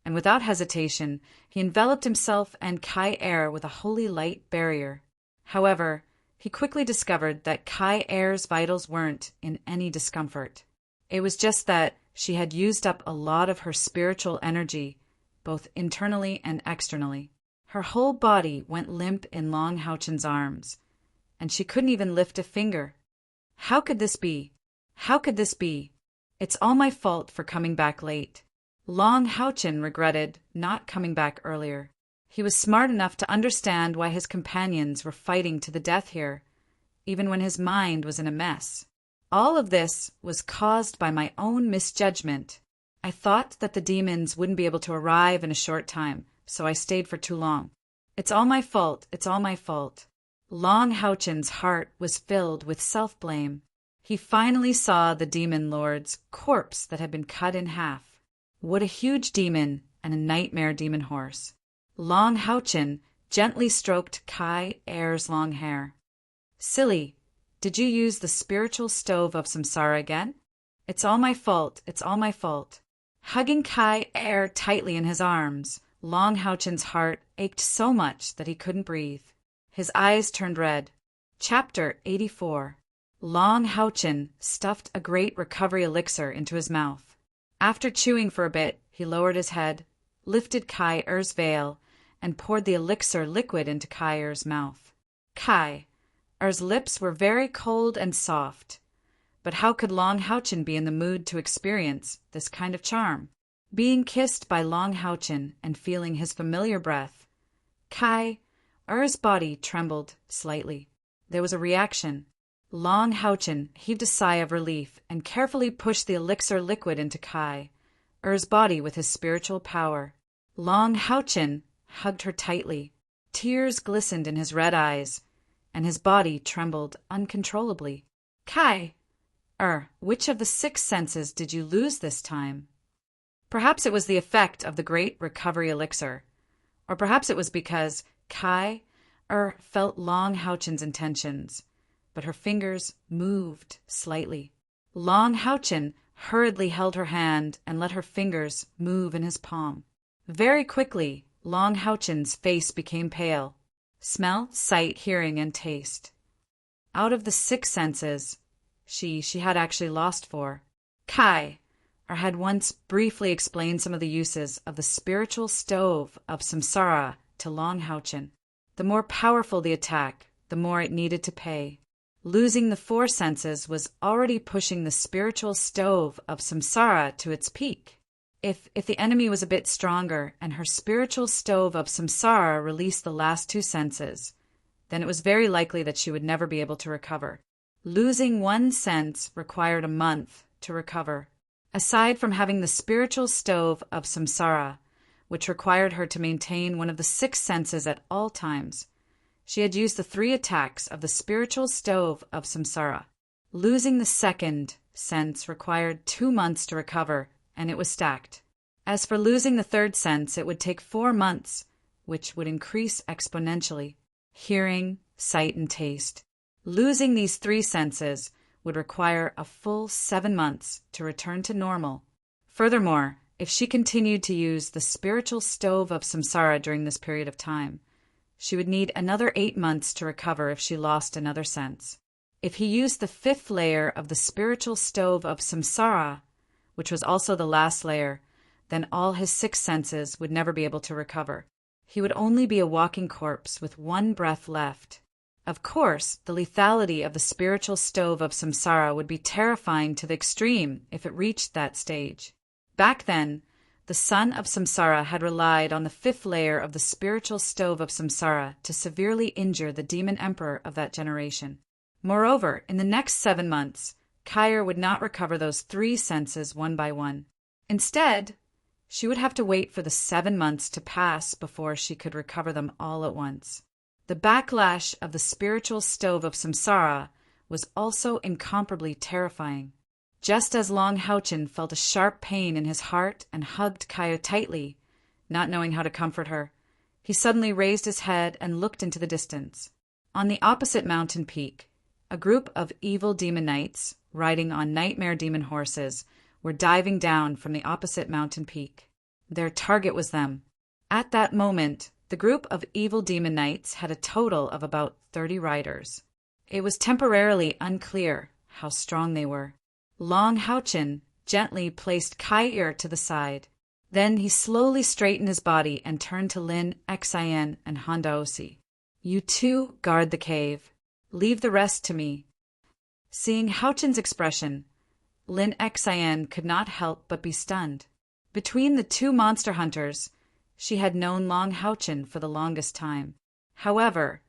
and without hesitation, he enveloped himself and Kai Er with a holy light barrier. However, he quickly discovered that Kai Er's vitals weren't in any discomfort. It was just that she had used up a lot of her spiritual energy, both internally and externally. Her whole body went limp in Long Houchen's arms, and she couldn't even lift a finger. How could this be? How could this be? It's all my fault for coming back late. Long Houchen regretted not coming back earlier. He was smart enough to understand why his companions were fighting to the death here, even when his mind was in a mess. All of this was caused by my own misjudgment. I thought that the demons wouldn't be able to arrive in a short time, so I stayed for too long. It's all my fault, it's all my fault. Long Houchen's heart was filled with self-blame. He finally saw the demon lord's corpse that had been cut in half. What a huge demon and a nightmare demon horse. Long Houchen gently stroked Kai Er's long hair. Silly, did you use the spiritual stove of samsara again? It's all my fault, it's all my fault. Hugging Kai Er tightly in his arms, Long Houchen's heart ached so much that he couldn't breathe. His eyes turned red. Chapter 84. Long Houchen stuffed a great recovery elixir into his mouth. After chewing for a bit, he lowered his head, lifted Kai Er's veil, and poured the elixir liquid into Kai Er's mouth. Kai Er's lips were very cold and soft, but how could Long Houchen be in the mood to experience this kind of charm? Being kissed by Long Houchen and feeling his familiar breath, Kai Er's body trembled slightly. There was a reaction. Long Houchen heaved a sigh of relief and carefully pushed the elixir liquid into Kai Er's body with his spiritual power. Long Houchen hugged her tightly. Tears glistened in his red eyes, and his body trembled uncontrollably. Kai which of the 6 senses did you lose this time? Perhaps it was the effect of the great recovery elixir, or perhaps it was because Kai felt Long Houchen's intentions, but her fingers moved slightly. Long Houchen hurriedly held her hand and let her fingers move in his palm. Very quickly, Long Houchen's face became pale. Smell, sight, hearing, and taste. Out of the 6 senses, she had actually lost 4. Kai had once briefly explained some of the uses of the spiritual stove of samsara to Long Hao-chen. The more powerful the attack, the more it needed to pay. Losing the 4 senses was already pushing the spiritual stove of samsara to its peak. If the enemy was a bit stronger and her spiritual stove of samsara released the last 2 senses, then it was very likely that she would never be able to recover. Losing 1 sense required a month to recover. Aside from having the spiritual stove of samsara, which required her to maintain one of the 6 senses at all times, she had used the 3 attacks of the spiritual stove of samsara. Losing the 2nd sense required 2 months to recover, and it was stacked. As for losing the 3rd sense, it would take 4 months, which would increase exponentially. Hearing, sight, and taste. Losing these 3 senses would require a full 7 months to return to normal. Furthermore, if she continued to use the spiritual stove of samsara during this period of time, she would need another 8 months to recover if she lost another sense. If he used the 5th layer of the spiritual stove of samsara, which was also the last layer, then all his 6 senses would never be able to recover. He would only be a walking corpse with 1 breath left. Of course, the lethality of the spiritual stove of samsara would be terrifying to the extreme if it reached that stage. Back then, the son of samsara had relied on the 5th layer of the spiritual stove of samsara to severely injure the demon emperor of that generation. Moreover, in the next 7 months, Kair would not recover those 3 senses one by one. Instead, she would have to wait for the 7 months to pass before she could recover them all at once. The backlash of the spiritual stove of samsara was also incomparably terrifying. Just as Long Hao-chen felt a sharp pain in his heart and hugged Kaio tightly, not knowing how to comfort her, he suddenly raised his head and looked into the distance. On the opposite mountain peak, a group of evil demon knights, riding on nightmare demon horses, were diving down from the opposite mountain peak. Their target was them. At that moment, the group of evil demon knights had a total of about 30 riders. It was temporarily unclear how strong they were. Long Hao-chen gently placed Kai-ir to the side. Then he slowly straightened his body and turned to Lin Xian and Han Daosi. "You two guard the cave. Leave the rest to me." Seeing Hao-chen's expression, Lin Xian could not help but be stunned. Between the 2 monster hunters, she had known Long Hao-chen for the longest time. However,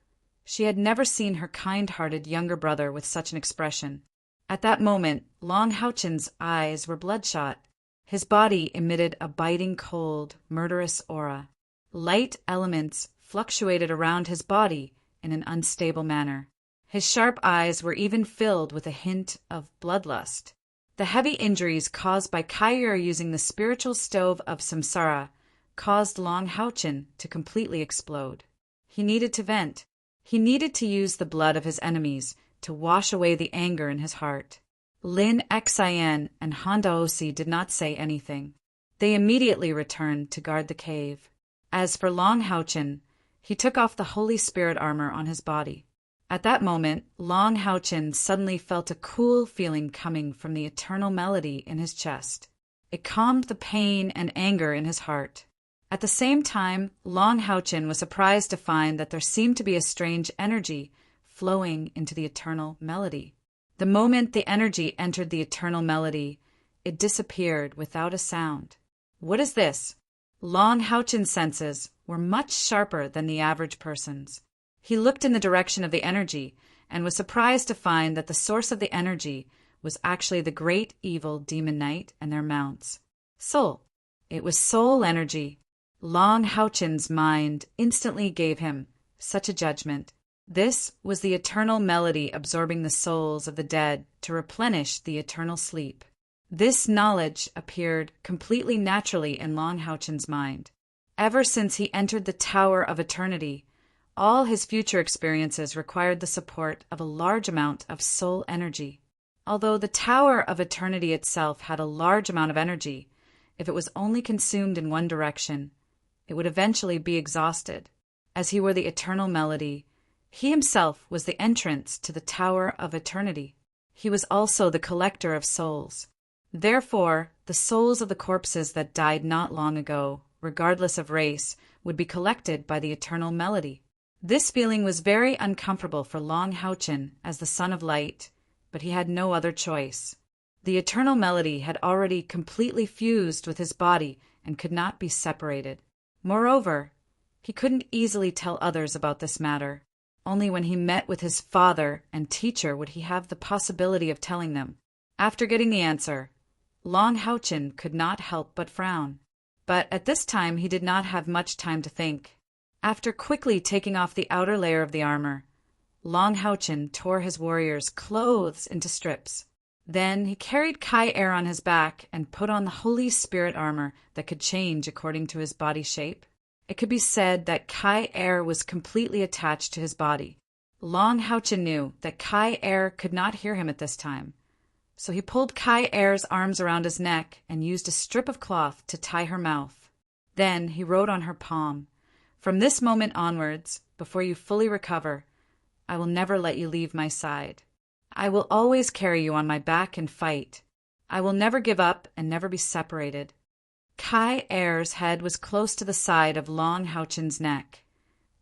she had never seen her kind-hearted younger brother with such an expression. At that moment, Long Hao-chen's eyes were bloodshot. His body emitted a biting cold, murderous aura. Light elements fluctuated around his body in an unstable manner. His sharp eyes were even filled with a hint of bloodlust. The heavy injuries caused by Kai-ir using the spiritual stove of samsara caused Long Hao-chen to completely explode. He needed to vent. He needed to use the blood of his enemies to wash away the anger in his heart. Lin Xian and Han Daosi did not say anything. They immediately returned to guard the cave. As for Long Hao-chen, he took off the Holy Spirit armor on his body. At that moment, Long Hao-chen suddenly felt a cool feeling coming from the eternal melody in his chest. It calmed the pain and anger in his heart. At the same time, Long Hao-chen was surprised to find that there seemed to be a strange energy flowing into the eternal melody. The moment the energy entered the eternal melody, it disappeared without a sound. What is this? Long Hao-chen's senses were much sharper than the average person's. He looked in the direction of the energy and was surprised to find that the source of the energy was actually the great evil demon knight and their mounts. Soul. It was soul energy. Long Hao-chen's mind instantly gave him such a judgment. This was the eternal melody absorbing the souls of the dead to replenish the eternal sleep. This knowledge appeared completely naturally in Long Hao-chen's mind. Ever since he entered the Tower of Eternity, all his future experiences required the support of a large amount of soul energy. Although the Tower of Eternity itself had a large amount of energy, if it was only consumed in one direction, it would eventually be exhausted. As he were the eternal melody, He himself was the entrance to the Tower of Eternity. He was also the collector of souls. Therefore, the souls of the corpses that died not long ago, regardless of race, would be collected by the eternal melody. This feeling was very uncomfortable for Long Houchin as the son of light, but he had no other choice. The eternal melody had already completely fused with his body and could not be separated. Moreover, he couldn't easily tell others about this matter. Only when he met with his father and teacher would he have the possibility of telling them. After getting the answer, Long Houchin could not help but frown. But at this time he did not have much time to think. After quickly taking off the outer layer of the armor, Long Houchin tore his warrior's clothes into strips. Then he carried Kai-Er on his back and put on the Holy Spirit armor that could change according to his body shape. It could be said that Kai-Er was completely attached to his body. Long Houchin knew that Kai-Er could not hear him at this time, so he pulled Kai-Er's arms around his neck and used a strip of cloth to tie her mouth. Then he wrote on her palm, "From this moment onwards, before you fully recover, I will never let you leave my side. I will always carry you on my back and fight. I will never give up and never be separated." Kai-Er's head was close to the side of Long Houchin's neck,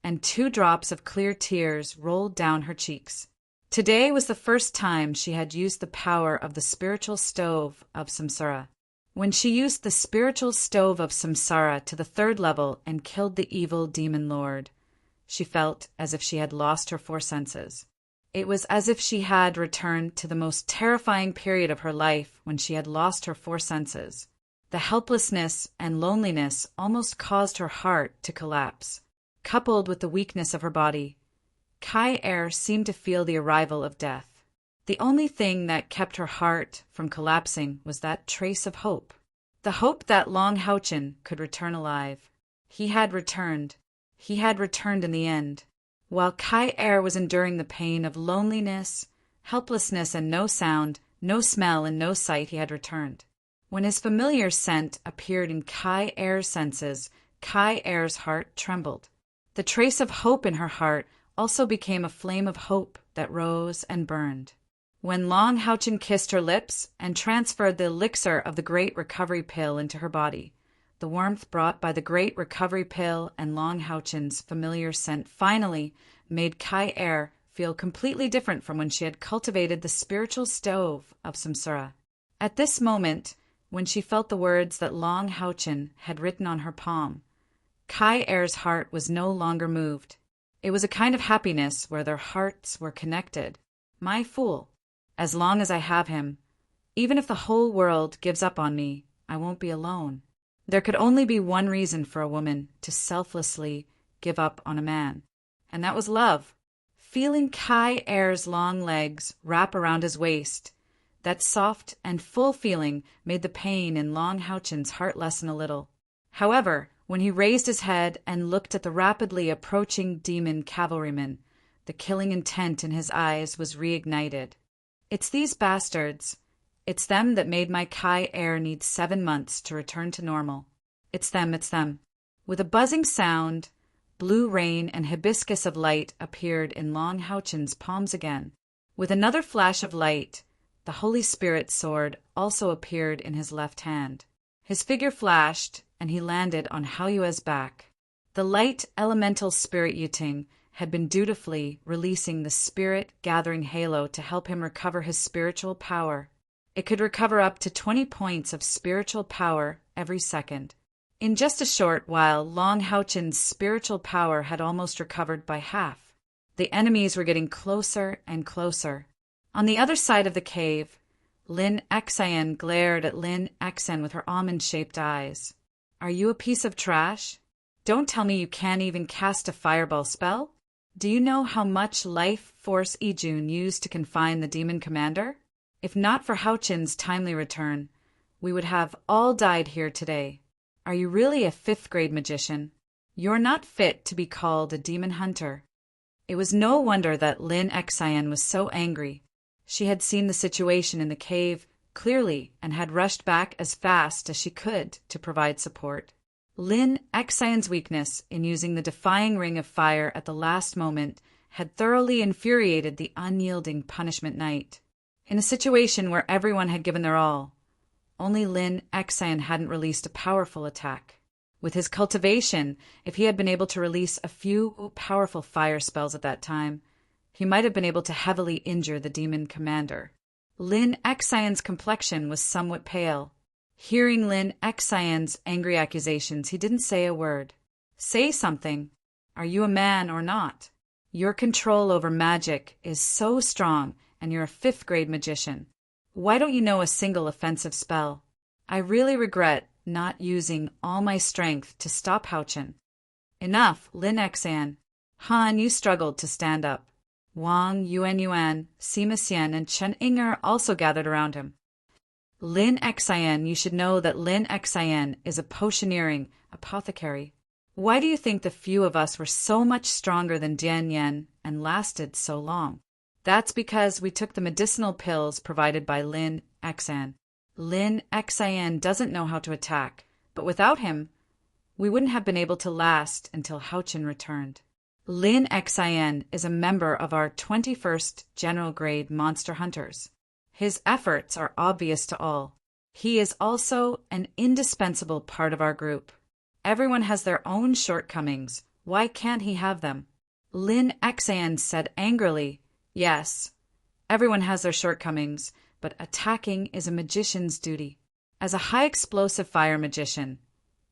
and 2 drops of clear tears rolled down her cheeks. Today was the first time she had used the power of the spiritual stove of samsara. When she used the spiritual stove of samsara to the 3rd level and killed the evil demon lord, she felt as if she had lost her 4 senses. It was as if she had returned to the most terrifying period of her life when she had lost her 4 senses. The helplessness and loneliness almost caused her heart to collapse. Coupled with the weakness of her body, Kai-Er seemed to feel the arrival of death. The only thing that kept her heart from collapsing was that trace of hope. The hope that Long Houchin could return alive. He had returned. He had returned in the end. While Kai-Er was enduring the pain of loneliness, helplessness, and no sound, no smell, and no sight, he had returned. When his familiar scent appeared in Kai-Er's senses, Kai-Er's heart trembled. The trace of hope in her heart also became a flame of hope that rose and burned. When Long Houchin kissed her lips and transferred the elixir of the Great Recovery Pill into her body, the warmth brought by the Great Recovery Pill and Long Houchin's familiar scent finally made Kai-Er feel completely different from when she had cultivated the spiritual stove of samsara. At this moment, when she felt the words that Long Houchin had written on her palm, Kai-Er's heart was no longer moved. It was a kind of happiness where their hearts were connected. My fool, as long as I have him, even if the whole world gives up on me, I won't be alone. There could only be one reason for a woman to selflessly give up on a man, and that was love. Feeling Kai-Er's long legs wrap around his waist, that soft and full feeling made the pain in Long Houchin's heart lessen a little. However, when he raised his head and looked at the rapidly approaching demon cavalrymen, the killing intent in his eyes was reignited. It's these bastards. It's them that made my Kai-Er need 7 months to return to normal. It's them, it's them. With a buzzing sound, blue rain and hibiscus of light appeared in Long Houchin's palms again. With another flash of light, the Holy Spirit's sword also appeared in his left hand. His figure flashed, and he landed on Haoyue's back. The light elemental spirit Yuting had been dutifully releasing the spirit-gathering halo to help him recover his spiritual power. It could recover up to 20 points of spiritual power every second. In just a short while, Long Houchin's spiritual power had almost recovered by half. The enemies were getting closer and closer. On the other side of the cave, Lin Xian glared at Lin Xen with her almond-shaped eyes. "Are you a piece of trash? Don't tell me you can't even cast a fireball spell? Do you know how much life force Ijun used to confine the demon commander? If not for Houchin's timely return, we would have all died here today. Are you really a 5th-grade magician? You're not fit to be called a demon hunter." It was no wonder that Lin Xian was so angry. She had seen the situation in the cave clearly and had rushed back as fast as she could to provide support. Lin Xian's weakness in using the defying ring of fire at the last moment had thoroughly infuriated the unyielding Punishment Knight. In a situation where everyone had given their all, only Lin Exan hadn't released a powerful attack. With his cultivation, if he had been able to release a few powerful fire spells at that time, he might have been able to heavily injure the demon commander. Lin Exan's complexion was somewhat pale. Hearing Lin Exan's angry accusations, he didn't say a word. Say something. Are you a man or not? Your control over magic is so strong, and you're a 5th-grade magician. Why don't you know a single offensive spell? I really regret not using all my strength to stop Houchen. Enough, Lin Exan. Han Yu struggled to stand up. Wang Yuan, Sima Xian, and Chen Inger also gathered around him. Lin Exan, you should know that Lin Exan is a potioneering apothecary. Why do you think the few of us were so much stronger than Dian Yan and lasted so long? That's because we took the medicinal pills provided by Lin Exan. Lin Exan doesn't know how to attack, but without him, we wouldn't have been able to last until Houchen returned. Lin Exan is a member of our 21st General Grade Monster Hunters. His efforts are obvious to all. He is also an indispensable part of our group. Everyone has their own shortcomings. Why can't he have them? Lin Exan said angrily, Yes, everyone has their shortcomings, but attacking is a magician's duty. As a high-explosive fire magician,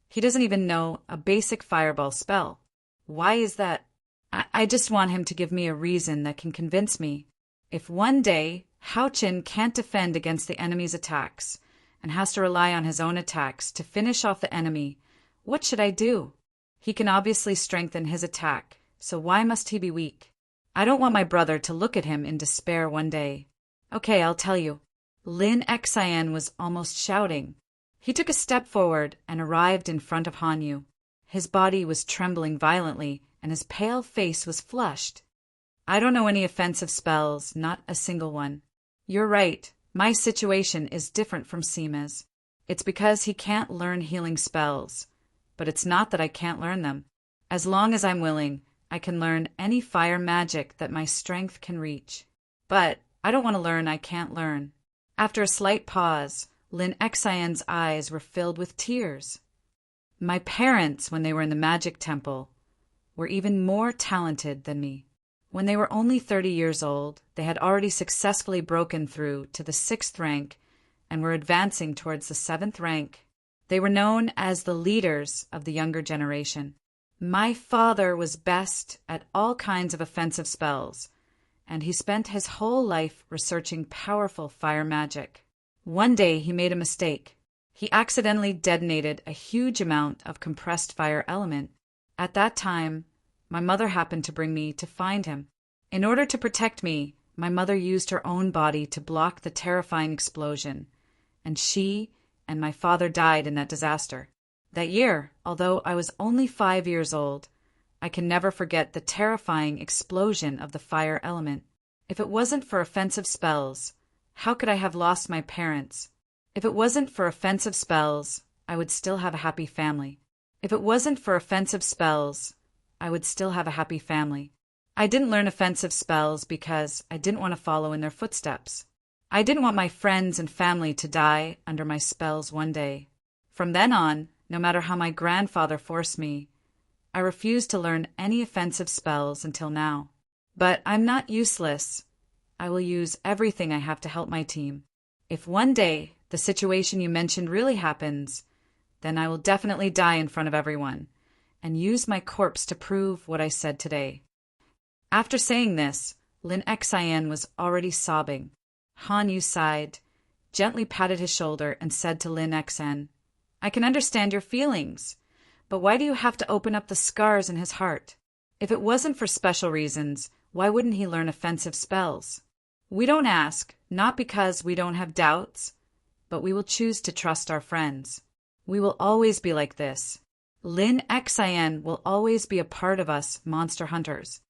he doesn't even know a basic fireball spell. Why is that? I just want him to give me a reason that can convince me. If one day Houchen can't defend against the enemy's attacks and has to rely on his own attacks to finish off the enemy, what should I do? He can obviously strengthen his attack, so why must he be weak? I don't want my brother to look at him in despair one day. Okay, I'll tell you. Lin Exan was almost shouting. He took a step forward and arrived in front of Han Yu. His body was trembling violently, and his pale face was flushed. I don't know any offensive spells, not a single one. You're right, my situation is different from Sima's. It's because he can't learn healing spells. But it's not that I can't learn them. As long as I'm willing, I can learn any fire magic that my strength can reach. But I don't want to learn I can't learn. After a slight pause, Lin Exan's eyes were filled with tears. My parents, when they were in the magic temple, were even more talented than me. When they were only 30 years old, they had already successfully broken through to the 6th rank and were advancing towards the 7th rank. They were known as the leaders of the younger generation. My father was best at all kinds of offensive spells, and he spent his whole life researching powerful fire magic. One day he made a mistake. He accidentally detonated a huge amount of compressed fire element. At that time, my mother happened to bring me to find him. In order to protect me, my mother used her own body to block the terrifying explosion, and she and my father died in that disaster. That year, although I was only 5 years old, I can never forget the terrifying explosion of the fire element. If it wasn't for offensive spells, how could I have lost my parents? If it wasn't for offensive spells, I would still have a happy family. If it wasn't for offensive spells, I would still have a happy family. I didn't learn offensive spells because I didn't want to follow in their footsteps. I didn't want my friends and family to die under my spells one day. From then on, no matter how my grandfather forced me, I refused to learn any offensive spells until now. But I'm not useless. I will use everything I have to help my team. If one day the situation you mentioned really happens, then I will definitely die in front of everyone and use my corpse to prove what I said today. After saying this, Lin Exan was already sobbing. Han Yu sighed, gently patted his shoulder, and said to Lin Exan, I can understand your feelings, but why do you have to open up the scars in his heart? If it wasn't for special reasons, why wouldn't he learn offensive spells? We don't ask, not because we don't have doubts, but we will choose to trust our friends. We will always be like this. Lin Exan will always be a part of us monster hunters.